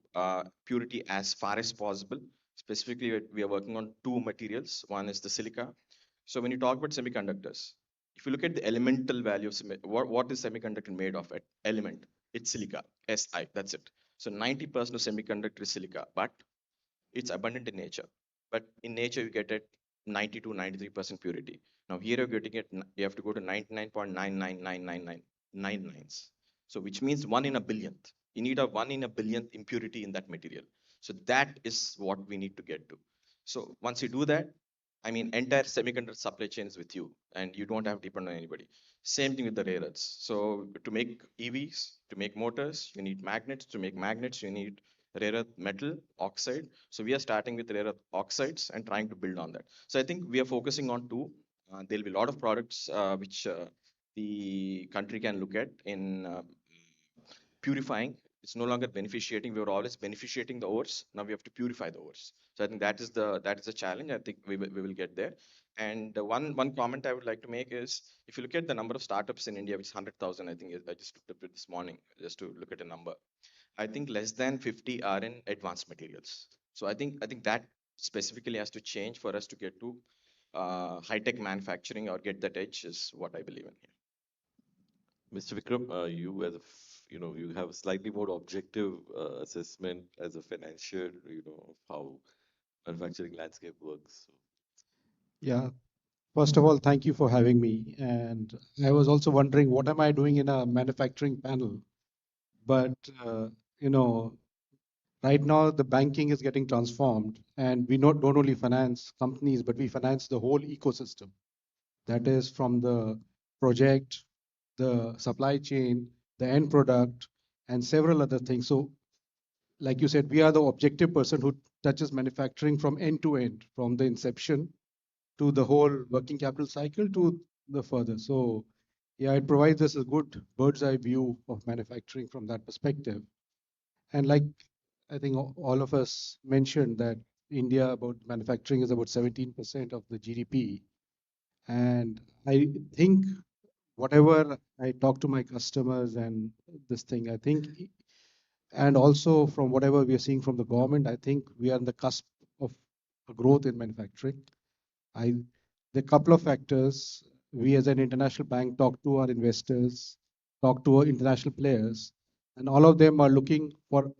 purity as far as possible. Specifically, we are working on two materials. One is the silica. So when you talk about semiconductors, if you look at the elemental value of what is semiconductor made of? Element, it's silica, Si, that's it. So 90% of semiconductor is silica, but it's abundant in nature. But in nature, you get it 90 to 93% purity. Now here you're getting it, you have to go to 99.9999999. So which means 1 in a billionth. You need a 1 in a billionth impurity in that material. So that is what we need to get to. So once you do that, I mean, entire semiconductor supply chain is with you, and you don't have to depend on anybody. Same thing with the rare earths. So to make EVs, to make motors, you need magnets. To make magnets, you need rare earth metal oxide. So we are starting with rare earth oxides and trying to build on that. So I think we are focusing on two. There'll be a lot of products which the country can look at in purifying. It's no longer beneficiating. We were always beneficiating the ores. Now we have to purify the ores. So I think that is the challenge. I think we will get there. And one comment I would like to make is, if you look at the number of startups in India, which is 100,000, I think I just looked up it this morning just to look at a number. I think less than 50 are in advanced materials. So I think that specifically has to change for us to get to high-tech manufacturing or get that edge is what I believe in here. Mr. Vikram, you as you have a slightly more objective assessment as a financier, of how manufacturing landscape works. So. Yeah. First of all, thank you for having me. And I was also wondering, what am I doing in a manufacturing panel? But, right now the banking is getting transformed, and we don't only finance companies, but we finance the whole ecosystem. That is from the project, the supply chain, the end product, and several other things. So like you said, we are the objective person who touches manufacturing from end to end, from the inception to the whole working capital cycle to the further. So yeah, it provides us a good bird's eye view of manufacturing from that perspective. And like I think all of us mentioned that India, about manufacturing is about 17% of the GDP. And I think whatever I talk to my customers and this thing, I think, and also from whatever we are seeing from the government, I think we are on the cusp of a growth in manufacturing. The couple of factors, we as an international bank talk to our investors, talk to our international players, and all of them are looking for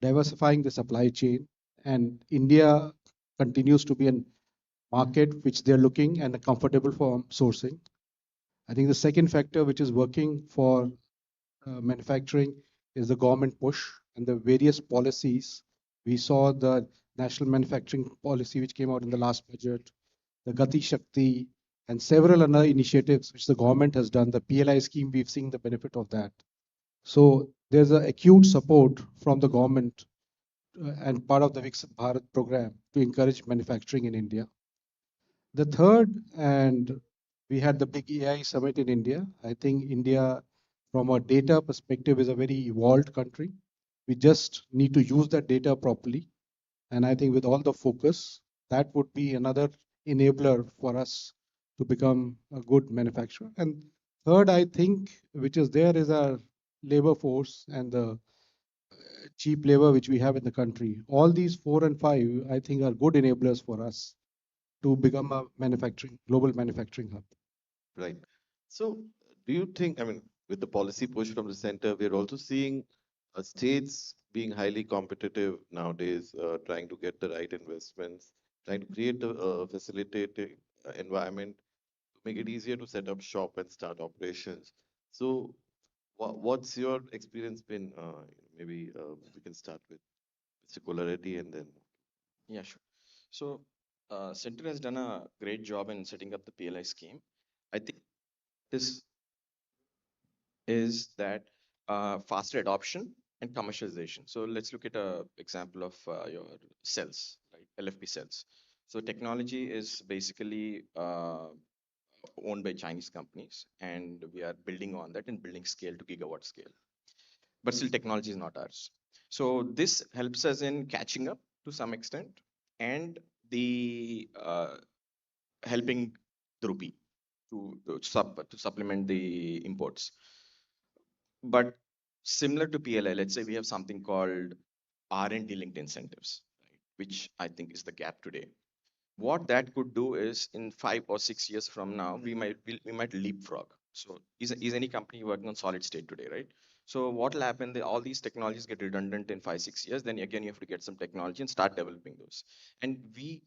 diversifying the supply chain. And India continues to be a market which they're looking and comfortable for sourcing. I think the second factor which is working for manufacturing is the government push and the various policies. We saw the national manufacturing policy which came out in the last budget, the Gati Shakti, and several other initiatives which the government has done. The PLI scheme, we've seen the benefit of that. So there's an acute support from the government and part of the Viksit Bharat program to encourage manufacturing in India. The third, and we had the big AI summit in India. I think India, from a data perspective, is a very evolved country. We just need to use that data properly. And I think with all the focus, that would be another enabler for us to become a good manufacturer. And third, I think, which is there is our labor force and the cheap labor which we have in the country. All these 4 and 5, I think, are good enablers for us to become a global manufacturing hub. Right. So, do you think, I mean, with the policy push from the center, we're also seeing states being highly competitive nowadays, trying to get the right investments, trying to create a facilitating environment to make it easier to set up shop and start operations. So, what's your experience been? Maybe we can start with Mr. Kolareti and then. Yeah, sure. So, Center has done a great job in setting up the PLI scheme. I think this is that faster adoption and commercialization. So let's look at an example of your cells, right? LFP cells. So technology is basically owned by Chinese companies, and we are building on that and building scale to gigawatt scale. But still, technology is not ours. So this helps us in catching up to some extent, and the helping the rupee to supplement the imports. But similar to PLI, let's say we have something called R&D linked incentives, right, which I think is the gap today. What that could do is in 5 or 6 years from now, we might leapfrog. So is any company working on solid state today, right? So what will happen? All these technologies get redundant in 5, 6 years. Then again, you have to get some technology and start developing those. And we,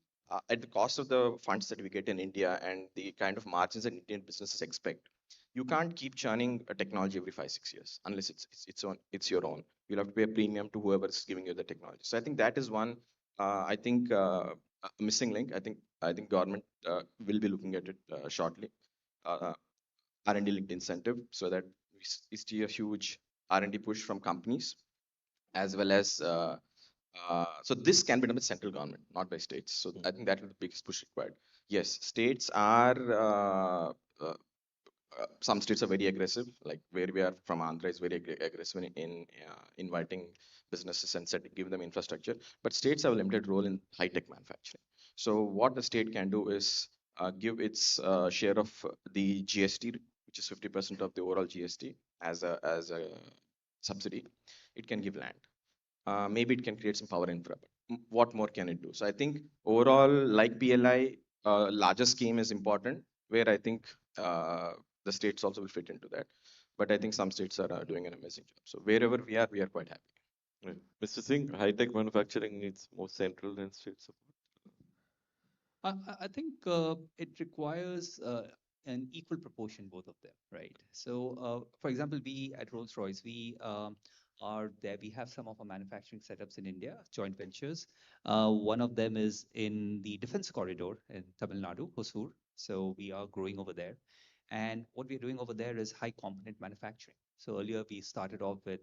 at the cost of the funds that we get in India and the kind of margins that Indian businesses expect, you can't keep churning a technology every 5, 6 years unless it's your own. You'll have to pay a premium to whoever is giving you the technology. So I think that is one. I think a missing link. I think government will be looking at it shortly. R&D linked incentive, so that we see a huge R&D push from companies, as well as so this can be done by central government, not by states. So I think that is the biggest push required. Yes, states are. Some states are very aggressive, like where we are from. Andhra is very aggressive in inviting businesses and giving them infrastructure. But states have a limited role in high-tech manufacturing. So what the state can do is give its share of the GST, which is 50% of the overall GST, as a subsidy. It can give land. Maybe it can create some power infra. What more can it do? So I think overall, like PLI, larger scheme is important, where I think the states also will fit into that. But I think some states are doing an amazing job. So wherever we are quite happy. Right. Mr. Singh, high-tech manufacturing needs more central and state support. I think it requires an equal proportion, both of them, right? So, for example, we at Rolls-Royce, we are there. We have some of our manufacturing setups in India, joint ventures. One of them is in the defense corridor in Tamil Nadu, Hosur. So we are growing over there. And what we're doing over there is high component manufacturing. So earlier we started off with,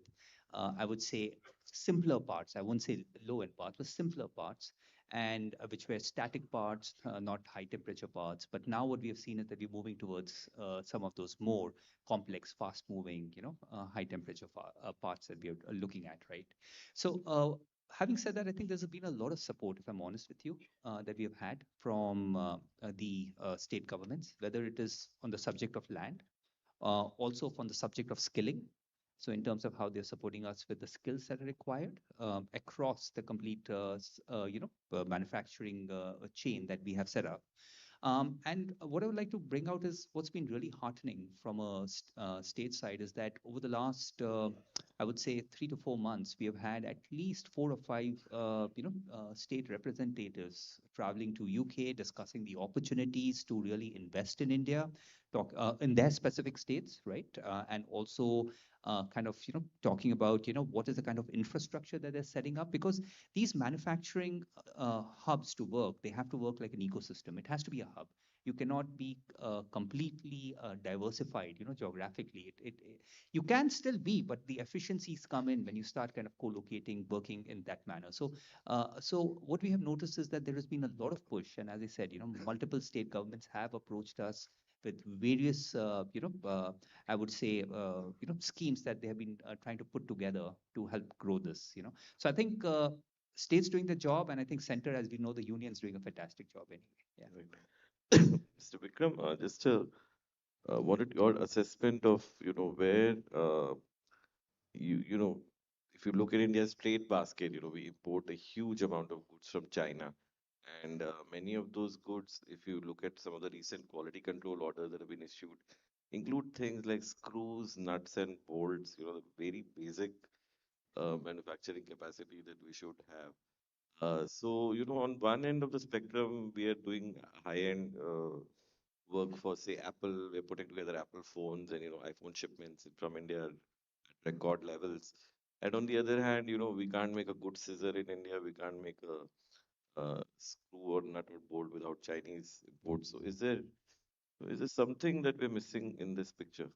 I would say, simpler parts. I won't say low-end parts, but simpler parts, and which were static parts, not high temperature parts. But now what we have seen is that we're moving towards some of those more complex, fast moving, high temperature parts that we are looking at, right? So Having said that, I think there's been a lot of support, if I'm honest with you, that we have had from the state governments, whether it is on the subject of land, also on the subject of skilling. So in terms of how they're supporting us with the skills that are required across the complete, manufacturing chain that we have set up. And what I would like to bring out is what's been really heartening from a state side is that over the last, I would say 3 to 4 months, we have had at least 4 or 5, state representatives traveling to UK, discussing the opportunities to really invest in India, talk in their specific states, right? And also kind of, talking about, what is the kind of infrastructure that they're setting up, because these manufacturing hubs to work, they have to work like an ecosystem. It has to be a hub. You cannot be completely diversified, geographically. You can still be, but the efficiencies come in when you start kind of co-locating, working in that manner. So what we have noticed is that there has been a lot of push, and as I said, multiple state governments have approached us with various, I would say, schemes that they have been trying to put together to help grow this. So I think states doing the job, and I think center, as we know, the union's doing a fantastic job anyway. Yeah. Mr. Vikram, just wanted your assessment of, where if you look at India's trade basket, we import a huge amount of goods from China. And many of those goods, if you look at some of the recent quality control orders that have been issued, include things like screws, nuts, and bolts, the very basic manufacturing capacity that we should have. So, on one end of the spectrum, we are doing high-end work for, say, Apple. We're putting together Apple phones and, iPhone shipments from India at record levels. And on the other hand, we can't make a good scissor in India. We can't make a screw or nut or bolt without Chinese imports. So is there something that we're missing in this picture?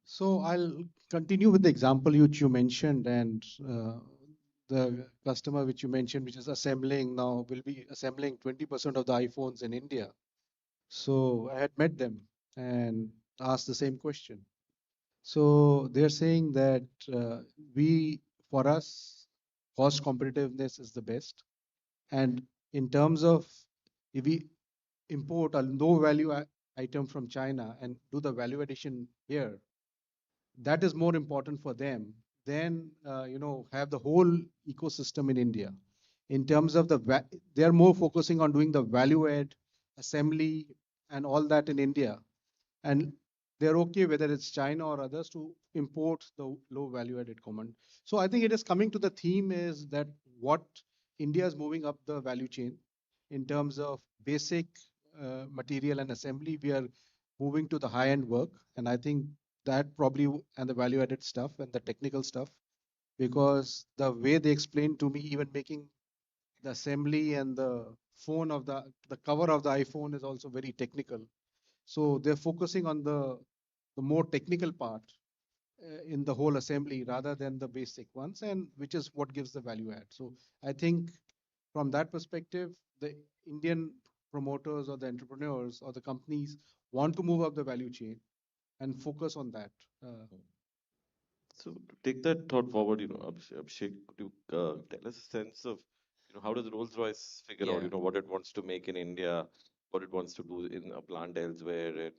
So I'll continue with the example which you mentioned, and the customer which you mentioned, which is assembling now, will be assembling 20% of the iPhones in India. So I had met them and asked the same question. So they're saying that for us, cost competitiveness is the best. And in terms of if we import a low value item from China and do the value addition here, that is more important for them than have the whole ecosystem in India. In terms of they're more focusing on doing the value add assembly and all that in India, and they're okay whether it's China or others to import the low value added component. So I think it is coming to the theme is that what India is moving up the value chain in terms of basic material and assembly. We are moving to the high end work, and I think that probably and the value added stuff and the technical stuff, because the way they explained to me, even making the assembly and the phone of the cover of the iPhone is also very technical. So they're focusing on the more technical part in the whole assembly rather than the basic ones, and which is what gives the value add. So I think from that perspective, the Indian promoters or the entrepreneurs or the companies want to move up the value chain and focus on that. So to take that thought forward, Abhishek, could you tell us a sense of, how does Rolls-Royce figure out, Yeah. what it wants to make in India, what it wants to do in a plant elsewhere, and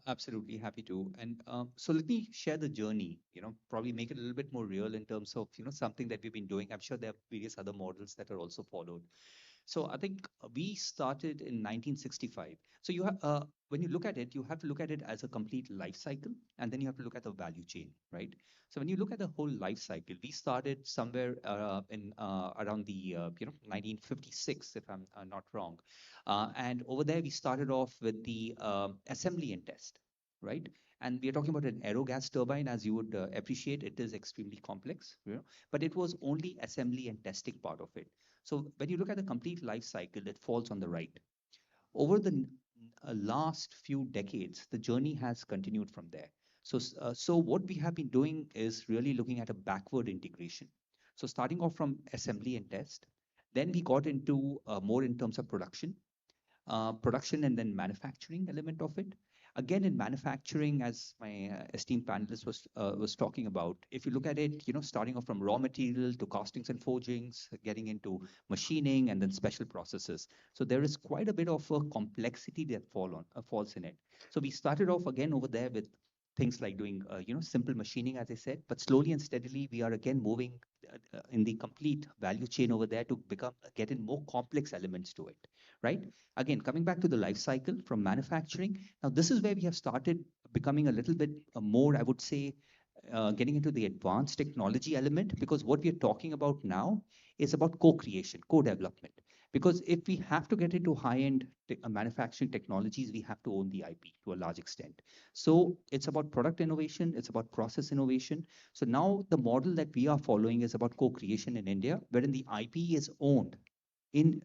Absolutely happy to. And so let me share the journey, probably make it a little bit more real in terms of, something that we've been doing. I'm sure there are various other models that are also followed. So I think we started in 1965. So you have, when you look at it, you have to look at it as a complete life cycle, and then you have to look at the value chain, right? So when you look at the whole life cycle, we started somewhere in around the 1956, if I'm not wrong, and over there we started off with the assembly and test, right? And we are talking about an aero gas turbine, as you would appreciate. It is extremely complex, but it was only assembly and testing part of it. So when you look at the complete life cycle, it falls on the right. Over the last few decades, the journey has continued from there. So what we have been doing is really looking at a backward integration. So starting off from assembly and test, then we got into more in terms of production and then manufacturing element of it. Again, in manufacturing, as my esteemed panelist was talking about, if you look at it, starting off from raw material to castings and forgings, getting into machining and then special processes. So there is quite a bit of a complexity that falls in it. So we started off again over there with things like doing, simple machining, as I said, but slowly and steadily, we are again moving in the complete value chain over there to get in more complex elements to it, right? Again, coming back to the life cycle from manufacturing, now this is where we have started becoming a little bit more, I would say, getting into the advanced technology element, because what we are talking about now is about co-creation, co-development. Because if we have to get into high-end manufacturing technologies, we have to own the IP to a large extent. So it's about product innovation, it's about process innovation. So now the model that we are following is about co-creation in India, wherein the IP is owned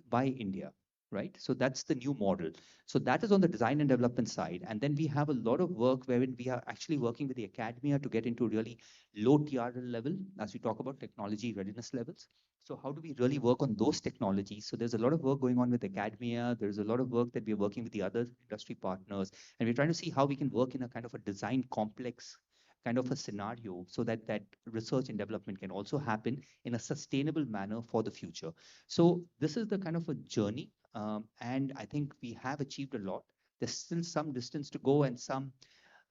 by India, right? So that's the new model. So that is on the design and development side. And then we have a lot of work wherein we are actually working with the academia to get into really low TRL level as we talk about technology readiness levels. So how do we really work on those technologies? So there's a lot of work going on with academia. There's a lot of work that we're working with the other industry partners. And we're trying to see how we can work in a kind of a design complex kind of a scenario so that that research and development can also happen in a sustainable manner for the future. So this is the kind of a journey. And I think we have achieved a lot. There's still some distance to go and some,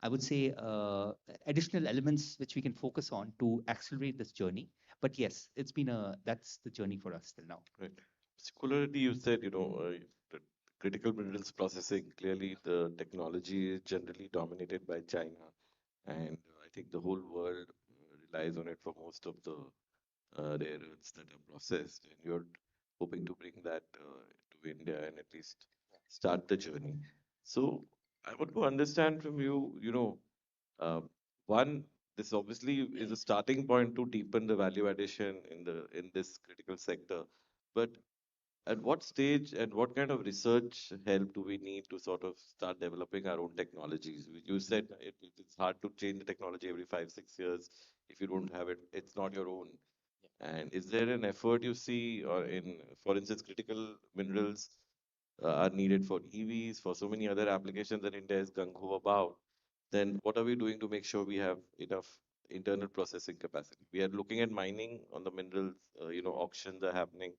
I would say, additional elements which we can focus on to accelerate this journey. But yes, that's the journey for us till now. Right. Particularly, you said, the critical minerals processing, clearly the technology is generally dominated by China. And I think the whole world relies on it for most of the rare earths that are processed. And you're hoping to bring that to India and at least start the journey. So I want to understand from you, uh, one, this obviously is a starting point to deepen the value addition in this critical sector. But at what stage and what kind of research help do we need to sort of start developing our own technologies? You said it's hard to change the technology every 5, 6 years. If you don't have it, it's not your own. And is there an effort you see, or for instance, critical minerals are needed for EVs, for so many other applications that India is gung ho about? Then what are we doing to make sure we have enough internal processing capacity? We are looking at mining on the minerals, auctions are happening,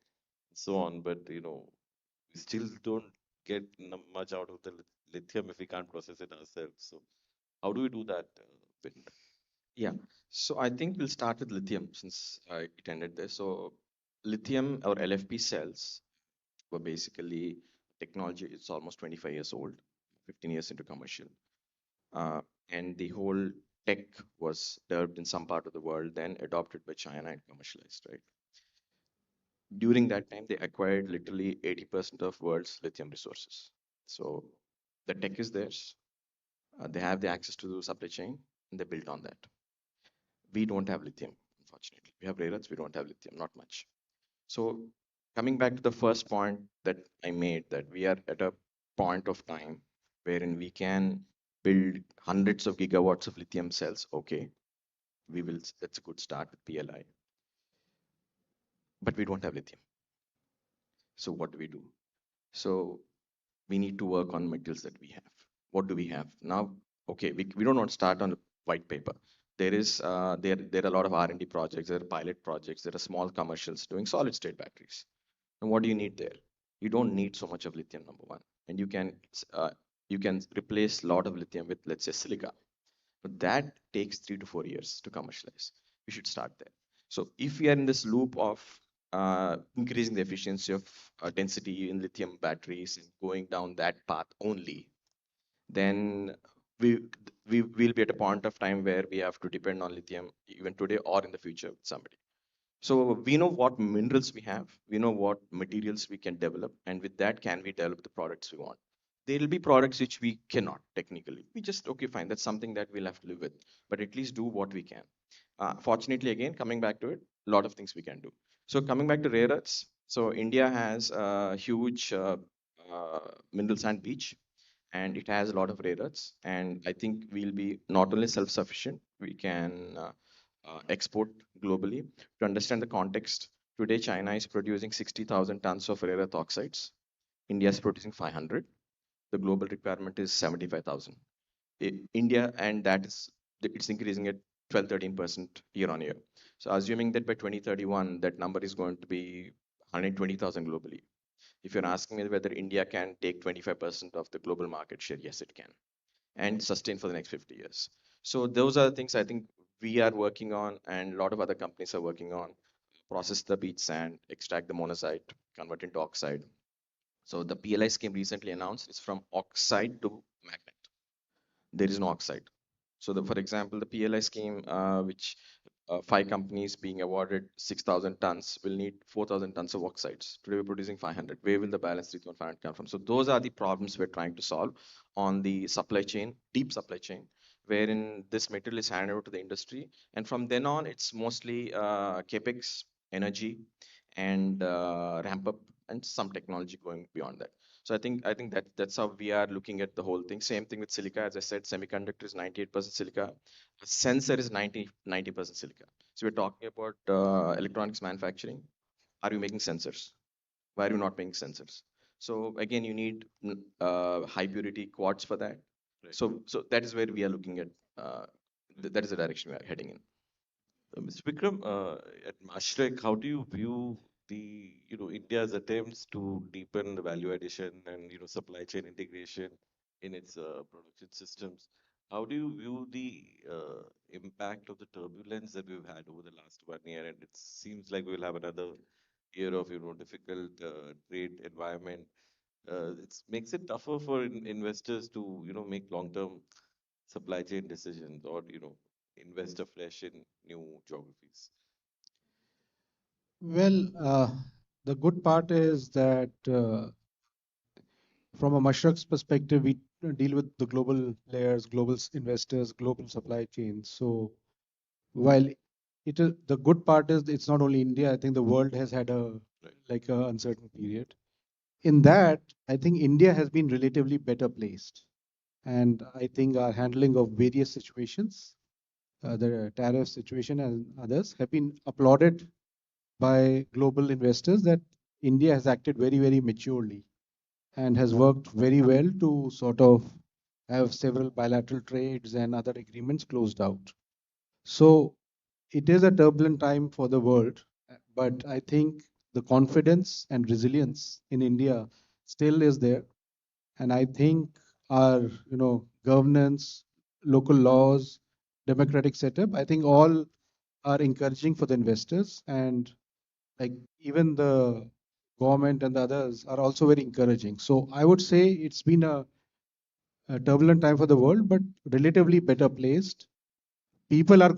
and so on, but we still don't get much out of the lithium if we can't process it ourselves. So how do we do that, Bind? Yeah, so I think we'll start with lithium since it ended there. So lithium or LFP cells were basically technology. It's almost 25 years old, 15 years into commercial. And the whole tech was developed in some part of the world, then adopted by China and commercialized, right? During that time, they acquired literally 80% of world's lithium resources. So the tech is theirs. They have the access to the supply chain, and they built on that. We don't have lithium, unfortunately. We have rare earths, we don't have lithium, not much. So coming back to the first point that I made, that we are at a point of time wherein we can build hundreds of gigawatts of lithium cells. Okay, that's a good start with PLI. But we don't have lithium. So what do we do? So we need to work on materials that we have. What do we have? Now, okay, we don't want to start on a white paper. There are a lot of R&D projects, there are pilot projects, there are small commercials doing solid state batteries. And what do you need there? You don't need so much of lithium, number one. And you can replace a lot of lithium with, let's say, silica. But that takes 3 to 4 years to commercialize. We should start there. So if we are in this loop of increasing the efficiency of density in lithium batteries and going down that path only, then we'll be at a point of time where we have to depend on lithium even today or in the future with somebody. So we know what minerals we have, we know what materials we can develop, and with that, can we develop the products we want? There will be products which we cannot technically. We just, okay, fine, that's something that we'll have to live with, but at least do what we can. Fortunately, again, coming back to it, a lot of things we can do. So coming back to rare earths, so India has a huge mineral sand beach, and it has a lot of rare earths. And I think we'll be not only self-sufficient, we can export globally. To understand the context, today China is producing 60,000 tons of rare earth oxides. India is producing 500. The global requirement is 75,000. India, and it's increasing at 12-13% year on year. So assuming that by 2031, that number is going to be 120,000 globally. If you're asking me whether India can take 25% of the global market share, yes, it can, and sustain for the next 50 years. So those are the things I think we are working on, and a lot of other companies are working on. Process the beach sand, extract the monazite, convert into oxide. So the PLI scheme recently announced is from oxide to magnet. There is no oxide. So for example, the PLI scheme, which 5 companies being awarded 6,000 tons will need 4,000 tons of oxides. Today we're producing 500. Where will the balance 3,500 come from? So those are the problems we're trying to solve on the supply chain, deep supply chain, wherein this material is handed over to the industry. And from then on, it's mostly capex, energy, and ramp up, and some technology going beyond that. So I think that's how we are looking at the whole thing. Same thing with silica. As I said, semiconductor is 98% silica. A sensor is 90% silica. So we're talking about electronics manufacturing. Are you making sensors? Why are you not making sensors? So again, you need high purity quartz for that. Right. So that is where we are looking at. That is the direction we are heading in. Mr. Vikram, at Mashrek, how do you view the India's attempts to deepen the value addition and supply chain integration in its production systems? How do you view the impact of the turbulence that we've had over the last 1 year? And it seems like we'll have another year of difficult trade environment. It makes it tougher for investors to make long-term supply chain decisions, or invest afresh in new geographies. Well, the good part is that from a Mashrak's perspective, we deal with the global players, global investors, global supply chains. So while it is the good part is it's not only India, I think the world has had a uncertain period. In that, I think India has been relatively better placed. And I think our handling of various situations, the tariff situation and others, have been applauded by global investors that India has acted very, very maturely and has worked very well to sort of have several bilateral trades and other agreements closed out. So it is a turbulent time for the world, but I think the confidence and resilience in India still is there. And I think our, governance, local laws, democratic setup, I think all are encouraging for the investors, and like even the government and the others are also very encouraging. So I would say it's been a turbulent time for the world, but relatively better placed. People have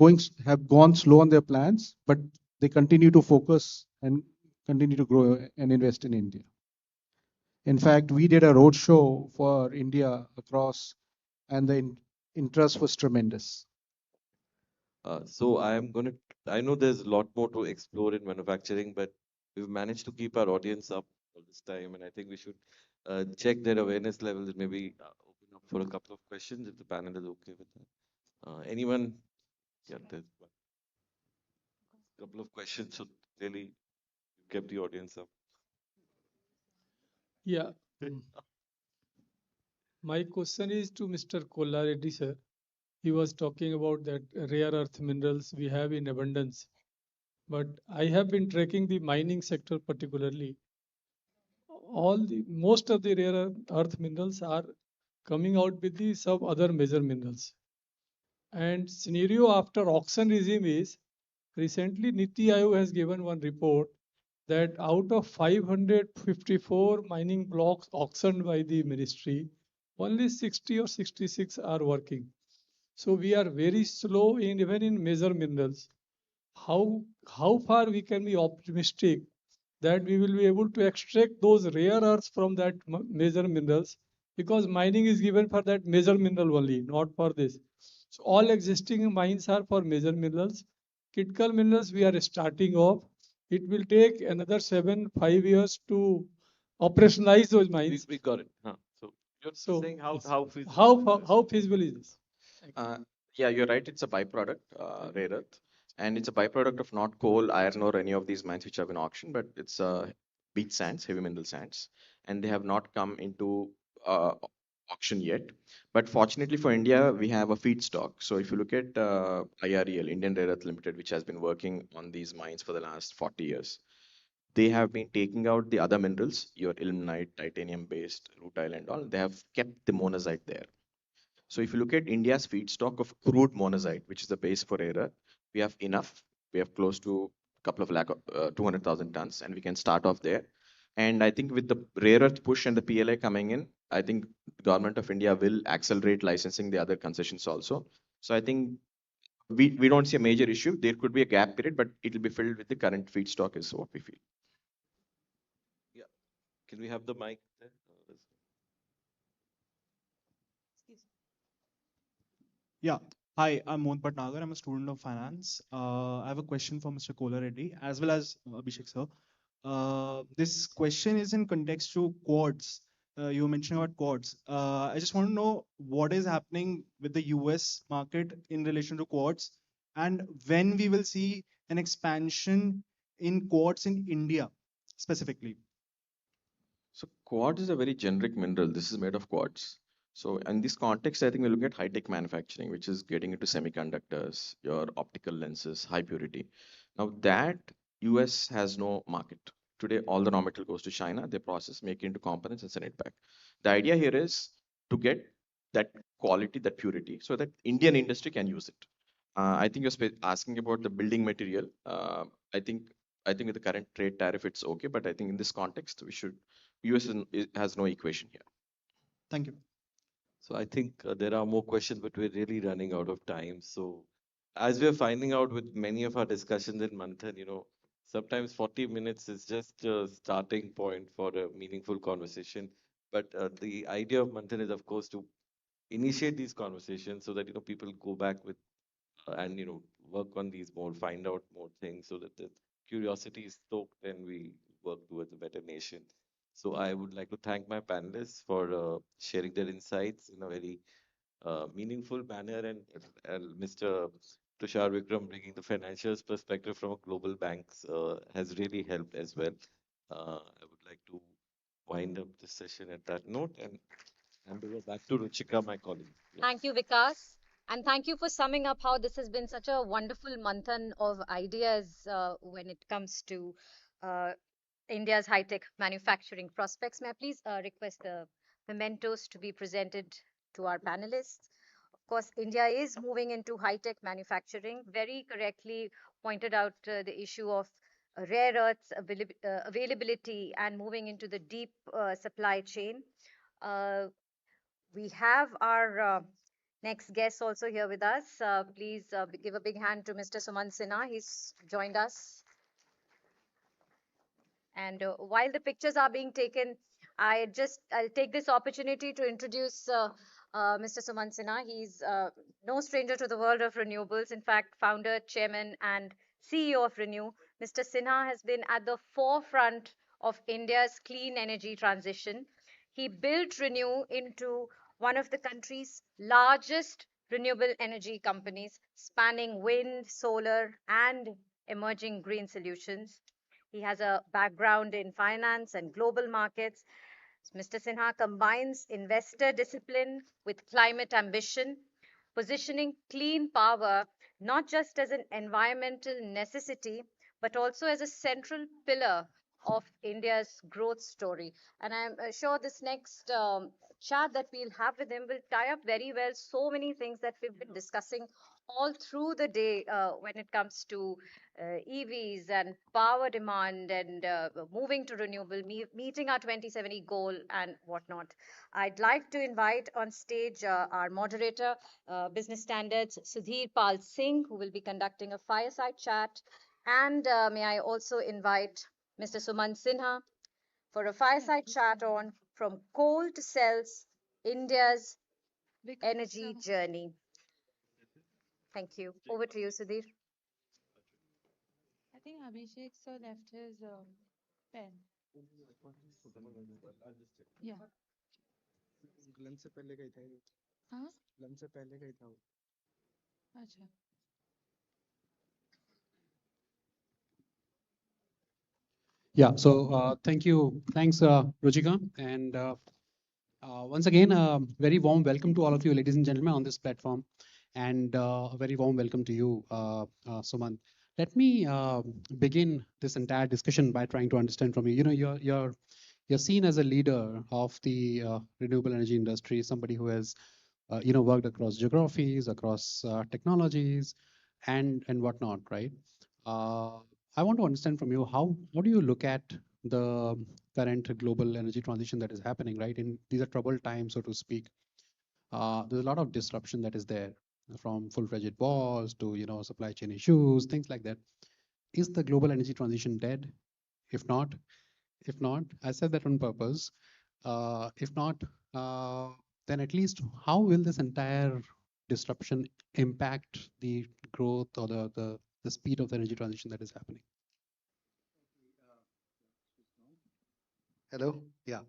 gone slow on their plans, but they continue to focus and continue to grow and invest in India. In fact, we did a roadshow for India across, and the interest was tremendous. So I know there's a lot more to explore in manufacturing, but we've managed to keep our audience up all this time, and I think we should check their awareness levels and maybe open up for a couple of questions if the panel is okay with that. Anyone? Yeah, there's a couple of questions, so really kept the audience up. Yeah. My question is to Mr. Kollareddy, sir. He was talking about that rare earth minerals we have in abundance. But I have been tracking the mining sector particularly. Most of the rare earth minerals are coming out with some other major minerals. And scenario after auction regime is, recently Niti Aayog has given one report that out of 554 mining blocks auctioned by the ministry, only 60 or 66 are working. So we are very slow even in major minerals. How far we can be optimistic that we will be able to extract those rare earths from that major minerals, because mining is given for that major mineral only, not for this. So all existing mines are for major minerals. Critical minerals we are starting off. It will take another 5 years to operationalize those mines. We got it. So you're saying how feasible is this? Yeah, you're right. It's a byproduct, rare earth, and it's a byproduct of not coal, iron ore, any of these mines which have been auctioned, but it's beach sands, heavy mineral sands, and they have not come into auction yet. But fortunately for India, we have a feedstock. So if you look at IREL, Indian Rare Earth Limited, which has been working on these mines for the last 40 years, they have been taking out the other minerals, your ilmenite, titanium-based, rutile and all. They have kept the monazite there. So if you look at India's feedstock of crude monazite, which is the base for rare earth, we have enough. We have close to a couple of 200,000 tons, and we can start off there. And I think with the rare earth push and the PLI coming in, I think the government of India will accelerate licensing the other concessions also. So I think we don't see a major issue. There could be a gap period, but it will be filled with the current feedstock is what we feel. Yeah. Can we have the mic there? Yeah. Hi, I'm Mohan Patnagar. I'm a student of finance. I have a question for Mr. Kola Reddy as well as Abhishek sir. This question is in context to quads. You were mentioning about quads. I just want to know what is happening with the US market in relation to quads and when we will see an expansion in quads in India specifically. So quartz is a very generic mineral. This is made of quartz. So in this context, I think we're looking at high-tech manufacturing, which is getting into semiconductors, your optical lenses, high purity. Now that US has no market. Today, all the raw material goes to China. They process, make it into components and send it back. The idea here is to get that quality, that purity, so that Indian industry can use it. I think you're asking about the building material. I think with the current trade tariff, it's okay. But I think in this context, we should US has no equation here. Thank you. So I think there are more questions, but we're really running out of time. So as we're finding out with many of our discussions in Manthan, sometimes 40 minutes is just a starting point for a meaningful conversation. But the idea of Manthan is, of course, to initiate these conversations so that people go back with and work on these more, find out more things, so that the curiosity is stoked and we work towards a better nation. So I would like to thank my panelists for sharing their insights in a very meaningful manner, and Mr. Tushar Vikram bringing the financials perspective from a global banks has really helped as well. I would like to wind up this session at that note and hand over back to Ruchika, my colleague. Thank you, Vikas. And thank you for summing up how this has been such a wonderful manthan of ideas when it comes to India's high-tech manufacturing prospects. May I please request the mementos to be presented to our panelists? Of course, India is moving into high-tech manufacturing. Very correctly pointed out the issue of rare earths availability and moving into the deep supply chain. We have our next guest also here with us. Please give a big hand to Mr. Suman Sinha. He's joined us. And while the pictures are being taken, I'll take this opportunity to introduce Mr. Suman Sinha. He's no stranger to the world of renewables. In fact, founder, chairman, and CEO of Renew. Mr. Sinha has been at the forefront of India's clean energy transition. He built Renew into one of the country's largest renewable energy companies, spanning wind, solar, and emerging green solutions. He has a background in finance and global markets. Mr. Sinha combines investor discipline with climate ambition, positioning clean power not just as an environmental necessity, but also as a central pillar of India's growth story. And I'm sure this next chat that we'll have with him will tie up very well so many things that we've been discussing all through the day when it comes to EVs and power demand and moving to renewable, meeting our 2070 goal and whatnot. I'd like to invite on stage our moderator, Business Standards, Sudhir Pal Singh, who will be conducting a fireside chat. And may I also invite Mr. Suman Sinha for a fireside chat on From Coal to Cells, India's Energy Journey. Thank you. Over to you, Sudhir. I think Abhishek sir left his pen. Yeah. Lunch से पहले गई था हाँ lunch से पहले गई था अच्छा Yeah, so thank you. Thanks, Ruchika. And Once again, very warm welcome to all of you, ladies and gentlemen, on this platform, and a very warm welcome to you, Suman. Let me begin this entire discussion by trying to understand from you. You know, you're seen as a leader of the renewable energy industry, somebody who has worked across geographies, across technologies, and whatnot, right? I want to understand from you how do you look at the current global energy transition that is happening, right? In these are troubled times, so to speak. There's a lot of disruption that is there, from full-fledged wars to supply chain issues, things like that. Is the global energy transition dead? If not, I said that on purpose. If not, then at least how will this entire disruption impact the growth or the speed of the energy transition that is happening? Hello. Yeah.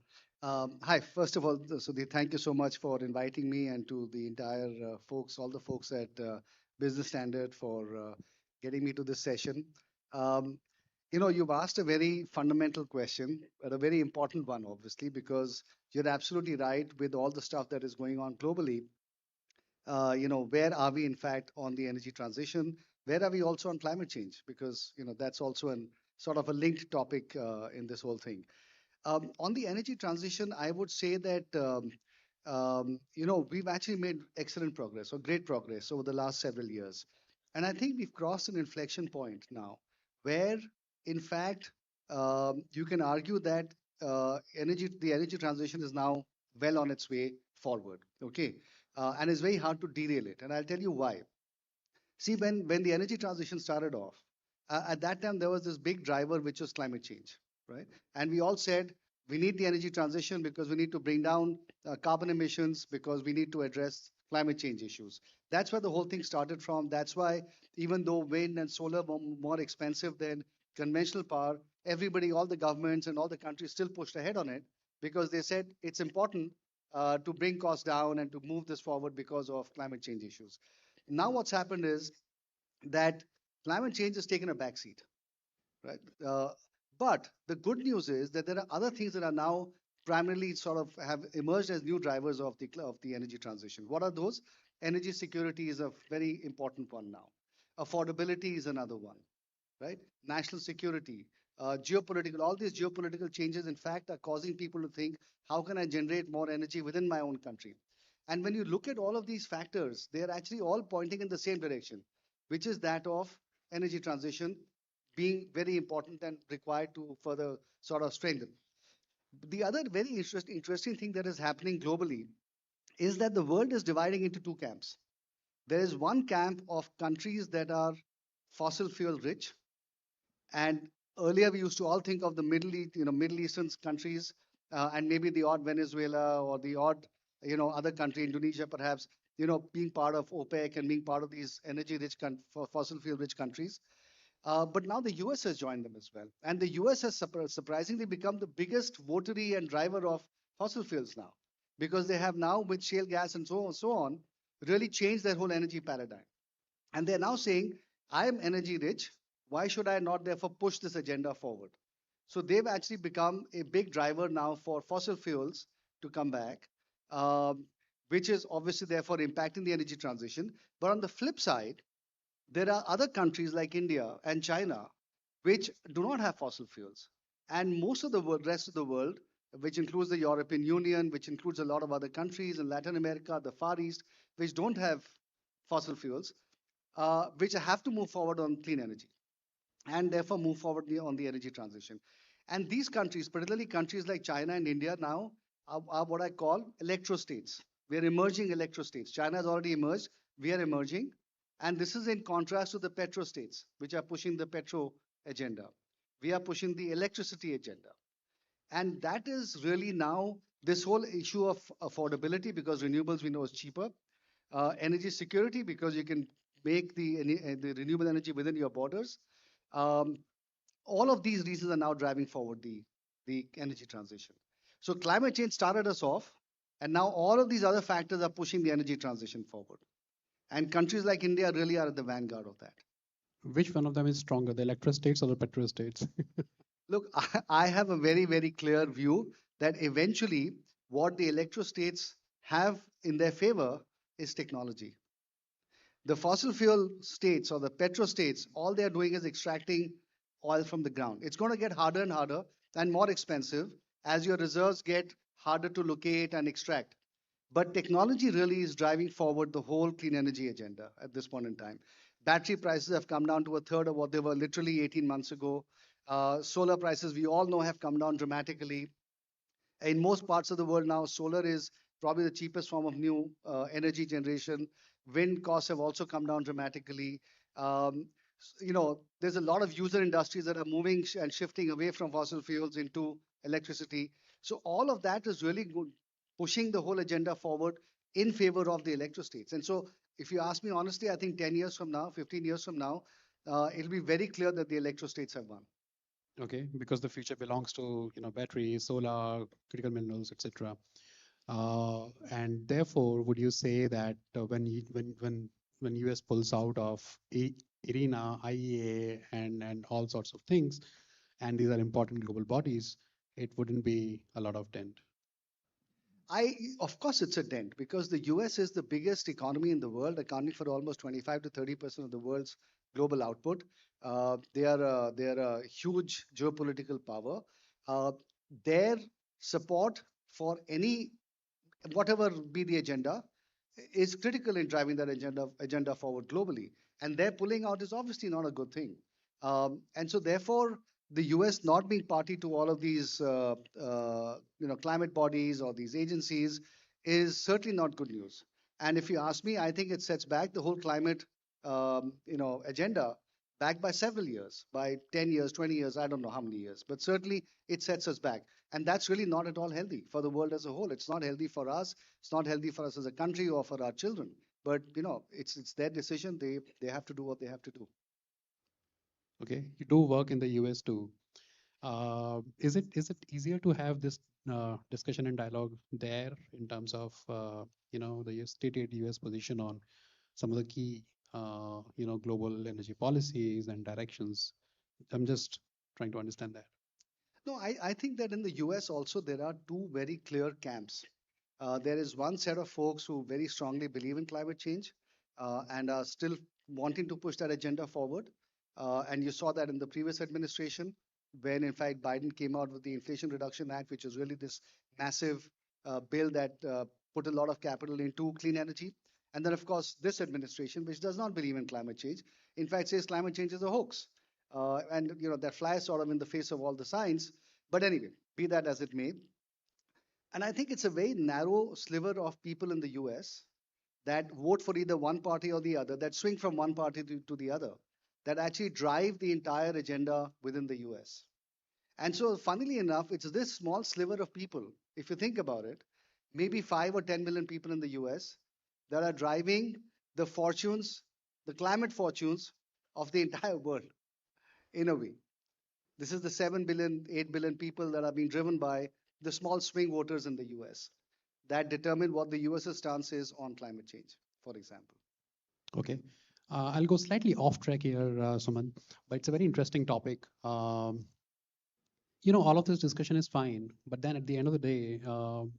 Hi. First of all, Sudhir, thank you so much for inviting me, and to the entire folks, all the folks at Business Standard for getting me to this session. You've asked a very fundamental question, but a very important one, obviously, because you're absolutely right with all the stuff that is going on globally. Where are we, in fact, on the energy transition? Where are we also on climate change? Because that's also an sort of a linked topic in this whole thing. On the energy transition, I would say that we've actually made excellent progress, or great progress, over the last several years, and I think we've crossed an inflection point now, where, in fact, you can argue that the energy transition is now well on its way forward. Okay, and it's very hard to derail it, and I'll tell you why. See, when the energy transition started off, at that time there was this big driver, which was climate change, right? And we all said we need the energy transition because we need to bring down carbon emissions, because we need to address climate change issues. That's where the whole thing started from. That's why, even though wind and solar were more expensive than conventional power, everybody, all the governments and all the countries still pushed ahead on it, because they said it's important to bring costs down and to move this forward because of climate change issues. Now what's happened is that climate change has taken a backseat, right? But the good news is that there are other things that are now primarily sort of have emerged as new drivers of the energy transition. What are those? Energy security is a very important one now. Affordability is another one, right? National security, geopolitical, all these geopolitical changes, in fact, are causing people to think, how can I generate more energy within my own country? And when you look at all of these factors, they are actually all pointing in the same direction, which is that of energy transition being very important and required to further sort of strengthen. The other very interesting thing that is happening globally is that the world is dividing into two camps. There is one camp of countries that are fossil fuel rich, and earlier we used to all think of the Middle Eastern countries, and maybe the odd Venezuela or the odd other country, Indonesia perhaps, being part of OPEC and being part of these energy rich fossil fuel rich countries. But now the US has joined them as well. And the US has surprisingly become the biggest votary and driver of fossil fuels now, because they have now, with shale gas and so on, really changed their whole energy paradigm. And they're now saying, I am energy rich. Why should I not therefore push this agenda forward? So they've actually become a big driver now for fossil fuels to come back, which is obviously therefore impacting the energy transition. But on the flip side, there are other countries like India and China which do not have fossil fuels. And most of the rest of the world, which includes the European Union, which includes a lot of other countries in Latin America, the Far East, which don't have fossil fuels, which have to move forward on clean energy, and therefore move forward on the energy transition. And these countries, particularly countries like China and India, now are what I call electrostates. We are emerging electrostates. China has already emerged. We are emerging. And this is in contrast to the petrostates, which are pushing the petro agenda. We are pushing the electricity agenda. And that is really now this whole issue of affordability, because renewables we know is cheaper. Energy security, because you can make the renewable energy within your borders. All of these reasons are now driving forward the energy transition. So climate change started us off, and now all of these other factors are pushing the energy transition forward. And countries like India really are at the vanguard of that. Which one of them is stronger, the electrostates or the petrostates? Look, I have a very, very clear view that eventually what the electrostates have in their favor is technology. The fossil fuel states or the petrostates, all they are doing is extracting oil from the ground. It's going to get harder and harder and more expensive as your reserves get harder to locate and extract. But technology really is driving forward the whole clean energy agenda at this point in time. Battery prices have come down to a third of what they were literally 18 months ago. Solar prices, we all know, have come down dramatically. In most parts of the world now, solar is probably the cheapest form of new energy generation. Wind costs have also come down dramatically. There's a lot of user industries that are moving and shifting away from fossil fuels into electricity. So all of that is really good, pushing the whole agenda forward in favor of the electrostates. And so if you ask me honestly, I think 10 years from now, 15 years from now, it'll be very clear that the electrostates have won. Okay, because the future belongs to batteries, solar, critical minerals, etc. And therefore, would you say that when US pulls out of IRENA, IEA, and all sorts of things, and these are important global bodies, it wouldn't be a lot of dent? Of course, it's a dent because the US is the biggest economy in the world, accounting for almost 25 to 30% of the world's global output. They are a huge geopolitical power. Their support for any, whatever be the agenda, is critical in driving that agenda forward globally. And their pulling out is obviously not a good thing. And so therefore, the US not being party to all of these climate bodies or these agencies is certainly not good news. And if you ask me, I think it sets back the whole climate agenda back by several years, by 10 years, 20 years, I don't know how many years, but certainly it sets us back. And that's really not at all healthy for the world as a whole. It's not healthy for us. It's not healthy for us as a country or for our children. But it's their decision. They have to do what they have to do. Okay, you do work in the US too. Is it easier to have this discussion and dialogue there in terms of the stated US position on some of the key global energy policies and directions? I'm just trying to understand that. No, I think that in the US also there are two very clear camps. There is one set of folks who very strongly believe in climate change and are still wanting to push that agenda forward. And you saw that in the previous administration, when in fact Biden came out with the Inflation Reduction Act, which is really this massive bill that put a lot of capital into clean energy. And then, of course, this administration, which does not believe in climate change, in fact says climate change is a hoax. And that flies sort of in the face of all the science. But anyway, be that as it may. And I think it's a very narrow sliver of people in the US that vote for either one party or the other, that swing from one party to the other, that actually drive the entire agenda within the US. And so, funnily enough, it's this small sliver of people, if you think about it, maybe 5 or 10 million people in the US that are driving the fortunes, the climate fortunes of the entire world, in a way. This is the 7 billion, 8 billion people that are being driven by the small swing voters in the US that determine what the US's stance is on climate change, for example. Okay. I'll go slightly off track here, Suman, but it's a very interesting topic. All of this discussion is fine, but then at the end of the day,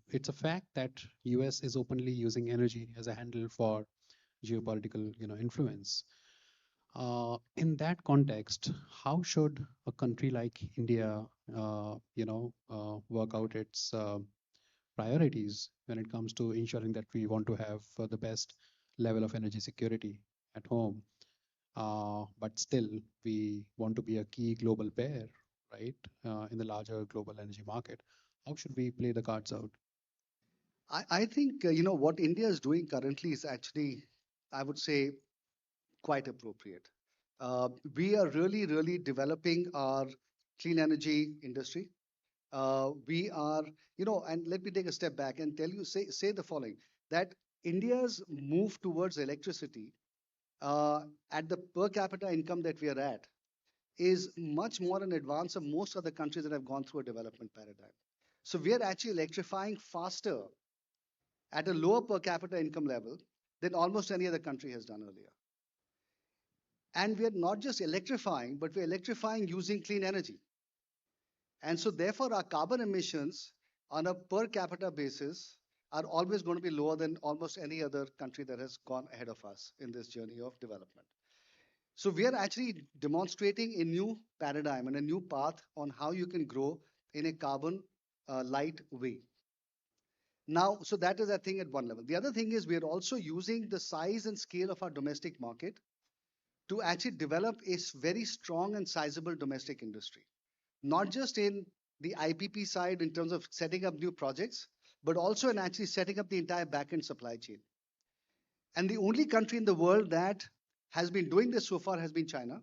it's a fact that US is openly using energy as a handle for geopolitical, influence. In that context, how should a country like India, work out its priorities when it comes to ensuring that we want to have the best level of energy security at home, but still we want to be a key global player, right, in the larger global energy market? How should we play the cards out? I think, what India is doing currently is actually, I would say, quite appropriate. We are really, really developing our clean energy industry. We are, and let me take a step back and tell you, say the following, that India's move towards electricity at the per capita income that we are at is much more in advance of most other countries that have gone through a development paradigm. So we are actually electrifying faster at a lower per capita income level than almost any other country has done earlier. And we are not just electrifying, but we're electrifying using clean energy. And so therefore our carbon emissions on a per capita basis are always going to be lower than almost any other country that has gone ahead of us in this journey of development. So we are actually demonstrating a new paradigm and a new path on how you can grow in a carbon light way. Now, so that is a thing at one level. The other thing is we are also using the size and scale of our domestic market to actually develop a very strong and sizable domestic industry, not just in the IPP side in terms of setting up new projects, but also in actually setting up the entire back-end supply chain. And the only country in the world that has been doing this so far has been China.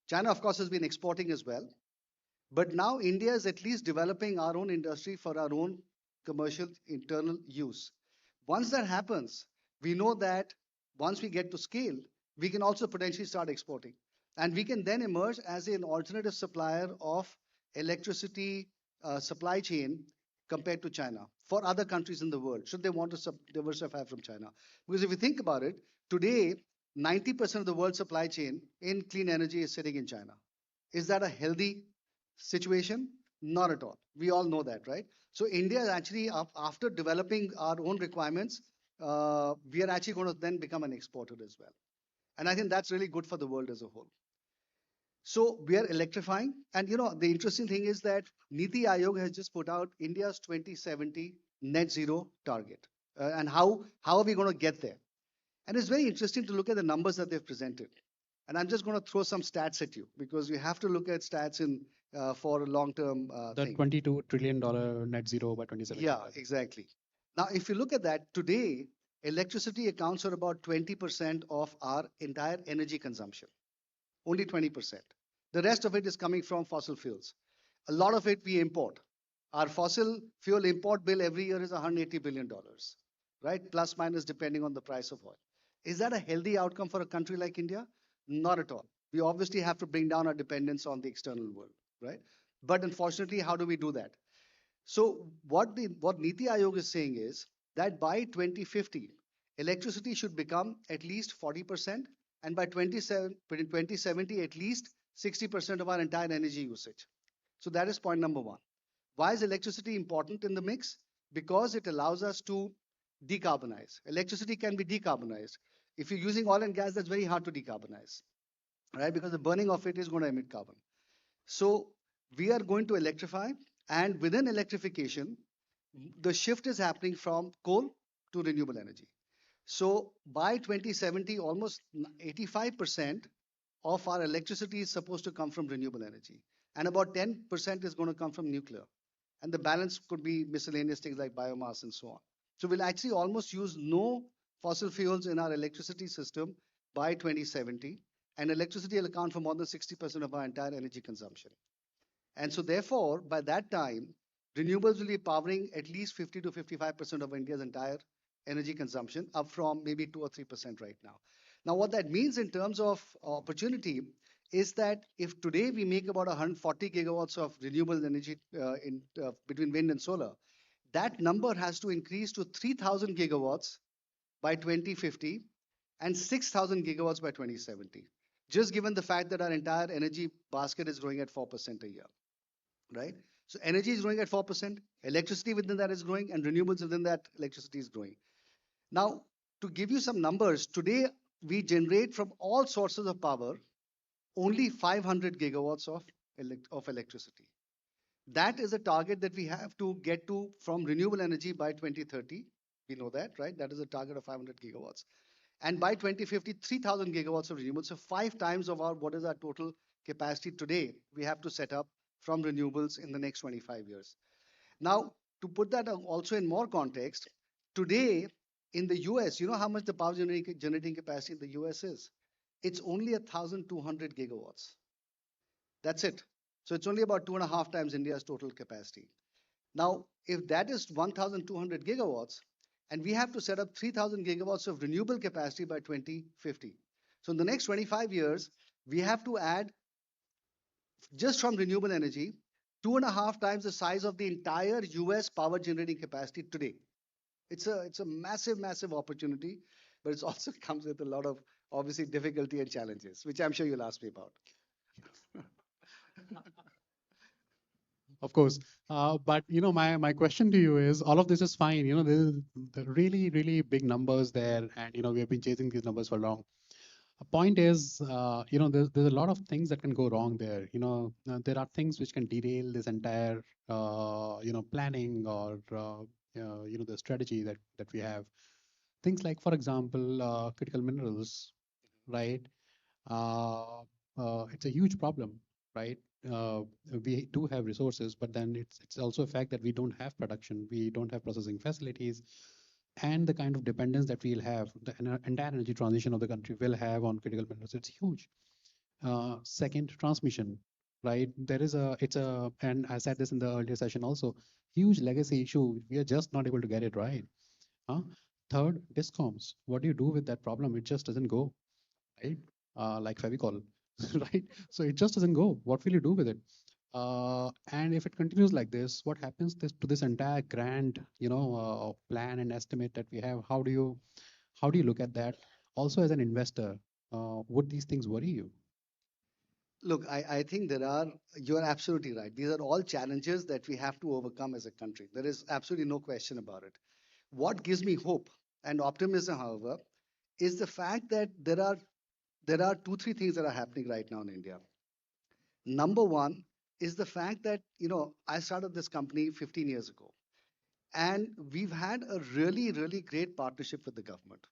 China, of course, has been exporting as well. But now India is at least developing our own industry for our own commercial internal use. Once that happens, we know that once we get to scale, we can also potentially start exporting. And we can then emerge as an alternative supplier of electricity supply chain compared to China for other countries in the world, should they want to diversify from China. Because if you think about it, today, 90% of the world supply chain in clean energy is sitting in China. Is that a healthy situation? Not at all. We all know that, right? So India is actually, after developing our own requirements, we are actually going to then become an exporter as well. And I think that's really good for the world as a whole. So we are electrifying. And you know, the interesting thing is that Niti Aayog has just put out India's 2070 net zero target. And how are we going to get there? And it's very interesting to look at the numbers that they've presented. And I'm just going to throw some stats at you because you have to look at stats in for a long-term The thing. $22 trillion net zero by 2070. Yeah, exactly. Now, if you look at that, today, electricity accounts for about 20% of our entire energy consumption. Only 20%. The rest of it is coming from fossil fuels. A lot of it we import. Our fossil fuel import bill every year is $180 billion, right? Plus minus depending on the price of oil. Is that a healthy outcome for a country like India? Not at all. We obviously have to bring down our dependence on the external world, right? But unfortunately, how do we do that? So what Niti Aayog is saying is that by 2050, electricity should become at least 40%, and by 2070, at least 60% of our entire energy usage. So that is point number one. Why is electricity important in the mix? Because it allows us to decarbonize. Electricity can be decarbonized. If you're using oil and gas, that's very hard to decarbonize, right? Because the burning of it is going to emit carbon. So we are going to electrify, and within electrification, the shift is happening from coal to renewable energy. So by 2070, almost 85% of our electricity is supposed to come from renewable energy, and about 10% is going to come from nuclear. And the balance could be miscellaneous things like biomass and so on. So we'll actually almost use no fossil fuels in our electricity system by 2070, and electricity will account for more than 60% of our entire energy consumption. And so therefore, by that time, renewables will be powering at least 50 to 55% of India's entire energy consumption, up from maybe 2 or 3% right now. Now, what that means in terms of opportunity is that if today we make about 140 gigawatts of renewable energy between wind and solar, that number has to increase to 3,000 gigawatts by 2050 and 6,000 gigawatts by 2070, just given the fact that our entire energy basket is growing at 4% a year, right? So energy is growing at 4%, electricity within that is growing, and renewables within that electricity is growing. Now, to give you some numbers, today we generate from all sources of power only 500 gigawatts of electricity. That is a target that we have to get to from renewable energy by 2030. We know that, right? That is a target of 500 gigawatts. And by 2050, 3,000 gigawatts of renewables. So 5 times of what is our total capacity today we have to set up from renewables in the next 25 years. Now, to put that also in more context, today in the US, you know how much the power generating capacity in the US is? It's only 1,200 gigawatts. That's it. So it's only about 2.5 times India's total capacity. Now, if that is 1,200 gigawatts, and we have to set up 3,000 gigawatts of renewable capacity by 2050. So in the next 25 years, we have to add, just from renewable energy, 2.5 times the size of the entire US power generating capacity today. It's a massive, massive opportunity, but it also comes with a lot of, obviously, difficulty and challenges, which I'm sure you'll ask me about. Of course. But my question to you is, all of this is fine. There's the really, really big numbers there, and we have been chasing these numbers for long. A point is, there's a lot of things that can go wrong there. There are things which can derail this entire, planning or the strategy that we have. Things like, for example, critical minerals, right? It's a huge problem, right? We do have resources, but then it's also a fact that we don't have production, we don't have processing facilities, and the kind of dependence that we'll have, the entire energy transition of the country will have on critical minerals, it's huge. Second, transmission, right? And I said this in the earlier session also, huge legacy issue. We are just not able to get it right. Third, discoms. What do you do with that problem? It just doesn't go, right? Like Fevicol, right? So it just doesn't go. What will you do with it? And if it continues like this, what happens to this entire grand, plan and estimate that we have? How do you look at that? Also, as an investor, would these things worry you? Look, I think you're absolutely right. These are all challenges that we have to overcome as a country. There is absolutely no question about it. What gives me hope and optimism, however, is the fact that there are two, three things that are happening right now in India. Number one is the fact that, I started this company 15 years ago, and we've had a really, really great partnership with the government.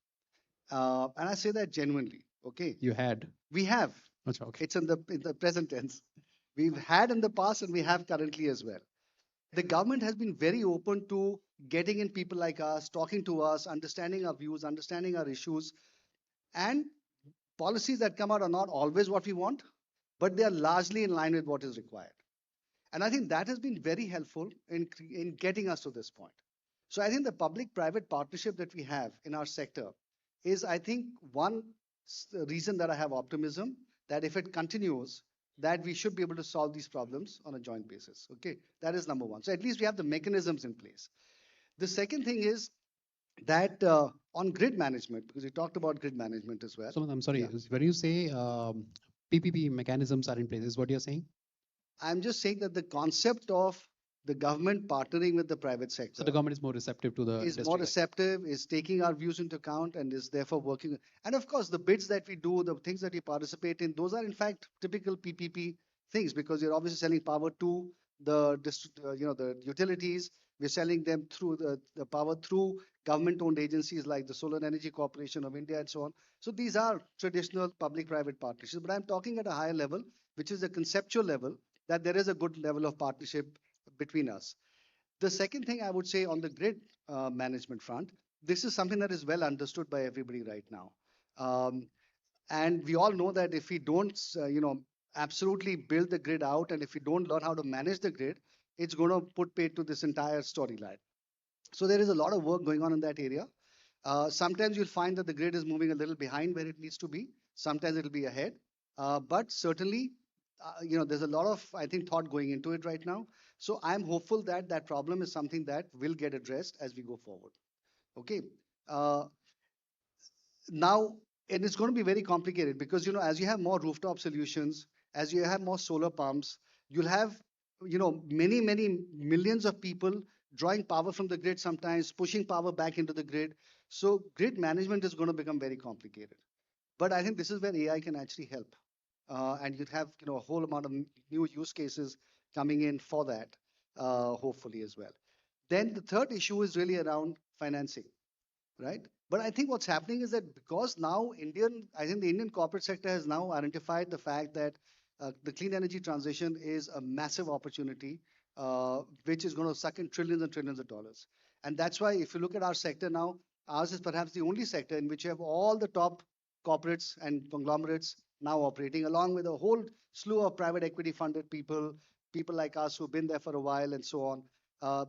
And I say that genuinely, okay? You had. We have. Okay. It's in the present tense. We've had in the past and we have currently as well. The government has been very open to getting in people like us, talking to us, understanding our views, understanding our issues. And policies that come out are not always what we want, but they are largely in line with what is required. And I think that has been very helpful in getting us to this point. So I think the public-private partnership that we have in our sector is, I think, one reason that I have optimism that if it continues, that we should be able to solve these problems on a joint basis. Okay, that is number one. So at least we have the mechanisms in place. The second thing is that on grid management, because we talked about grid management as well. So I'm sorry, when you say PPP mechanisms are in place, is what you're saying? I'm just saying that the concept of the government partnering with the private sector. So the government is more receptive to the is industry, more right? receptive, is taking our views into account, and is therefore working. And of course, the bids that we do, the things that we participate in, those are in fact typical PPP things, because you're obviously selling power to the utilities. We're selling them through the power through government-owned agencies like the Solar Energy Corporation of India and so on. So these are traditional public-private partnerships. But I'm talking at a higher level, which is the conceptual level, that there is a good level of partnership between us. The second thing I would say on the grid management front, this is something that is well understood by everybody right now. And we all know that if we don't, absolutely build the grid out, and if we don't learn how to manage the grid, it's going to put paid to this entire storyline. So there is a lot of work going on in that area. Sometimes you'll find that the grid is moving a little behind where it needs to be. Sometimes it'll be ahead. But certainly, there's a lot of, I think, thought going into it right now. So I'm hopeful that that problem is something that will get addressed as we go forward. Okay. Now, and it's going to be very complicated because, as you have more rooftop solutions, as you have more solar pumps, you'll have, many, many millions of people drawing power from the grid sometimes, pushing power back into the grid. So grid management is going to become very complicated. But I think this is where AI can actually help. And you'd have, a whole amount of new use cases coming in for that, hopefully as well. Then the third issue is really around financing, right? But I think what's happening is that because now I think the Indian corporate sector has now identified the fact that the clean energy transition is a massive opportunity, which is going to suck in trillions and trillions of dollars. And that's why if you look at our sector now, ours is perhaps the only sector in which you have all the top corporates and conglomerates now operating, along with a whole slew of private equity funded people like us who've been there for a while and so on.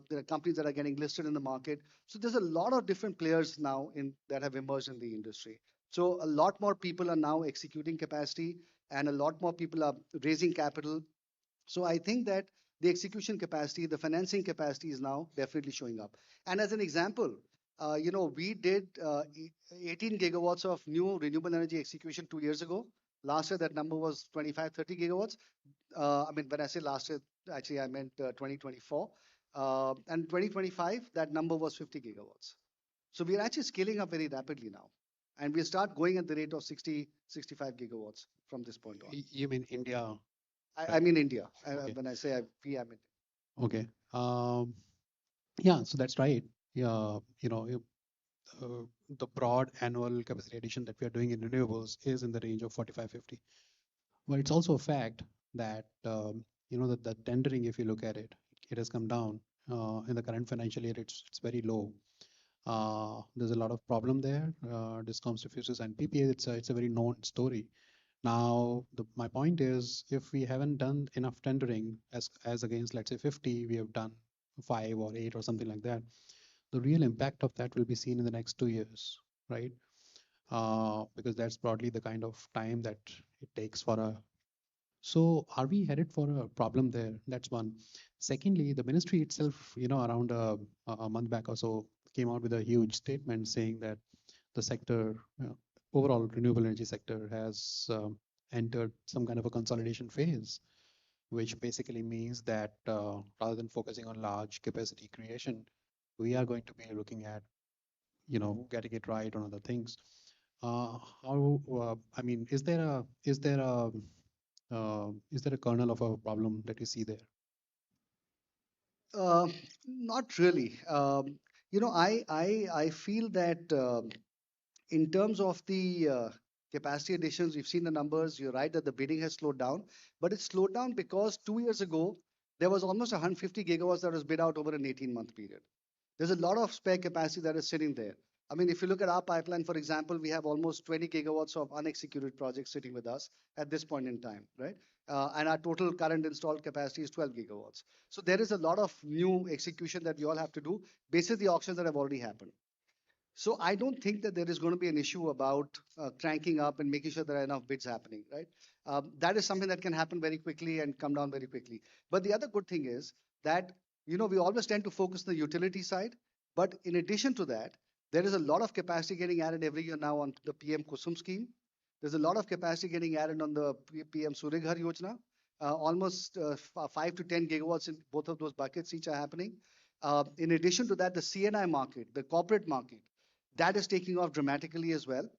There are companies that are getting listed in the market. So there's a lot of different players now that have emerged in the industry. So a lot more people are now executing capacity and a lot more people are raising capital. So I think that the execution capacity, the financing capacity is now definitely showing up. And as an example, we did 18 gigawatts of new renewable energy execution 2 years ago. Last year, that number was 25, 30 gigawatts. When I say last year, Actually, I meant 2024. And 2025, that number was 50 gigawatts. So we are actually scaling up very rapidly now. And we'll start going at the rate of 60, 65 gigawatts from this point on. You mean India? I mean India. Okay. When I say we, I mean. Okay. Yeah, so that's right. Yeah, the broad annual capacity addition that we are doing in renewables is in the range of 45-50. But it's also a fact that the tendering, if you look at it, it has come down. In the current financial year, it's very low. There's a lot of problem there. Discoms refuses and PPA. It's a very known story. Now, my point is, if we haven't done enough tendering as against, let's say 50, we have done 5 or 8 or something like that. The real impact of that will be seen in the next 2 years, right? Because that's broadly the kind of time that it takes for a. So are we headed for a problem there? That's one. Secondly, the ministry itself, around a month back or so, came out with a huge statement saying that the sector, overall renewable energy sector, has entered some kind of a consolidation phase, which basically means that rather than focusing on large capacity creation, we are going to be looking at, getting it right on other things. I mean, is there a kernel of a problem that you see there? Not really. I feel that in terms of the capacity additions, we've seen the numbers. You're right that the bidding has slowed down, but it's slowed down because 2 years ago, there was almost 150 gigawatts that was bid out over an 18-month period. There's a lot of spare capacity that is sitting there. I mean, if you look at our pipeline, for example, we have almost 20 gigawatts of unexecuted projects sitting with us at this point in time, right? And our total current installed capacity is 12 gigawatts. So there is a lot of new execution that we all have to do based on the auctions that have already happened. So I don't think that there is going to be an issue about cranking up and making sure there are enough bids happening, right? That is something that can happen very quickly and come down very quickly. But the other good thing is that, we always tend to focus on the utility side. But in addition to that, there is a lot of capacity getting added every year now on the PM Kusum scheme. There's a lot of capacity getting added on the PM Surya Ghar Yojana. Almost 5 to 10 gigawatts in both of those buckets each are happening. In addition to that, the CNI market, the corporate market, that is taking off dramatically as well.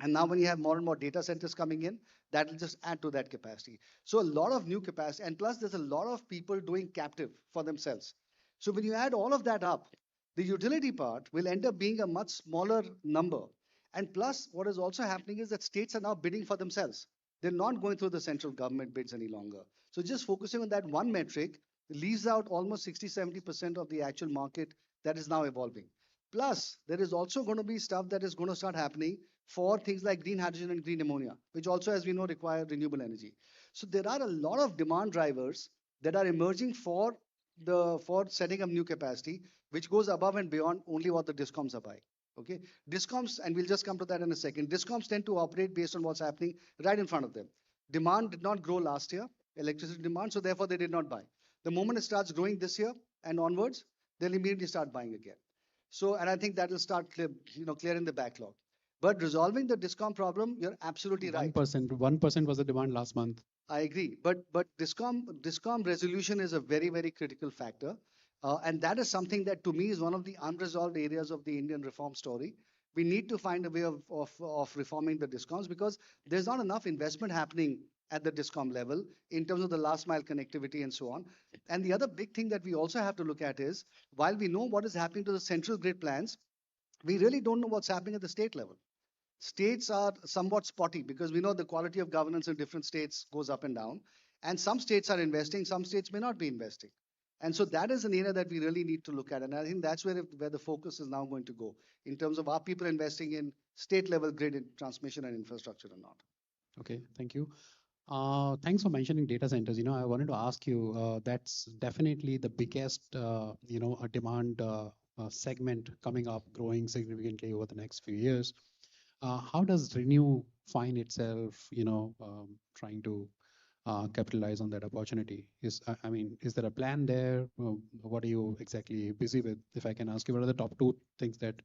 And now when you have more and more data centers coming in, that will just add to that capacity. So a lot of new capacity, and plus there's a lot of people doing captive for themselves. So when you add all of that up, the utility part will end up being a much smaller number. And plus what is also happening is that states are now bidding for themselves. They're not going through the central government bids any longer. So just focusing on that one metric leaves out almost 60-70% of the actual market that is now evolving. Plus, there is also going to be stuff that is going to start happening for things like green hydrogen and green ammonia, which also, as we know, require renewable energy. So there are a lot of demand drivers that are emerging for setting up new capacity, which goes above and beyond only what the discoms are buying. Okay, discoms, and we'll just come to that in a second. Discoms tend to operate based on what's happening right in front of them. Demand did not grow last year, electricity demand, so therefore they did not buy. The moment it starts growing this year and onwards, they'll immediately start buying again. So, and I think that will start clearing the backlog. But resolving the discom problem, you're absolutely right. 1% was the demand last month. I agree. But discom resolution is a very, very critical factor. And that is something that to me is one of the unresolved areas of the Indian reform story. We need to find a way of reforming the discoms because there's not enough investment happening at the discom level in terms of the last mile connectivity and so on. And the other big thing that we also have to look at is, while we know what is happening to the central grid plans, we really don't know what's happening at the state level. States are somewhat spotty because we know the quality of governance in different states goes up and down. And some states are investing, some states may not be investing. And so that is an area that we really need to look at. And I think that's where the focus is now going to go in terms of are people investing in state level grid transmission and infrastructure or not. Okay, thank you. Thanks for mentioning data centers. I wanted to ask you, that's definitely the biggest, a demand segment coming up, growing significantly over the next few years. How does Renew find itself, trying to capitalize on that opportunity? Is there a plan there? What are you exactly busy with? If I can ask you, what are the top 2 things that,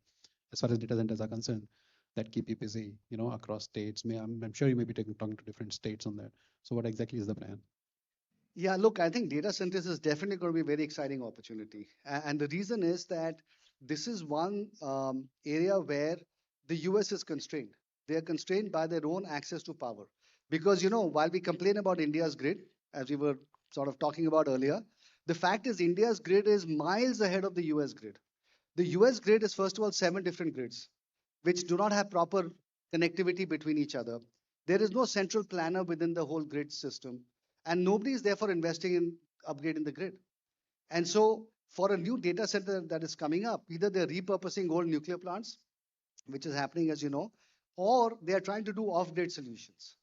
as far as data centers are concerned, that keep you busy, across states? I'm sure you may be talking to different states on that. So what exactly is the plan? Yeah, look, I think data centers is definitely going to be a very exciting opportunity. And the reason is that this is one area where the US is constrained. They are constrained by their own access to power. Because, while we complain about India's grid, as we were sort of talking about earlier, the fact is India's grid is miles ahead of the US grid. The US grid is, first of all, 7 different grids, which do not have proper connectivity between each other. There is no central planner within the whole grid system, and nobody is therefore investing in upgrading the grid. And so, for a new data center that is coming up, either they're repurposing old nuclear plants, which is happening, as you know, or they are trying to do off grid solutions.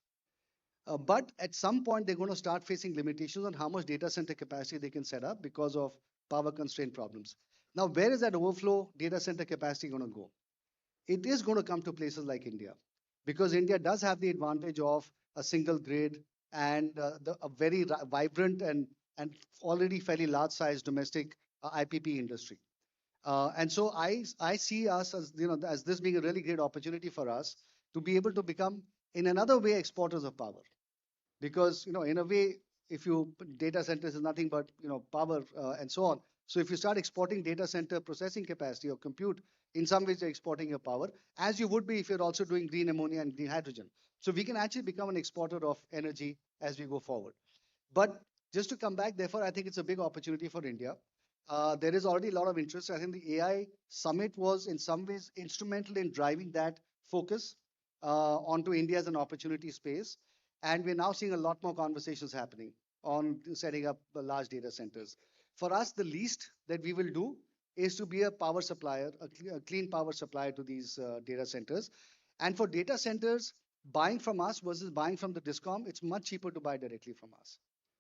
But at some point, they're going to start facing limitations on how much data center capacity they can set up because of power constraint problems. Now, where is that overflow data center capacity going to go? It is going to come to places like India, because India does have the advantage of a single grid and a very vibrant and already fairly large sized domestic IPP industry. And so I see us as, as this being a really great opportunity for us to be able to become, in another way, exporters of power. Because, in a way, if you data centers is nothing but, power and so on. So if you start exporting data center processing capacity or compute, in some ways you're exporting your power, as you would be if you're also doing green ammonia and green hydrogen. So we can actually become an exporter of energy as we go forward. But just to come back, therefore, I think it's a big opportunity for India. There is already a lot of interest. I think the AI summit was in some ways instrumental in driving that focus onto India as an opportunity space. And we're now seeing a lot more conversations happening on setting up large data centers. For us, the least that we will do is to be a power supplier, a clean power supplier to these data centers. And for data centers, buying from us versus buying from the discom, it's much cheaper to buy directly from us.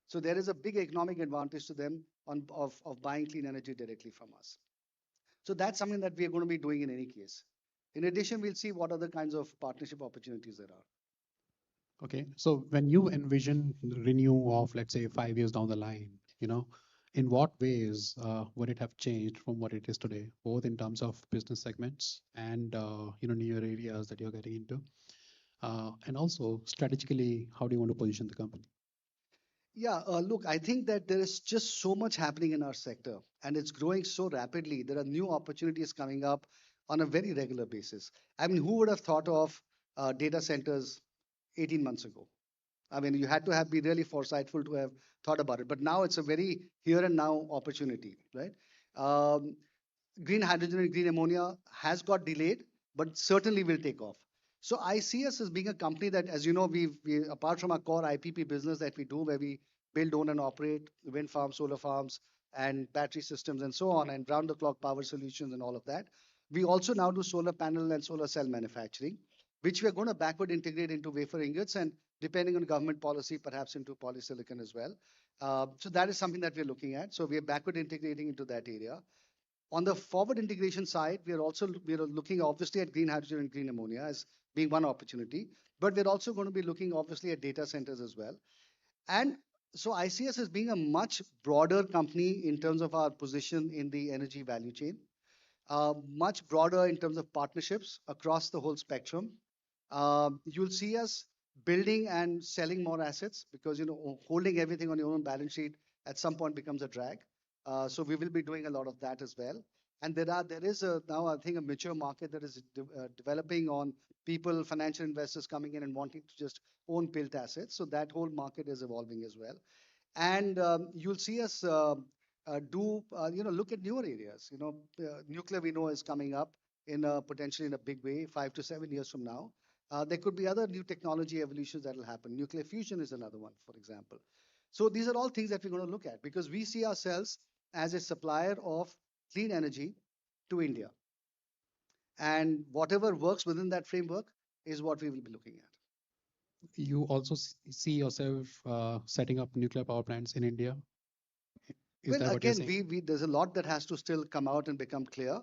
So there is a big economic advantage to them of buying clean energy directly from us. So that's something that we are going to be doing in any case. In addition, we'll see what other kinds of partnership opportunities there are. Okay, so when you envision the renew of, let's say, 5 years down the line, in what ways would it have changed from what it is today, both in terms of business segments and newer areas that you're getting into, and also strategically, how do you want to position the company? Yeah, look, I think that there is just so much happening in our sector, and it's growing so rapidly. There are new opportunities coming up on a very regular basis. I mean, who would have thought of data centers 18 months ago? I mean, you had to be really foresightful to have thought about it. But now it's a very here and now opportunity, right? Green hydrogen and green ammonia has got delayed, but certainly will take off. So I see us as being a company that, as you know, we apart from our core IPP business that we do, where we build, own, and operate wind farms, solar farms, and battery systems, and so on, and round-the-clock power solutions and all of that. We also now do solar panel and solar cell manufacturing, which we are going to backward integrate into wafer ingots, and depending on government policy, perhaps into polysilicon as well. So that is something that we're looking at. So we are backward integrating into that area. On the forward integration side, we are looking obviously at green hydrogen and green ammonia as being one opportunity, but we're also going to be looking obviously at data centers as well. And so I see us as being a much broader company in terms of our position in the energy value chain, much broader in terms of partnerships across the whole spectrum. You'll see us building and selling more assets because holding everything on your own balance sheet at some point becomes a drag. So we will be doing a lot of that as well. And there is now, I think, a mature market that is developing on people, financial investors coming in and wanting to just own built assets. So that whole market is evolving as well. And you'll see us look at newer areas. Nuclear we know is coming up potentially in a big way, 5 to 7 years from now. There could be other new technology evolutions that will happen. Nuclear fusion is another one, for example. So these are all things that we're going to look at because we see ourselves as a supplier of clean energy to India. And whatever works within that framework is what we will be looking at. You also see yourself setting up nuclear power plants in India? Well, again, there's a lot that has to still come out and become clear.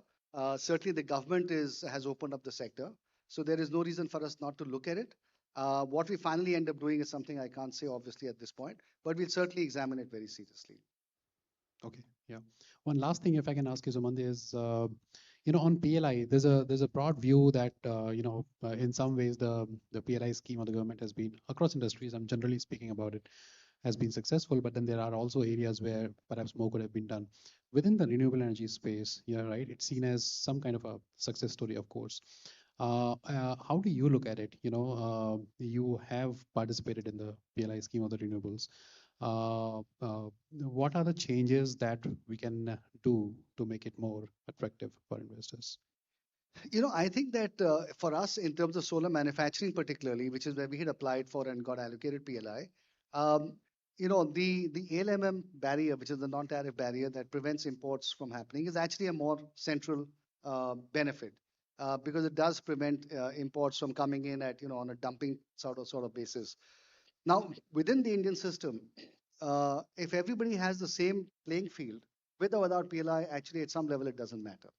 Certainly, the government has opened up the sector. So there is no reason for us not to look at it. What we finally end up doing is something I can't say, obviously, at this point, but we'll certainly examine it very seriously. Okay, yeah. One last thing, if I can ask you, Sumant, is on PLI, there's a broad view that in some ways the PLI scheme of the government has been across industries. I'm generally speaking about it, has been successful, but then there are also areas where perhaps more could have been done. Within the renewable energy space, yeah, right, it's seen as some kind of a success story, of course. How do you look at it? You have participated in the PLI scheme of the renewables. What are the changes that we can do to make it more attractive for investors? I think that for us, in terms of solar manufacturing, particularly, which is where we had applied for and got allocated PLI, the ALMM barrier, which is the non-tariff barrier that prevents imports from happening, is actually a more central benefit because it does prevent imports from coming in at on a dumping sort of basis. Now, within the Indian system, if everybody has the same playing field, with or without PLI, actually at some level it doesn't matter.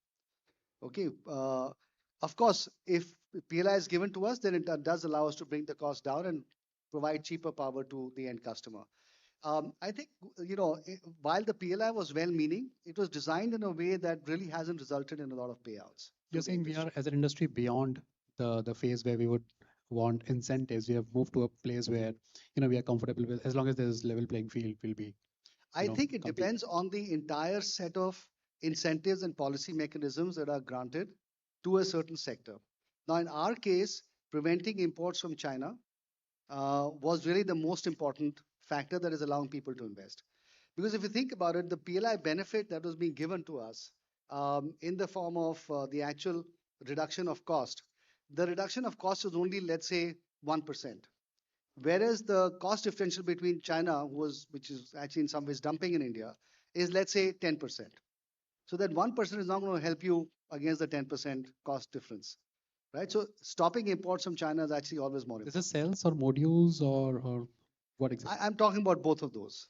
Okay. Of course, if PLI is given to us, then it does allow us to bring the cost down and provide cheaper power to the end customer. I think, while the PLI was well-meaning, it was designed in a way that really hasn't resulted in a lot of payouts. You're saying we are, as an industry, beyond the phase where we would want incentives. We have moved to a place where, we are comfortable with, as long as there's level playing field, we'll be. I think it depends on the entire set of incentives and policy mechanisms that are granted to a certain sector. Now, in our case, preventing imports from China was really the most important factor that is allowing people to invest. Because if you think about it, the PLI benefit that was being given to us in the form of the actual reduction of cost, the reduction of cost is only, let's say, 1%. Whereas the cost differential between China, which is actually in some ways dumping in India, is, let's say, 10%. So that 1% is not going to help you against the 10% cost difference, right? So stopping imports from China is actually always more important. Is it cells or modules or what exactly? I'm talking about both of those.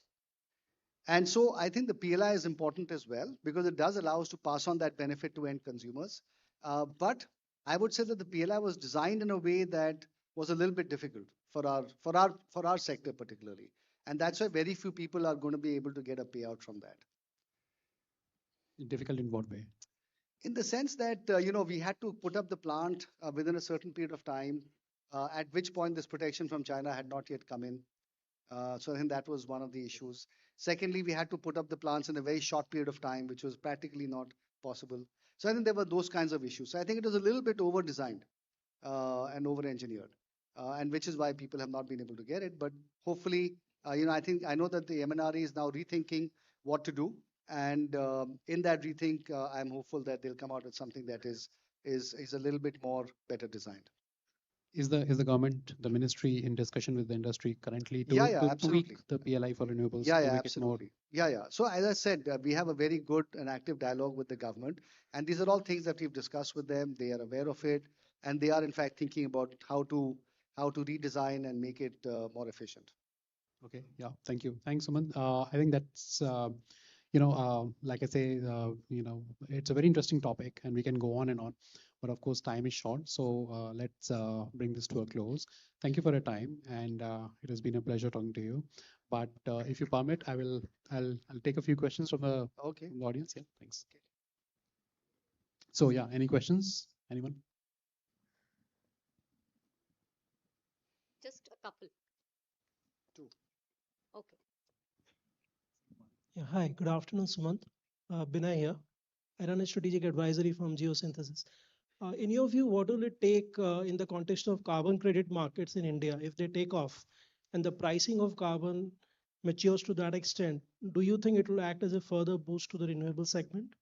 And so I think the PLI is important as well because it does allow us to pass on that benefit to end consumers. But I would say that the PLI was designed in a way that was a little bit difficult for our sector particularly. And that's why very few people are going to be able to get a payout from that. Difficult in what way? In the sense that, we had to put up the plant within a certain period of time, at which point this protection from China had not yet come in. So I think that was one of the issues. Secondly, we had to put up the plants in a very short period of time, which was practically not possible. So I think there were those kinds of issues. So I think it was a little bit over-designed and over-engineered, and which is why people have not been able to get it. But hopefully, I know that the MNRE is now rethinking what to do. And in that rethink, I'm hopeful that they'll come out with something that is a little bit more better designed. Is the government, the ministry, in discussion with the industry currently to absolutely. tweak the PLI for renewables? Yeah, to make absolutely. It more... Yeah. So as I said, we have a very good and active dialogue with the government, and these are all things that we've discussed with them. They are aware of it, and they are in fact thinking about how to redesign and make it more efficient. Okay. Yeah. Thank you. Thanks, Sumant. I think that's. Like I say, it's a very interesting topic and we can go on and on, but of course time is short. So let's bring this to a close. Thank you for your time, and it has been a pleasure talking to you. But if you permit, I'll take a few questions from the audience. Yeah, thanks. Okay. So yeah, any questions? Anyone? Just a couple. Two. Okay. Yeah, hi, good afternoon, Sumant. Binay here. I run a strategic advisory firm, Geosynthesis. In your view, what will it take in the context of carbon credit markets in India if they take off and the pricing of carbon matures to that extent? Do you think it will act as a further boost to the renewable segment?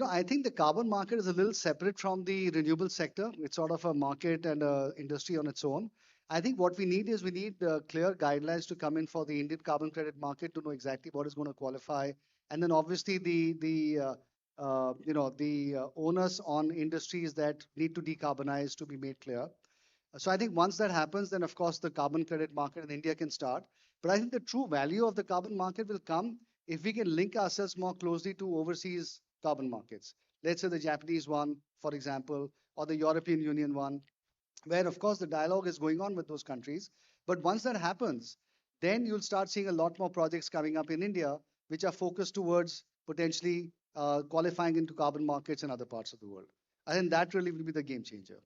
I think the carbon market is a little separate from the renewable sector. It's sort of a market and an industry on its own. I think what we need is clear guidelines to come in for the Indian carbon credit market to know exactly what is going to qualify, and then obviously the onus on industries that need to decarbonize to be made clear. So I think once that happens, then of course the carbon credit market in India can start. But I think the true value of the carbon market will come if we can link ourselves more closely to overseas carbon markets. Let's say the Japanese one, for example, or the European Union one, where of course the dialogue is going on with those countries. But once that happens, then you'll start seeing a lot more projects coming up in India, which are focused towards potentially qualifying into carbon markets in other parts of the world. I think that really will be the game changer.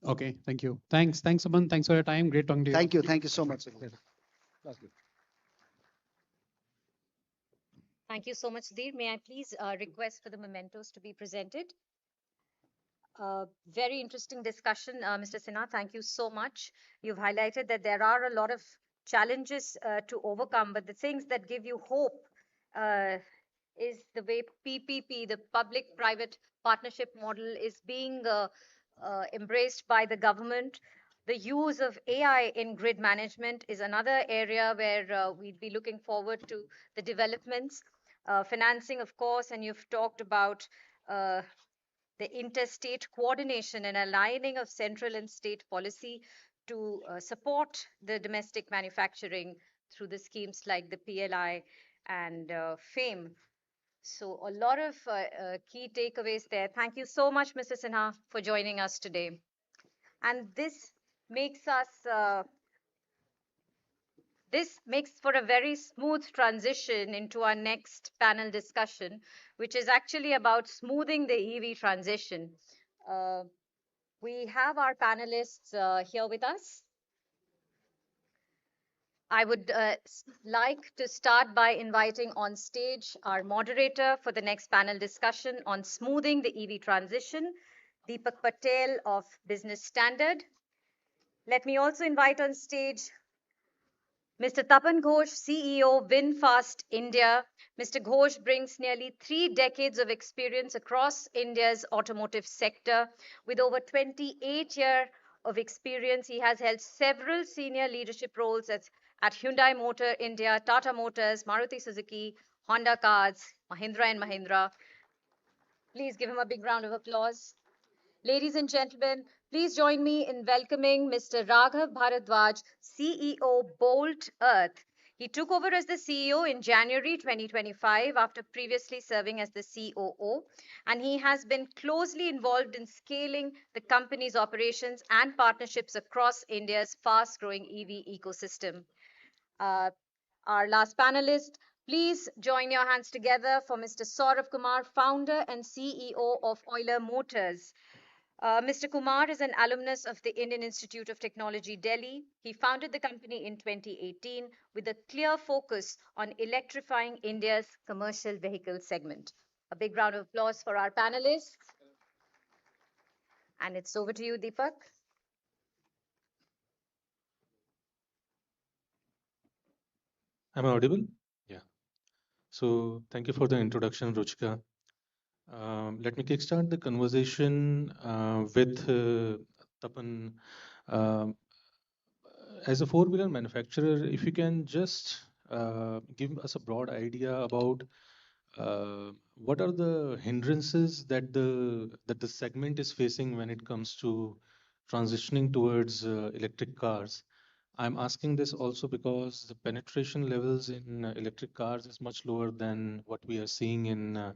Okay, thank you. Thanks, Sumant. Thanks for your time. Great talking to you. Thank you so much. Thank you so much, Sudhir. May I please request for the mementos to be presented? Very interesting discussion, Mr. Sinha. Thank you so much. You've highlighted that there are a lot of challenges to overcome, but the things that give you hope uh, is the way PPP, the public-private partnership model, is being embraced by the government. The use of AI in grid management is another area where we'd be looking forward to the developments. Financing, of course, and you've talked about the interstate coordination and aligning of central and state policy to support the domestic manufacturing through the schemes like the PLI and FAME. So a lot of key takeaways there. Thank you so much, Mr. Sinha, for joining us today. And this makes for a very smooth transition into our next panel discussion, which is actually about smoothing the EV transition. We have our panelists here with us. I would like to start by inviting on stage our moderator for the next panel discussion on smoothing the EV transition, Deepak Patel of Business Standard. Let me also invite on stage Mr. Tapan Ghosh, CEO, VinFast India. Mr. Ghosh brings nearly 3 decades of experience across India's automotive sector. With over 28 years of experience, he has held several senior leadership roles at Hyundai Motor India, Tata Motors, Maruti Suzuki, Honda Cars, Mahindra and Mahindra. Please give him a big round of applause. Ladies and gentlemen, please join me in welcoming Mr. Raghav Bharadwaj, CEO, Bolt Earth. He took over as the CEO in January 2025 after previously serving as the COO, and he has been closely involved in scaling the company's operations and partnerships across India's fast-growing EV ecosystem. Our last panelist, please join your hands together for Mr. Saurabh Kumar, founder and CEO of Euler Motors. Mr. Kumar is an alumnus of the Indian Institute of Technology, Delhi. He founded the company in 2018 with a clear focus on electrifying India's commercial vehicle segment. A big round of applause for our panelists. And it's over to you, Deepak. Am I audible? Yeah. So thank you for the introduction, Ruchika. Let me kickstart the conversation with Tapan. As a four-wheeler manufacturer, if you can just give us a broad idea about what are the hindrances that the segment is facing when it comes to transitioning towards electric cars. I'm asking this also because the penetration levels in electric cars is much lower than what we are seeing in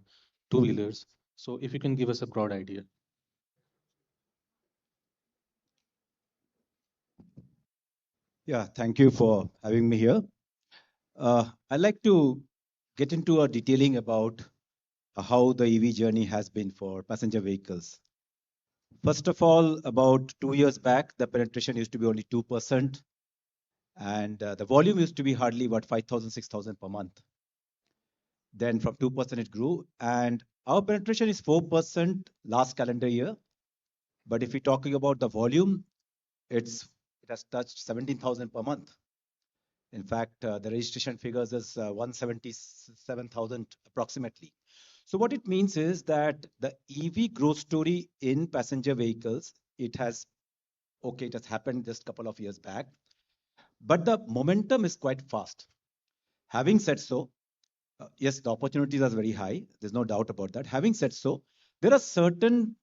two-wheelers. So if you can give us a broad idea. Yeah, thank you for having me here. I'd like to get into a detailing about how the EV journey has been for passenger vehicles. First of all, about 2 years back, the penetration used to be only 2%, and the volume used to be hardly about 5,000, 6,000 per month. Then from 2% it grew, and our penetration is 4% last calendar year. But if we're talking about the volume, it has touched 17,000 per month. In fact, the registration figures is 177,000 approximately. So what it means is that the EV growth story in passenger vehicles, it has happened just a couple of years back, but the momentum is quite fast. Having said so, yes, the opportunities are very high. There's no doubt about that. Having said so, there are certain,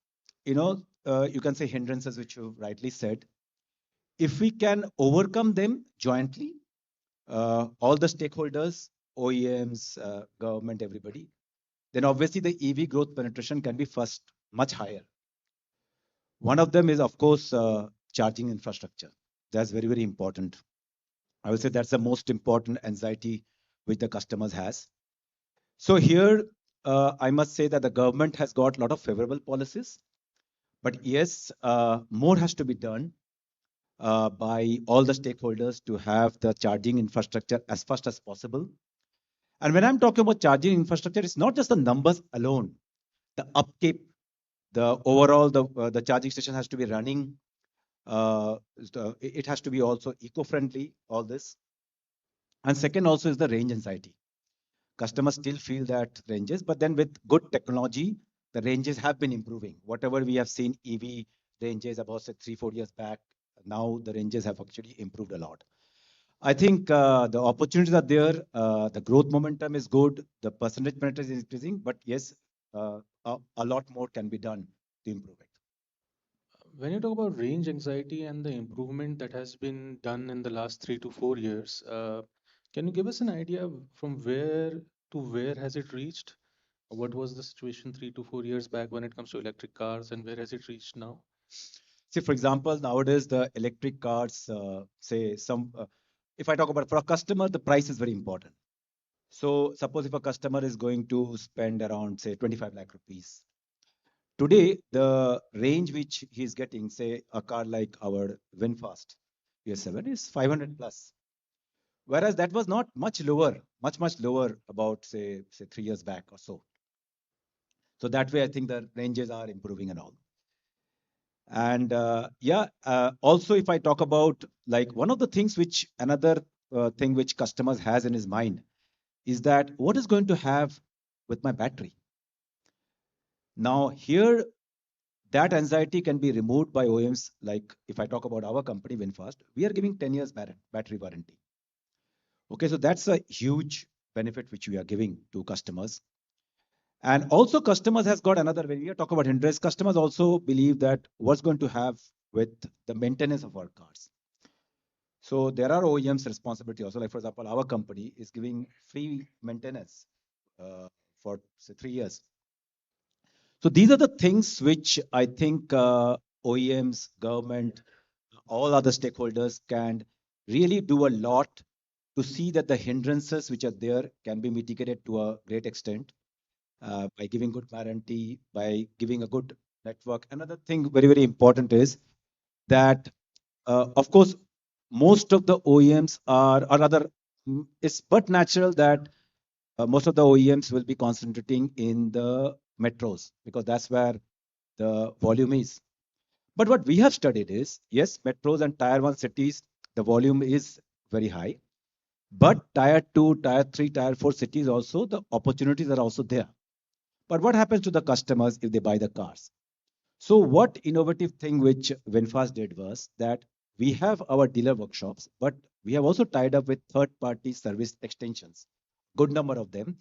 you can say hindrances, which you rightly said. If we can overcome them jointly, all the stakeholders, OEMs, government, everybody, then obviously the EV growth penetration can be first much higher. One of them is, of course, charging infrastructure. That's very, very important. I would say that's the most important anxiety which the customers has. So here, I must say that the government has got a lot of favorable policies, but yes, more has to be done. by all the stakeholders to have the charging infrastructure as fast as possible. And when I'm talking about charging infrastructure, it's not just the numbers alone. The upkeep, the overall, the charging station has to be running. It has to be also eco-friendly, all this. And second also is the range anxiety. Customers still feel that ranges, but then with good technology, the ranges have been improving. Whatever we have seen EV ranges about say 3-4 years back, now the ranges have actually improved a lot. I think the opportunities are there. The growth momentum is good. The percentage penetration is increasing, but yes, a lot more can be done to improve it. When you talk about range anxiety and the improvement that has been done in the last 3 to 4 years, can you give us an idea from where to where has it reached? What was the situation 3 to 4 years back when it comes to electric cars, and where has it reached now? See, for example, nowadays the electric cars, if I talk about for a customer, the price is very important. So suppose if a customer is going to spend around say 25 lakh rupees. Today, the range which he's getting, say a car like our VinFast PS7 is 500 plus. Whereas that was not much lower, much lower about say 3 years back or so. So that way, I think the ranges are improving and all. And also if I talk about like one of the things which another thing which customers has in his mind is that what is going to have with my battery. Now here, that anxiety can be removed by OEMs. Like if I talk about our company, VinFast, we are giving 10 years battery warranty. Okay, so that's a huge benefit which we are giving to customers. And also customers has got another, when we are talking about hindrance, customers also believe that what's going to have with the maintenance of our cars. So there are OEMs responsibility also. Like for example, our company is giving free maintenance for say 3 years. So these are the things which I think OEMs, government, all other stakeholders can really do a lot to see that the hindrances which are there can be mitigated to a great extent by giving good warranty, by giving a good network. Another thing very important is that, of course, most of the OEMs are, or rather, it's but natural that most of the OEMs will be concentrating in the metros because that's where the volume is. But what we have studied is, yes, metros and tier 1 cities, the volume is very high. But tier 2, tier 3, tier 4 cities also, the opportunities are also there. But what happens to the customers if they buy the cars? So what innovative thing which VinFast did was that we have our dealer workshops, but we have also tied up with third-party service extensions, good number of them,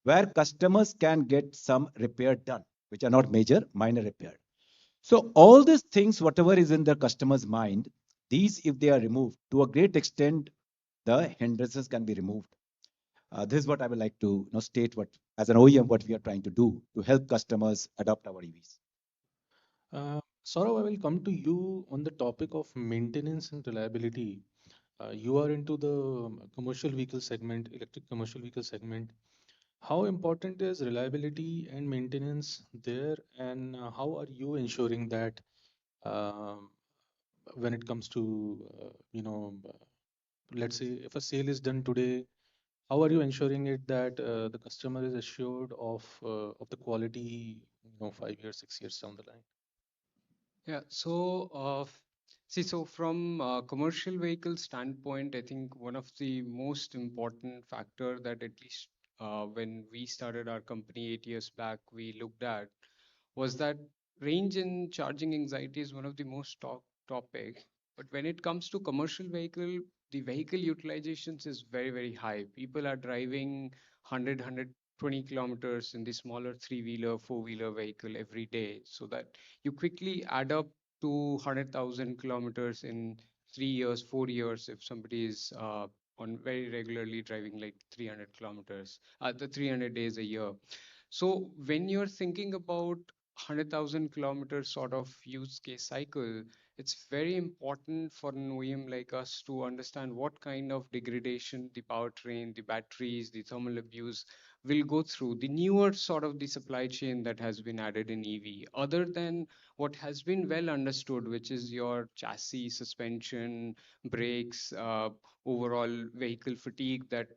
where customers can get some repair done, which are not major, minor repair. So all these things, whatever is in the customer's mind, these, if they are removed, to a great extent, the hindrances can be removed. This is what I would like to state what, as an OEM, what we are trying to do to help customers adopt our EVs. Saurav, I will come to you on the topic of maintenance and reliability. You are into the commercial vehicle segment, electric commercial vehicle segment. How important is reliability and maintenance there, and how are you ensuring that when it comes to, let's say if a sale is done today, how are you ensuring it that the customer is assured of the quality, 5 years, 6 years down the line? Yeah, so from a commercial vehicle standpoint, I think one of the most important factor that at least when we started our company 8 years back, we looked at was that range and charging anxiety is one of the most talked topic. But when it comes to commercial vehicle, the vehicle utilizations is very high. People are driving 120 kilometers in the smaller three-wheeler, four-wheeler vehicle every day, so that you quickly add up to 100,000 kilometers in 3 years, 4 years if somebody is on very regularly driving like 300 kilometers, the 300 days a year. So when you're thinking about 100,000 kilometers sort of use case cycle, it's very important for an OEM like us to understand what kind of degradation the powertrain, the batteries, the thermal abuse will go through the newer sort of the supply chain that has been added in EV, other than what has been well understood, which is your chassis, suspension, brakes, overall vehicle fatigue that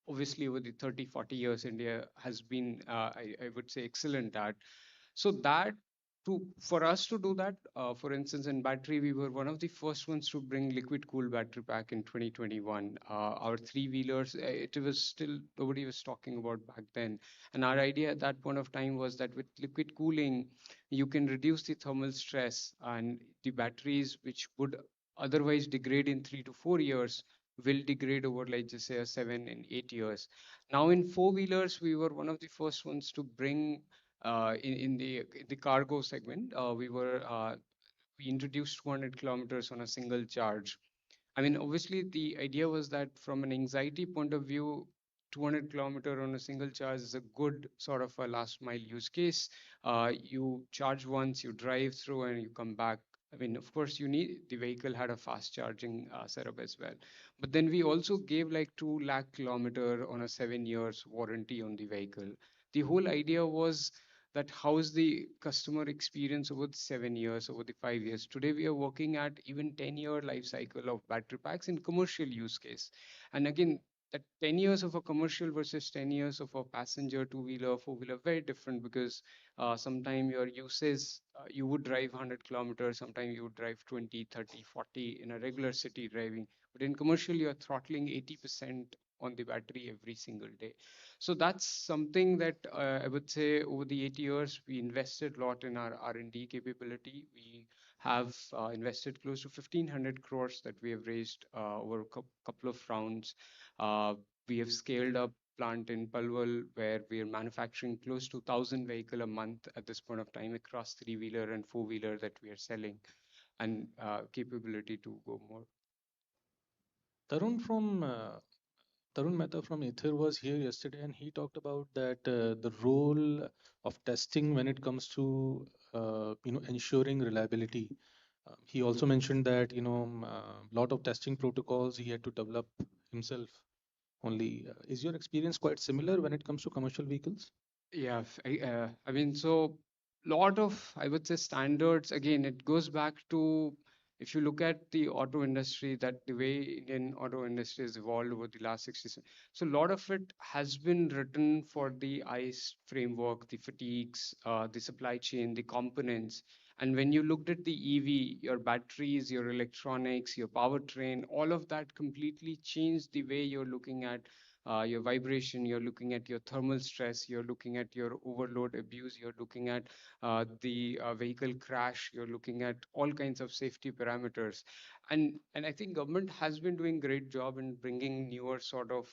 obviously over the 30, 40 years, India has been, I would say, excellent at. So that for us to do that, for instance, in battery, we were one of the first ones to bring liquid cooled battery pack in 2021. Our three-wheelers, it was still, nobody was talking about back then. And our idea at that point of time was that with liquid cooling, you can reduce the thermal stress, and the batteries, which would otherwise degrade in 3 to 4 years, will degrade over, like, just say, 7 and 8 years. Now in four-wheelers, we were one of the first ones to bring in the cargo segment. We introduced 200 kilometers on a single charge. I mean, obviously, the idea was that from an anxiety point of view, 200-kilometer on a single charge is a good sort of a last mile use case. You charge once, you drive through, and you come back. I mean, of course, the vehicle had a fast charging setup as well. But then we also gave like 2 lakh kilometer on a 7 years warranty on the vehicle. The whole idea was that how is the customer experience over the 7 years, over the 5 years. Today, we are working at even 10-year life cycle of battery packs in commercial use case. And again, that 10 years of a commercial versus 10 years of a passenger two-wheeler, four-wheeler, very different because sometime your uses, you would drive 100 kilometers, sometime you would drive 20, 30, 40 in a regular city driving. But in commercial, you're throttling 80% on the battery every single day. So that's something that I would say over the 8 years, we invested a lot in our R&D capability. We have invested close to 1,500 crores that we have raised over a couple of rounds. We have scaled up plant in Palwal where we are manufacturing close to 1,000 vehicle a month at this point of time across three-wheeler and four-wheeler that we are selling, and capability to go more. Tarun Tarun Mehta from Ether was here yesterday, and he talked about that the role of testing when it comes to ensuring reliability. He also mentioned that a lot of testing protocols he had to develop himself only. Is your experience quite similar when it comes to commercial vehicles? Yeah, I mean, so lot of, I would say, standards. Again, it goes back to if you look at the auto industry, that the way Indian auto industry has evolved over the last 60 years. So a lot of it has been written for the ICE framework, the fatigues, the supply chain, the components. And when you looked at the EV, your batteries, your electronics, your powertrain, all of that completely changed the way you're looking at your vibration, you're looking at your thermal stress, you're looking at your overload abuse, you're looking at the vehicle crash, you're looking at all kinds of safety parameters. And I think government has been doing great job in bringing newer sort of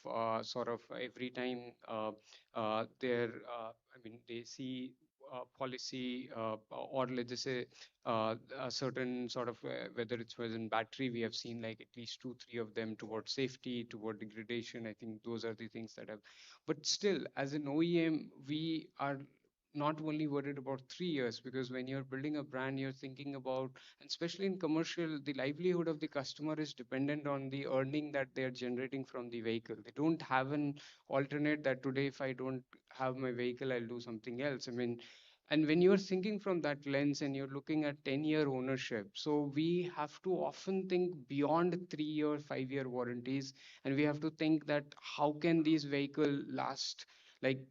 every time I mean, they see policy or let's just say a certain sort of whether it was in battery, we have seen like at least 2 3 of them toward safety, toward degradation. I think those are the things that have, but still as an OEM we are not only worried about 3 years, because when you're building a brand you're thinking about, and especially in commercial, the livelihood of the customer is dependent on the earning that they're generating from the vehicle. They don't have an alternate that today if I don't have my vehicle I'll do something else. I mean, and when you're thinking from that lens and you're looking at 10-year ownership, so we have to often think beyond 3 year, 5 year warranties, and we have to think that how can these vehicle last? Like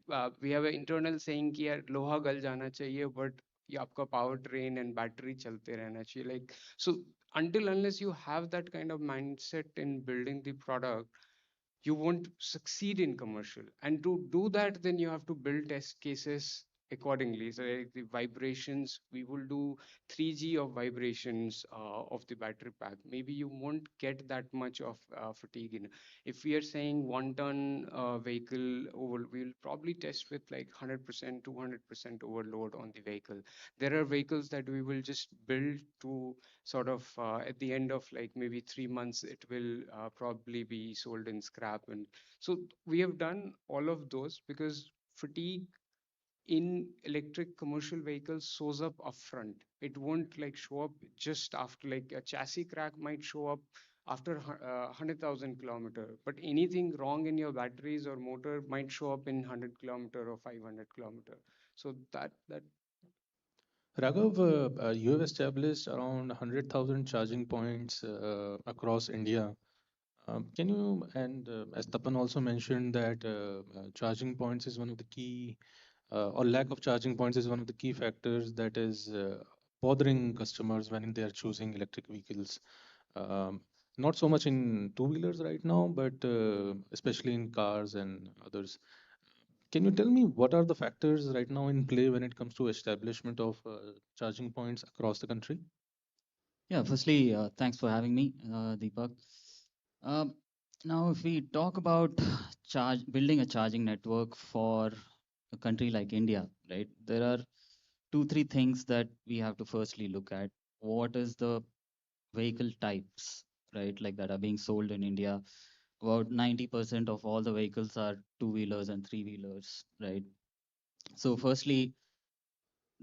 we have an internal saying कि यार लोहा गल जाना चाहिए, but ये आपका power train and battery चलते रहना चाहिए. Like so, until unless you have that kind of mindset in building the product, you won't succeed in commercial. And to do that, then you have to build test cases accordingly. So like the vibrations, we will do 3G of vibrations of the battery pack. Maybe you won't get that much of fatigue in. If we are saying 1 ton vehicle over, we'll probably test with like 100%, 200% overload on the vehicle. There are vehicles that we will just build to sort of at the end of like maybe 3 months, it will probably be sold in scrap. And so we have done all of those because fatigue in electric commercial vehicles shows up upfront. It won't like show up just after, like a chassis crack might show up after 100,000 kilometer, but anything wrong in your batteries or motor might show up in 100 kilometer or 500 kilometer. So that Raghav, you have established around 100,000 charging points across India. Can you, and as Tapan also mentioned, that charging points is one of the key, or lack of charging points is one of the key factors that is bothering customers when they are choosing electric vehicles. Um, Not so much in two-wheelers right now, but especially in cars and others. Can you tell me what are the factors right now in play when it comes to establishment of charging points across the country? Yeah, firstly, thanks for having me, Deepak. Um, Now, if we talk about building a charging network for a country like India, right? There are two, three things that we have to firstly look at. What is the vehicle types, right? Like that are being sold in India. About 90% of all the vehicles are two-wheelers and three-wheelers, right? So firstly,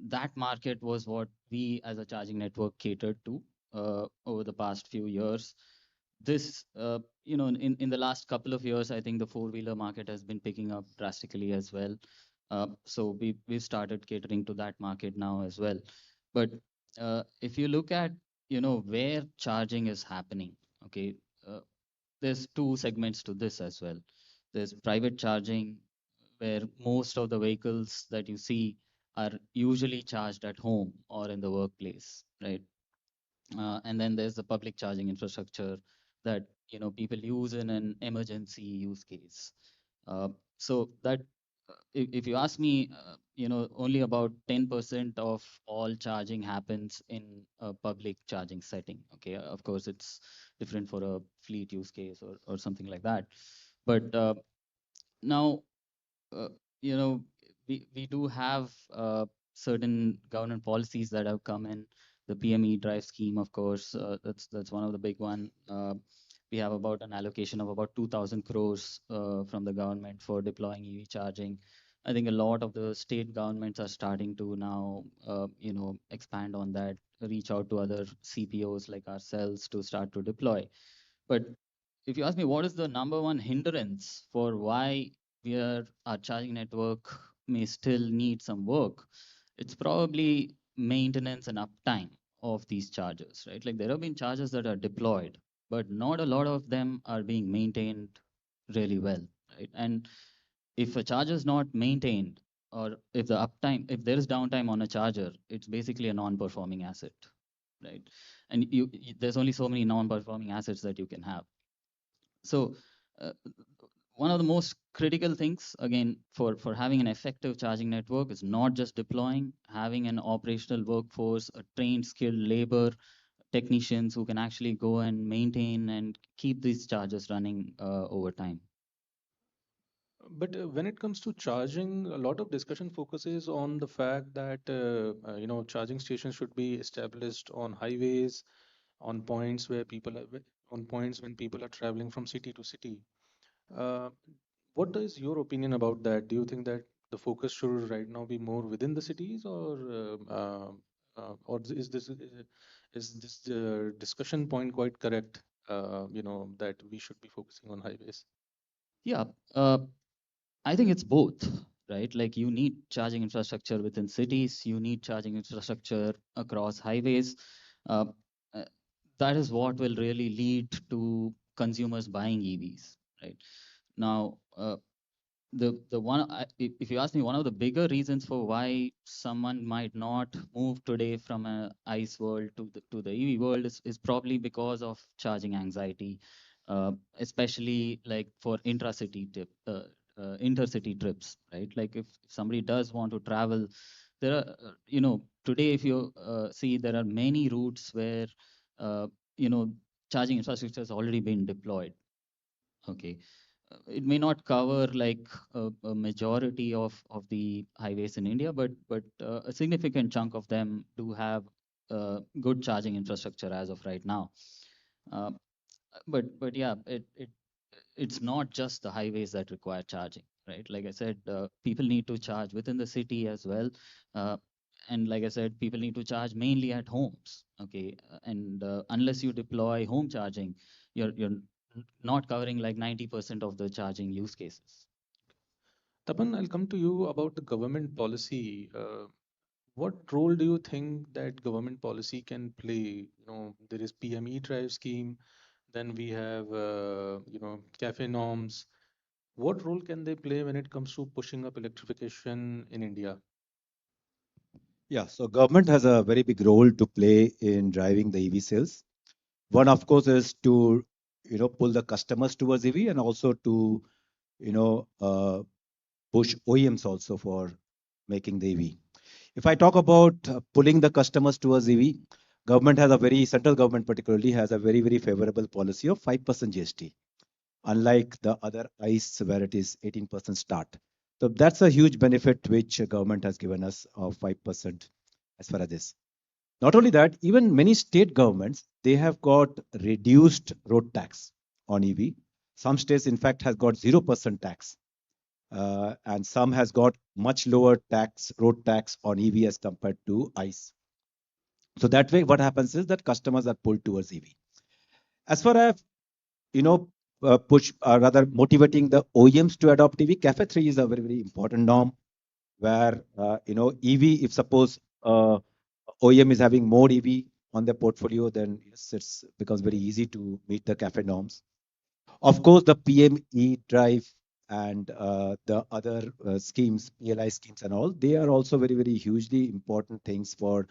that market was what we as a charging network catered to over the past few years. This, in the last couple of years, I think the four-wheeler market has been picking up drastically as well. So we've started catering to that market now as well. But if you look at, where charging is happening, okay, uh, there's two segments to this as well. There's private charging, where most of the vehicles that you see are usually charged at home or in the workplace, right? And then there's the public charging infrastructure that people use in an emergency use case. So that, if you ask me, only about 10% of all charging happens in a public charging setting. Okay, of course, it's different for a fleet use case or something like that. But now, uh, you know, we do have certain government policies that have come in. The PME drive scheme, of course, that's one of the big one. We have about an allocation of about 2,000 crores from the government for deploying EV charging. I think a lot of the state governments are starting to now, expand on that, reach out to other CPOs like ourselves to start to deploy. But if you ask me, what is the number one hindrance for why our charging network may still need some work? It's probably maintenance and uptime of these chargers, right? Like there have been chargers that are deployed, but not a lot of them are being maintained really well, right? And if a charger is not maintained, or if there is downtime on a charger, it's basically a non-performing asset, right? And there's only so many non-performing assets that you can have. So uh, one of the most critical things, again, for having an effective charging network is not just deploying, having an operational workforce, a trained, skilled labor, technicians who can actually go and maintain and keep these chargers running over time. But when it comes to charging, a lot of discussion focuses on the fact that charging stations should be established on highways, on points where on points when people are traveling from city to city. Uh, what is your opinion about that? Do you think that the focus should right now be more within the cities, or is this discussion point quite correct? That we should be focusing on highways. Yeah, I think it's both, right? Like you need charging infrastructure within cities, you need charging infrastructure across highways. Uh, uh, that is what will really lead to consumers buying EVs, right? Now, the one, if you ask me, one of the bigger reasons for why someone might not move today from a ICE world to the EV world is probably because of charging anxiety, especially like for intercity trips, right? Like if somebody does want to travel, there are, today if you see, there are many routes where, uh, you know, charging infrastructure has already been deployed. Okay, it may not cover like a majority of the highways in India, but a significant chunk of them do have good charging infrastructure as of right now. Uh, but yeah, it's not just the highways that require charging, right? Like I said, people need to charge within the city as well. Uh, and like I said, people need to charge mainly at homes. Okay, and unless you deploy home charging, you're not covering like 90% of the charging use cases. Tapan, I'll come to you about the government policy. What role do you think that government policy can play? There is PME drive scheme, then we have, cafe norms. What role can they play when it comes to pushing up electrification in India? Yeah, so government has a very big role to play in driving the EV sales. One, of course, is to pull the customers towards EV, and also to you know push OEMs also for making the EV. If I talk about pulling the customers towards EV, central government particularly has a very favorable policy of 5% GST, unlike the other ICE where it is 18% start. So that's a huge benefit which government has given us of 5% as far as this. Not only that, even many state governments, they have got reduced road tax on EV. Some states, in fact, has got 0% tax, and some has got much lower road tax on EV as compared to ICE. So that way, what happens is that customers are pulled towards EV. As far as rather motivating the OEMs to adopt EV, CAFE 3 is a very important norm where EV, if suppose OEM is having more EV on their portfolio, then yes, it becomes very easy to meet the CAFE norms. Of course, the PME drive and the other schemes, PLI schemes and all, they are also very hugely important things for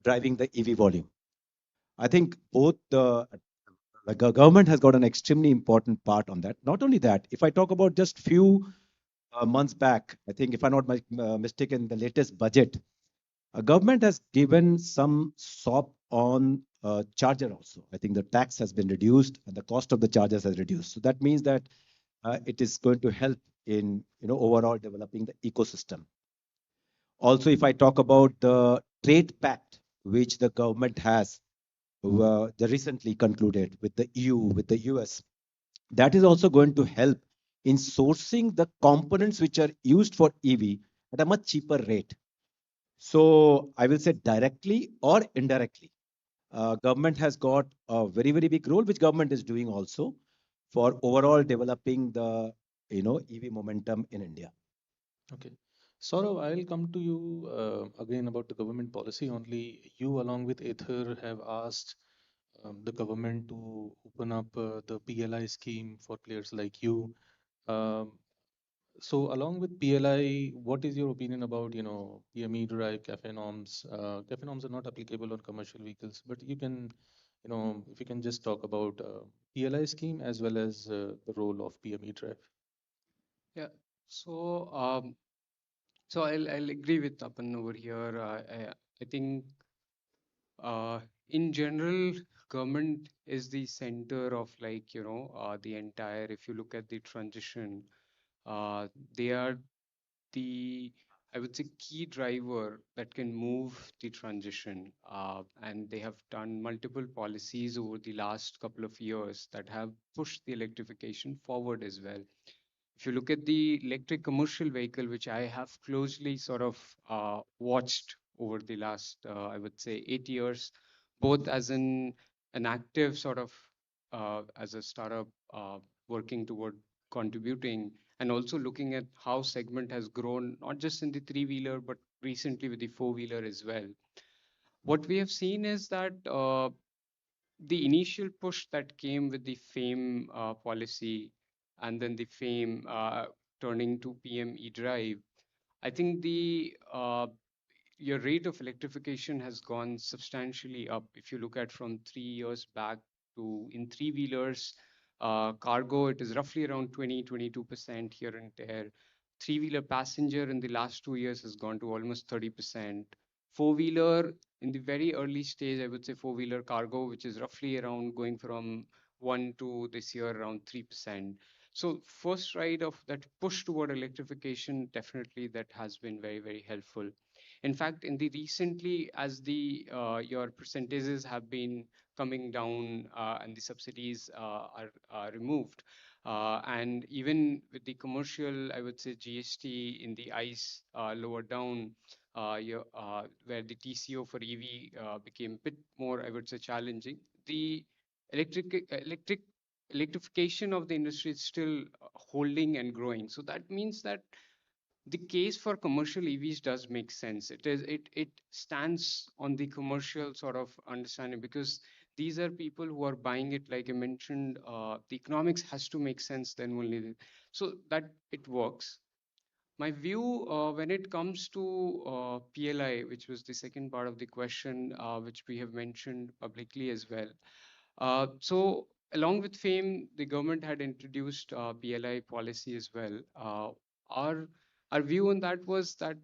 driving the EV volume. I think both the government has got an extremely important part on that. Not only that, if I talk about just few months back, I think if I'm not mistaken, the latest budget, government has given some SOP on charger also. I think the tax has been reduced and the cost of the chargers has reduced. So that means that it is going to help in overall developing the ecosystem. Also, if I talk about the trade pact which the government has recently concluded with the EU, with the US, that is also going to help in sourcing the components which are used for EV at a much cheaper rate. So I will say directly or indirectly, government has got a very big role, which government is doing also for overall developing the EV momentum in India. Okay. Saurav, I'll come to you again about the government policy. Only you, along with Ather, have asked the government to open up the PLI scheme for players like you. So along with PLI, what is your opinion about, PME drive, CAFE norms? CAFE norms are not applicable on commercial vehicles, but you can, if you can just talk about PLI scheme as well as the role of PME drive. Yeah. So I'll agree with Tapan over here. I think in general, government is the center of the entire. If you look at the transition, they are the, I would say, key driver that can move the transition. And they have done multiple policies over the last couple of years that have pushed the electrification forward as well. If you look at the electric commercial vehicle, which I have closely sort of watched over the last, I would say, 8 years, both as an active sort of as a startup working toward contributing, and also looking at how segment has grown, not just in the three-wheeler, but recently with the four-wheeler as well. What we have seen is that the initial push that came with the FAME policy, and then the FAME turning to PME drive, I think your rate of electrification has gone substantially up. If you look at from 3 years back to in three-wheelers, cargo, it is roughly around 22% here and there. Three-wheeler passenger in the last 2 years has gone to almost 30%. Four-wheeler in the very early stage, I would say four-wheeler cargo, which is roughly around going from 1 to this year around 3%. So first ride of that push toward electrification, definitely that has been very helpful. In fact, in the recently, as the your percentages have been coming down and the subsidies are removed, and even with the commercial, I would say GST in the ICE lower down, where the TCO for EV became a bit more, I would say, challenging. The electrification of the industry is still holding and growing. So that means that the case for commercial EVs does make sense. It stands on the commercial sort of understanding, because these are people who are buying it. Like I mentioned, the economics has to make sense, then only so that it works. My view when it comes to PLI, which was the second part of the question, which we have mentioned publicly as well. So along with FAME, the government had introduced PLI policy as well. Our view on that was that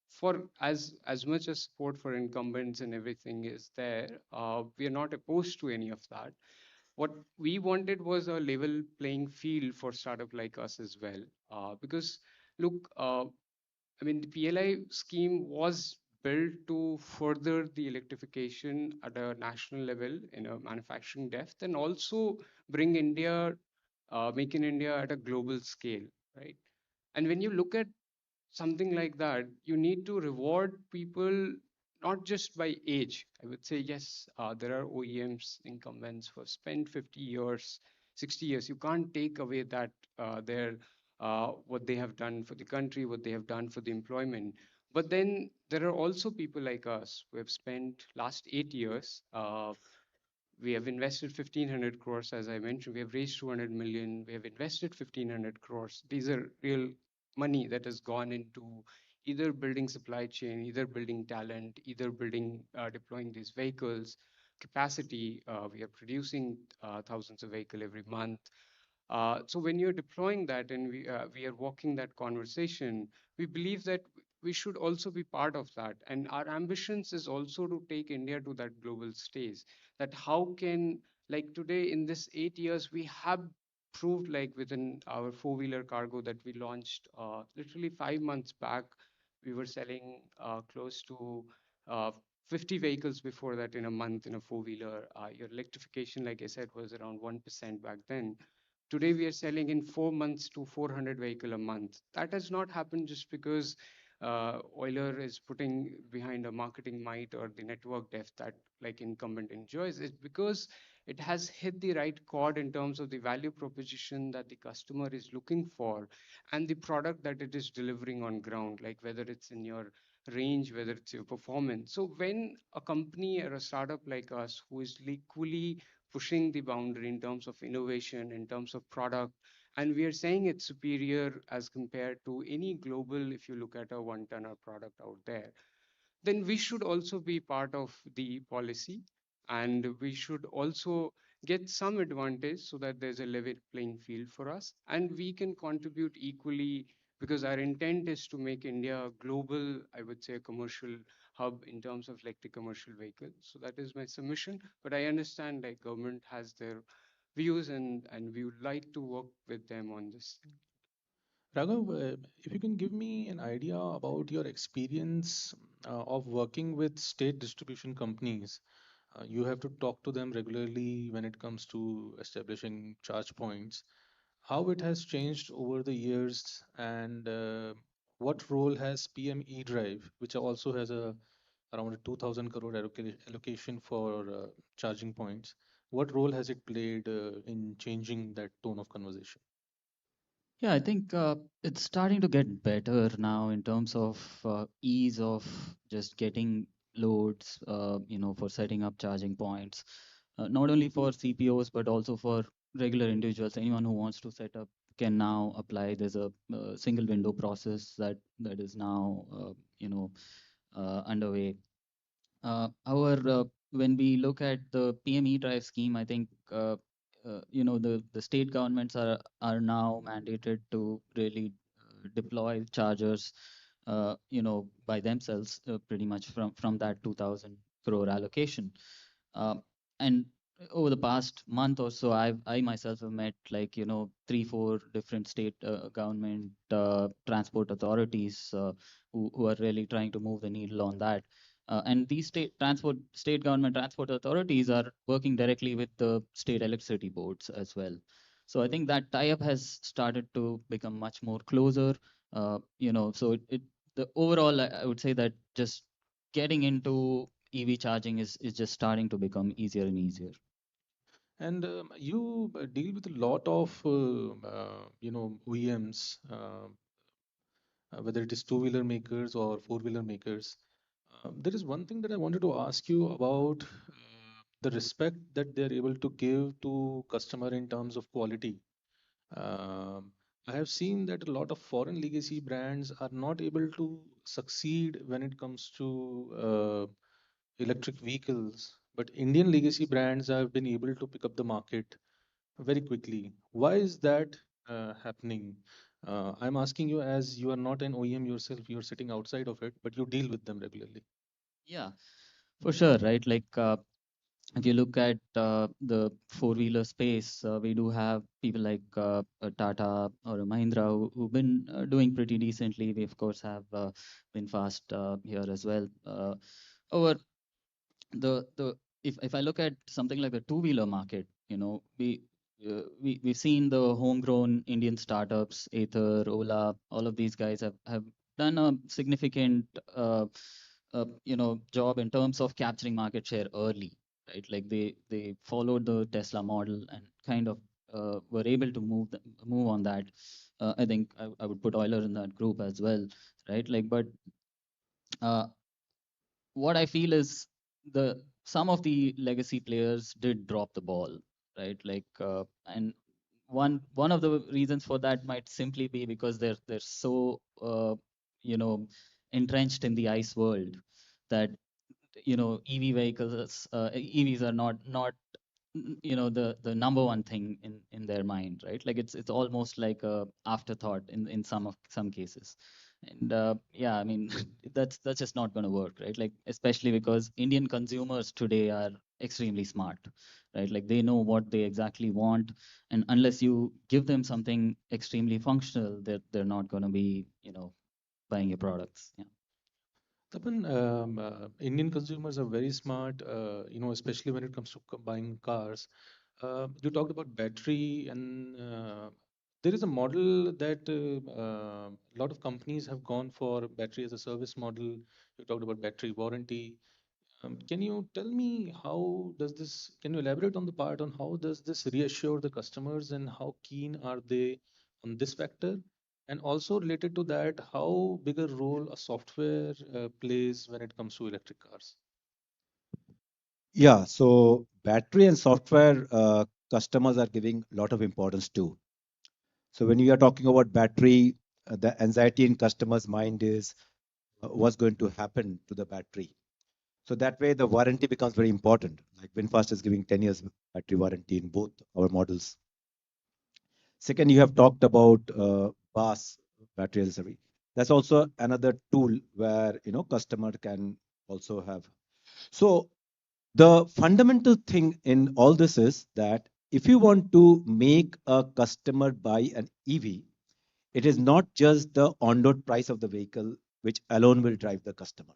for as much as support for incumbents and everything is there, we are not opposed to any of that. What we wanted was a level playing field for startup like us as well, because look, I mean, the PLI scheme was built to further the electrification at a national level in a manufacturing depth, and also bring India, make in India at a global scale, right? And when you look at something like that, you need to reward people not just by age. I would say, yes, there are OEMs, incumbents who have spent 50 years, 60 years. You can't take away that what they have done for the country, what they have done for the employment. But then there are also people like us who have spent last 8 years. We have invested 1,500 crores, as I mentioned. We have raised 200 million. We have invested 1,500 crores. These are real money that has gone into either building supply chain, either building talent, either building, deploying these vehicles, capacity. We are producing thousands of vehicles every month. So when you're deploying that, and we are walking that conversation, we believe that we should also be part of that. And our ambitions is also to take India to that global stage. That how can, like today in this 8 years, we have proved, like within our four-wheeler cargo that we launched literally 5 months back, we were selling close to 50 vehicles before that in a month in a four-wheeler. Your electrification, like I said, was around 1% back then. Today, we are selling in 4 months to 400 vehicles a month. That has not happened just because Euler is putting behind a marketing might or the network depth that like incumbent enjoys. It's because it has hit the right chord in terms of the value proposition that the customer is looking for and the product that it is delivering on ground, like whether it's in your range, whether it's your performance. So when a company or a startup like us who is equally pushing the boundary in terms of innovation, in terms of product, and we are saying it's superior as compared to any global, if you look at a one-tonner product out there, then we should also be part of the policy, and we should also get some advantage so that there's a level playing field for us, and we can contribute equally, because our intent is to make India a global, I would say, a commercial hub in terms of like the commercial vehicle. So that is my submission. But I understand like government has their views, and we would like to work with them on this. Raghav, if you can give me an idea about your experience of working with state distribution companies. You have to talk to them regularly when it comes to establishing charge points. How it has changed over the years, and what role has PM E-Drive, which also has around a 2,000 crore allocation for charging points. What role has it played in changing that tone of conversation? Yeah, I think it's starting to get better now in terms of ease of just getting loads, for setting up charging points, not only for CPOs, but also for regular individuals. Anyone who wants to set up can now apply. There's a single window process that is now, underway. However, when we look at the PME drive scheme, I think the state governments are now mandated to really deploy chargers, by themselves, pretty much from that 2,000 crore allocation. And over the past month or so, I myself have met like 3-4 different state government transport authorities who are really trying to move the needle on that. And these state government transport authorities are working directly with the state electricity boards as well. So I think that tie-up has started to become much more closer. So the overall, I would say that just getting into EV charging is just starting to become easier and easier. And you deal with a lot of OEMs, whether it is two-wheeler makers or four-wheeler makers. There is one thing that I wanted to ask you about the respect that they're able to give to customer in terms of quality. I have seen that a lot of foreign legacy brands are not able to succeed when it comes to electric vehicles, but Indian legacy brands have been able to pick up the market very quickly. Why is that happening? I'm asking you as you are not an OEM yourself, you're sitting outside of it, but you deal with them regularly. Yeah, for sure, right? Like if you look at the four-wheeler space, we do have people like a Tata or a Mahindra who've been doing pretty decently. We of course have been fast here as well. Over the if I look at something like the two-wheeler market, you know, we've seen the homegrown Indian startups, Ather, Ola, all of these guys have done a significant job in terms of capturing market share early, right? Like they followed the Tesla model and kind of were able to move on that. I think I would put Euler in that group as well, right? Like, but uh, what I feel is the some of the legacy players did drop the ball, right? Like, and one of the reasons for that might simply be because they're so entrenched in the ICE world that EVs are not the number one thing in their mind, right? Like it's almost like a afterthought in some cases. And yeah, I mean that's just not going to work, right? Like especially because Indian consumers today are extremely smart, right? Like they know what they exactly want, and unless you give them something extremely functional, they're not going to be buying your products. Yeah. Tapan, Indian consumers are very smart, especially when it comes to buying cars. You talked about battery, and there is a model that a lot of companies have gone for battery as a service model. You talked about battery warranty. Can you tell me how does this, can you elaborate on the part on how does this reassure the customers and how keen are they on this factor? And also related to that, how big a role a software plays when it comes to electric cars? Yeah, so battery and software customers are giving a lot of importance to. So when you are talking about battery, the anxiety in customers' mind is what's going to happen to the battery. So that way the warranty becomes very important. Like VinFast is giving 10 years battery warranty in both our models. Second, you have talked about BAS, battery as a service. That's also another tool where customer can also have. So the fundamental thing in all this is that if you want to make a customer buy an EV, it is not just the on-road price of the vehicle which alone will drive the customer.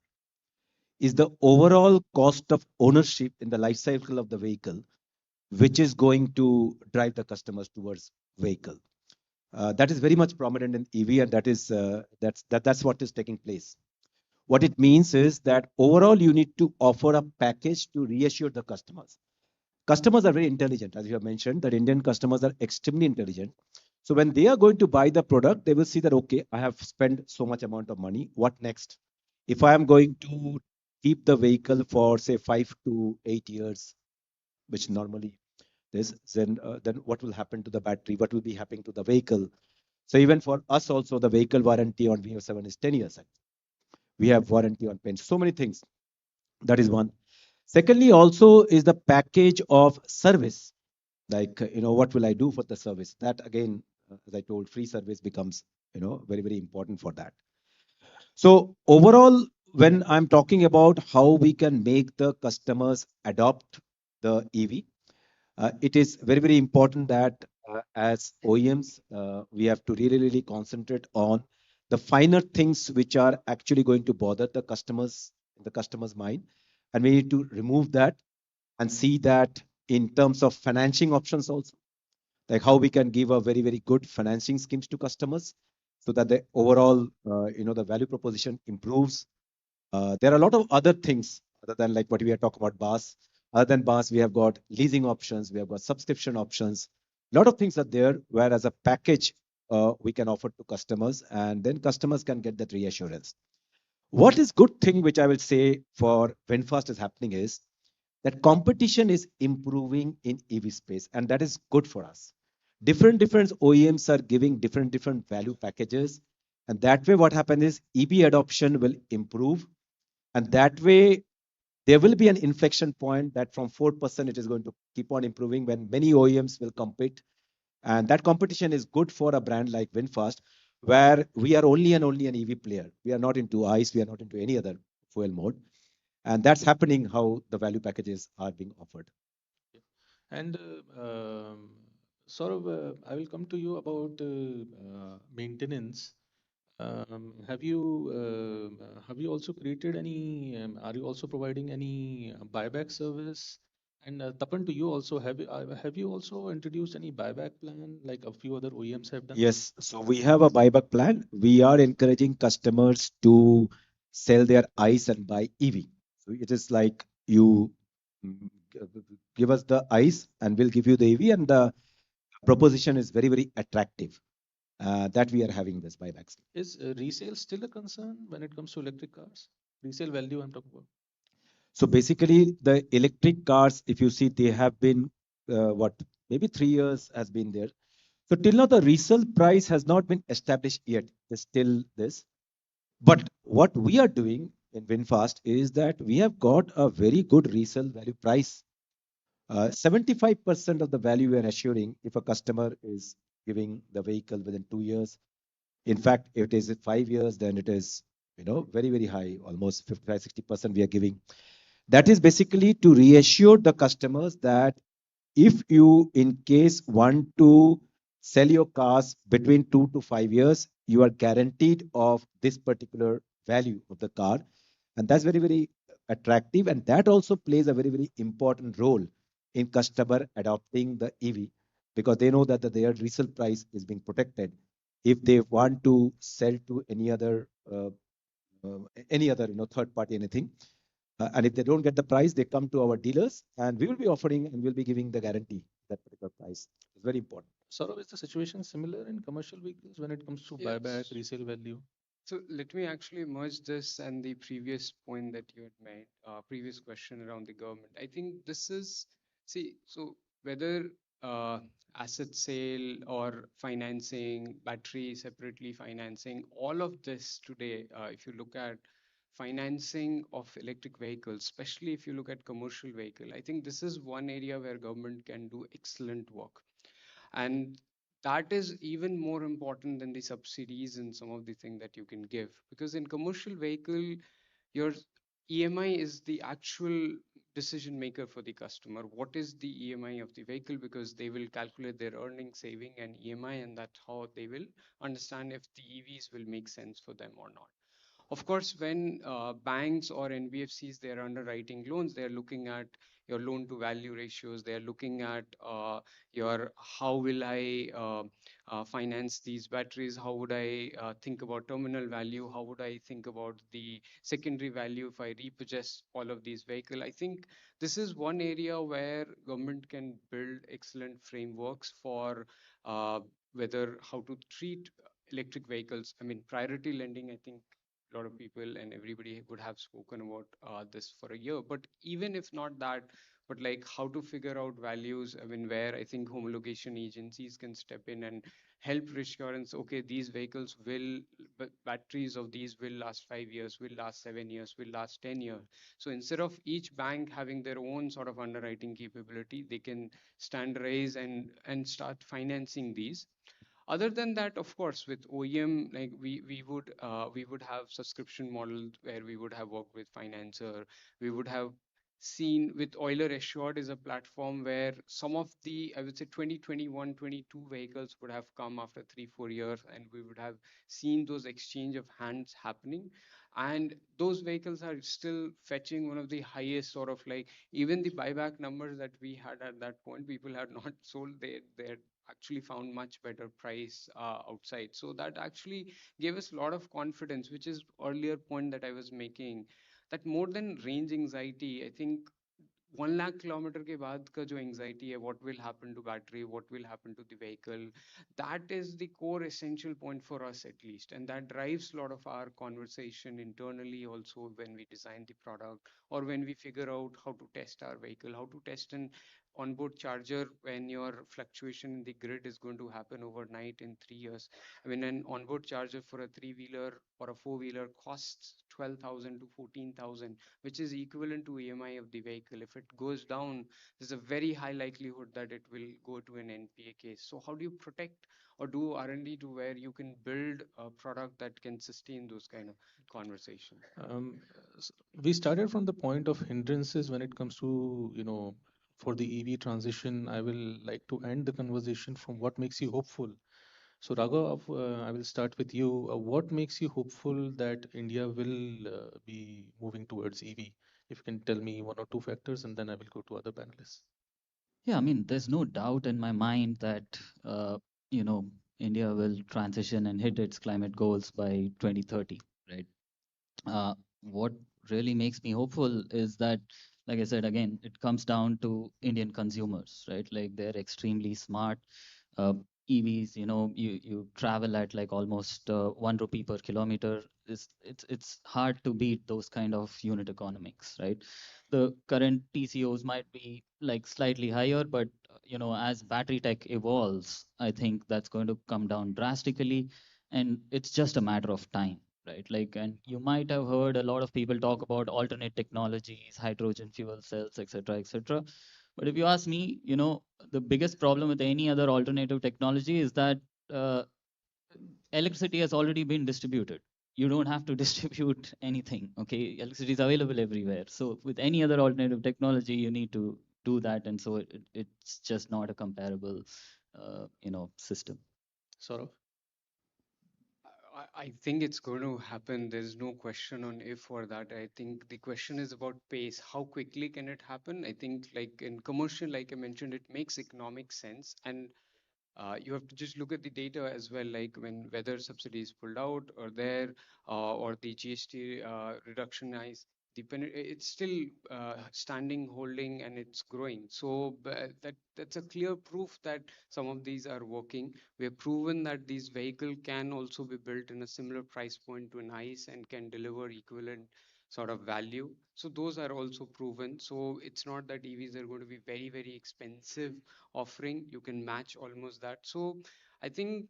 Is the overall cost of ownership in the life cycle of the vehicle, which is going to drive the customers towards vehicle. That is very much prominent in EV, and that's what is taking place. What it means is that overall you need to offer a package to reassure the customers. Customers are very intelligent, as you have mentioned, that Indian customers are extremely intelligent. So when they are going to buy the product, they will see that, okay, I have spent so much amount of money. What next? If I am going to keep the vehicle for say 5 to 8 years, which normally is, then what will happen to the battery? What will be happening to the vehicle? So even for us also, the vehicle warranty on VO7 is 10 years. We have warranty on paint. So many things. That is one. Secondly, also is the package of service. Like, what will I do for the service? That again, as I told, free service becomes, very, very important for that. So overall, when I'm talking about how we can make the customers adopt the EV, it is very, very important that as OEMs, we have to really, really concentrate on the finer things which are actually going to bother the customer's mind. And we need to remove that and see that in terms of financing options also, like how we can give a very, very good financing schemes to customers. so that the overall, the value proposition improves. There are a lot of other things other than like what we are talking about BaaS. Other than BaaS, we have got leasing options, we have got subscription options. A lot of things are there, where as a package, we can offer to customers, and then customers can get that reassurance. What is good thing, which I will say for VinFast is happening, is that competition is improving in EV space, and that is good for us. Different OEMs are giving different value packages, and that way what happens is EV adoption will improve, and that way there will be an inflection point that from 4% it is going to keep on improving when many OEMs will compete. And that competition is good for a brand like VinFast, where we are only and only an EV player. We are not into ICE, we are not into any other fuel mode. And that's happening how the value packages are being offered. And I will come to you about maintenance. Have you also created any? Are you also providing any buyback service? And Tapan, to you also, have you also introduced any buyback plan like a few other OEMs have done? Yes, so we have a buyback plan. We are encouraging customers to sell their ICE and buy EV. So it is like you give us the ICE and we'll give you the EV, and the proposition is very attractive. That we are having this buybacks. Is resale still a concern when it comes to electric cars? Resale value I'm talking about. So basically, the electric cars, if you see, they have been maybe 3 years has been there. So till now, the resale price has not been established yet. There's still this. But what we are doing in VinFast is that we have got a very good resale value price. 75% of the value we are assuring if a customer is giving the vehicle within 2 years. In fact, if it is 5 years, then it is very high, almost 55-60% we are giving. That is basically to reassure the customers that if you in case want to sell your cars between 2 to 5 years, you are guaranteed of this particular value of the car. And that's very attractive. And that also plays a very important role in customer adopting the EV, because they know that their resale price is being protected. If they want to sell to any other third party, anything, and if they don't get the price, they come to our dealers, and we will be offering and we'll be giving the guarantee that particular price. It's very important. Saurabh, is the situation similar in commercial vehicles when it comes to buyback, resale value? So let me actually merge this and the previous point that you had made, previous question around the government. I think this is, so whether asset sale or financing, battery separately financing, all of this today, if you look at financing of electric vehicles, especially if you look at commercial vehicle, I think this is one area where government can do excellent work. And that is even more important than the subsidies and some of the things that you can give, because in commercial vehicle, your EMI is the actual decision maker for the customer. What is the EMI of the vehicle? Because they will calculate their earning, saving, and EMI, and that's how they will understand if the EVs will make sense for them or not. Of course, when banks or NBFCs, they're underwriting loans, they're looking at your loan to value ratios. They're looking at your how will I finance these batteries? How would I think about terminal value? How would I think about the secondary value if I repurchase all of these vehicles? I think this is one area where government can build excellent frameworks for whether how to treat electric vehicles. I mean, priority lending, I think a lot of people and everybody would have spoken about this for a year. But even if not that, but like how to figure out values, I mean, where I think homologation agencies can step in and help reassurance, okay, these vehicles will, batteries of these will last 5 years, will last 7 years, will last 10 years. So instead of each bank having their own sort of underwriting capability, they can standardize and start financing these. Other than that, of course, with OEM, like we would have subscription model where we would have worked with financer. We would have seen with Euler Assured is a platform where some of the, I would say 2021, 22 vehicles would have come after 3-4 years, and we would have seen those exchange of hands happening. And those vehicles are still fetching one of the highest sort of like even the buyback numbers that we had at that point, people had not sold their actually found much better price outside. So that actually gave us a lot of confidence, which is earlier point that I was making, that more than range anxiety, I think 1 lakh kilometer के बाद का जो anxiety है, what will happen to battery, what will happen to the vehicle, that is the core essential point for us at least, and that drives a lot of our conversation internally also when we design the product or when we figure out how to test our vehicle, how to test an onboard charger when your fluctuation in the grid is going to happen overnight in 3 years. I mean, an onboard charger for a three-wheeler or a four-wheeler costs 12,000 to 14,000, which is equivalent to EMI of the vehicle. If it goes down, there's a very high likelihood that it will go to an NPA case. So how do you protect or do R&D to where you can build a product that can sustain those kind of conversations? We started from the point of hindrances when it comes to, for the EV transition. I will like to end the conversation from what makes you hopeful. So Raghav, I will start with you. What makes you hopeful that India will be moving towards EV? If you can tell me one or two factors, and then I will go to other panelists. Yeah, I mean, there's no doubt in my mind that, you know, India will transition and hit its climate goals by 2030, right? What really makes me hopeful is that, like I said, again, it comes down to Indian consumers, right? Like they're extremely smart. Uh, EVs, you travel at like almost 1 rupee per kilometer. It's hard to beat those kind of unit economics, right? The current TCOs might be like slightly higher, but as battery tech evolves, I think that's going to come down drastically, and it's just a matter of time, right? Like, and you might have heard a lot of people talk about alternate technologies, hydrogen fuel cells, etc., etc. But if you ask me, the biggest problem with any other alternative technology is that uh, electricity has already been distributed. You don't have to distribute anything. Okay, electricity is available everywhere. So with any other alternative technology, you need to do that, and so it's just not a comparable, system. Saurav? I think it's going to happen. There's no question on if or that. I think the question is about pace. How quickly can it happen? I think, like in commercial, like I mentioned, it makes economic sense, and you have to just look at the data as well, like when whether subsidy is pulled out or there, or the GST reduction is it's still standing, holding, and it's growing. So that's a clear proof that some of these are working. We have proven that these vehicle can also be built in a similar price point to an ICE and can deliver equivalent sort of value. So those are also proven. So it's not that EVs are going to be very, very expensive offering. You can match almost that. So I think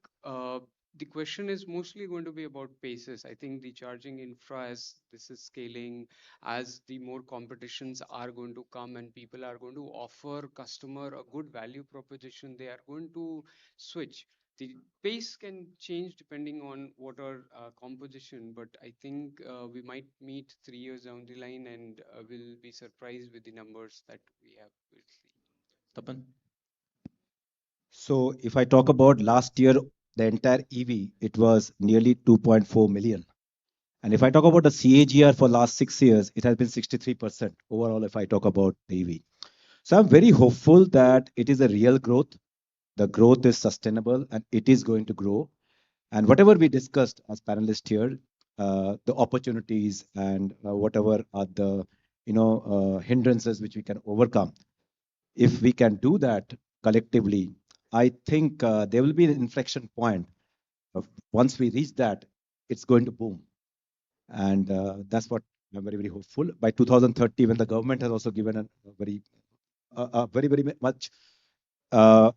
the question is mostly going to be about paces. I think the charging infra, as this is scaling, as the more competitions are going to come and people are going to offer customer a good value proposition, they are going to switch. The pace can change depending on what our composition, but I think we might meet 3 years down the line and will be surprised with the numbers that we have. Tapan? So if I talk about last year, the entire EV, it was nearly 2.4 million. And if I talk about the CAGR for last 6 years, it has been 63% overall if I talk about the EV. So I'm very hopeful that it is a real growth. The growth is sustainable and it is going to grow. And whatever we discussed as panelists here, the opportunities and whatever are the hindrances which we can overcome, if we can do that collectively, I think there will be an inflection point. Once we reach that, it's going to boom. And that's what I'm very, very hopeful. By 2030, when the government has also given a very, very much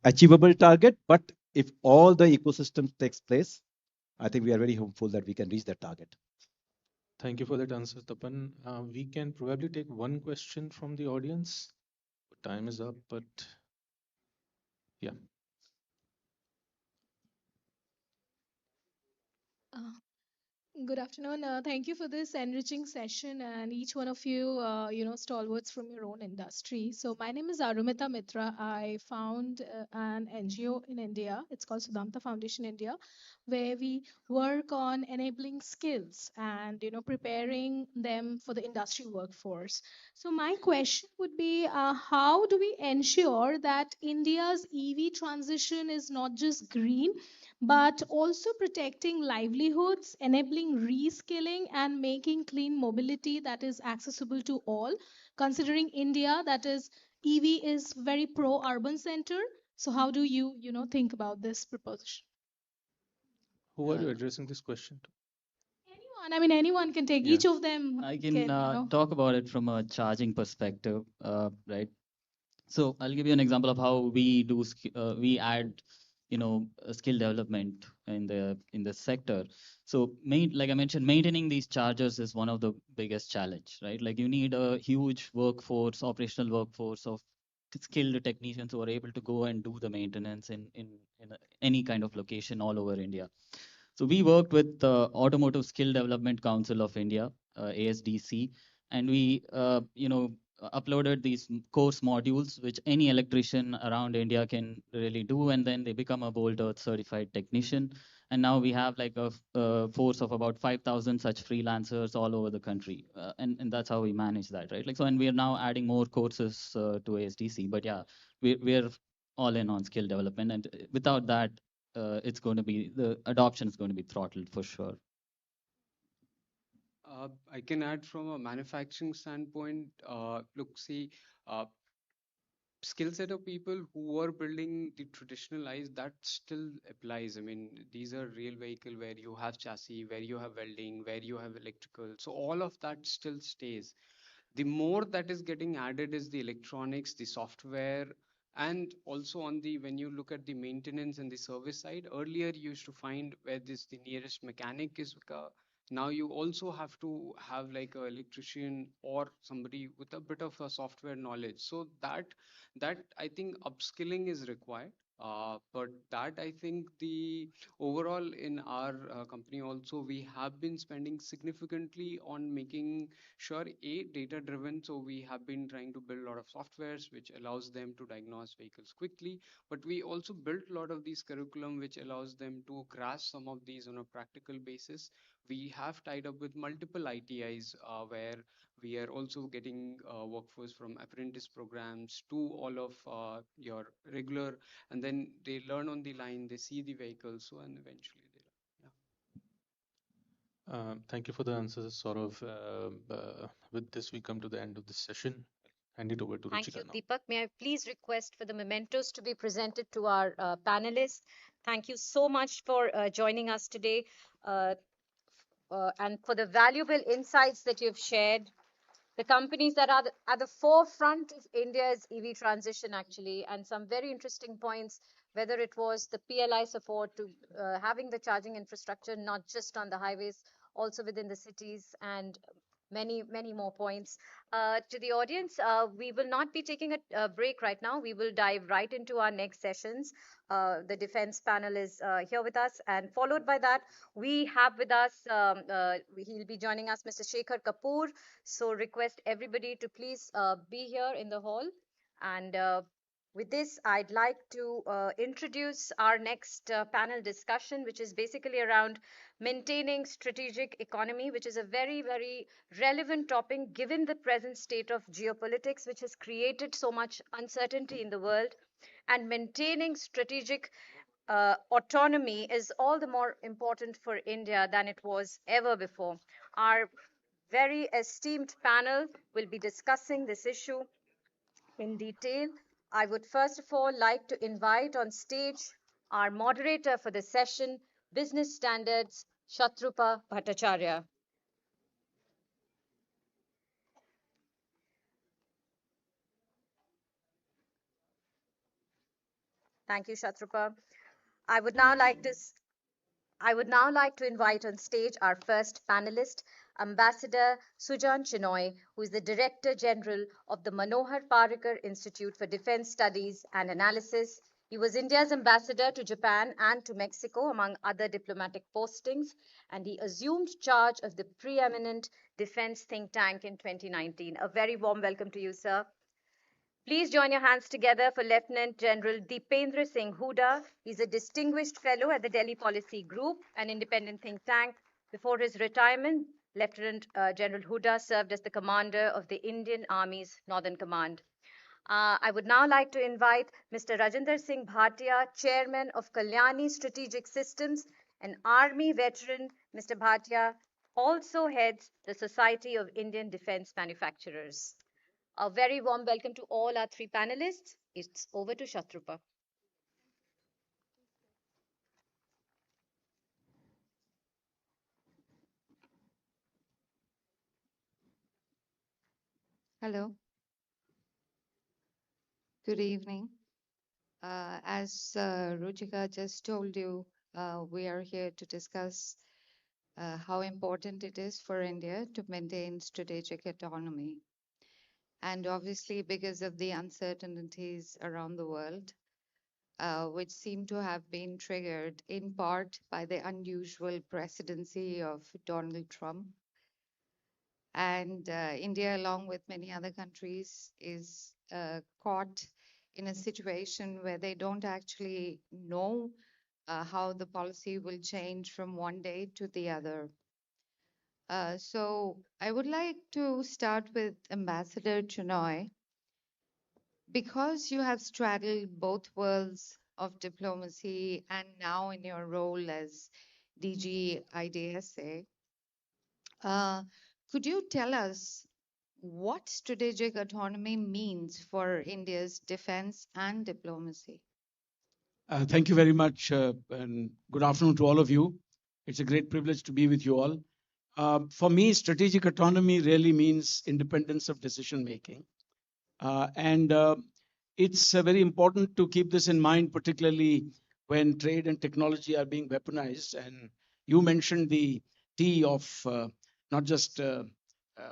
achievable target, but if all the ecosystem takes place, I think we are very hopeful that we can reach that target. Thank you for that answer, Tapan. We can probably take one question from the audience. Time is up, but yeah. Good afternoon. Thank you for this enriching session and each one of you, stalwarts from your own industry. So my name is Arumita Mitra. I found an NGO in India. It's called Sudamta Foundation India, where we work on enabling skills and, preparing them for the industry workforce. So my question would be, how do we ensure that India's EV transition is not just green, but also protecting livelihoods, enabling reskilling, and making clean mobility that is accessible to all, considering India, that is, EV is very pro-urban center. So how do you, think about this proposition? Who are you addressing this question to? Anyone, I mean, anyone can take, Yeah. each of them I can, can talk about it from a charging perspective, right? So I'll give you an example of how we do we add, skill development in the sector. So like I mentioned, maintaining these chargers is one of the biggest challenge, right? Like you need a huge workforce, operational workforce of skilled technicians who are able to go and do the maintenance in any kind of location all over India. So we worked with the Automotive Skill Development Council of India, ASDC, and we, uploaded these course modules which any electrician around India can really do, and then they become a Bolt Earth certified technician. And now we have like a force of about 5,000 such freelancers all over the country, and that's how we manage that, right? Like so, and we are now adding more courses to ASDC. But yeah, we're all in on skill development, and without that, it's going to be the adoption is going to be throttled for sure. I can add from a manufacturing standpoint. Look, see, uh, skill set of people who are building the traditional eyes, that still applies. I mean, these are real vehicle where you have chassis, where you have welding, where you have electrical. So all of that still stays. The more that is getting added is the electronics, the software, and also on the when you look at the maintenance and the service side. Earlier you used to find where this the nearest mechanic is. Now you also have to have like a electrician or somebody with a bit of a software knowledge. So that I think upskilling is required. But that I think the overall in our company also we have been spending significantly on making sure data driven. So we have been trying to build a lot of softwares which allows them to diagnose vehicles quickly, but we also built a lot of these curriculum which allows them to grasp some of these on a practical basis. We have tied up with multiple ITIs where we are also getting workforce from apprentice programs to all of your regular, and then they learn on the line, they see the vehicle, so and eventually they Thank you for the answers, Saurav. With this, we come to the end of this session. Hand it over to Thank you, Ruchika now. Deepak. May I please request for the mementos to be presented to our panelists? Thank you so much for joining us today uh, and for the valuable insights that you've shared. The companies that are at the forefront of India's EV transition, actually, and some very interesting points, whether it was the PLI support to having the charging infrastructure, not just on the highways, also within the cities, and many, many more points. To the audience, we will not be taking a break right now. We will dive right into our next sessions. The defense panel is here with us, and followed by that, we have with us, he'll be joining us, Mr. Shekhar Kapoor. So request everybody to please be here in the hall. And with this, I'd like to introduce our next panel discussion, which is basically around maintaining strategic economy, which is a very, very relevant topic given the present state of geopolitics, which has created so much uncertainty in the world. And maintaining strategic autonomy is all the more important for India than it was ever before. Our very esteemed panel will be discussing this issue in detail. I would first of all like to invite on stage our moderator for the session, Business Standards, Shatrupa Bhattacharya. Thank you, Shatrupa. I would now like to invite on stage our first panelist, Ambassador Sujan Chinoy, who is the Director General of the Manohar Parrikar Institute for Defense Studies and Analysis. He was India's ambassador to Japan and to Mexico, among other diplomatic postings, and he assumed charge of the preeminent defense think tank in 2019. A very warm welcome to you, sir. Please join your hands together for Lieutenant General Deependra Singh Hooda. He's a distinguished fellow at the Delhi Policy Group, an independent think tank. Before his retirement, Lieutenant General Hooda served as the commander of the Indian Army's Northern Command. I would now like to invite Mr. Rajinder Singh Bhatia, Chairman of Kalyani Strategic Systems, an Army veteran. Mr. Bhatia also heads the Society of Indian Defense Manufacturers. A very warm welcome to all our three panelists. It's over to Shatrupa. Hello. Good evening. As Ruchika just told you, we are here to discuss how important it is for India to maintain strategic autonomy. And obviously, because of the uncertainties around the world, which seem to have been triggered in part by the unusual presidency of Donald Trump. And India, along with many other countries, is caught in a situation where they don't actually know how the policy will change from one day to the other. So I would like to start with Ambassador Chinoy. Because you have straddled both worlds of diplomacy and now in your role as DG IDSA, could you tell us what strategic autonomy means for India's defense and diplomacy? Thank you very much, and good afternoon to all of you. It's a great privilege to be with you all. For me, strategic autonomy really means independence of decision making. And it's very important to keep this in mind, particularly when trade and technology are being weaponized. And you mentioned the T of not just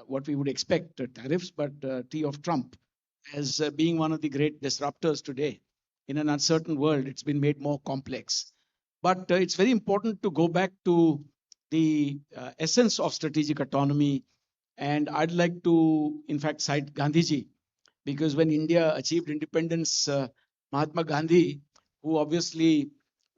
what we would expect, tariffs, but T of Trump as being one of the great disruptors today. In an uncertain world, it's been made more complex. But it's very important to go back to the essence of strategic autonomy. And I'd like to, in fact, cite Gandhiji, because when India achieved independence, Mahatma Gandhi, who obviously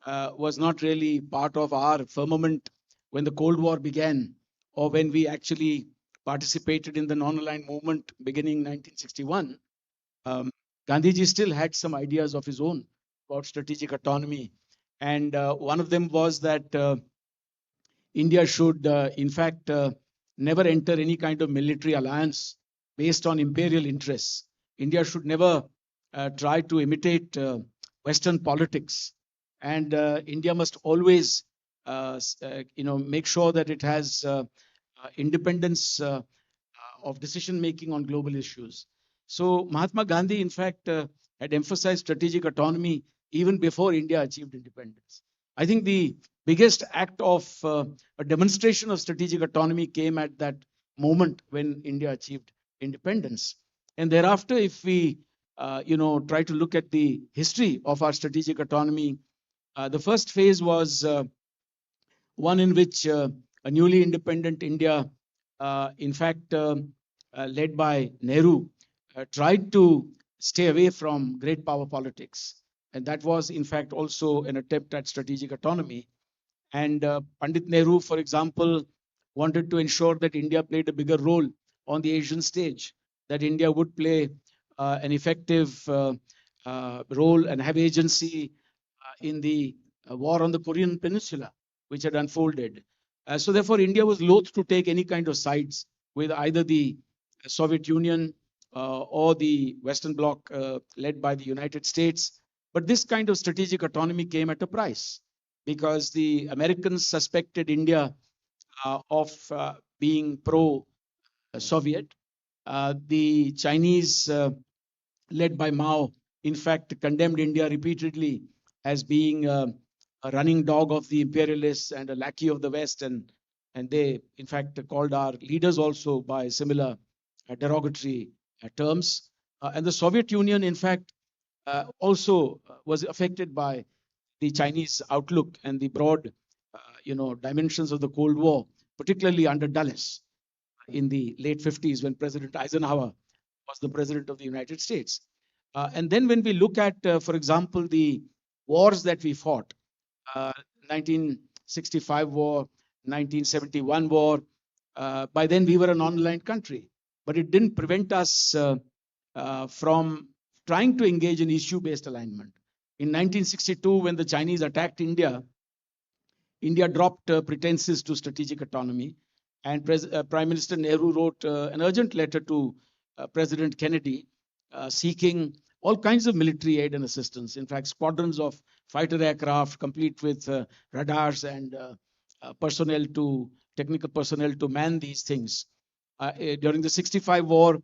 was not really part of our firmament when the Cold War began, or when we actually participated in the non-aligned movement beginning 1961, Gandhiji still had some ideas of his own about strategic autonomy. And one of them was that India should, in fact, never enter any kind of military alliance based on imperial interests. India should never try to imitate Western politics. And India must always, make sure that it has independence of decision making on global issues. So Mahatma Gandhi, in fact, had emphasized strategic autonomy even before India achieved independence. I think the biggest act of a demonstration of strategic autonomy came at that moment when India achieved independence. And thereafter, if we, try to look at the history of our strategic autonomy, the first phase was one in which a newly independent India, in fact, led by Nehru, tried to stay away from great power politics. And that was, in fact, also an attempt at strategic autonomy. And Pandit Nehru, for example, wanted to ensure that India played a bigger role on the Asian stage, that India would play an effective role and have agency in the war on the Korean Peninsula, which had unfolded. So therefore, India was loath to take any kind of sides with either the Soviet Union or the Western Bloc led by the United States. But this kind of strategic autonomy came at a price, because the Americans suspected India of being pro-Soviet. The Chinese, led by Mao, in fact, condemned India repeatedly as being a running dog of the imperialists and a lackey of the West. And they, in fact, called our leaders also by similar derogatory terms. And the Soviet Union, in fact, also was affected by the Chinese outlook and the broad, dimensions of the Cold War, particularly under Dulles in the late 50s when President Eisenhower was the president of the United States. And then when we look at, for example, the wars that we fought, 1965 war, 1971 war, by then we were a non-aligned country, but it didn't prevent us from trying to engage in issue-based alignment. In 1962, when the Chinese attacked India, India dropped pretenses to strategic autonomy, and Prime Minister Nehru wrote an urgent letter to President Kennedy seeking all kinds of military aid and assistance. In fact, squadrons of fighter aircraft, complete with radars and technical personnel to man these things. During the 65 war,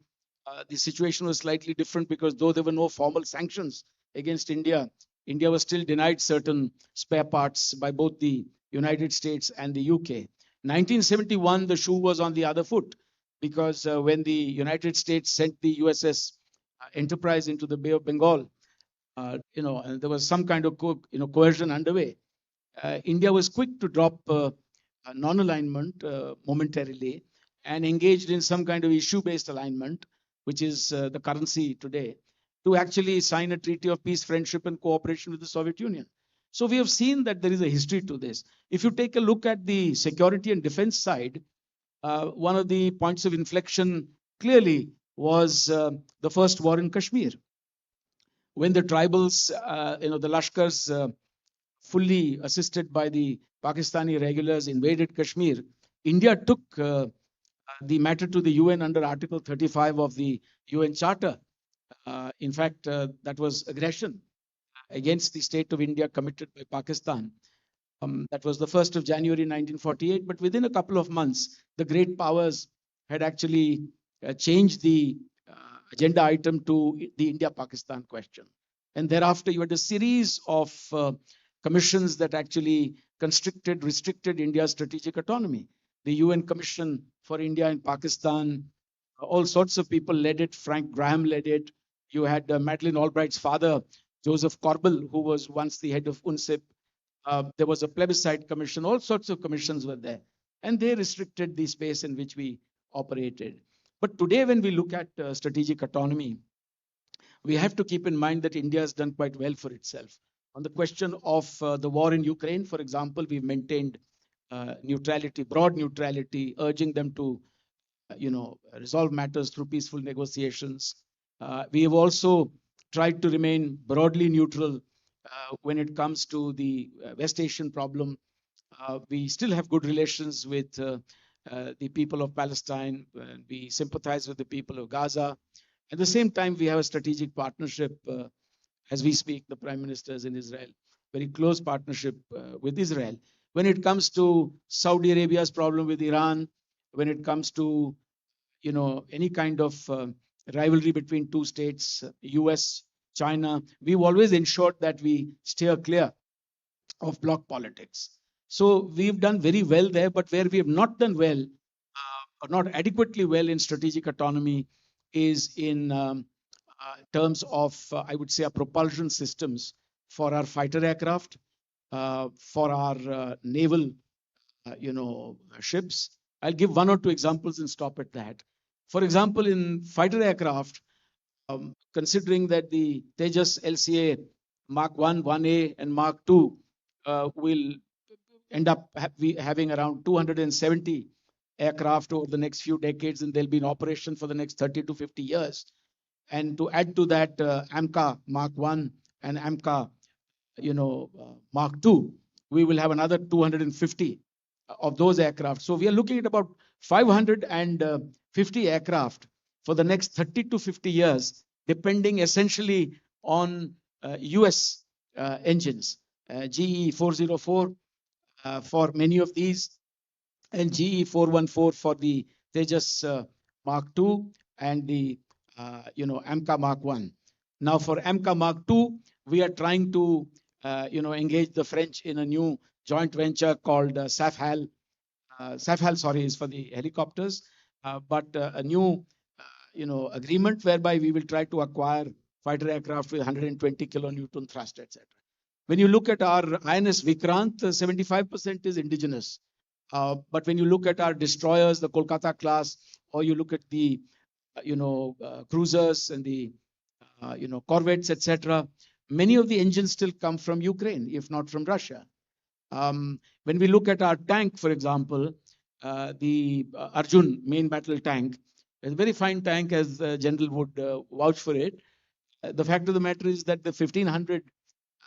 the situation was slightly different because though there were no formal sanctions against India, India was still denied certain spare parts by both the United States and the UK. 1971, the shoe was on the other foot because when the United States sent the USS Enterprise into the Bay of Bengal, and there was some kind of coercion underway. India was quick to drop non-alignment momentarily and engaged in some kind of issue-based alignment, which is the currency today, to actually sign a treaty of peace, friendship, and cooperation with the Soviet Union. So we have seen that there is a history to this. If you take a look at the security and defense side, one of the points of inflection clearly was the first war in Kashmir. When the tribals, the Lashkars, fully assisted by the Pakistani regulars, invaded Kashmir, India took the matter to the UN under Article 35 of the UN Charter. In fact, that was aggression against the state of India committed by Pakistan. That was the 1st of January 1948, but within a couple of months, the great powers had actually changed the agenda item to the India-Pakistan question. And thereafter, you had a series of commissions that actually restricted India's strategic autonomy. The UN Commission for India and Pakistan, all sorts of people led it. Frank Graham led it. You had Madeleine Albright's father, Joseph Corbell, who was once the head of UNSIP. There was a plebiscite commission. All sorts of commissions were there. And they restricted the space in which we operated. But today, when we look at strategic autonomy, we have to keep in mind that India has done quite well for itself. On the question of the war in Ukraine, for example, we've maintained neutrality, broad neutrality, urging them to, resolve matters through peaceful negotiations. We have also tried to remain broadly neutral when it comes to the West Asian problem. We still have good relations with the people of Palestine. We sympathize with the people of Gaza. At the same time, we have a strategic partnership as we speak. The Prime Minister is in Israel, very close partnership with Israel. When it comes to Saudi Arabia's problem with Iran, when it comes to any kind of rivalry between two states, US, China, we've always ensured that we steer clear of bloc politics. So we've done very well there, but where we have not done well, or not adequately well in strategic autonomy, is in terms of, I would say, our propulsion systems for our fighter aircraft, for our naval, ships. I'll give one or two examples and stop at that. For example, in fighter aircraft, considering that the Tejas LCA Mark 1, 1A, and Mark 2 will end up having around 270 aircraft over the next few decades, and they'll be in operation for the next 30 to 50 years. And to add to that, AMCA Mark 1 and AMCA, Mark 2, we will have another 250 of those aircraft. So we are looking at about 550 aircraft for the next 30 to 50 years, depending essentially on US engines, GE 404 for many of these, and GE 414 for the Tejas Mark II and the AMCA Mark 1. Now for AMCA Mark II, we are trying to engage the French in a new joint venture called SAFHAL. SAFHAL, sorry, is for the helicopters, but a new agreement whereby we will try to acquire fighter aircraft with 120 kilonewton thrust, etc. When you look at our INS Vikrant, 75% is indigenous. But when you look at our destroyers, the Kolkata class, or you look at the cruisers and the corvettes, etc., many of the engines still come from Ukraine, if not from Russia. When we look at our tank, for example, the Arjun main battle tank, is a very fine tank, as General would vouch for it. The fact of the matter is that the 1500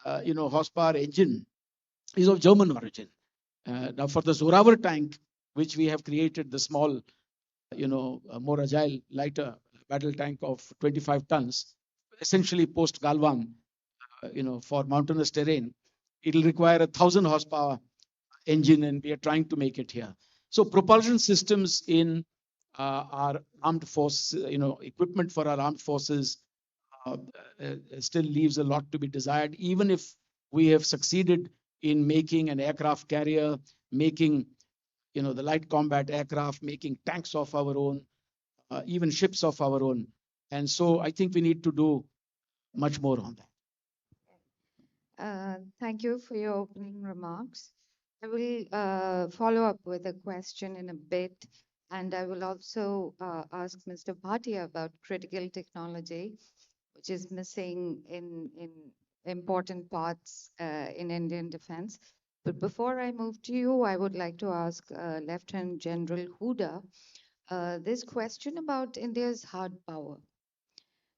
horsepower engine is of German origin. Now, for the Zoravar tank, which we have created, the small, more agile, lighter battle tank of 25 tons, essentially post Galwan, for mountainous terrain, it will require 1,000 horsepower engine, and we are trying to make it here. So propulsion systems in our armed force, equipment for our armed forces still leaves a lot to be desired, even if we have succeeded in making an aircraft carrier, making the light combat aircraft, making tanks of our own, even ships of our own. And so I think we need to do much more on that. Thank you for your opening remarks. I will follow up with a question in a bit, and I will also ask Mr. Bhatia about critical technology, which is missing in important parts in Indian defense. But before I move to you, I would like to ask Lieutenant General Huda this question about India's hard power.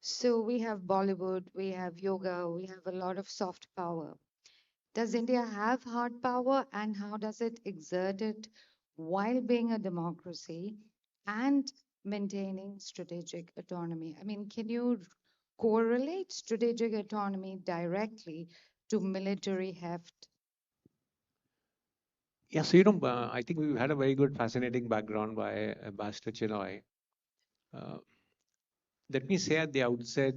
So we have Bollywood, we have yoga, we have a lot of soft power. Does India have hard power, and how does it exert it while being a democracy and maintaining strategic autonomy? I mean, can you correlate strategic autonomy directly to military heft? Yeah, so I think we've had a very good, fascinating background by Ambassador Chinoy. Let me say at the outset,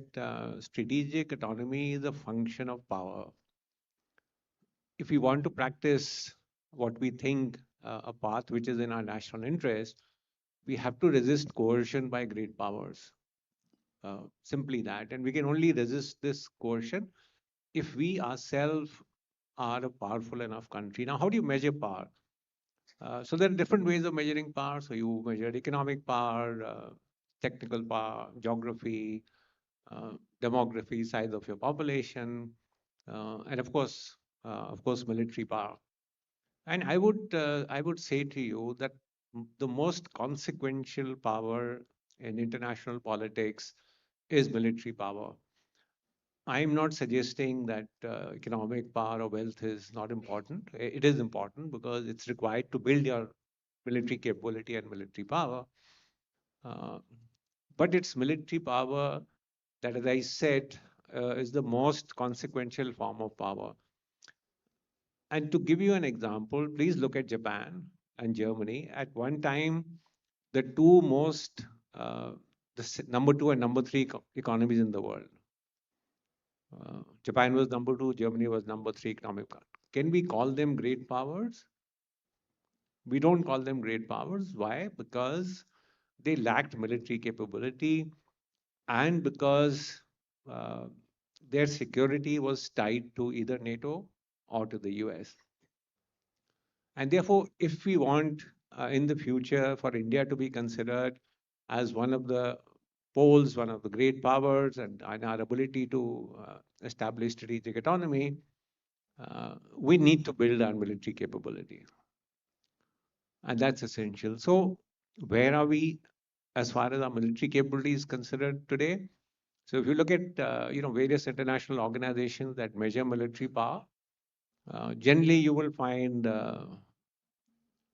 strategic autonomy is a function of power. If we want to practice what we think a path which is in our national interest, we have to resist coercion by great powers. Simply that. And we can only resist this coercion if we ourselves are a powerful enough country. Now, how do you measure power? So there are different ways of measuring power. So you measure economic power, technical power, geography, demography, size of your population, and of course, military power. And I would say to you that the most consequential power in international politics is military power. I'm not suggesting that economic power or wealth is not important. It is important because it's required to build your military capability and military power. But it's military power that, as I said, is the most consequential form of power. And to give you an example, please look at Japan and Germany. At one time, the two most, the number 2 and number 3 economies in the world. Japan was number 2, Germany was number 3 economic power. Can we call them great powers? We don't call them great powers. Why? Because they lacked military capability and because their security was tied to either NATO or to the US. And therefore, if we want in the future for India to be considered as one of the poles, one of the great powers, and our ability to establish strategic autonomy, we need to build our military capability. And that's essential. So where are we as far as our military capability is considered today? So if you look at various international organizations that measure military power, generally you will find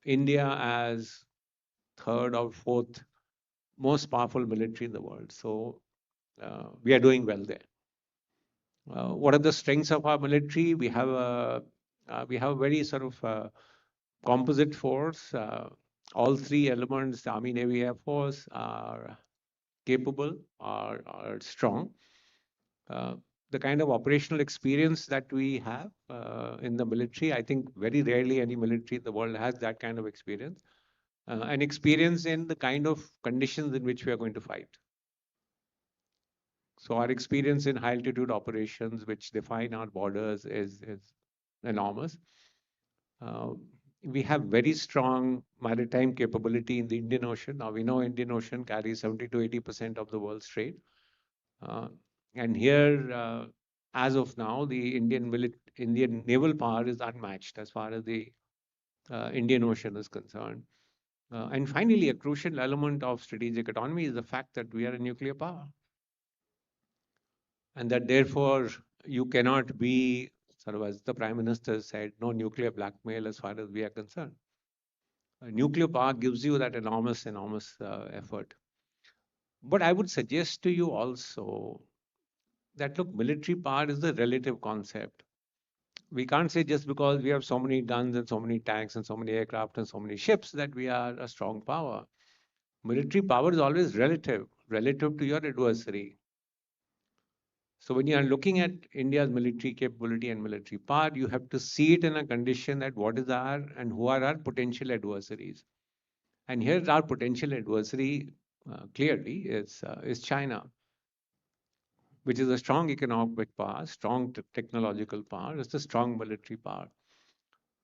India as third or fourth most powerful military in the world. So we are doing well there. What are the strengths of our military? We have a very sort of composite force. All three elements, the Army, Navy, Air Force, are capable, are strong. The kind of operational experience that we have in the military, I think very rarely any military in the world has that kind of experience. And experience in the kind of conditions in which we are going to fight. So our experience in high altitude operations, which define our borders, is enormous. We have very strong maritime capability in the Indian Ocean. Now we know Indian Ocean carries 70 to 80% of the world's trade. And here, as of now, the Indian naval power is unmatched as far as the Indian Ocean is concerned. And finally, a crucial element of strategic autonomy is the fact that we are a nuclear power. And that therefore you cannot be, sort of as the Prime Minister said, no nuclear blackmail as far as we are concerned. A nuclear power gives you that enormous effort. But I would suggest to you also that, look, military power is a relative concept. We can't say just because we have so many guns and so many tanks and so many aircraft and so many ships that we are a strong power. Military power is always relative to your adversary. So when you are looking at India's military capability and military power, you have to see it in a condition that what is our and who are our potential adversaries. And here our potential adversary clearly is China, which is a strong economic power, strong technological power, it's a strong military power.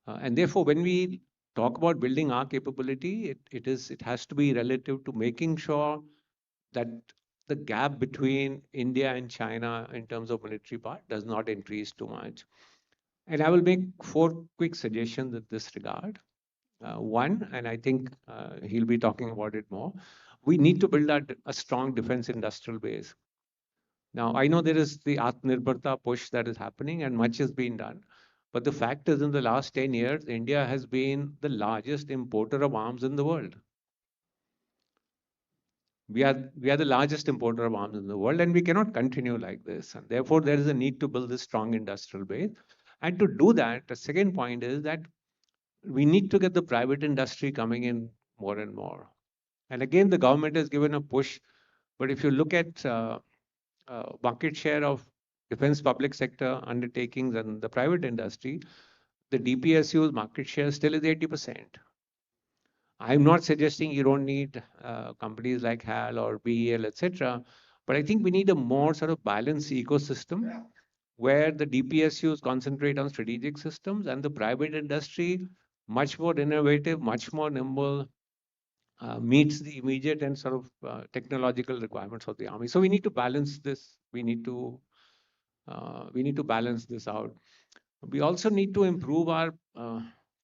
And therefore, when we talk about building our capability, it has to be relative to making sure that the gap between India and China in terms of military power does not increase too much. And I will make 4 quick suggestions in this regard. One, and I think he'll be talking about it more, we need to build a strong defense industrial base. Now, I know there is the Atmanirbharta push that is happening and much has been done. But the fact is, in the last 10 years, India has been the largest importer of arms in the world. We are the largest importer of arms in the world, and we cannot continue like this. And therefore, there is a need to build this strong industrial base. And to do that, the second point is that we need to get the private industry coming in more and more. And again, the government has given a push. But if you look at market share of defense public sector undertakings and the private industry, the DPSU's market share still is 80%. I'm not suggesting you don't need companies like HAL or BEL, etc. But I think we need a more sort of balanced ecosystem where the DPSUs concentrate on strategic systems and the private industry, much more innovative, much more nimble, meets the immediate and sort of technological requirements of the army. So we need to balance this. We need to balance this out. We also need to improve our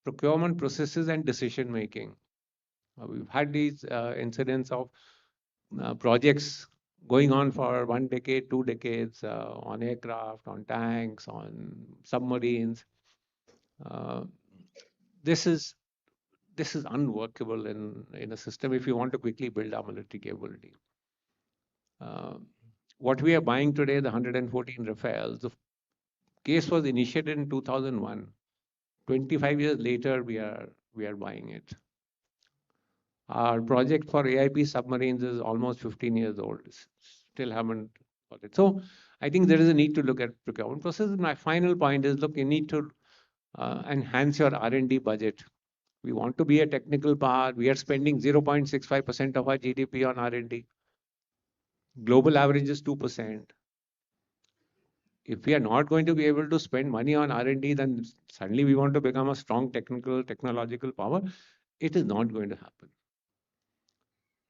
procurement processes and decision making. We've had these incidents of projects going on for 1 decade, 2 decades on aircraft, on tanks, on submarines. This is unworkable in a system if you want to quickly build our military capability. What we are buying today, the 114 Rafales, the case was initiated in 2001. 25 years later, we are buying it. Our project for AIP submarines is almost 15 years old. Still haven't got it. So I think there is a need to look at procurement process. My final point is, look, you need to enhance your R&D budget. We want to be a technical power. We are spending 0.65% of our GDP on R&D. Global average is 2%. If we are not going to be able to spend money on R&D, then suddenly we want to become a strong technological power. It is not going to happen.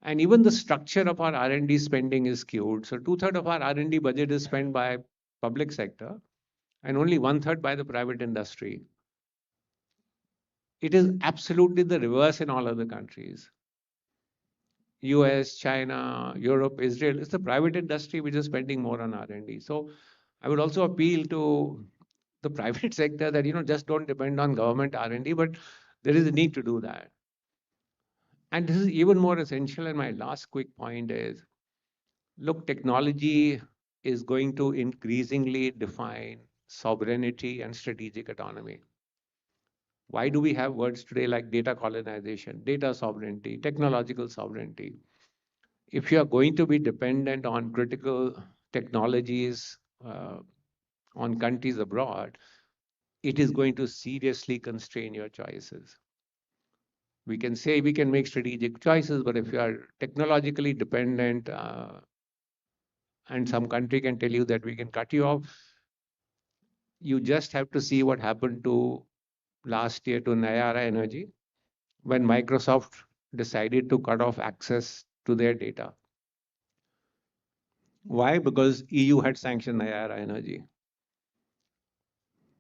And even the structure of our R&D spending is skewed. So 2/3 of our R&D budget is spent by public sector and only 1/3 by the private industry. It is absolutely the reverse in all other countries. US, China, Europe, Israel, it's the private industry which is spending more on R&D. So I would also appeal to the private sector that, just don't depend on government R&D, but there is a need to do that. And this is even more essential. And my last quick point is, look, technology is going to increasingly define sovereignty and strategic autonomy. Why do we have words today like data colonization, data sovereignty, technological sovereignty? If you are going to be dependent on critical technologies on countries abroad, it is going to seriously constrain your choices. We can say we can make strategic choices, but if you are technologically dependent, and some country can tell you that we can cut you off. You just have to see what happened to last year to Nayara Energy when Microsoft decided to cut off access to their data. Why? Because EU had sanctioned Nayara Energy.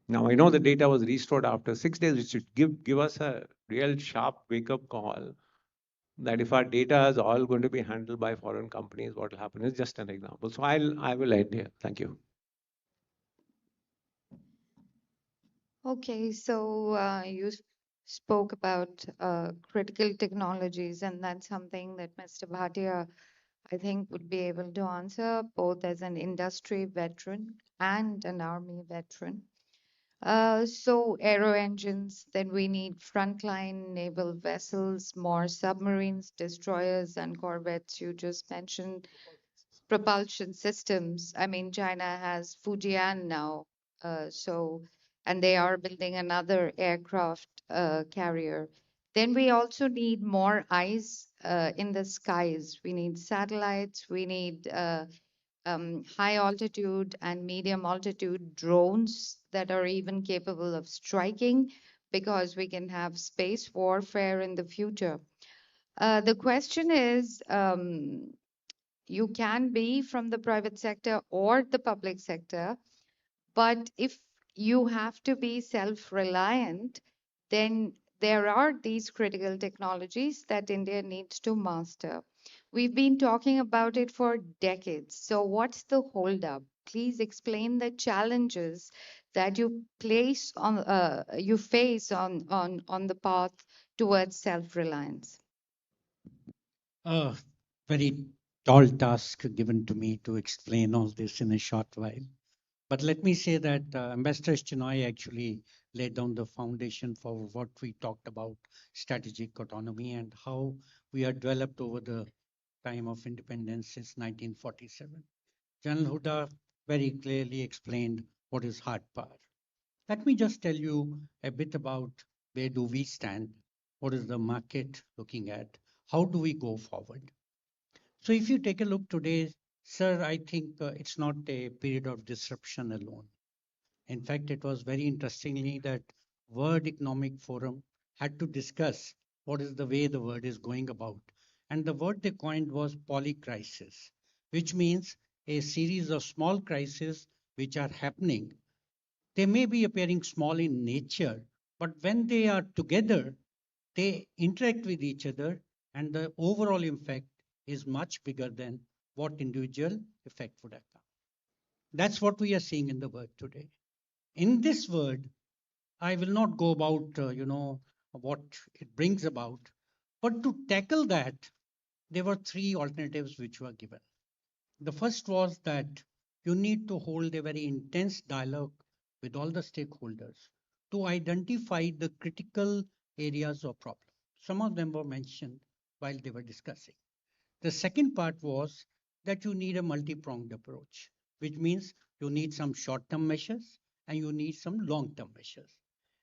Now I know the data was restored after 6 days, which should give us a real sharp wake-up call that if our data is all going to be handled by foreign companies, what will happen is just an example. So I will end here. Thank you. Okay, so spoke about critical technologies, and that's something that Mr. Bhatia, I think, would be able to answer both as an industry veteran and an army veteran. So aero engines, then we need frontline naval vessels, more submarines, destroyers, and corvettes. You just mentioned propulsion systems. I mean, China has Fujian now, and they are building another aircraft carrier. Then we also need more eyes in the skies. We need satellites. We need high altitude and medium altitude drones that are even capable of striking, because we can have space warfare in the future. The question is, you can be from the private sector or the public sector, but if you have to be self-reliant, then there are these critical technologies that India needs to master. We've been talking about it for decades. So what's the holdup? Please explain the challenges that you face on the path towards self-reliance. A very tall task given to me to explain all this in a short while. But let me say that Ambassador Chinoy actually laid down the foundation for what we talked about strategic autonomy and how we are developed over the time of independence since 1947. General Huda very clearly explained what is hard power. Let me just tell you a bit about where do we stand, what is the market looking at, how do we go forward. So if you take a look today, sir, I think it's not a period of disruption alone. In fact, it was very interestingly that World Economic Forum had to discuss what is the way the world is going about. And the word they coined was polycrisis, which means a series of small crises which are happening. They may be appearing small in nature, but when they are together, they interact with each other, and the overall impact is much bigger than what individual effect would have come. That's what we are seeing in the world today. In this world, I will not go about, what it brings about, but to tackle that, there were three alternatives which were given. The first was that you need to hold a very intense dialogue with all the stakeholders to identify the critical areas of problem. Some of them were mentioned while they were discussing. The second part was that you need a multi-pronged approach, which means you need some short-term measures and you need some long-term measures.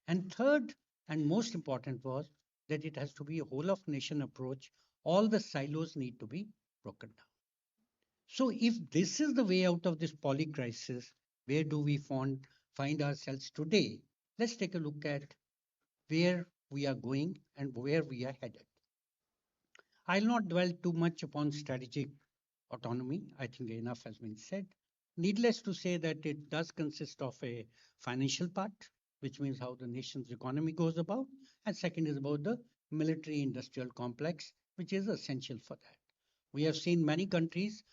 And third and most important was that it has to be a whole of nation approach. All the silos need to be broken down. So if this is the way out of this poly crisis, where do we find ourselves today? Let's take a look at where we are going and where we are headed. I'll not dwell too much upon strategic autonomy. I think enough has been said. Needless to say that it does consist of a financial part, which means how the nation's economy goes about, and second is about the military industrial complex, which is essential for that. We have seen many countries,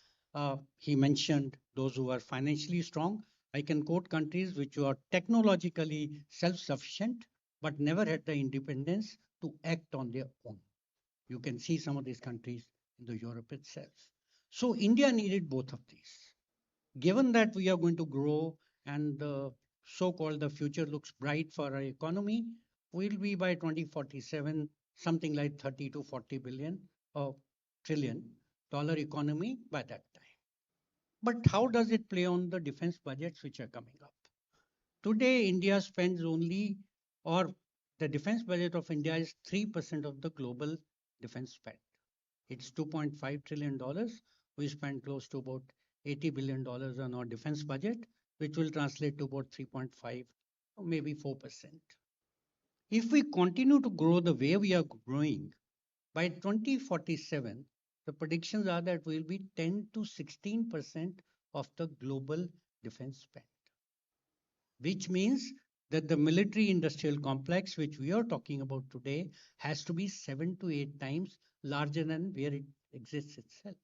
he mentioned those who are financially strong. I can quote countries which are technologically self-sufficient, but never had the independence to act on their own. You can see some of these countries in the Europe itself. So India needed both of these. Given that we are going to grow and the so-called the future looks bright for our economy, we'll be by 2047 something like 30 to 40 billion or trillion dollar economy by that time. But how does it play on the defense budgets which are coming up? Today, India spends only, or the defense budget of India is 3% of the global defense spend. It's $2.5 trillion. We spend close to about $80 billion on our defense budget, which will translate to about 3.5 or maybe 4%. If we continue to grow the way we are growing, by 2047, the predictions are that we'll be 10 to 16% of the global defense spend, which means that the military industrial complex, which we are talking about today, has to be 7 to 8 times larger than where it exists itself.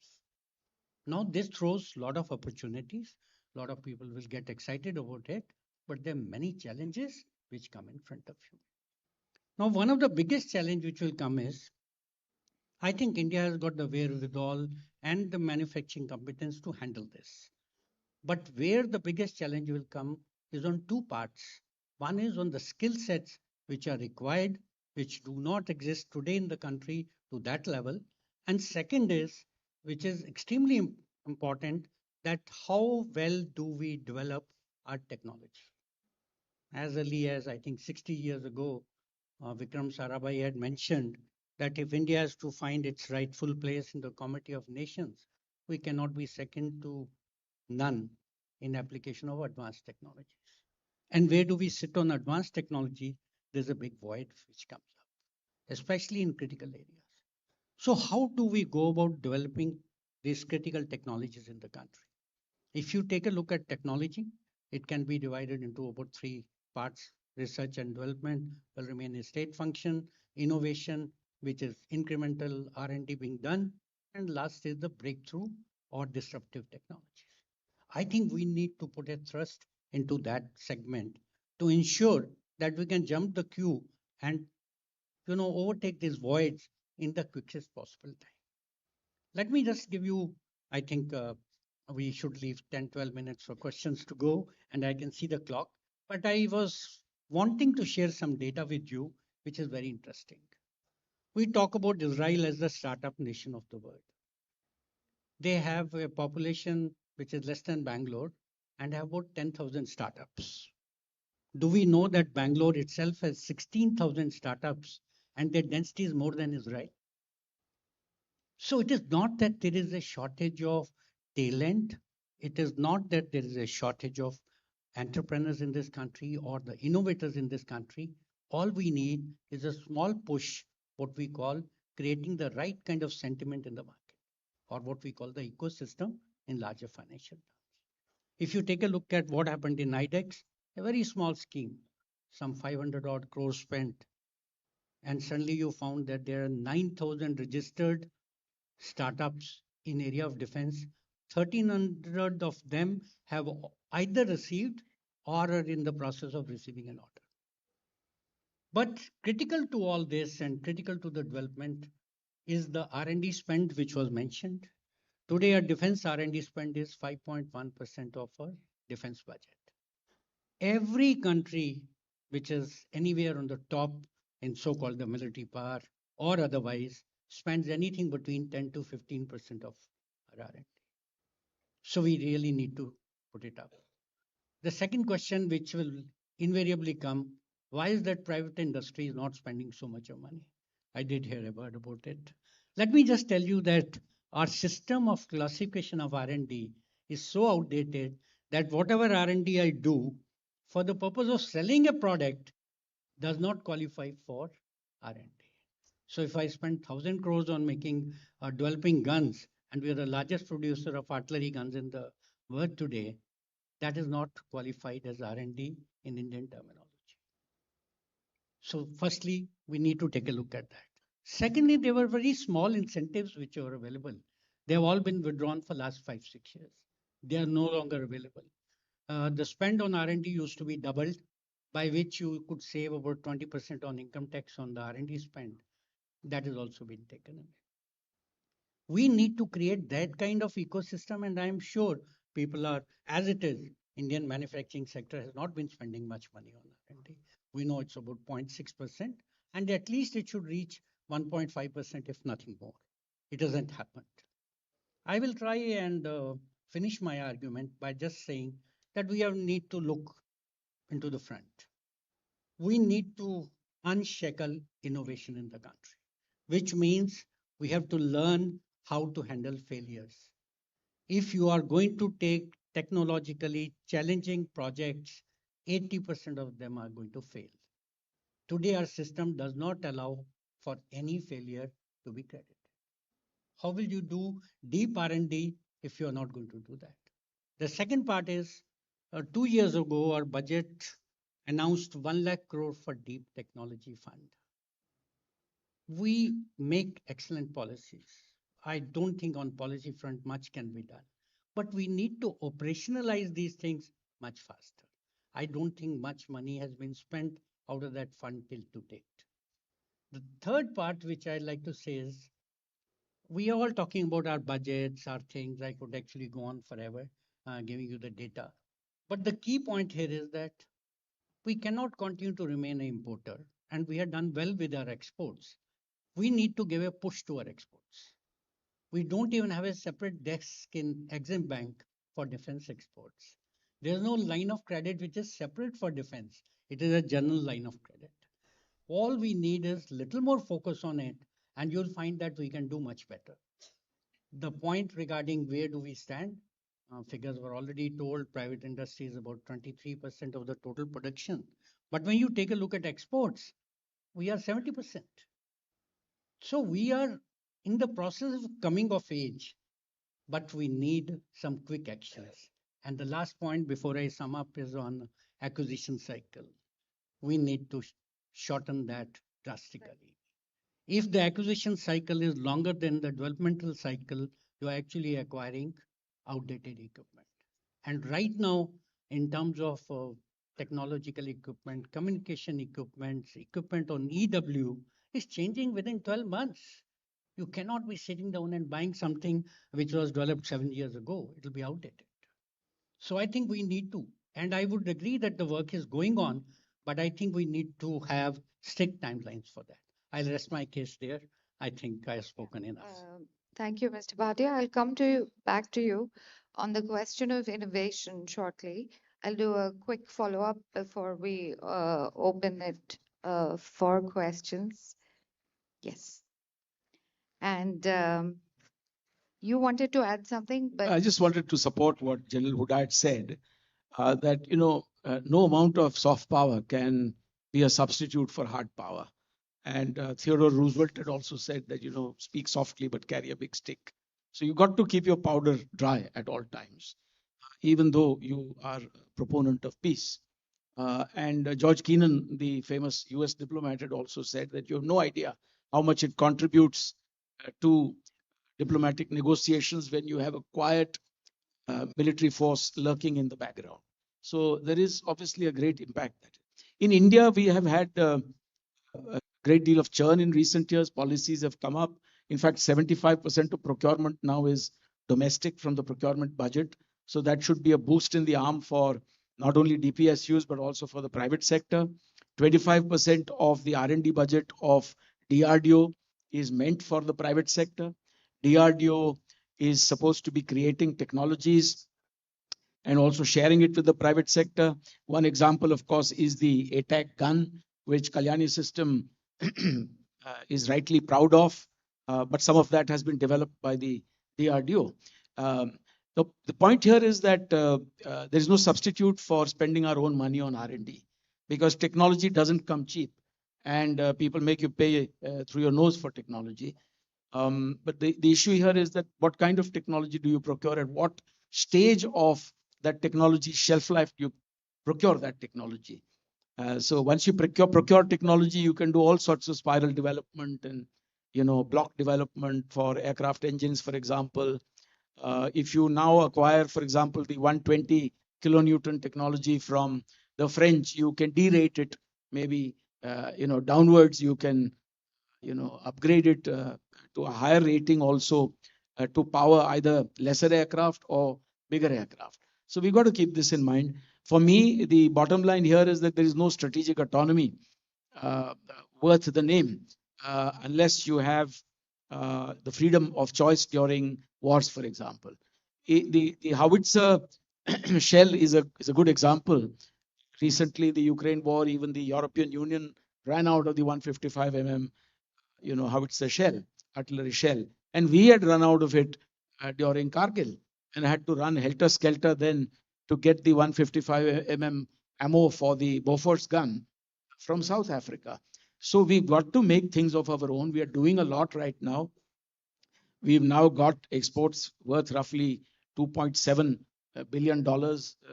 Now, this throws a lot of opportunities. A lot of people will get excited about it, but there are many challenges which come in front of you. Now, one of the biggest challenges which will come is, I think India has got the wherewithal and the manufacturing competence to handle this. But where the biggest challenge will come is on two parts. One is on the skill sets which are required, which do not exist today in the country to that level. And second is, which is extremely important, that how well do we develop our technology? As early as I think 60 years ago, Vikram Sarabhai had mentioned that if India has to find its rightful place in the Committee of Nations, we cannot be second to none in application of advanced technologies. And where do we sit on advanced technology? There's a big void which comes up, especially in critical areas. So how do we go about developing these critical technologies in the country? If you take a look at technology, it can be divided into about three parts. Research and development will remain a state function, innovation, which is incremental R&D being done, and last is the breakthrough or disruptive technologies. I think we need to put a thrust into that segment to ensure that we can jump the queue and overtake these voids in the quickest possible time. Let me just give you, I think we should leave 10, 12 minutes for questions to go, and I can see the clock. But I was wanting to share some data with you, which is very interesting. We talk about Israel as the startup nation of the world. They have a population which is less than Bangalore and have about 10,000 startups. Do we know that Bangalore itself has 16,000 startups and their density is more than Israel? So it is not that there is a shortage of talent. It is not that there is a shortage of entrepreneurs in this country or the innovators in this country. All we need is a small push, what we call creating the right kind of sentiment in the market, or what we call the ecosystem in larger financial terms. If you take a look at what happened in IDEX, a very small scheme, some 500 odd crores spent, and suddenly you found that there are 9,000 registered startups in area of defense. 1,300 of them have either received or are in the process of receiving an order. But critical to all this and critical to the development is the R&D spend, which was mentioned. Today, our defense R&D spend is 5.1% of our defense budget. Every country which is anywhere on the top in so-called the military power or otherwise spends anything between 10 to 15% of our R&D. So we really need to put it up. The second question which will invariably come, why is that private industry is not spending so much of money? I did hear a word about it. Let me just tell you that our system of classification of R&D is so outdated that whatever R&D I do for the purpose of selling a product does not qualify for R&D. So if I spend 1,000 crores on making developing guns, and we are the largest producer of artillery guns in the world today, that is not qualified as R&D in Indian terminology. So firstly, we need to take a look at that. Secondly, there were very small incentives which were available. They have all been withdrawn for last 5, 6 years. They are no longer available. The spend on R&D used to be doubled, by which you could save about 20% on income tax on the R&D spend. That has also been taken away. We need to create that kind of ecosystem, and I'm sure people are, as it is, Indian manufacturing sector has not been spending much money on R&D. We know it's about 0.6%, and at least it should reach 1.5%, if nothing more. It hasn't happened. I will try and finish my argument by just saying that we need to look into the front. We need to unshackle innovation in the country, which means we have to learn how to handle failures. If you are going to take technologically challenging projects, 80% of them are going to fail. Today, our system does not allow for any failure to be credited. How will you do deep R&D if you are not going to do that? The second part is 2 years ago, our budget announced 1 lakh crore for deep technology fund. We make excellent policies. I don't think on policy front much can be done, but we need to operationalize these things much faster. I don't think much money has been spent out of that fund till to date. The third part, which I like to say is, we are all talking about our budgets, our things. I could actually go on forever giving you the data. But the key point here is that we cannot continue to remain an importer, and we have done well with our exports. We need to give a push to our exports. We don't even have a separate desk in Exim Bank for defense exports. There's no line of credit which is separate for defense. It is a general line of credit. All we need is little more focus on it, and you'll find that we can do much better. The point regarding where do we stand, figures were already told. Private industry is about 23% of the total production. But when you take a look at exports, we are 70%. So we are in the process of coming of age, but we need some quick actions. And the last point before I sum up is on acquisition cycle. We need to shorten that drastically. If the acquisition cycle is longer than the developmental cycle, you're actually acquiring outdated equipment. And right now, in terms of technological equipment, communication equipment on EW is changing within 12 months. You cannot be sitting down and buying something which was developed 7 years ago. It will be outdated. So I think we need to, and I would agree that the work is going on, but I think we need to have strict timelines for that. I'll rest my case there. I think I have spoken enough. Thank you, Mr. Bhatia. I'll come to you, back to you on the question of innovation shortly. I'll do a quick follow-up before we open it for questions. Yes. And you wanted to add something, but I just wanted to support what General Hudayat said, that no amount of soft power can be a substitute for hard power. And Theodore Roosevelt had also said that, speak softly but carry a big stick. So you got to keep your powder dry at all times, even though you are a proponent of peace. And George Kennan, the famous US diplomat, had also said that you have no idea how much it contributes to diplomatic negotiations when you have a quiet military force lurking in the background. So there is obviously a great impact. In India, we have had a great deal of churn in recent years. Policies have come up. In fact, 75% of procurement now is domestic from the procurement budget. So that should be a boost in the arm for not only DPSUs, but also for the private sector. 25% of the R&D budget of DRDO is meant for the private sector. DRDO is supposed to be creating technologies and also sharing it with the private sector. One example, of course, is the ATAC gun, which Kalyani system is rightly proud of, but some of that has been developed by the DRDO. The point here is that there is no substitute for spending our own money on R&D, because technology doesn't come cheap, and people make you pay through your nose for technology. But the issue here is that what kind of technology do you procure, at what stage of that technology shelf life do you procure that technology? So once you procure technology, you can do all sorts of spiral development and block development for aircraft engines, for example. If you now acquire, for example, the 120 kilonewton technology from the French, you can derate it maybe downwards. You can upgrade it to a higher rating also to power either lesser aircraft or bigger aircraft. So we've got to keep this in mind. For me, the bottom line here is that there is no strategic autonomy worth the name unless you have the freedom of choice during wars, for example. The howitzer shell is a good example. Recently, the Ukraine war, even the European Union ran out of the 155 mm howitzer shell, artillery shell, and we had run out of it during Kargil. and I had to run helter-skelter then to get the 155 mm ammo for the Bofors gun from South Africa. So we've got to make things of our own. We are doing a lot right now. We've now got exports worth roughly $2.7 billion,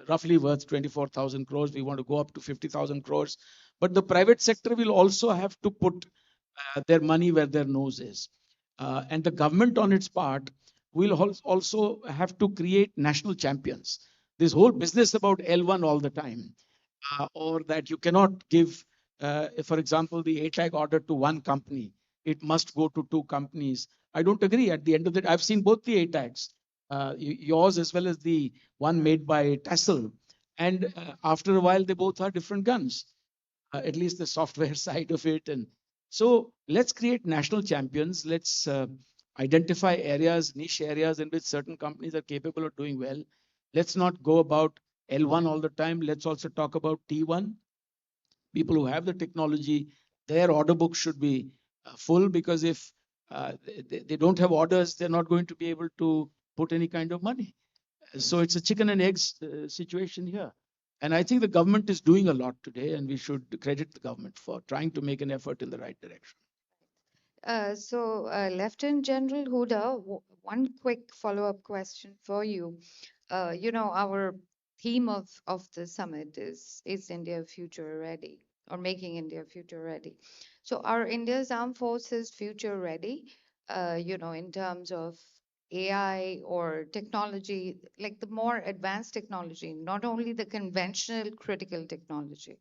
roughly worth 24,000 crores. We want to go up to 50,000 crores. But the private sector will also have to put their money where their nose is. And the government on its part will also have to create national champions. This whole business about L1 all the time, or that you cannot give, for example, the ATAG order to one company. It must go to two companies. I don't agree. At the end of the day, I've seen both the ATAGs, yours as well as the one made by Tassel. And after a while, they both are different guns, at least the software side of it. And so let's create national champions. Let's identify areas, niche areas in which certain companies are capable of doing well. Let's not go about L1 all the time. Let's also talk about T1. People who have the technology, their order book should be full, because if they don't have orders, they're not going to be able to put any kind of money. So it's a chicken and eggs situation here. And I think the government is doing a lot today, and we should credit the government for trying to make an effort in the right direction. Lieutenant General Huda, one quick follow-up question for you. Our theme of the summit is India future ready, or making India future ready. So are India's armed forces future ready, in terms of AI or technology, like the more advanced technology, not only the conventional critical technology?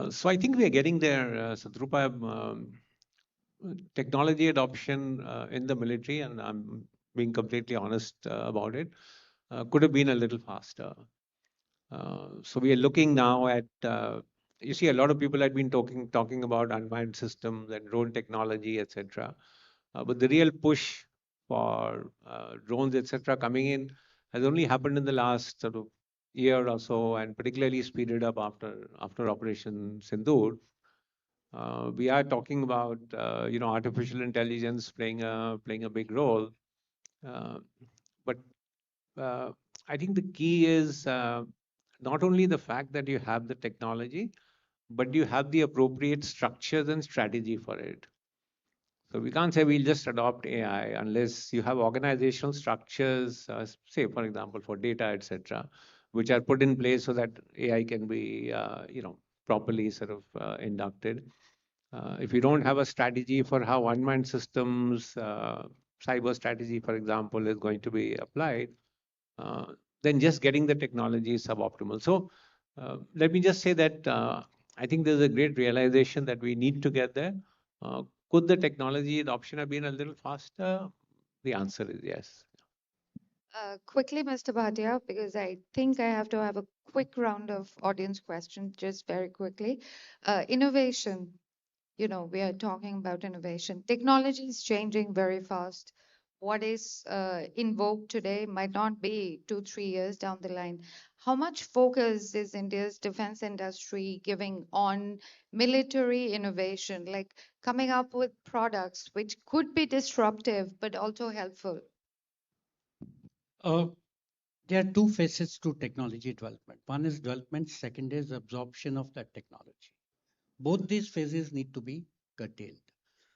So I think we are getting there, Sadrupa. Technology adoption in the military, and I'm being completely honest about it, could have been a little faster. So we are looking now at, you see, a lot of people had been talking about unmanned systems and drone technology, etc. But the real push for drones, etc., coming in has only happened in the last sort of year or so, and particularly speeded up after Operation Sindoor. We are talking about artificial intelligence playing a big role, but I think the key is not only the fact that you have the technology, but you have the appropriate structures and strategy for it. So we can't say we'll just adopt AI unless you have organizational structures, say for example for data, etc., which are put in place so that AI can be properly sort of inducted. If you don't have a strategy for how unmanned systems, cyber strategy, for example, is going to be applied, then just getting the technology is suboptimal. So let me just say that I think there's a great realization that we need to get there. Could the technology adoption have been a little faster? The answer is yes. Quickly, Mr. Bhatia, because I think I have to have a quick round of audience questions, just very quickly. Innovation, we are talking about innovation. Technology is changing very fast. What is in vogue today might not be 2-3 years down the line. How much focus is India's defense industry giving on military innovation, like coming up with products which could be disruptive but also helpful? There are two phases to technology development. One is development, second is absorption of that technology. Both these phases need to be curtailed.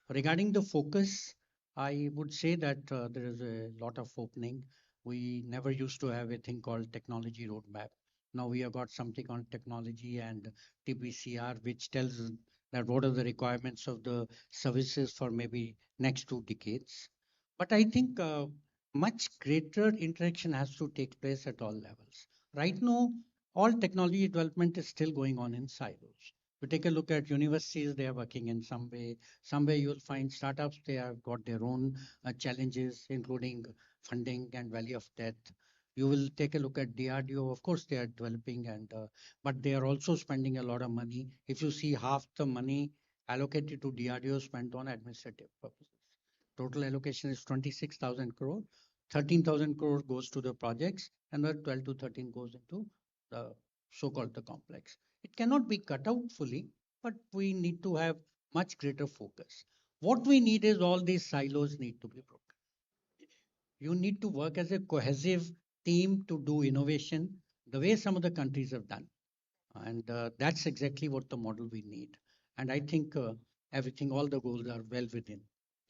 Regarding the focus, I would say that there is a lot of opening. We never used to have a thing called technology roadmap. Now we have got something on technology and TBCR, which tells that what are the requirements of the services for maybe next 2 decades. But I think much greater interaction has to take place at all levels. Right now, all technology development is still going on in silos. You take a look at universities, they are working in some way. Somewhere you'll find startups, they have got their own challenges, including funding and value of death. You will take a look at DRDO, of course, they are developing, but they are also spending a lot of money. If you see half the money allocated to DRDO spent on administrative purposes. Total allocation is 26,000 crore. 13,000 crore goes to the projects, and the 12 to 13 goes into the so-called the complex. It cannot be cut out fully, but we need to have much greater focus. What we need is all these silos need to be broken. You need to work as a cohesive team to do innovation the way some of the countries have done. And that's exactly what the model we need. And I think everything, all the goals are well within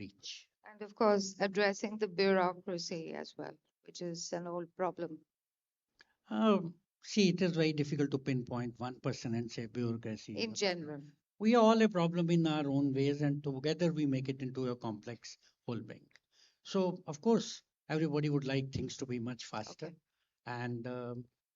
reach. And of course, addressing the bureaucracy as well, which is an old problem. See, it is very difficult to pinpoint one person and say bureaucracy. In general. We are all a problem in our own ways, and together we make it into a complex whole bank. So, of course, everybody would like things to be much faster. Okay. And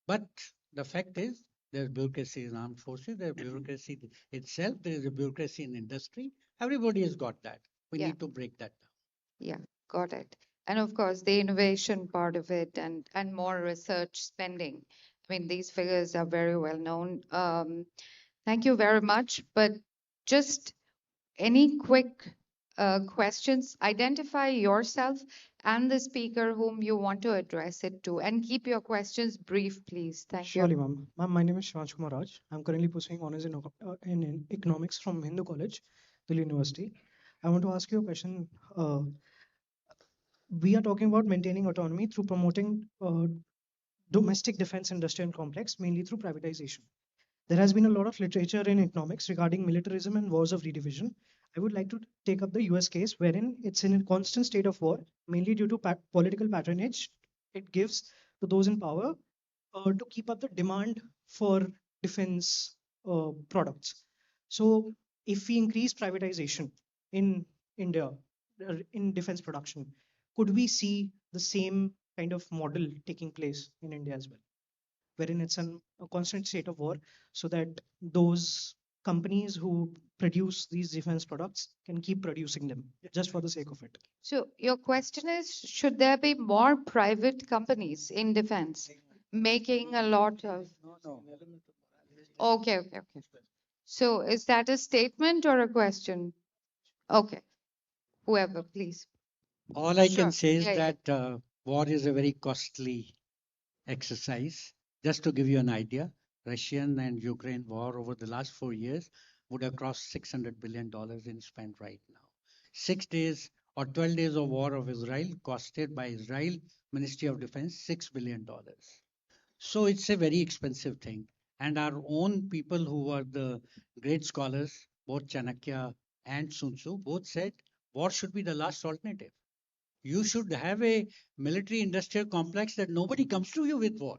but the fact is, there's bureaucracy in armed forces, there's bureaucracy itself, there is a bureaucracy in industry. Everybody has got that. We Yeah. need to break that down. Yeah, got it. And of course, the innovation part of it and more research spending. I mean, these figures are very well known. Thank you very much. But just any quick questions? Identify yourself and the speaker whom you want to address it to, and keep your questions brief, please. Thank you. Surely, ma'am. Ma'am, my name is Shivansh Kumar Raj. I'm currently pursuing honors in economics from Hindu College, Delhi University. I want to ask you a question. We are talking about maintaining autonomy through promoting domestic defense industrial complex, mainly through privatization. There has been a lot of literature in economics regarding militarism and wars of redivision. I would like to take up the US case, wherein it's in a constant state of war, mainly due to political patronage it gives to those in power to keep up the demand for defense products. So, if we increase privatization in India in defense production, could we see the same kind of model taking place in India as well, wherein it's a constant state of war, so that those companies who produce these defense products can keep producing them just for the sake of it? So your question is, should there be more private companies in defense making a lot of... Okay, okay, okay. So is that a statement or a question? Okay. Whoever, please. All I Sure. can say is Yeah, yeah. that war is a very costly exercise. Just to give you an idea, Russian and Ukraine war over the last 4 years would have crossed $600 billion in spend right now. 6 days or 12 days of war of Israel costed by Israel Ministry of Defense $6 billion. So it's a very expensive thing. And our own people who are the great scholars, both Chanakya and Sun Tzu, both said war should be the last alternative. You should have a military industrial complex that nobody comes to you with war.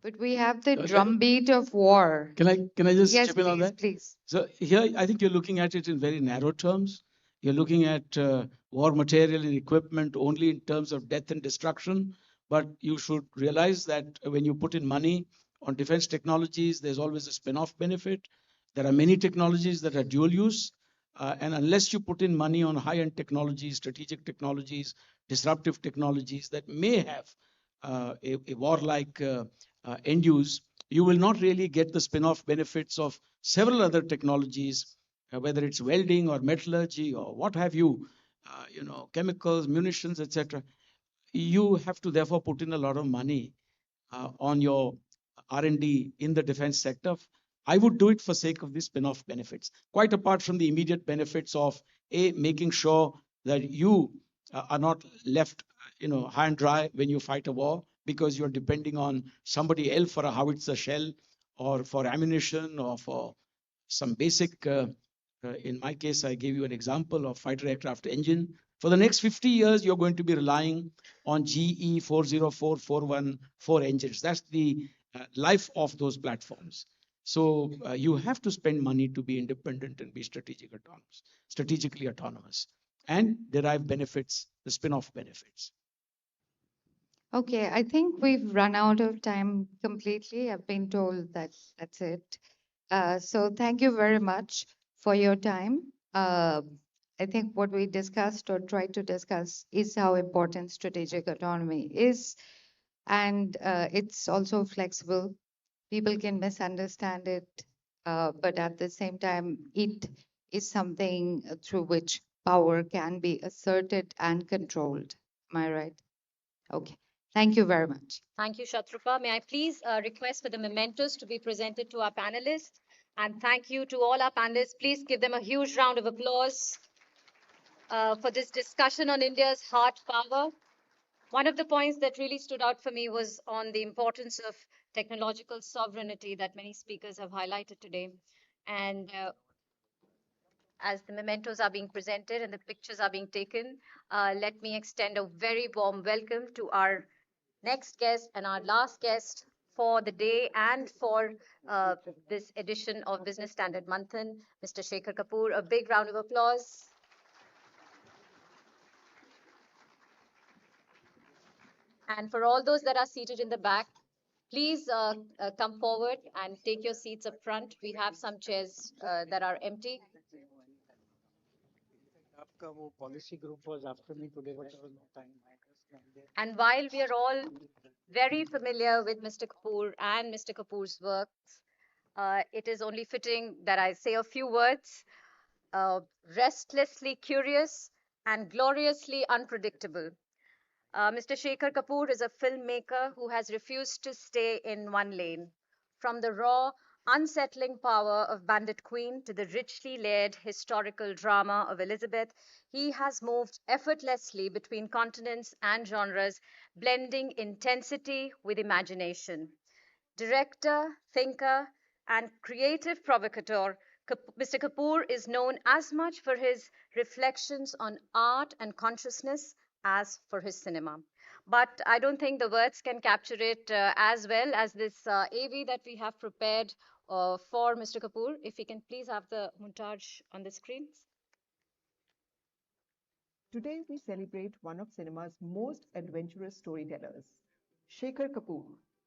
But we have the Okay. drumbeat of war. Can I just Yes, chip in on please, that? please. So here, I think you're looking at it in very narrow terms. You're looking at war material and equipment only in terms of death and destruction. But you should realize that when you put in money on defense technologies, there's always a spin-off benefit. There are many technologies that are dual use. And unless you put in money on high-end technologies, strategic technologies, disruptive technologies that may have a warlike end use, you will not really get the spin-off benefits of several other technologies, whether it's welding or metallurgy or what have you, chemicals, munitions, etc. You have to therefore put in a lot of money on your R&D in the defense sector. I would do it for sake of the spin-off benefits, quite apart from the immediate benefits of making sure that you are not left, high and dry when you fight a war, because you're depending on somebody else for a howitzer shell or for ammunition or for some basic, in my case, I gave you an example of fighter aircraft engine. For the next 50 years, you're going to be relying on GE 404-414 engines. That's the life of those platforms. So you have to spend money to be independent and be strategically autonomous, and derive benefits, the spin-off benefits. Okay, I think we've run out of time completely. I've been told that that's it. So thank you very much for your time. I think what we discussed or tried to discuss is how important strategic autonomy is, and it's also flexible. People can misunderstand it, but at the same time, it is something through which power can be asserted and controlled. Am I right? Okay. Thank you very much. Thank you, Shatrupa. May I please request for the mementos to be presented to our panelists? And thank you to all our panelists. Please give them a huge round of applause for this discussion on India's hard power. One of the points that really stood out for me was on the importance of technological sovereignty that many speakers have highlighted today. And as the mementos are being presented and the pictures are being taken, let me extend a very warm welcome to our next guest and our last guest for the day and for this edition of Business Standard Manthan, Mr. Shekhar Kapoor. A big round of applause. And for all those that are seated in the back, please come forward and take your seats up front. We have some chairs that are empty. आपका वो policy group was after me today, but there was no time. And while we are all very familiar with Mr. Kapoor and Mr. Kapoor's works, it is only fitting that I say a few words. Restlessly curious and gloriously unpredictable. Mr. Shekhar Kapoor is a filmmaker who has refused to stay in one lane. From the raw, unsettling power of Bandit Queen to the richly layered historical drama of Elizabeth, he has moved effortlessly between continents and genres, blending intensity with imagination. Director, thinker, and creative provocateur, Mr. Kapoor is known as much for his reflections on art and consciousness as for his cinema. But I don't think the words can capture it as well as this AV that we have prepared for Mr. Kapoor. If we can please have the montage on the screens. Today, we celebrate one of cinema's most adventurous storytellers, Shekhar Kapoor,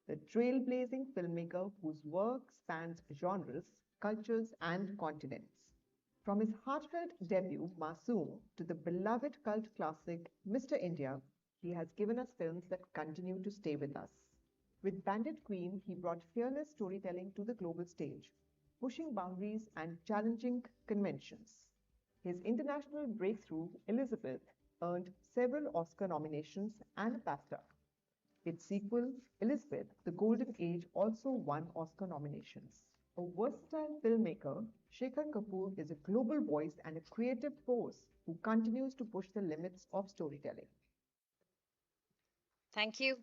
the trailblazing filmmaker whose work spans genres, cultures, and continents. From his heartfelt debut, Masoom, to the beloved cult classic, Mr. India, he has given us films that continue to stay with us. With Bandit Queen, he brought fearless storytelling to the global stage, pushing boundaries and challenging conventions. His international breakthrough, Elizabeth, earned several Oscar nominations and a BAFTA. Its sequel, Elizabeth, The Golden Age, also won Oscar nominations. A versatile filmmaker, Shekhar Kapoor is a global voice and a creative force who continues to push the limits of storytelling. Thank you.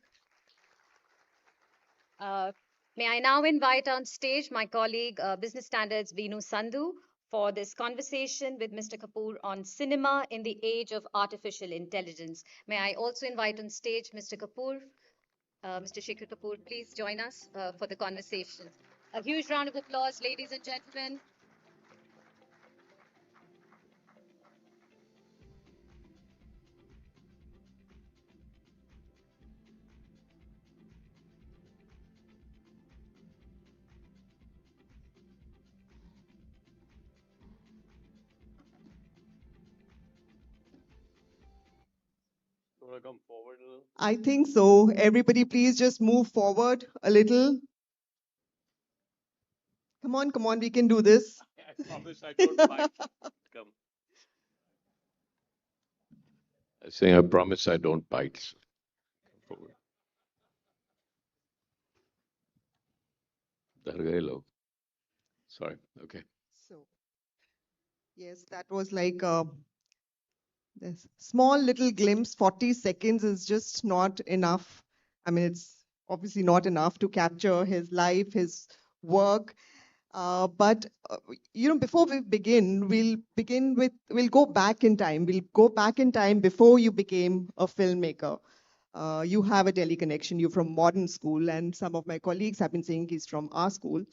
May I now invite on stage my colleague, Business Standards Veenu Sandhu, for this conversation with Mr. Kapoor on cinema in the age of artificial intelligence. May I also invite on stage Mr. Kapoor, Mr. Shekhar Kapoor, please join us for the conversation. A huge round of applause, ladies and gentlemen. Want to come forward a little? I think so. Everybody, please just move forward a little. Come on, we can do this. I promise I don't bite. Come. I say I promise I don't bite. Come forward. डर गए लोग. Sorry. Okay. So, yes, that was like this small little glimpse. 40 seconds is just not enough. I mean, it's obviously not enough to capture his life, his work. But before we begin, we'll go back in time. We'll go back in time before you became a filmmaker. You have a Delhi connection. You're from modern school, and some of my colleagues have been saying he's from our school.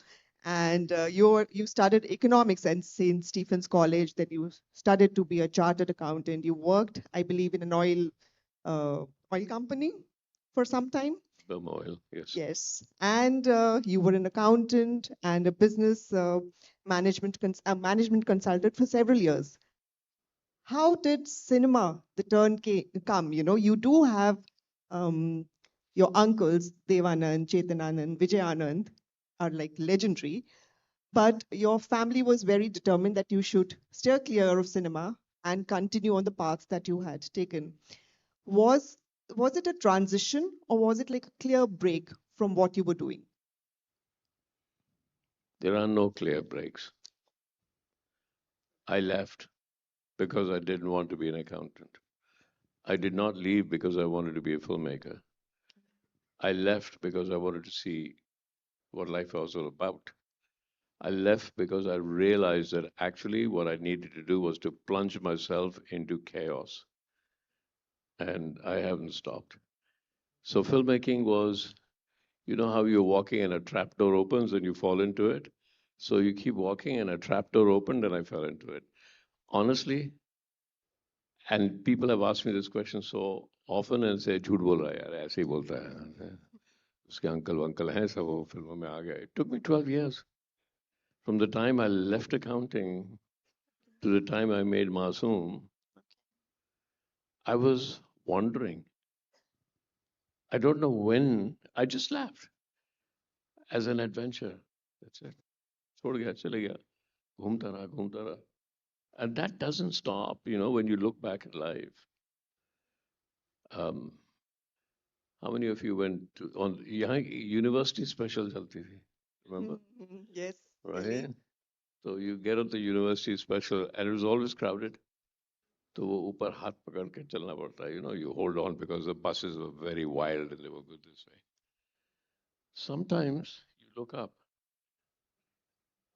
And you studied economics at St. Stephen's College. Then you studied to be a chartered accountant. You worked, I believe, in an oil company for some time. Oil, yes. Yes, and you were an accountant and a business management consultant for several years. How did cinema, the turn come? You do have your uncles, Devanand, Chetananand, Vijayanand are like legendary, but your family was very determined that you should steer clear of cinema and continue on the path that you had taken. Was it a transition or was it like a clear break from what you were doing? There are no clear breaks. I left because I didn't want to be an accountant. I did not leave because I wanted to be a filmmaker. I left because I wanted to see what life was all about. I left because I realized that actually what I needed to do was to plunge myself into chaos. And I haven't stopped. So filmmaking was, you know how you're walking and a trapdoor opens and you fall into it? So you keep walking and a trapdoor opened and I fell into it. Honestly, and people have asked me this question so often and say, झूठ बोल रहा है यार, ऐसे ही बोलता है. उसके uncle वंकल हैं सब वो फिल्मों में आ गए. It took me 12 years. From the time I left accounting to the time I made Masoom, I was wandering. I don't know when. I just left as an adventure. That's it. छोड़ गया, चले गया, घूमता रहा, घूमता रहा. And that doesn't stop, you know, when you look back at life. How many of you went to on यहाँ university special चलती थी? Remember? Yes. Right? So you get on the university special and it was always crowded. तो वो ऊपर हाथ पकड़ के चलना पड़ता है. You know, you hold on because the buses were very wild and they were good this way. Sometimes you look up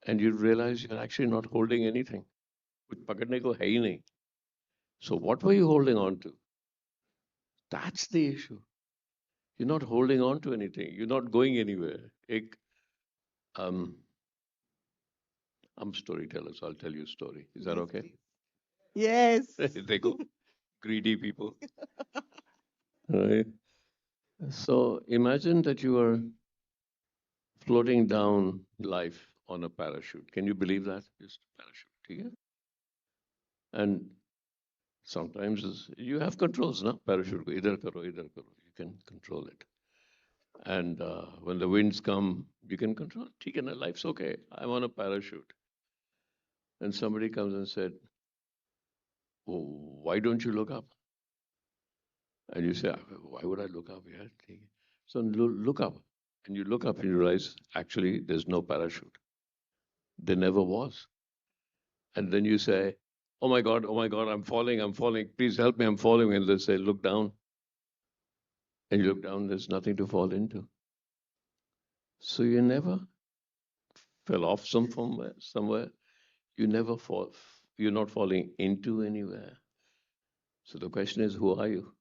and you realize you're actually not holding anything. कुछ पकड़ने को है ही नहीं. So what were you holding on to? That's the issue. You're not holding on to anything. You're not going anywhere. I'm a storyteller, so I'll tell you a story. Is that okay? Yes. They go greedy people. Right. So imagine that you are floating down life on a parachute. Can you believe that? Just a parachute. ठीक है? And sometimes you have controls, no? Parachute को इधर करो, इधर करो. You can control it. And when the winds come, you can control it. ठीक है ना? Life's okay. I'm on a parachute. And somebody comes and said, oh, why don't you look up? And you say, why would I look up? Yeah, ठीक है. So look up. And you look up and you realize, actually, there's no parachute. There never was. And then you say, oh my God, I'm falling. Please help me, I'm falling. And they say, look down. And you look down, there's nothing to fall into. So you never fell off somewhere. You never fall. You're not falling into anywhere. So the question is, who are you?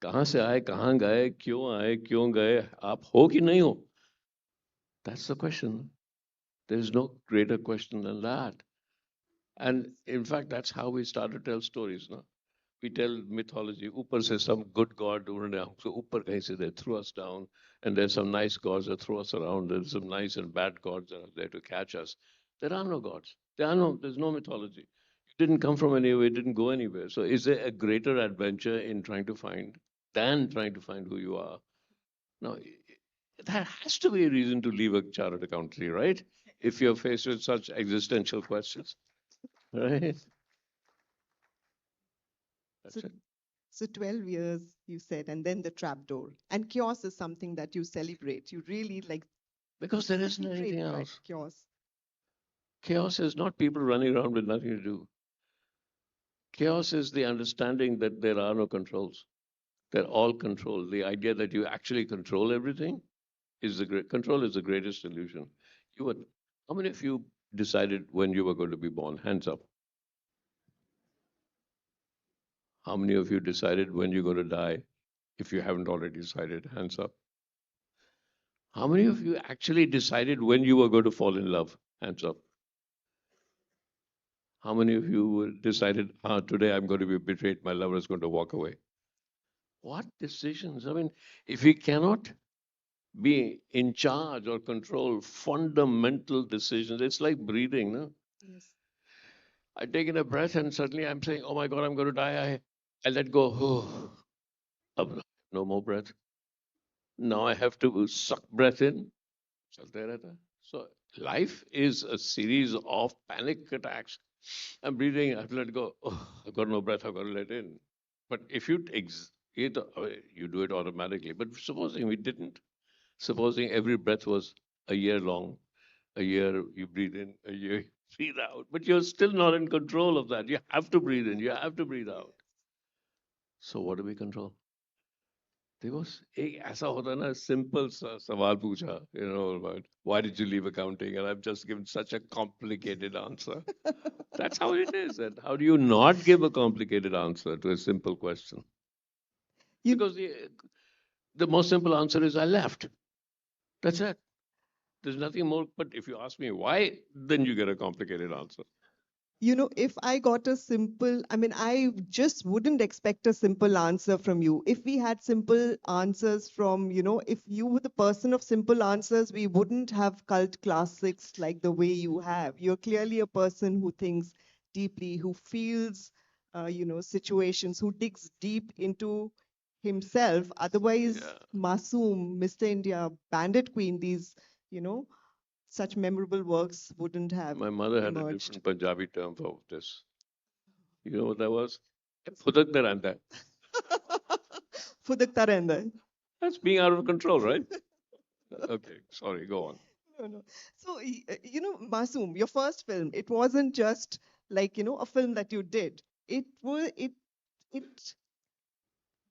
कहाँ से आए, कहाँ गए, क्यों गए, आप हो कि नहीं हो? That's the question. There's no greater question than that. And in fact, that's how we start to tell stories, no? We tell mythology. ऊपर से some good god उन्होंने हमको ऊपर कहीं से they threw us down, and there's some nice gods that throw us around. There's some nice and bad gods that are there to catch us. There are no gods. There's no mythology. You didn't come from anywhere. You didn't go anywhere. So is there a greater adventure in trying to find who you are? Now, that has to be a reason to leave a chartered accountancy, right? If you're faced with such existential questions, right? That's So, it. so 12 years, you said, and then the trapdoor. And chaos is something that you celebrate. You really like. Because there isn't celebrate, anything right, else. Chaos. Chaos is not people running around with nothing to do. Chaos is the understanding that there are no controls. They're all controlled. The idea that you actually control everything is control is the greatest illusion. How many of you decided when you were going to be born? Hands up. How many of you decided when you're going to die? If you haven't already decided, hands up. How many of you actually decided when you were going to fall in love? Hands up. How many of you decided, today I'm going to be betrayed, my lover is going to walk away? What decisions? I mean, if we cannot be in charge or control fundamental decisions, it's like breathing, no? Yes. I take in a breath and suddenly I'm saying, oh my God, I'm going to die. I let go. No more breath. Now I have to suck breath in. चलते रहता है. So life is a series of panic attacks. I'm breathing, I have to let go. Oh, I've got no breath, I've got to let in. But if you you do it automatically. But supposing we didn't, supposing every breath was a year long, a year you breathe in, a year you breathe out, but you're still not in control of that. You have to breathe in, you have to breathe out. So what do we control? There was एक ऐसा होता ना simple सवाल पूछा, about why did you leave accounting, and I've just given such a complicated answer. That's how it is. And how do you not give a complicated answer to a simple question? Because the most simple answer is I left. That's it. There's nothing more. But if you ask me why, then you get a complicated answer. If I got a simple, I just wouldn't expect a simple answer from you. If we had simple answers from, if you were the person of simple answers, we wouldn't have cult classics like the way you have. You're clearly a person who thinks deeply, who feels, situations, who digs deep into himself. Otherwise, Masoom, Mr. India, Bandit Queen, these, such memorable works wouldn't have My mother had a emerged. different Punjabi term for this. You know what that was? Fudak da rehanda hai. Fudakta rehanda hai. That's being out of control, right? Okay, sorry, go on. No. So, Masoom, your first film, it wasn't just like, a film that you did. It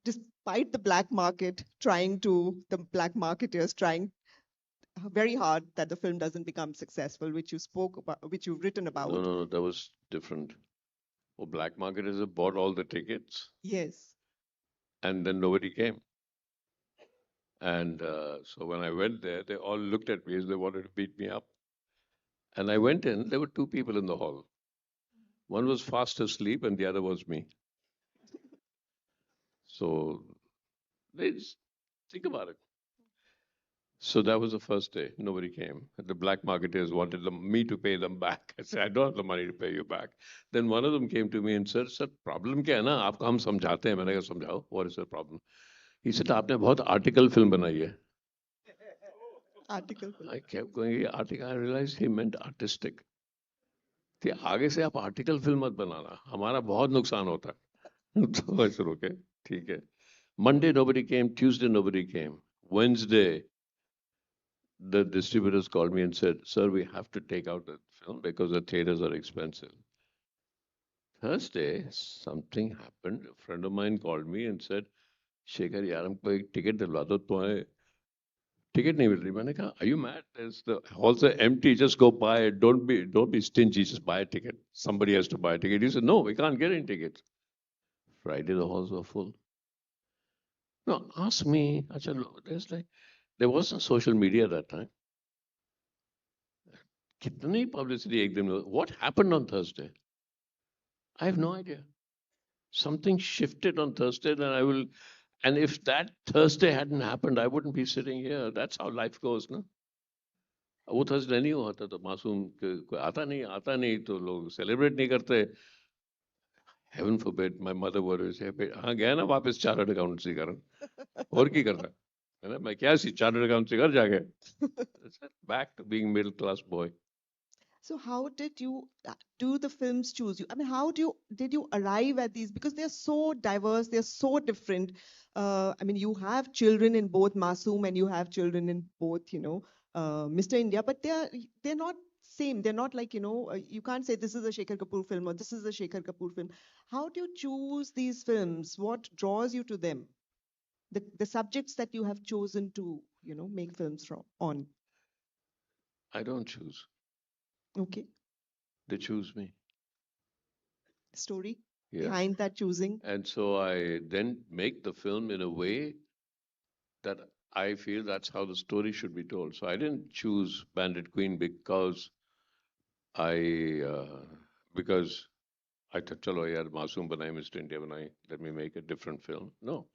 despite the black market the black marketers trying very hard that the film doesn't become successful, which you spoke about, which you've written about. No, that was different. Oh, black marketers have bought all the tickets. Yes. And then nobody came. And so when I went there, they all looked at me as they wanted to beat me up. And I went in, there were two people in the hall. One was fast asleep and the other was me. So they just think about it. So that was the first day. Nobody came. The black marketers wanted me to pay them back. I said, I don't have the money to pay you back. Then one of them came to me and said, Sir, problem क्या है ना? आपको हम समझाते हैं. मैंने कहा समझाओ. What is the problem? He said, आपने बहुत article film बनाई है. Article film. I kept going, article. I realized he meant artistic. कि आगे से आप आर्टिकल फिल्म मत बनाना, हमारा बहुत नुकसान होता है. तो I said, okay, ठीक है. Monday nobody came, Tuesday nobody came. Wednesday, the distributors called me and said, sir, we have to take out the film because the theaters are expensive. Thursday, something happened. A friend of mine called me and said, Shekhar, yaar, humko ek ticket dilwa do, tumhare ticket nahi mil rahi. Maine kaha, are you mad? There's the halls are empty. Just go buy it. Don't be stingy. Just buy a ticket. Somebody has to buy a ticket. He said, no, we can't get any tickets. Friday, the halls were full. No, ask me. There wasn't social media that time. Kitni publicity ek din mein. What happened on Thursday? I have no idea. Something shifted on Thursday, and if that Thursday hadn't happened, I wouldn't be sitting here. That's how life goes, no? वो Thursday नहीं हुआ था तो मासूम कोई आता नहीं तो लोग सेलिब्रेट नहीं करते. Heaven forbid, my mother would say, हाँ गया ना वापस चार्टर्ड अकाउंटेंसी करन, और की कर रहा है ना, मैं क्या सी चार्टर्ड अकाउंटेंसी कर जाके. Back to being middle class boy. So how did you do the films choose you? How did you arrive at these? Because they're so diverse, they're so different. You have children in both Masoom and you have children in both, Mr. India, but they're not same. They're not like, you can't say this is a Shekhar Kapoor film or this is a Shekhar Kapoor film. How do you choose these films? What draws you to them? The subjects that you have chosen to, make films on. I don't choose. Okay. They choose me. Story Yeah. behind that choosing. And so I then make the film in a way that I feel that's how the story should be told. So I didn't choose Bandit Queen because I thought, chalo yaar, Masoom banai, Mr. India banai, let me make a different film. No.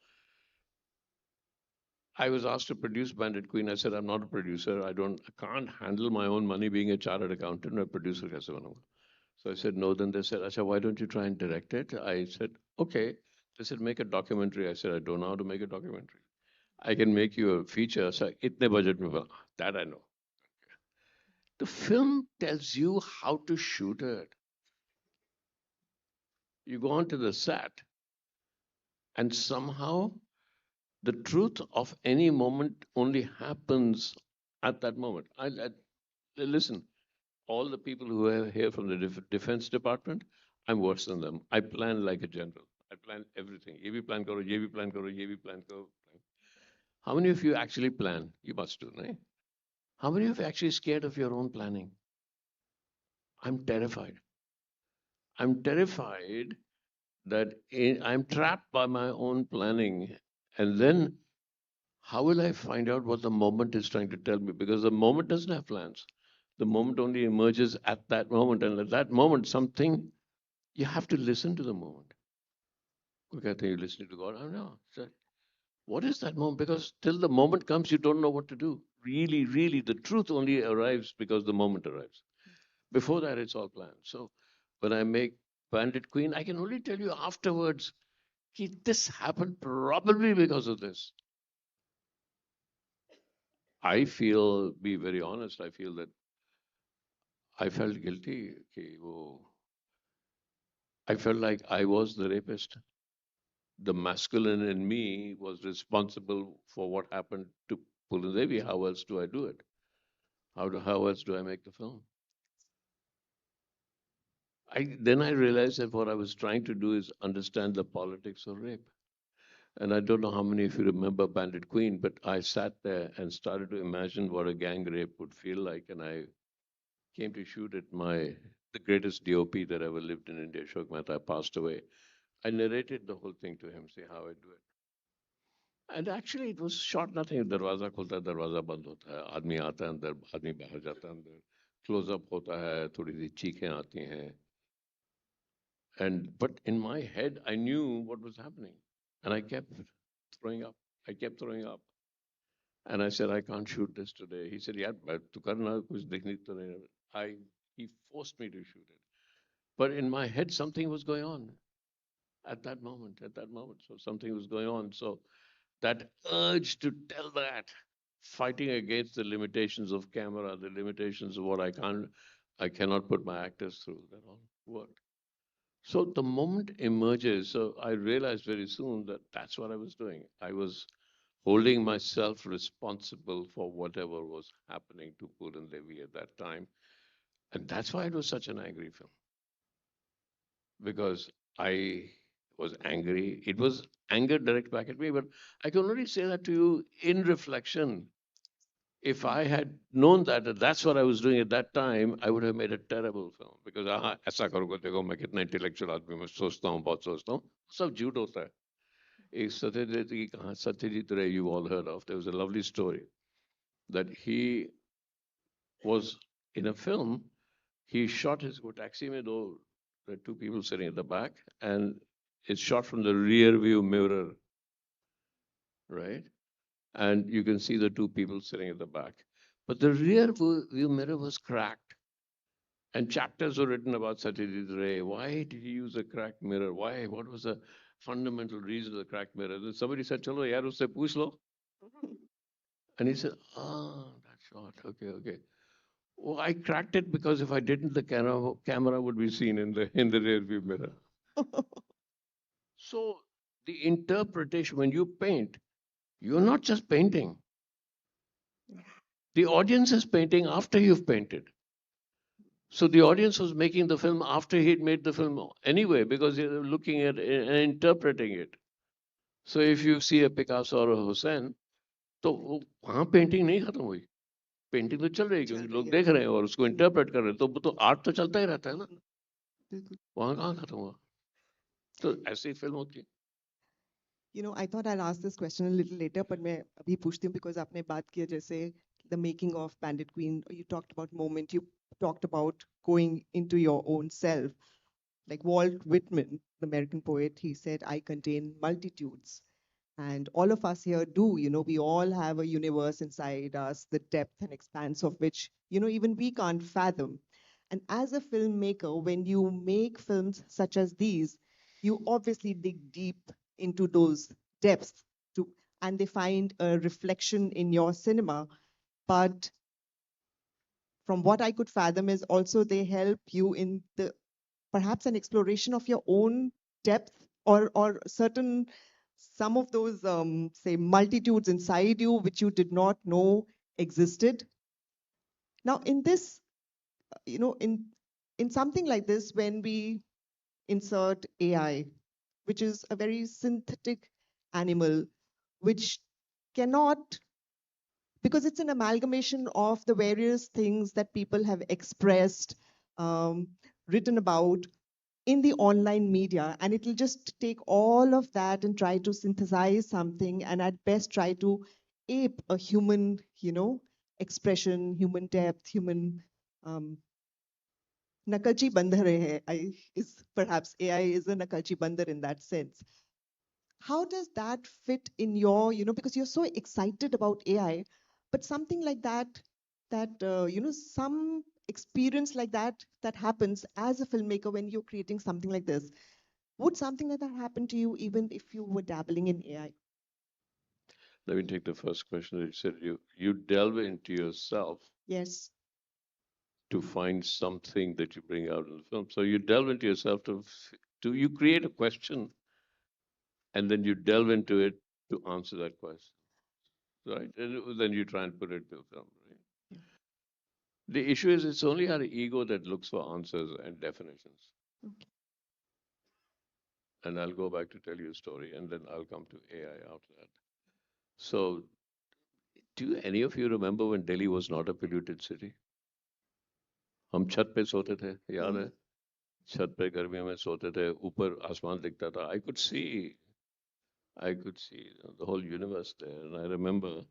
I was asked to produce Bandit Queen. I said, I'm not a producer. I can't handle my own money being a chartered accountant. A producer kaise banunga? So I said, no. Then they said, Acha, why don't you try and direct it? I said, okay. They said, make a documentary. I said, I don't know how to make a documentary. I can make you a feature. So itne budget mein bana. That I know. The film tells you how to shoot it. You go onto the set and somehow the truth of any moment only happens at that moment. Listen, all the people who are here from the Defense Department, I'm worse than them. I plan like a general. I plan everything. ये भी plan करो, ये भी plan करो, ये भी plan करो. How many of you actually plan? You must do, right? How many of you actually scared of your own planning? I'm terrified. I'm terrified that I'm trapped by my own planning. And then how will I find out what the moment is trying to tell me? Because the moment doesn't have plans. The moment only emerges at that moment. And at that moment, something, you have to listen to the moment. Okay, I think you're listening to God. I don't know. What is that moment? Because till the moment comes, you don't know what to do. Really, really, the truth only arrives because the moment arrives. Before that, it's all planned. So when I make Bandit Queen, I can only tell you afterwards, this happened probably because of this. I feel, be very honest, I feel that I felt guilty. I felt like I was the rapist. The masculine in me was responsible for what happened to Puladevi. How else do I do it? How else do I make the film? Then I realized that what I was trying to do is understand the politics of rape. And I don't know how many of you remember Bandit Queen, but I sat there and started to imagine what a gang rape would feel like. And I came to shoot it. The greatest DOP that ever lived in India, Ashok Mehta, passed away. I narrated the whole thing to him, say how I do it. And actually, it was shot nothing. दरवाजा खुलता है, दरवाजा बंद होता है, आदमी आता है अंदर, आदमी बाहर जाता है अंदर, close up होता है, थोड़ी सी चीखें आती हैं. But in my head, I knew what was happening, and I kept throwing up. I kept throwing up, and I said, I can't shoot this today. He said, यार, तू करना कुछ देखने तो नहीं. He forced me to shoot it, but in my head, something was going on at that moment. So something was going on. So that urge to tell that, fighting against the limitations of camera, the limitations of what I cannot put my actors through, that all worked. So the moment emerges, so I realized very soon that that's what I was doing. I was holding myself responsible for whatever was happening to Puran Devi at that time. And that's why it was such an angry film. Because I was angry. It was anger direct back at me, but I can only say that to you in reflection. If I had known that that's what I was doing at that time, I would have made a terrible film. Because ऐसा करोगे देखो मैं कितना intellectual आदमी मैं सोचता हूँ बहुत सोचता हूँ सब झूठ होता है. एक सत्यजीत की कहानी सत्यजीत रे you all heard of. There was a lovely story that he was in a film. He shot his taxi में दो there are two people sitting at the back, and it's shot from the rear view mirror, right? And you can see the two people sitting at the back. But the rear view mirror was cracked. And chapters were written about Satyajit Ray. Why did he use a cracked mirror? Why? What was the fundamental reason of the cracked mirror? Then somebody said, Chalo, yaar, usse pooch lo. And he said, that shot. Okay. Oh, I cracked it because if I didn't, the camera would be seen in the rear view mirror. So the interpretation, when you paint, you're not just painting. The audience is painting after you've painted. So the audience was making the film after he'd made the film anyway, because they're looking at it and interpreting it. So if you see a Picasso or a Hussein, तो वहाँ painting नहीं खत्म हुई. Painting तो चल रही है क्योंकि लोग देख रहे हैं और उसको interpret कर रहे हैं. तो art तो चलता ही रहता है ना. वहाँ कहाँ खत्म हुआ? तो ऐसी film होती है. I thought I'll ask this question a little later, but मैं अभी पूछती हूँ because आपने बात किया जैसे the making of Bandit Queen. You talked about moment. You talked about going into your own self. Like Walt Whitman, the American poet, he said, "I contain multitudes." And all of us here do, we all have a universe inside us, the depth and expanse of which, even we can't fathom. And as a filmmaker, when you make films such as these, you obviously dig deep into those depths and they find a reflection in your cinema. But from what I could fathom is also they help you in perhaps an exploration of your own depth or some of those say multitudes inside you which you did not know existed. Now in this, in something like this, when we insert AI which is a very synthetic animal, which cannot, because it's an amalgamation of the various things that people have expressed, written about in the online media, and it'll just take all of that and try to synthesize something, and at best try to ape a human, expression, human depth, human nakalchi bandar is perhaps AI is a nakalchi bandar in that sense. How does that fit in your, because you're so excited about AI, but something like that, some experience like that happens as a filmmaker when you're creating something like this. Would something like that happen to you even if you were dabbling in AI? Let me take the first question that you said. You delve into yourself. Yes. To find something that you bring out in the film. So you delve into yourself to you create a question, and then you delve into it to answer that question, right? And then you try and put it to film, right? Yeah. The issue is it's only our ego that looks for answers and definitions. Okay. And I'll go back to tell you a story, and then I'll come to AI after that. So, do any of you remember when Delhi was not a polluted city? हम छत पे सोते थे, याद है? छत पे गर्मियों में सोते थे, ऊपर आसमान दिखता था. I could see the whole universe there. And I remember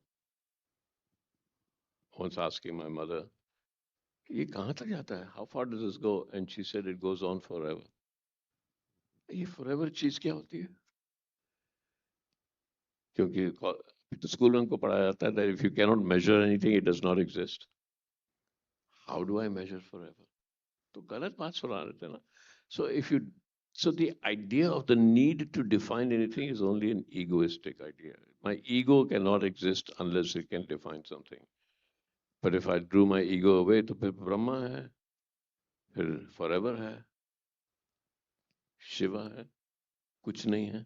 once asking my mother, ये कहाँ तक जाता है? How far does this go? And she said it goes on forever. ये forever चीज क्या होती है? क्योंकि तो स्कूल में उनको पढ़ाया जाता है that if you cannot measure anything, it does not exist. How do I measure forever? तो गलत बात सुना रहे थे ना. So the idea of the need to define anything is only an egoistic idea. My ego cannot exist unless it can define something. But if I drew my ego away, तो फिर ब्रह्मा है, फिर forever है, Shiva है, कुछ नहीं है,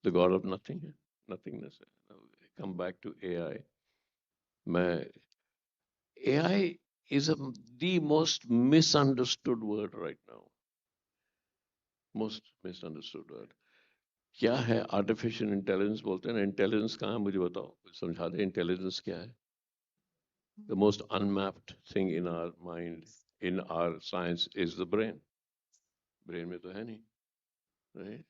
the God of nothing है, nothingness है. Now, come back to AI. AI is the most misunderstood word right now. Most misunderstood word. क्या है artificial intelligence बोलते हैं ना, intelligence कहाँ है मुझे बताओ, समझा दे intelligence क्या है? The most unmapped thing in our mind, in our science, is the brain. Brain में तो है नहीं, right?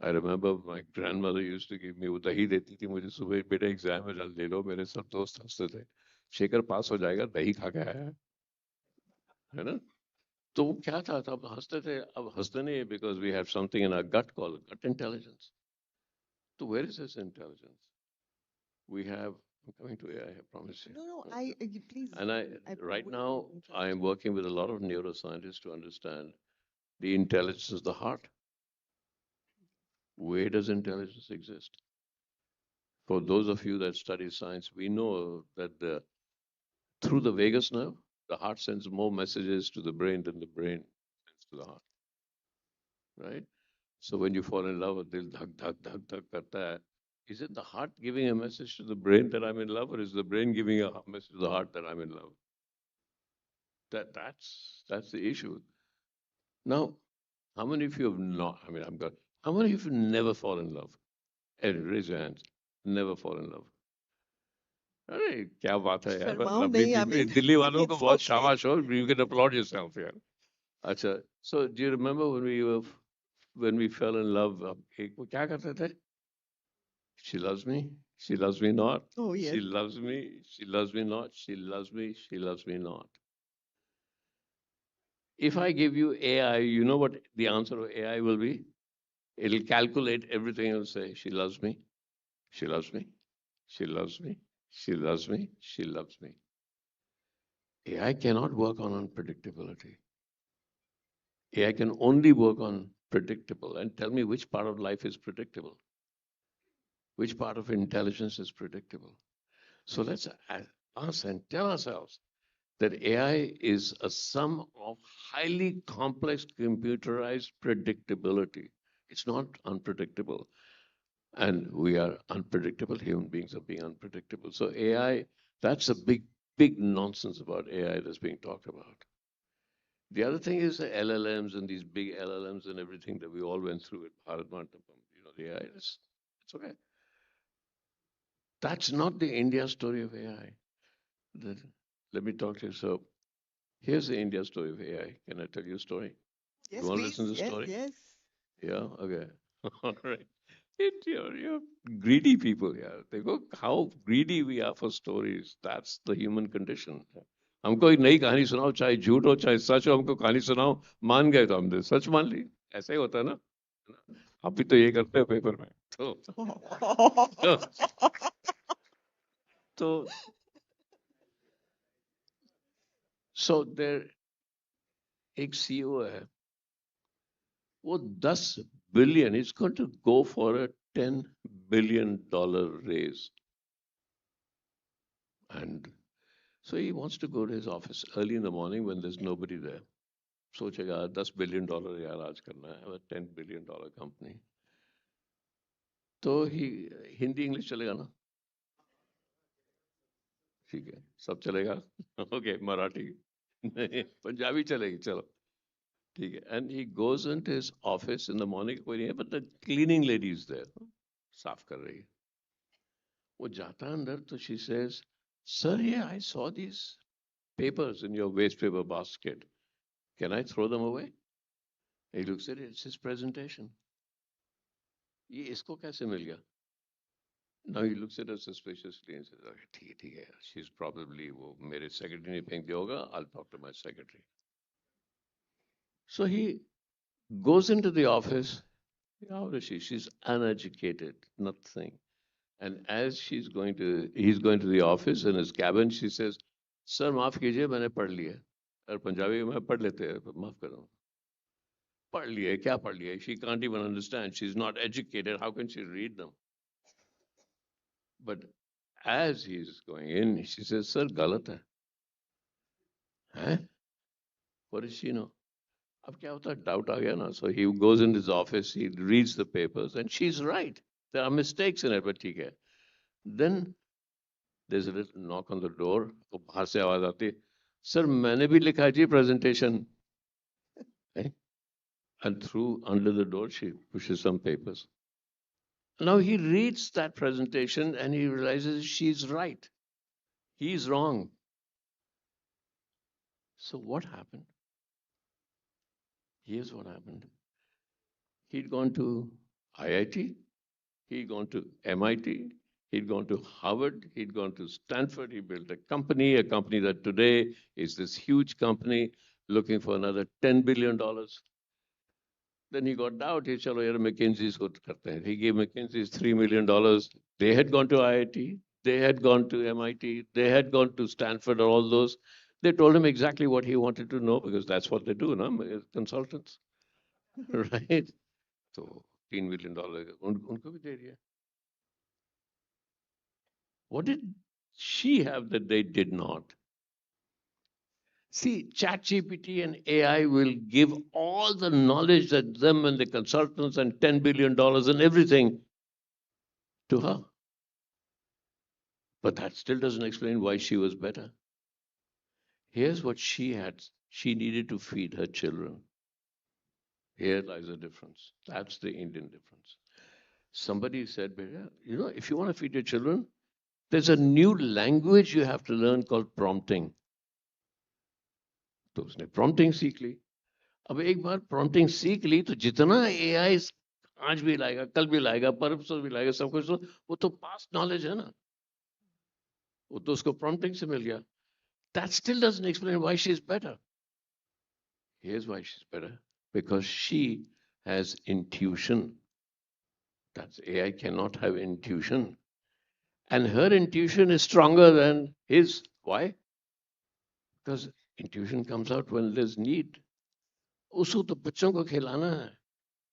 I remember my grandmother used to give me वो दही देती थी मुझे सुबह, बेटा एग्जाम में ले लो. मेरे सब दोस्त हंसते थे, शेखर पास हो जाएगा, दही खा के आया है ना? तो वो क्या था, तब हंसते थे, अब हंसते नहीं, because we have something in our gut called gut intelligence. So where is this intelligence? We have, I'm coming to AI, I promise you. No, please. And right now, I am working with a lot of neuroscientists to understand the intelligence of the heart. Where does intelligence exist? For those of you that study science, we know that through the vagus nerve, the heart sends more messages to the brain than the brain sends to the heart, right? So when you fall in love, dil dhak dhak dhak dhak karta hai. Is it the heart giving a message to the brain that I'm in love, or is the brain giving a message to the heart that I'm in love? That's the issue. Now, how many of you have not? I mean, how many of you never fall in love? Hey, raise your hands. Never fall in love. अरे क्या बात है यार, lovely Delhi वालों को बहुत शाबाश हो. You can applaud yourself यार. अच्छा, so do you remember when we fell in love? वो क्या करते थे? She loves me. She loves me not. Oh yes. She loves me. She loves me not. She loves me. She loves me not. If I give you AI, you know what the answer of AI will be? It'll calculate everything and say, she loves me. She loves me. She loves me. She loves me. She loves me. AI cannot work on unpredictability. AI can only work on predictable. And tell me which part of life is predictable? Which part of intelligence is predictable? So let's ask and tell ourselves that AI is a sum of highly complex computerized predictability. It's not unpredictable. And we are unpredictable. Human beings are being unpredictable. So AI, that's a big nonsense about AI that's being talked about. The other thing is the LLMs and these big LLMs and everything that we all went through at Bharat Mandapam. You know, the AI, it's okay. That's not the India story of AI. Let me talk to you. So here's the India story of AI. Can I tell you a story? Yes, You want to please. listen to the Yes, story? yes. Yeah, okay. All right. You're greedy people, yeah. They go, how greedy we are for stories. That's the human condition. हमको एक नई कहानी सुनाओ, चाहे झूठ हो चाहे सच हो, हमको कहानी सुनाओ, मान गए तो हमने सच मान ली. ऐसा ही होता है ना. आप भी तो ये करते हैं पेपर में. तो, तो so there एक CEO है, वो 10 billion, it's going to go for a $10 billion raise. And so he wants to go to his office early in the morning when there's nobody there. सोचेगा $10 billion यार आज करना है, a $10 billion company. तो ही Hindi English चलेगा ना? ठीक है, सब चलेगा. ओके, मराठी नहीं, पंजाबी चलेगी, चलो ठीक है. And he goes into his office in the morning, कोई नहीं है, but the cleaning lady is there, साफ कर रही है. वो जाता है अंदर तो she says, sir, yeah, I saw these papers in your waste paper basket. Can I throw them away? He looks at it, it's his presentation. ये इसको कैसे मिल गया? Now he looks at her suspiciously and says, okay, ठीक है, she's probably वो मेरे secretary ने फेंक दिया होगा, I'll talk to my secretary. So he goes into the office. How is she? She's uneducated, nothing. And as he's going to the office in his cabin, she says, sir, माफ कीजिए, मैंने पढ़ लिया. और पंजाबी में पढ़ लेते हैं, माफ करो. पढ़ लिया, क्या पढ़ लिया? She can't even understand. She's not educated. How can she read them? But as he's going in, she says, sir, गलत है. हैं? What does she know? अब क्या होता है? Doubt आ गया ना. So he goes in his office, he reads the papers, and she's right. There are mistakes in it, but ठीक है. Then there's a little knock on the door. तो बाहर से आवाज आती है, sir, मैंने भी लिखा है जी presentation. And through under the door, she pushes some papers. Now he reads that presentation and he realizes she's right. He's wrong. So what happened? Here's what happened. He'd gone to IIT, he'd gone to MIT, he'd gone to Harvard, he'd gone to Stanford, he built a company that today is this huge company looking for another $10 billion. Then he got doubt, he said, McKinsey's good. He gave McKinsey's $3 million. They had gone to IIT, they had gone to MIT, they had gone to Stanford, all those. They told him exactly what he wanted to know because that's what they do, no? Consultants, right? So $3 million, उनको भी दे दिया. What did she have that they did not? See, ChatGPT and AI will give all the knowledge that them and the consultants and $10 billion and everything to her. But that still doesn't explain why she was better. Here's what she had. She needed to feed her children. Here lies the difference. That's the Indian difference. Somebody said, if you want to feed your children, there's a new language you have to learn called prompting. तो उसने prompting सीख ली. अब एक बार prompting सीख ली तो जितना AI आज भी लाएगा, कल भी लाएगा, परसों भी लाएगा, सब कुछ, वो तो past knowledge है ना. वो तो उसको prompting से मिल गया. That still doesn't explain why she's better. Here's why she's better. Because she has intuition. That's AI cannot have intuition. And her intuition is stronger than his. Why? Because intuition comes out when there's need. उसको तो बच्चों को खिलाना है.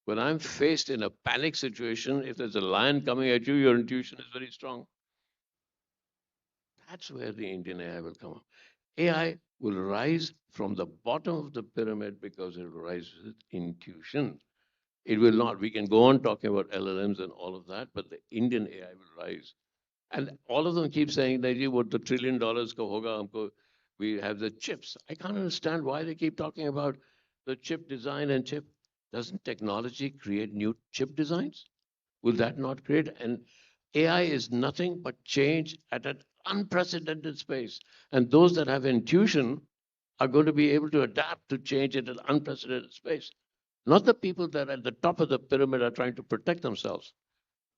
When I'm faced in a panic situation, if there's a lion coming at you, your intuition is very strong. That's where the Indian AI will come up. AI will rise from the bottom of the pyramid because it will rise with intuition. It will not. We can go on talking about LLMs and all of that, but the Indian AI will rise. And all of them keep saying, Naji, what the $1 trillion ka hoga, humko We have the chips. I can't understand why they keep talking about the chip design and chip. Doesn't technology create new chip designs? Will that not create? And AI is nothing but change at an unprecedented space. And those that have intuition are going to be able to adapt to change at an unprecedented space. Not the people that at the top of the pyramid are trying to protect themselves.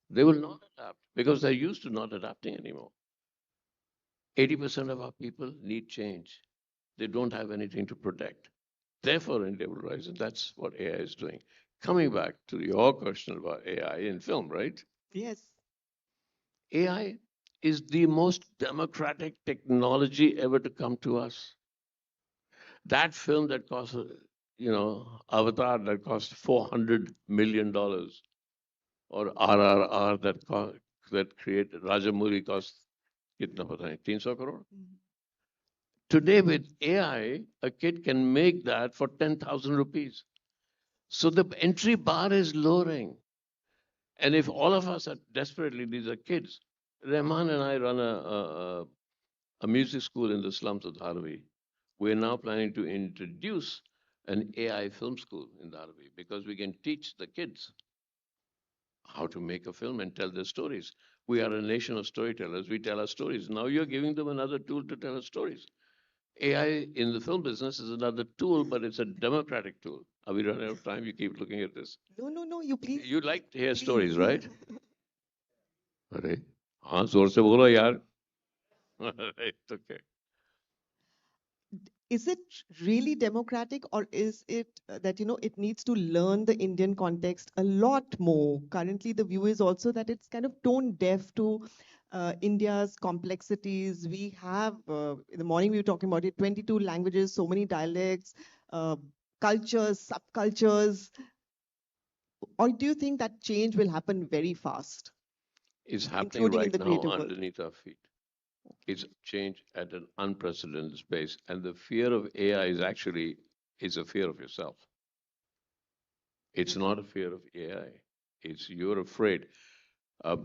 They will not adapt because they're used to not adapting anymore. 80% of our people need change. They don't have anything to protect. Therefore, India will rise, and that's what AI is doing. Coming back to your question about AI in film, right? Yes. AI is the most democratic technology ever to come to us. That film that cost, Avatar that cost $400 million, or RRR that created Rajamouli cost, kitna pata nahi, 300 crore. Today with AI, a kid can make that for 10,000 rupees. So the entry bar is lowering. And if all of us are desperately, these are kids. Rahman and I run a music school in the slums of Dharavi. We're now planning to introduce an AI film school in Dharavi because we can teach the kids how to make a film and tell their stories. We are a nation of storytellers. We tell our stories. Now you're giving them another tool to tell our stories. AI in the film business is another tool, but it's a democratic tool. Are we running out of time? You keep looking at this. No, you please. You like to hear stories, right? अरे हाँ जोर से बोलो यार. It's okay. Is it really democratic, or is it that it needs to learn the Indian context a lot more? Currently, the view is also that it's kind of tone deaf to India's complexities. We have, in the morning we were talking about it, 22 languages, so many dialects, cultures, subcultures. Or do you think that change will happen very fast? It's happening Including in right the now creative world. underneath our feet. It's change at an unprecedented pace, and the fear of AI is a fear of yourself. It's not a fear of AI. It's you're afraid.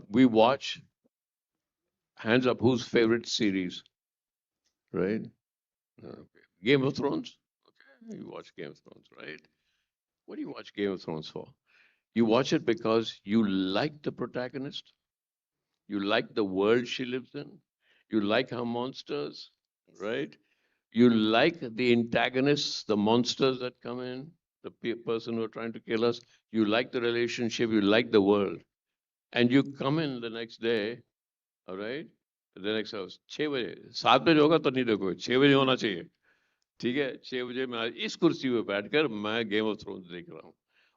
We watch, hands up, whose favorite series, right? Okay. Game of Thrones. Okay, you watch Game of Thrones, right? What do you watch Game of Thrones for? You watch it because you like the protagonist, you like the world she lives in, you like her monsters, right? You like the antagonists, the monsters that come in, the person who are trying to kill us. You like the relationship, you like the world. And you come in the next day, all right? The next house, 6 बजे 7 बजे होगा तो नहीं देखो 6 बजे होना चाहिए ठीक है 6 बजे मैं इस कुर्सी पे बैठकर मैं गेम ऑफ थ्रोन्स देख रहा हूँ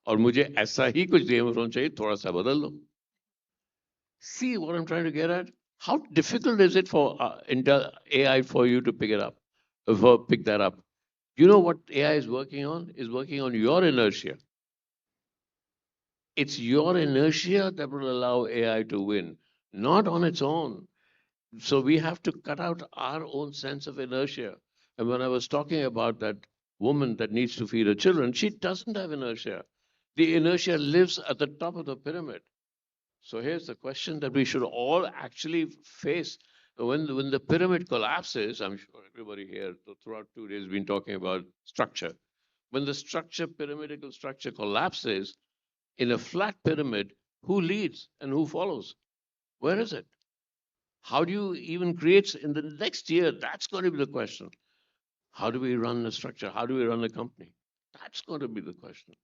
और मुझे ऐसा ही कुछ गेम ऑफ थ्रोन्स चाहिए थोड़ा सा बदल दो. See what I'm trying to get at? How difficult is it for Intel AI for you to pick it up, pick that up? You know what AI is working on? Is working on your inertia. It's your inertia that will allow AI to win, not on its own. So we have to cut out our own sense of inertia. And when I was talking about that woman that needs to feed her children, she doesn't have inertia. The inertia lives at the top of the pyramid. So here's the question that we should all actually face. When the pyramid collapses, I'm sure everybody here throughout 2 days has been talking about structure. When the pyramidal structure collapses in a flat pyramid, who leads and who follows? Where is it? How do you even create in the next year? That's going to be the question. How do we run the structure? How do we run the company? That's going to be the question.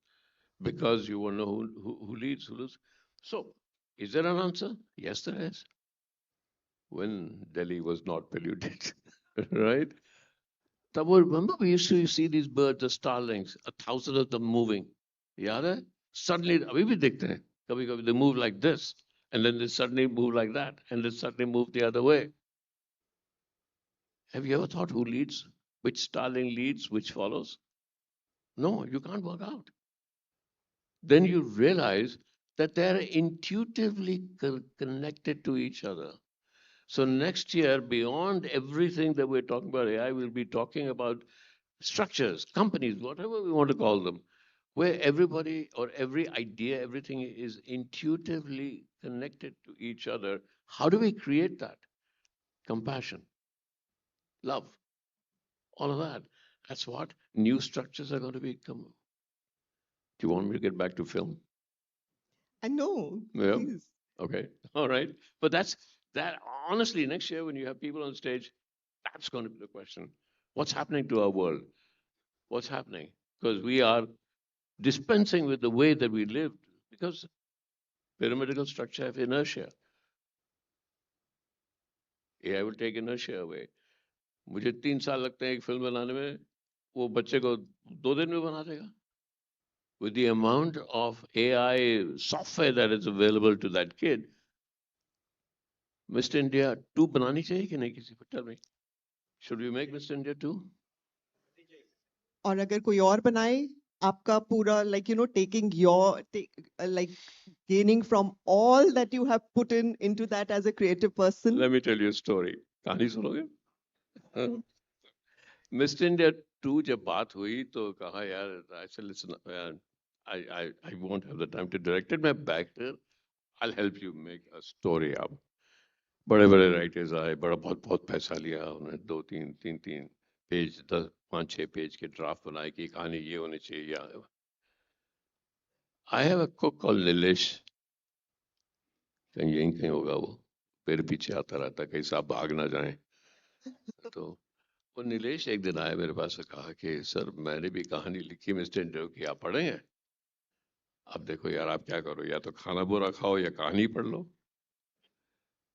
Because you will know who leads, who loses. So, is there an answer? Yes, there is. When Delhi was not polluted, right? Remember we used to see these birds, the starlings, 1,000 of them moving. Yeah, suddenly, abhi bhi dikhte hain. Kabhi kabhi they move like this, and then they suddenly move like that, and they suddenly move the other way. Have you ever thought who leads? Which starling leads, which follows? No, you can't work out. Then you realize that they're intuitively connected to each other. So next year, beyond everything that we're talking about AI, we'll be talking about structures, companies, whatever we want to call them, where everybody or every idea, everything is intuitively connected to each other. How do we create that? Compassion, love. all of that. That's what new structures are going to become. Do you want me to get back to film? I know, Yeah. please. Okay. All right. But that's that. Honestly, next year when you have people on stage, that's going to be the question. What's happening to our world? What's happening? Because we are dispensing with the way that we lived because pyramidal structure have inertia. AI will take inertia away. मुझे 3 साल लगते हैं एक film बनाने में, वो बच्चे को 2 दिन में बना देगा. With the amount of AI software that is available to that kid, Mr. India 2 बनानी चाहिए कि नहीं किसी को? Tell me. Should we make Mr. India 2? और अगर कोई और बनाए, आपका पूरा like taking your like gaining from all that you have put into that as a creative person. Let me tell you a story. कहानी सुनोगे? हाँ? Mr. India 2 जब बात हुई तो कहा यार, I said listen, I won't have the time to direct it. मैं actor, I'll help you make a story up. बड़े बड़े राइटर्स आए, बड़ा बहुत बहुत पैसा लिया उन्होंने, 2-3 पेज, 10-5-6 पेज के ड्राफ्ट बनाए कि कहानी ये होनी चाहिए. या I have a cook called Nilesh. कहीं यहीं कहीं होगा वो, मेरे पीछे आता रहता कहीं साहब भाग ना जाए. तो वो नीलेश एक दिन आया मेरे पास और कहा कि सर मैंने भी कहानी लिखी मिस्टर इंडिया की, आप पढ़ेंगे? अब देखो यार आप क्या करो, या तो खाना बुरा खाओ या कहानी पढ़ लो.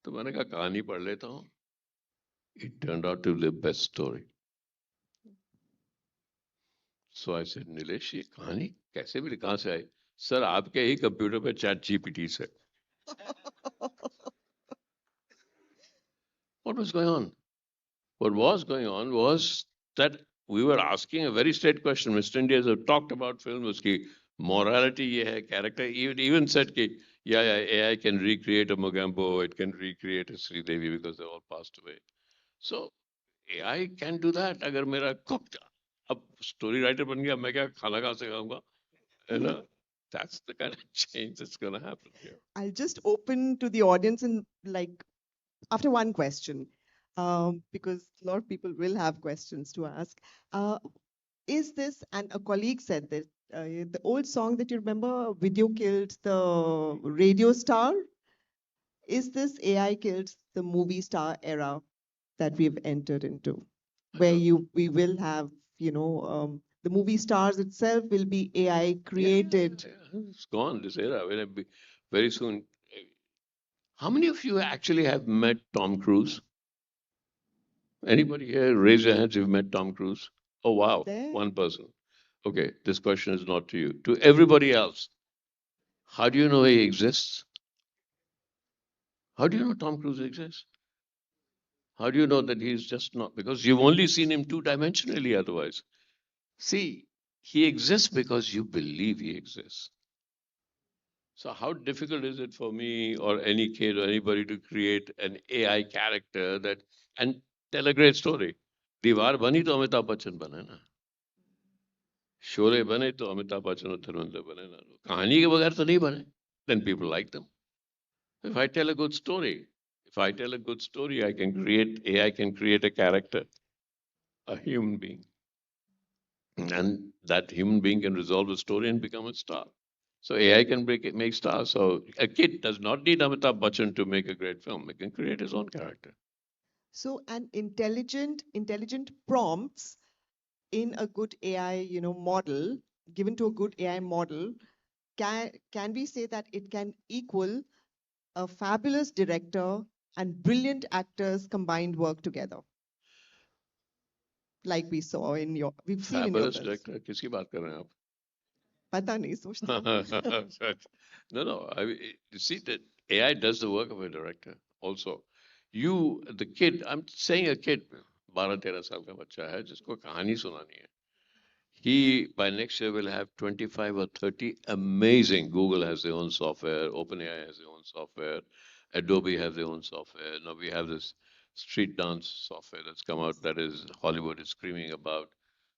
तो मैंने कहा कहानी पढ़ लेता हूँ. It turned out to be the best story. So I said, Nilesh ये कहानी कैसे भी कहाँ से आई? सर आपके ही कंप्यूटर पे चैट जीपीटी से. What was going on? What was going on was that we were asking a very straight question. Mr. India has talked about film, uski morality ye hai, character. Even said कि yeah, AI can recreate a Mogambo, it can recreate a Sri Devi because they all passed away. So AI can do that. अगर मेरा cook अब story writer बन गया, मैं क्या खाना कहाँ से खाऊंगा? You know, that's the kind of change that's going to happen here. I'll just open to the audience and like after one question, because a lot of people will have questions to ask. Is this, and a colleague said that the old song that you remember, video killed the radio star? Is this AI killed the movie star era that we've entered into, where we will have, the movie stars itself will be AI created? Yeah, it's gone, this era. Very soon. How many of you actually have met Tom Cruise? Anybody here raise your hands if you've met Tom Cruise? Oh, wow. There. One person. Okay, this question is not to you. To everybody else, how do you know he exists? How do you know Tom Cruise exists? How do you know that he's just not? Because you've only seen him two-dimensionally otherwise. See, he exists because you believe he exists. So how difficult is it for me or any kid or anybody to create an AI character that and tell a great story? दीवार बनी तो अमिताभ बच्चन बने ना, शोले बने तो अमिताभ बच्चन और धर्मेंद्र बने ना, कहानी के बगैर तो नहीं बने. Then people like them. If I tell a good story, I can create, AI can create a character, a human being. And that human being can resolve a story and become a star. So AI can make stars. So a kid does not need Amitabh Bachchan to make a great film. He can create his own character. So an intelligent prompts in a good AI, model, given to a good AI model, can we say that it can equal a fabulous director and brilliant actors combined work together? Like we've seen in your Fabulous films. director. किसकी बात कर रहे हैं आप? पता नहीं सोचता. No. You see that AI does the work of a director also. You, the kid, I'm saying a kid, 12-13 साल का बच्चा है जिसको कहानी सुनानी है. He, by next year, will have 25 or 30 amazing. Google has their own software. OpenAI has their own software. Adobe has their own software. Now we have this street dance software that's come out that is Hollywood is screaming about.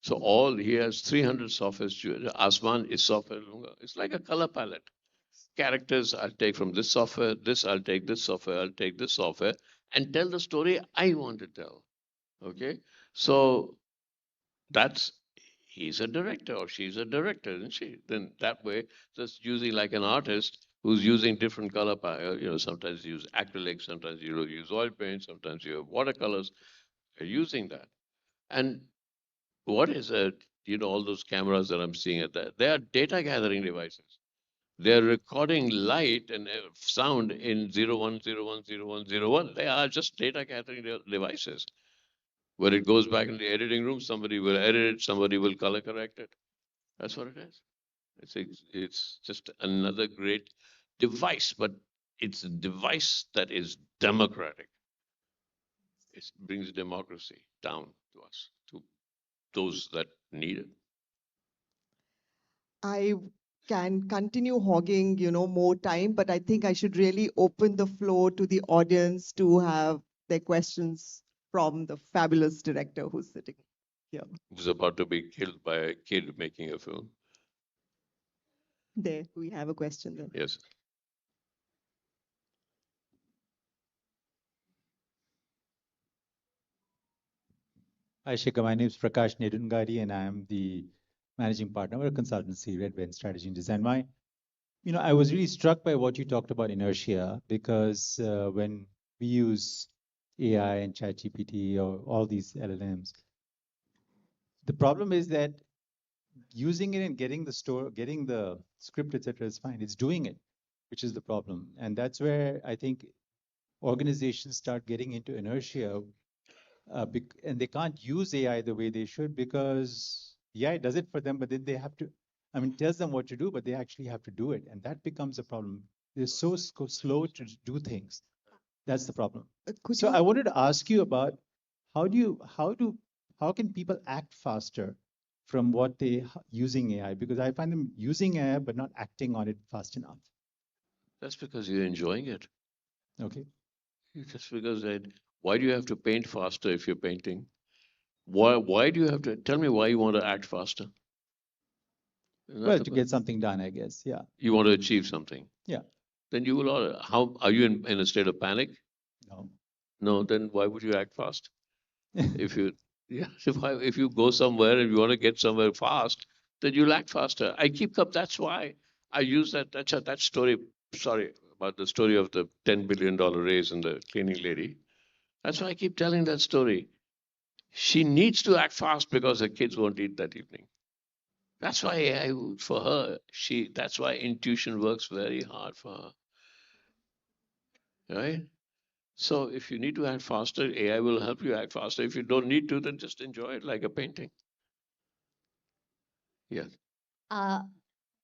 So he has 300 softwares. Asman is software. It's like a color palette. Characters, I'll take from this software, I'll take this software, I'll take this software, and tell the story I want to tell. Okay? So he's a director or she's a director, isn't she? Then that way, just using like an artist who's using different color palette, sometimes you use acrylic, sometimes you use oil paint, sometimes you have watercolors, you're using that. And what is it? All those cameras that I'm seeing at that, they are data gathering devices. They're recording light and sound in 01010101. They are just data gathering devices. When it goes back in the editing room, somebody will edit it, somebody will color correct it. That's what it is. It's just another great device, but it's a device that is democratic. It brings democracy down to us, to those that need it. I can continue hogging, more time, but I think I should really open the floor to the audience to have their questions from the fabulous director who's sitting here. Who's about to be killed by a kid making a film. There, we have a question then. Yes. Hi, Shekhar. My name is Prakash Nedungadi, and I am the managing partner of a consultancy, Red Ven Strategy and Design. I was really struck by what you talked about inertia, because when we use AI and ChatGPT or all these LLMs, the problem is that using it and getting the script, etc., is fine. It's doing it, which is the problem, and that's where I think organizations start getting into inertia, and they can't use AI the way they should, because AI does it for them, but then they have to, tells them what to do, but they actually have to do it, and that becomes a problem. They're so slow to do things. That's the problem. So I wanted to ask you about how can people act faster from what they using AI? Because I find them using AI but not acting on it fast enough. That's because you're enjoying it. Okay. Just because why do you have to paint faster if you're painting? Why do you have to tell me why you want to act faster? Well, to get something done, I guess. Yeah. You want to achieve something. Yeah. Then you will order. How are you in a state of panic? No. No, then why would you act fast? If you go somewhere and you want to get somewhere fast, then you'll act faster. I keep up. That's why I use that story. Sorry about the story of the $10 billion raise and the cleaning lady. That's why I keep telling that story. She needs to act fast because her kids won't eat that evening. That's why for her, that's why intuition works very hard for her. Right? So if you need to act faster, AI will help you act faster. If you don't need to, then just enjoy it like a painting. Yes. Hi,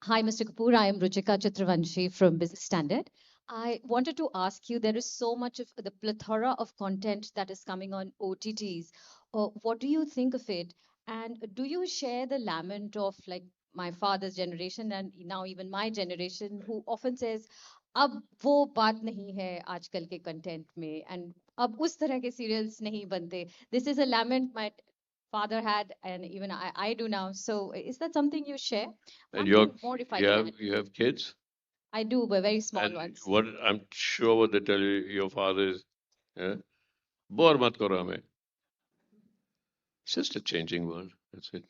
Mr. Kapoor. I am Ruchika Chitravanshi from Business Standard. I wanted to ask you, there is so much of the plethora of content that is coming on OTTs. What do you think of it? And do you share the lament of like my father's generation and now even my generation, who often says, अब वो बात नहीं है आजकल के content में and अब उस तरह के serials नहीं बनते. This is a lament my father had and even I do now. So is that something you share? And One thing more if I can add. you have kids? I do, but very small And ones. what I'm sure what they tell you, your father is, bore mat karo hame. It's just a changing world. That's it.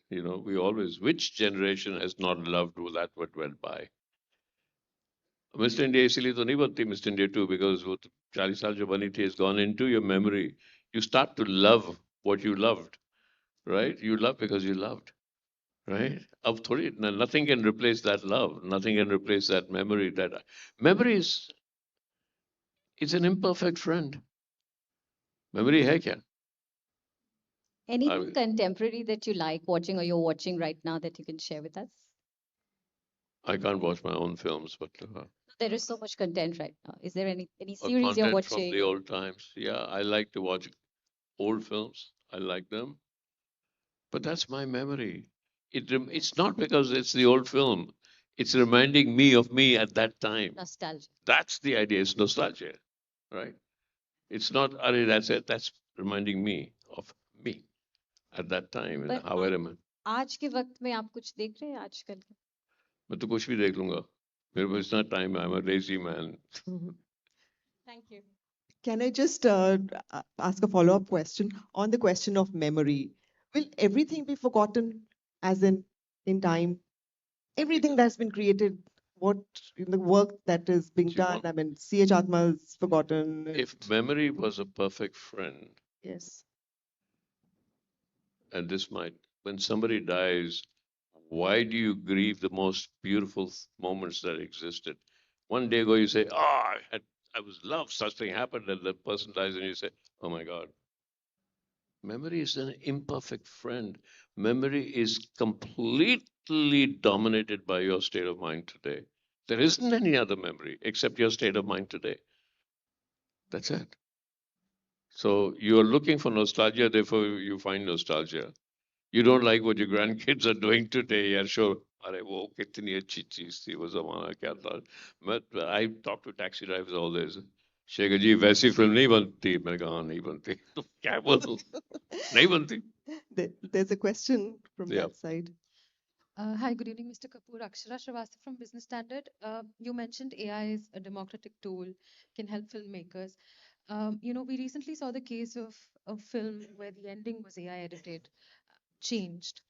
Which generation has not loved that what went by? Mr. India इसलिए तो नहीं बनती Mr. India 2 because वो 40 साल जो बनी थी has gone into your memory. You start to love what you loved, right? You love because you loved, right? अब थोड़ी nothing can replace that love. Nothing can replace that memory. That memory is it's an imperfect friend. Memory है क्या? Anything contemporary that you like watching or you're watching right now that you can share with us? I can't watch my own films, but There is so much content right now. Is there any series content you're from watching? the old times. Yeah, I like to watch old films. I like them, but that's my memory. It's not because it's the old film. It's reminding me of me at that time. Nostalgia. That's the idea. It's nostalgia, right? It's not, that's it. That's reminding me of me at that time and But how I remember. आज के वक्त में आप कुछ देख रहे हैं आजकल के? मैं तो कुछ भी देख लूंगा. मेरे पास इतना time है. I'm a lazy man. Thank you. Can I just ask a follow-up question on the question of memory? will everything be forgotten, as in time? Everything that's been created, what in the work that is being done, I mean, C.H. Atma's forgotten. If memory was a perfect friend, Yes. and this might, when somebody dies, why do you grieve the most beautiful moments that existed? One day ago, you say, "Oh, I was love, such thing happened," and the person dies, and you say, "Oh my God." Memory is an imperfect friend. Memory is completely dominated by your state of mind today. There isn't any other memory except your state of mind today. That's it. So you're looking for nostalgia, therefore you find nostalgia. You don't like what your grandkids are doing today. Yeah, sure. अरे वो कितनी अच्छी चीज थी वो जमाना क्या था I talk to taxi drivers all this. Shekhar ji वैसी फिल्म नहीं बनती मैंने कहा हाँ नहीं बनती तो क्या बोलूं नहीं बनती There's a question from Yeah. that side. Hi, good evening, Mr. Kapoor. Akshara Shrivastava from Business Standard. You mentioned AI is a democratic tool, can help filmmakers. We recently saw the case of a film where the ending was AI edited, changed.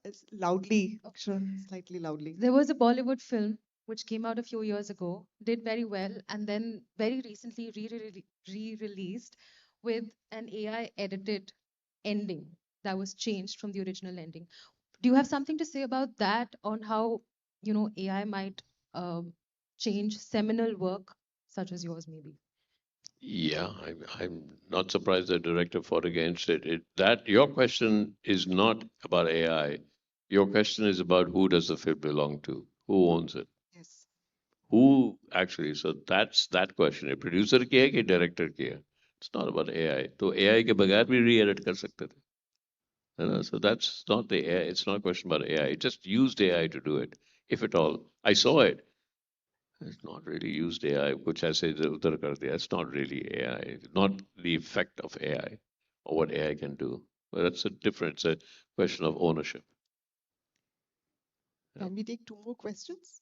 It's loudly, Akshara, slightly loudly. There was a Bollywood film which came out a few years ago, did very well, and then very recently re-released with an AI edited ending that was changed from the original ending. Do you have something to say about that on how AI might change seminal work such as yours maybe? Yeah, I'm not surprised the director fought against it. That your question is not about AI. Your question is about who does the film belong to? Who owns it? Yes. Who actually? So that's that question. A producer की है कि director की है? It's not about AI. तो AI के बगैर भी re-edit कर सकते थे. You know, so that's not the AI. It's not a question about AI. It just used AI to do it, if at all. I saw it. It's not really used AI, which I say उधर कर दिया. It's not really AI. It's not the effect of AI or what AI can do. But that's a different. It's a question of ownership. Can we take two more questions?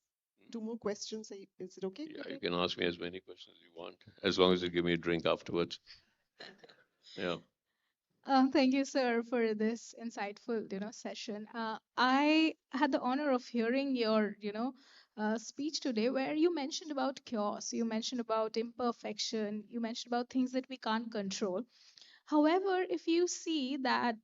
Two more questions. Is it okay? Yeah, you can ask me as many questions as you want, as long as you give me a drink afterwards. Yeah. Thank you, sir, for this insightful, session. I had the honor of hearing your, speech today, where you mentioned about chaos, you mentioned about imperfection, you mentioned about things that we can't control. However, if you see that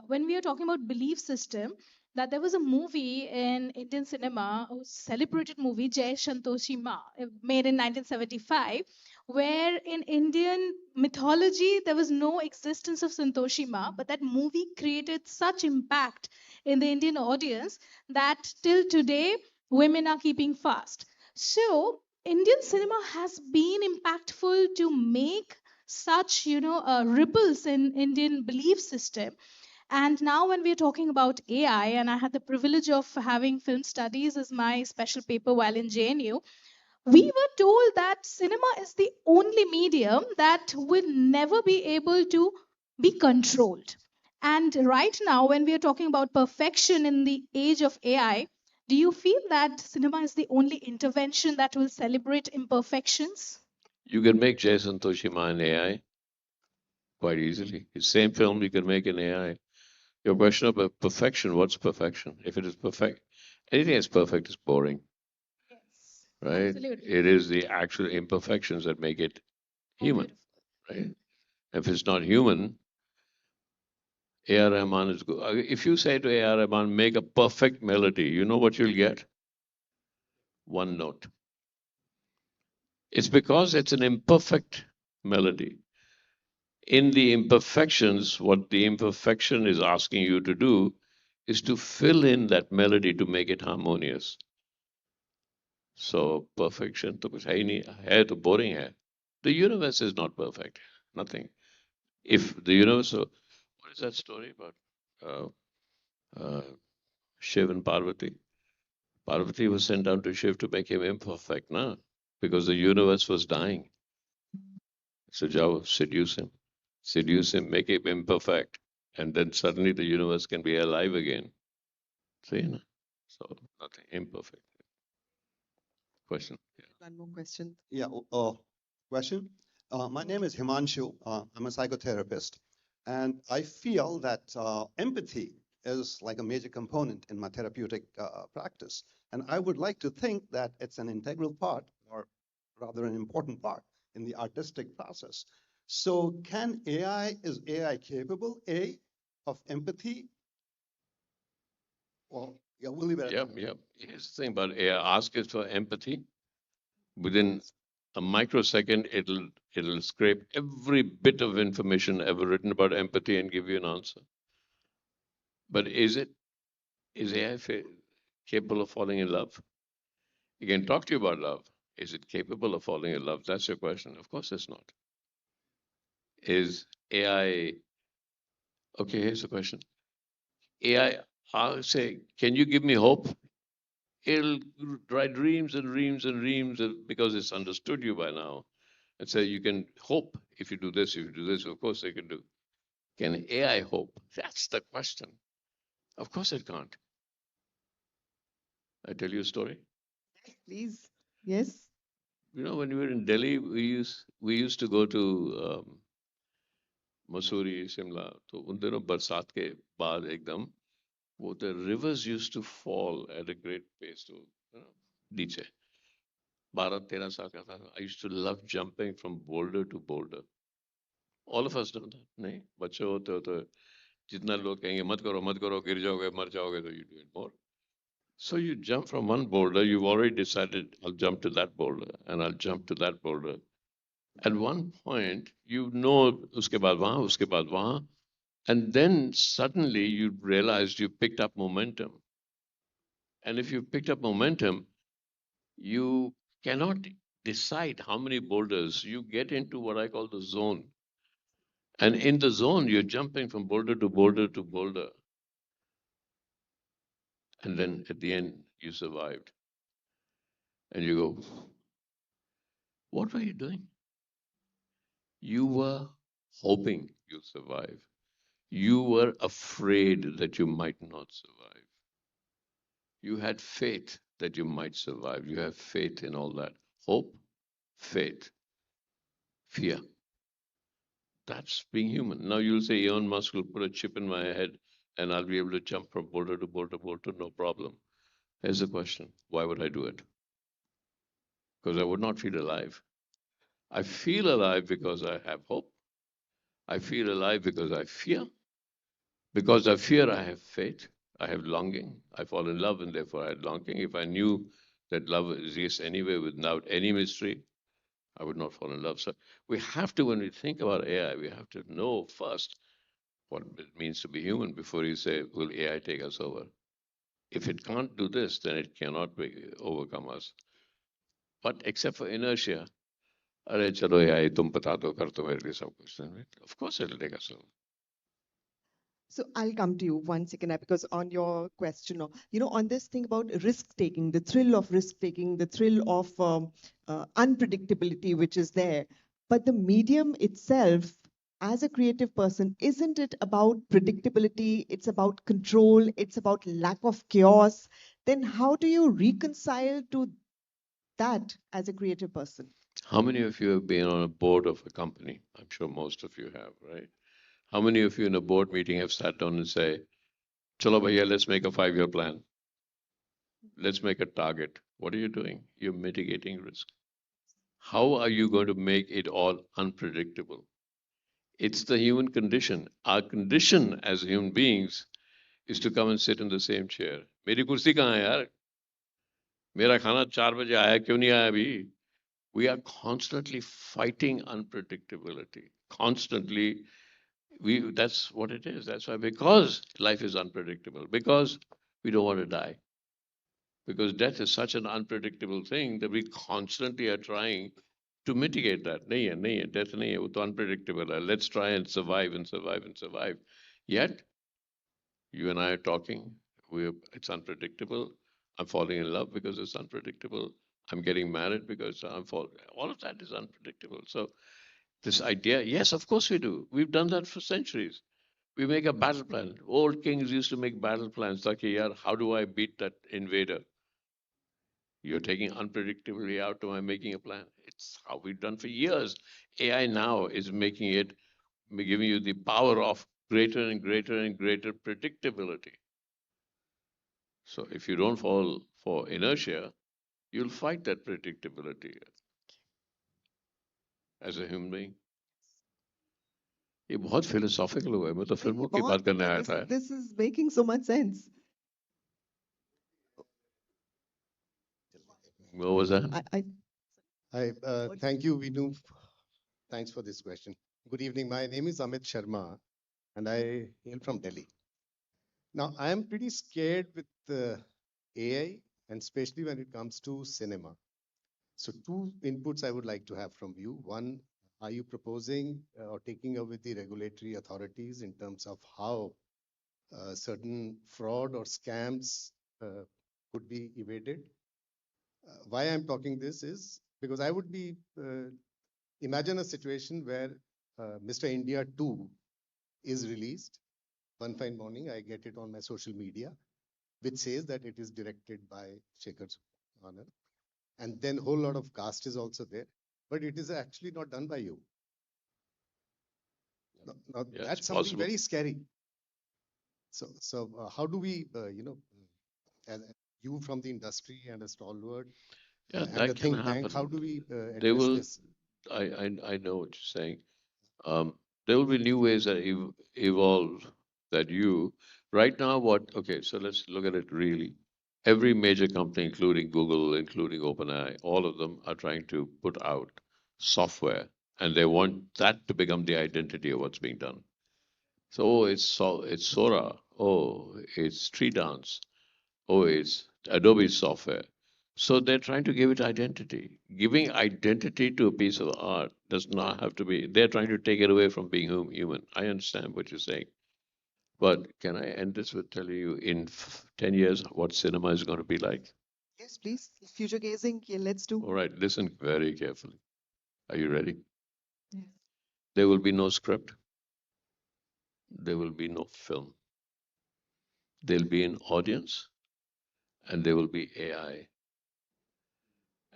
when we are talking about belief system, that there was a movie in Indian cinema, a celebrated movie, Jai Santoshi Ma, made in 1975, where in Indian mythology there was no existence of Santoshi Ma, but that movie created such impact in the Indian audience that till today women are keeping fast. So Indian cinema has been impactful to make such ripples in Indian belief system. And now when we're talking about AI, and I had the privilege of having film studies as my special paper while in JNU, we were told that cinema is the only medium that will never be able to be controlled. And right now, when we are talking about perfection in the age of AI, do you feel that cinema is the only intervention that will celebrate imperfections? You can make Jason Toshima in AI quite easily. The same film you can make in AI. Your question about perfection, what's perfection? If it is perfect, anything that's perfect is boring. Yes. Right? Absolutely. It is the actual imperfections that make it human. Right? If it's not human, A.R. Rahman is good. If you say to A.R. Rahman, make a perfect melody, you know what you'll get? One note. It's because it's an imperfect melody. In the imperfections, what the imperfection is asking you to do is to fill in that melody to make it harmonious. So perfection तो कुछ है ही नहीं है तो boring है. The universe is not perfect. Nothing. If the universe, what is that story about? Shiv and Parvati. Parvati was sent down to Shiv to make him imperfect, na? Because the universe was dying. So Jao, seduce him, make him imperfect, and then suddenly the universe can be alive again. See, na? So nothing imperfect. Question. One more question. Yeah, question. My name is Himanshu. I'm a psychotherapist. And I feel that empathy is like a major component in my therapeutic practice. And I would like to think that it's an integral part, or rather an important part, in the artistic process. So is AI capable, A, of empathy? Well, yeah, we'll leave it at that. Yep. Here's the thing about AI. Ask it for empathy. Within a microsecond, it'll scrape every bit of information ever written about empathy and give you an answer. But is AI capable of falling in love? It can talk to you about love. Is it capable of falling in love? That's your question. Of course it's not. Is AI, okay, here's the question. AI, I'll say, can you give me hope? It'll write reams and reams and reams because it's understood you by now. And say, you can hope if you do this, if you do this, of course they can do. Can AI hope? That's the question. Of course it can't. I tell you a story. Please. Yes. You know, when we were in Delhi, we used to go to Mussoorie, Shimla. तो उन दिनों बरसात के बाद एकदम the rivers used to fall at a great pace to नीचे. 12-13 साल का था. I used to love jumping from boulder to boulder. All of us do that. नहीं बच्चे होते हो तो जितना लोग कहेंगे मत करो गिर जाओगे मर जाओगे तो you do it more. So you jump from one boulder, you've already decided I'll jump to that boulder and I'll jump to that boulder. At one point, you know uske baad wahan, and then suddenly you realized you picked up momentum. And if you picked up momentum, you cannot decide how many boulders. You get into what I call the zone. And in the zone, you're jumping from boulder to boulder to boulder. And then at the end, you survived. And you go, what were you doing? You were hoping you'll survive. You were afraid that you might not survive. You had faith that you might survive. You have faith in all that. Hope, faith, fear. That's being human. Now you'll say Elon Musk will put a chip in my head and I'll be able to jump from boulder to boulder to boulder, no problem. Here's the question. Why would I do it? Because I would not feel alive. I feel alive because I have hope. I feel alive because I fear. Because I fear, I have faith. I have longing. I fall in love and therefore I had longing. If I knew that love exists anyway without any mystery, I would not fall in love. So we have to, when we think about AI, we have to know first what it means to be human before you say, will AI take us over? If it can't do this, then it cannot overcome us. But except for inertia, अरे चलो AI तुम बता दो कर तो मेरे लिए सब कुछ, of course it'll take us over. So I'll come to you one second, because on your question, on this thing about risk taking, the thrill of risk taking, the thrill of unpredictability, which is there. But the medium itself, as a creative person, isn't it about predictability? It's about control. It's about lack of chaos. Then how do you reconcile to that as a creative person? How many of you have been on a board of a company? I'm sure most of you have, right? How many of you in a board meeting have sat down and say, Chalo bhaiya, let's make a 5-year plan. Let's make a target. What are you doing? You're mitigating risk. How are you going to make it all unpredictable? It's the human condition. Our condition as human beings is to come and sit in the same chair. मेरी कुर्सी कहाँ है यार? मेरा खाना 4 बजे आया क्यों नहीं आया अभी? We are constantly fighting unpredictability. Constantly, that's what it is. That's why, because life is unpredictable, because we don't want to die. Because death is such an unpredictable thing that we constantly are trying to mitigate that. नहीं है, death नहीं है, वो तो unpredictable है. Let's try and survive and survive and survive. Yet, you and I are talking, it's unpredictable. I'm falling in love because it's unpredictable. I'm getting married because all of that is unpredictable. So this idea, yes, of course we do. We've done that for centuries. We make a battle plan. Old kings used to make battle plans. Like, yeah, how do I beat that invader? You're taking unpredictably out. Am I making a plan? It's how we've done for years. AI now is making it giving you the power of greater and greater and greater predictability. So if you don't fall for inertia, you'll fight that predictability as a human being. ये बहुत philosophical हुआ है, मैं तो फिल्मों की बात करने आया था. This is making so much sense. What was that? Hi, thank you, Vinu. Thanks for this question. Good evening. My name is Amit Sharma, and I hail from Delhi. Now, I am pretty scared with AI, and especially when it comes to cinema. So, two inputs I would like to have from you. One, are you proposing or taking up with the regulatory authorities in terms of how certain fraud or scams could be evaded? Why I'm talking this is because I would be imagine a situation where Mr. India 2 is released. One fine morning, I get it on my social media, which says that it is directed by Shekhar Anand. And then a whole lot of cast is also there, but it is actually not done by you. Now Yeah, that's it's something possible. very scary. So how do we, as you from the industry and a stalwart Yeah, and that a can think tank, happen. how do we They address will. this? I know what you're saying. There will be new ways that evolve that you. Right now, okay, so let's look at it really. Every major company, including Google, including OpenAI, all of them are trying to put out software, and they want that to become the identity of what's being done. So it's Sora. Oh, it's Tree Dance. Oh, it's Adobe software. So they're trying to give it identity. Giving identity to a piece of art does not have to be, they're trying to take it away from being human. I understand what you're saying. But can I end this with telling you in 10 years what cinema is going to be like? Yes, please. Future gazing. Yeah, let's do. All right, listen very carefully. Are you ready? Yes. There will be no script. There will be no film. There'll be an audience and there will be AI.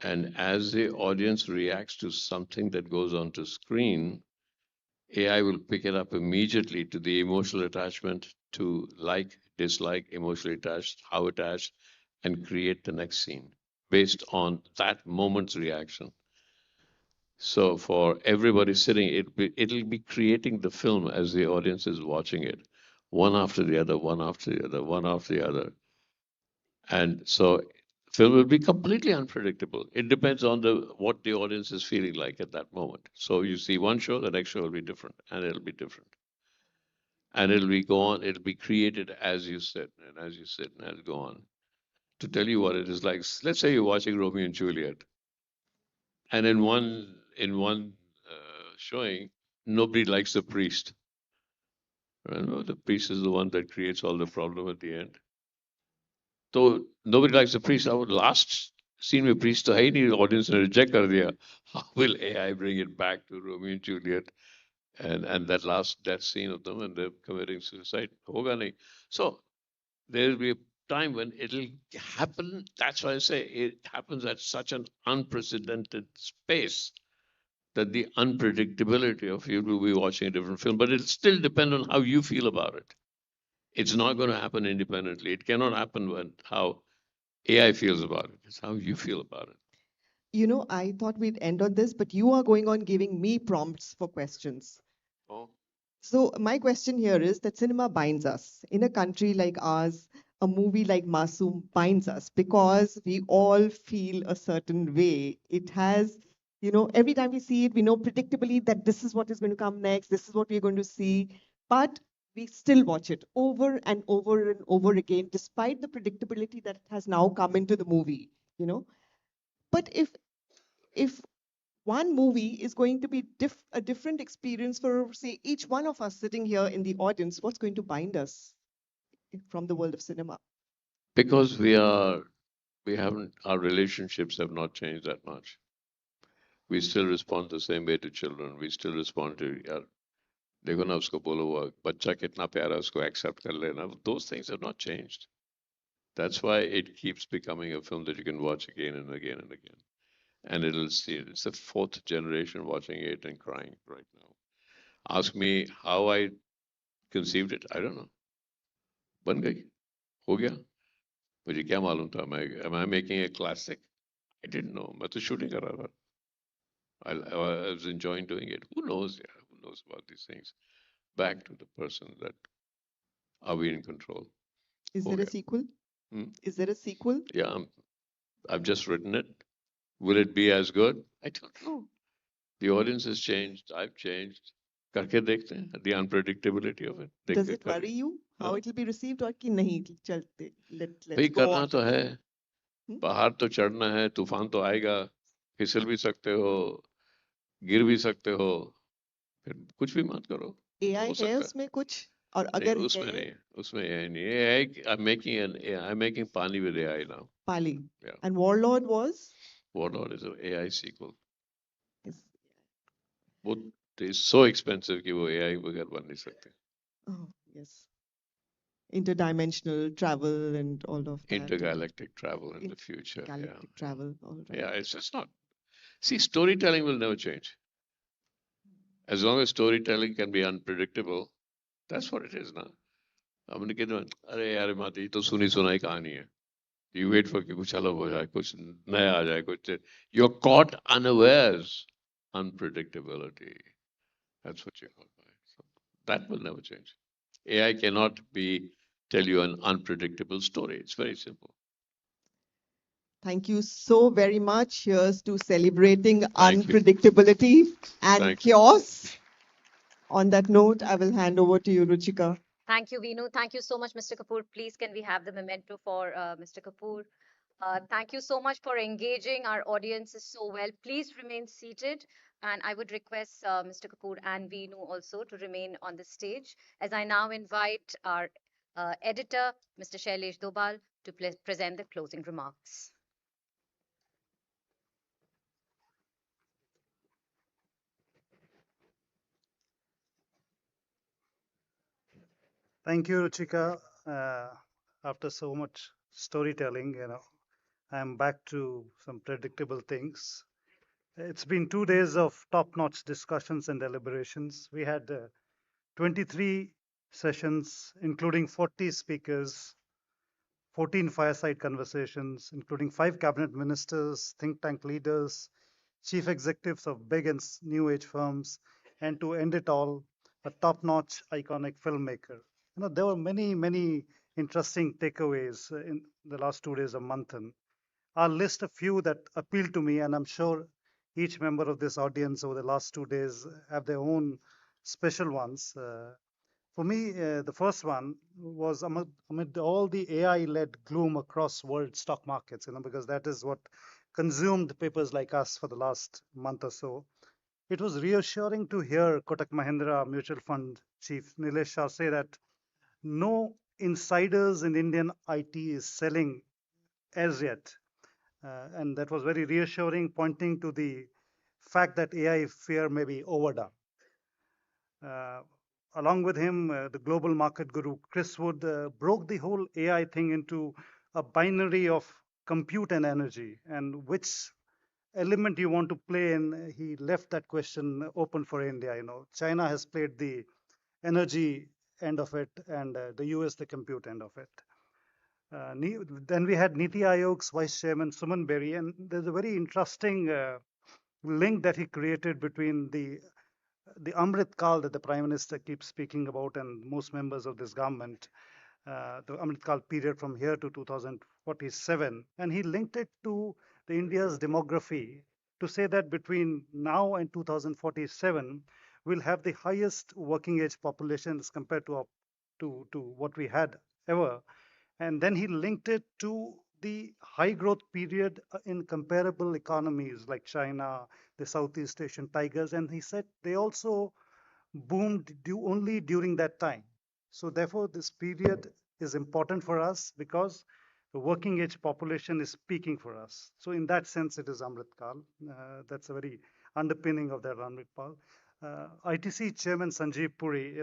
And as the audience reacts to something that goes onto screen, AI will pick it up immediately to the emotional attachment, to like, dislike, emotionally attached, how attached, and create the next scene based on that moment's reaction. So for everybody sitting, it'll be creating the film as the audience is watching it, one after the other, one after the other, one after the other. And so film will be completely unpredictable. It depends on what the audience is feeling like at that moment. So you see one show, the next show will be different, and it'll be different. And it'll be created as you sit, and as you sit, and it'll go on. To tell you what it is like, let's say you're watching Romeo and Juliet, and in one showing, nobody likes the priest. Right? The priest is the one that creates all the problem at the end. So nobody likes the priest. Our last scene with priest, तो है ही नहीं, audience ने reject कर दिया. How will AI bring it back to Romeo and Juliet and that last death scene of them and they're committing suicide? होगा नहीं. So there will be a time when it'll happen. That's why I say it happens at such an unprecedented space that the unpredictability of you will be watching a different film, but it'll still depend on how you feel about it. It's not going to happen independently. It cannot happen when how AI feels about it. It's how you feel about it. You know, I thought we'd end on this, but you are going on giving me prompts for questions. Oh. So my question here is that cinema binds us. In a country like ours, a movie like Masoom binds us because we all feel a certain way. It has, you know, every time we see it, we know predictably that this is what is going to come next, this is what we're going to see, but we still watch it over and over and over again, despite the predictability that has now come into the movie, you know. But if one movie is going to be a different experience for, say, each one of us sitting here in the audience, what's going to bind us from the world of cinema? Because our relationships have not changed that much. We still respond the same way to children. We still respond to, देखो ना उसको बोलो वो बच्चा कितना प्यारा उसको accept कर लेना. Those things have not changed. That's why it keeps becoming a film that you can watch again and again and again. And it'll see it. It's the fourth generation watching it and crying right now. Ask me how I conceived it. I don't know. बन गई, हो गया. मुझे क्या मालूम था? Am I making a classic? I didn't know. मैं तो shooting कर रहा था. I was enjoying doing it. Who knows? Yeah, who knows about these things? Back to the person that are we in control? Is हो there a गया. sequel? Is there a sequel? Yeah, I've just written it. Will it be as good? I don't know. The audience has changed. I've changed. करके देखते हैं. The unpredictability of it. देख Does के it worry you how it will be received or कि नहीं चलते? Let's भाई go करना on तो with है. it. बाहर तो चढ़ना है. तूफान तो आएगा. फिसल भी सकते हो. गिर भी सकते हो. फिर कुछ भी मत करो. AI हो है सकता है. उसमें कुछ और नहीं, अगर उसमें है नहीं. उसमें AI नहीं. AI, I'm making Pani with AI now. Pali. Yeah. And Warlord was? Warlord is an AI sequel. Yes. वो is so expensive कि वो AI बगैर बन नहीं सकते. Oh, yes. Interdimensional travel and all of that. Intergalactic travel in the future. Galactic travel, all right. Yeah, it's just not. See, storytelling will never change. As long as storytelling can be unpredictable, that's what it is now. हमने कहते हैं, अरे यार माती ये तो सुनी सुनाई कहानी है. You wait for कि कुछ अलग हो जाए, कुछ नया आ जाए, कुछ. You're caught unawares. Unpredictability. That's what you're caught by. So that will never change. AI cannot tell you an unpredictable story. It's very simple. Thank you so very much. Here's to celebrating Thank you. unpredictability and Thank you. chaos. On that note, I will hand over to you, Ruchika. Thank you, Veenu. Thank you so much, Mr. Kapoor. Please, can we have the memento for Mr. Kapoor? Thank you so much for engaging our audiences so well. Please remain seated. And I would request Mr. Kapoor and Veenu also to remain on the stage as I now invite our editor, Mr. Shailesh Dobal, to present the closing remarks. Thank you, Ruchika. After so much storytelling, I'm back to some predictable things. It's been 2 days of top-notch discussions and deliberations. We had 23 sessions, including 40 speakers, 14 fireside conversations, including 5 cabinet ministers, think tank leaders, chief executives of big and new age firms, and to end it all, a top-notch iconic filmmaker. There were many interesting takeaways in the last 2 days of Manthan. I'll list a few that appeal to me, and I'm sure each member of this audience over the last 2 days have their own special ones. For me, the first one was amid all the AI-led gloom across world stock markets, because that is what consumed papers like us for the last month or so. It was reassuring to hear Kotak Mahindra Mutual Fund Chief Nilesh Shah say that no insiders in Indian IT is selling as yet. And that was very reassuring, pointing to the fact that AI fear may be overdone. Along with him, the global market guru Chris Wood broke the whole AI thing into a binary of compute and energy, and which element you want to play in. He left that question open for India. China has played the energy end of it, and the US the compute end of it. Then we had Niti Aayog's vice chairman Suman Berry, and there's a very interesting link that he created between the Amrit Kal that the Prime Minister keeps speaking about, and most members of this government, the Amrit Kal period from here to 2047. And he linked it to the India's demography to say that between now and 2047, we'll have the highest working age population as compared to what we had ever. And then he linked it to the high growth period in comparable economies like China, the Southeast Asian tigers. And he said they also boomed only during that time. So therefore, this period is important for us because the working age population is peaking for us. So in that sense, it is Amrit Kal. That's a very underpinning of that Amrit Kal. ITC Chairman Sanjeev Puri,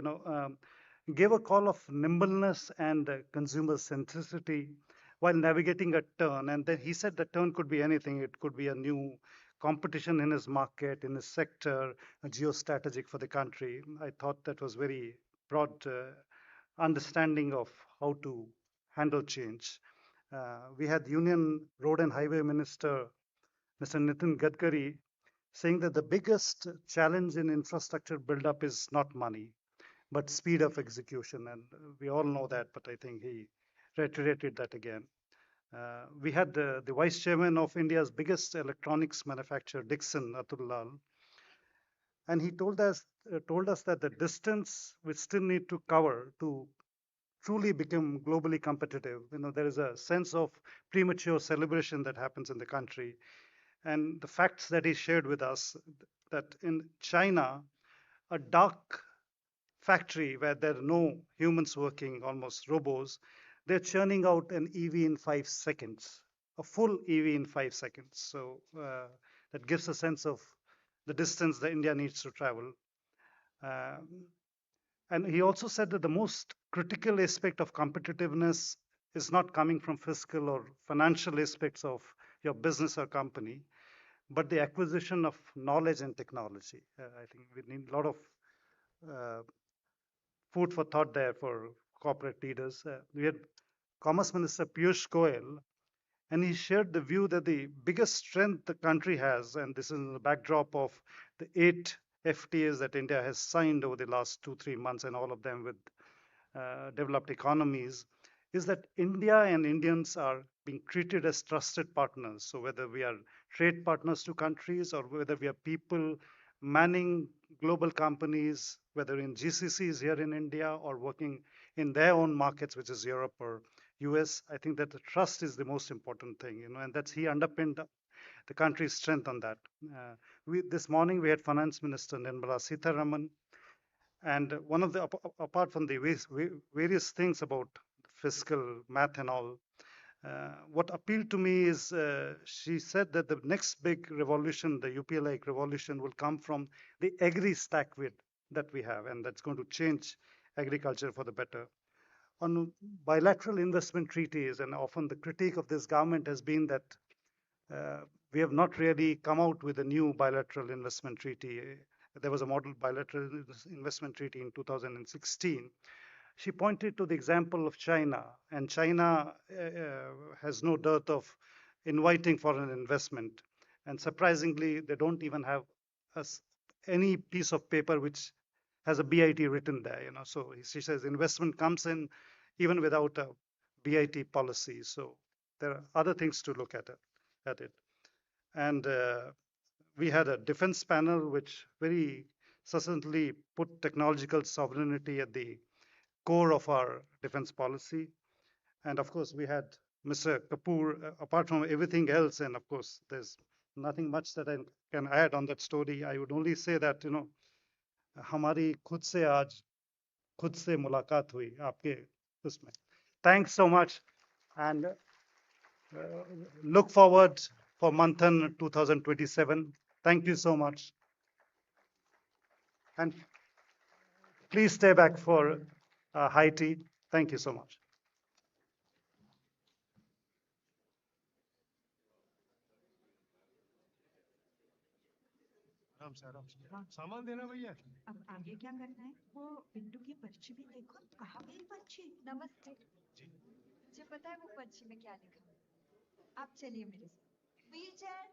gave a call of nimbleness and consumer centricity while navigating a turn. And then he said the turn could be anything. It could be a new competition in his market, in his sector, geostrategic for the country. I thought that was very broad understanding of how to handle change. We had Union Road and Highway Minister, Mr. Nitin Gadkari, saying that the biggest challenge in infrastructure buildup is not money, but speed of execution. And we all know that, but I think he reiterated that again. We had the vice chairman of India's biggest electronics manufacturer, Dixon, Atul Lal, and he told us that the distance we still need to cover to truly become globally competitive. There is a sense of premature celebration that happens in the country, and the facts that he shared with us, that in China, a dark factory where there are no humans working, almost robots, they're churning out an EV in 5 seconds, a full EV in 5 seconds. So that gives a sense of the distance that India needs to travel. And he also said that the most critical aspect of competitiveness is not coming from fiscal or financial aspects of your business or company, but the acquisition of knowledge and technology. I think we need a lot of food for thought there for corporate leaders. We had Commerce Minister Piyush Goyal, and he shared the view that the biggest strength the country has, and this is in the backdrop of the 8 FTAs that India has signed over the last 2-3 months, and all of them with developed economies, is that India and Indians are being treated as trusted partners. So whether we are trade partners to countries or whether we are people manning global companies, whether in GCCs here in India or working in their own markets, which is Europe or US, I think that the trust is the most important thing, and that's he underpinned the country's strength on that. This morning we had Finance Minister Nirmala Sitharaman, and one of the, apart from the various things about fiscal math and all, what appealed to me is she said that the next big revolution, the UPL-like revolution, will come from the agri-stack that we have, and that's going to change agriculture for the better. On bilateral investment treaties, and often the critique of this government has been that we have not really come out with a new bilateral investment treaty. There was a model bilateral investment treaty in 2016. She pointed to the example of China, and China has no dearth of inviting foreign investment. And surprisingly, they don't even have any piece of paper which has a BIT written there. So she says investment comes in even without a BIT policy. So there are other things to look at it. And we had a defense panel which very succinctly put technological sovereignty at the core of our defense policy. And of course, we had Mr. Kapoor, apart from everything else, and of course, there's nothing much that I can add on that story. I would only say that, हमारी खुद से आज खुद से मुलाकात हुई आपके उसमें. Thanks so much, and look forward for Manthan 2027. Thank you so much. And please stay back for high tea. Thank you so much. आराम से सामान देना भैया अब आगे क्या करना है वो बिट्टू की पर्ची भी देखो कहाँ गई पर्ची नमस्ते जी मुझे पता है वो पर्ची में क्या लिखा है आप चलिए मेरे साथ व्हीलचेयर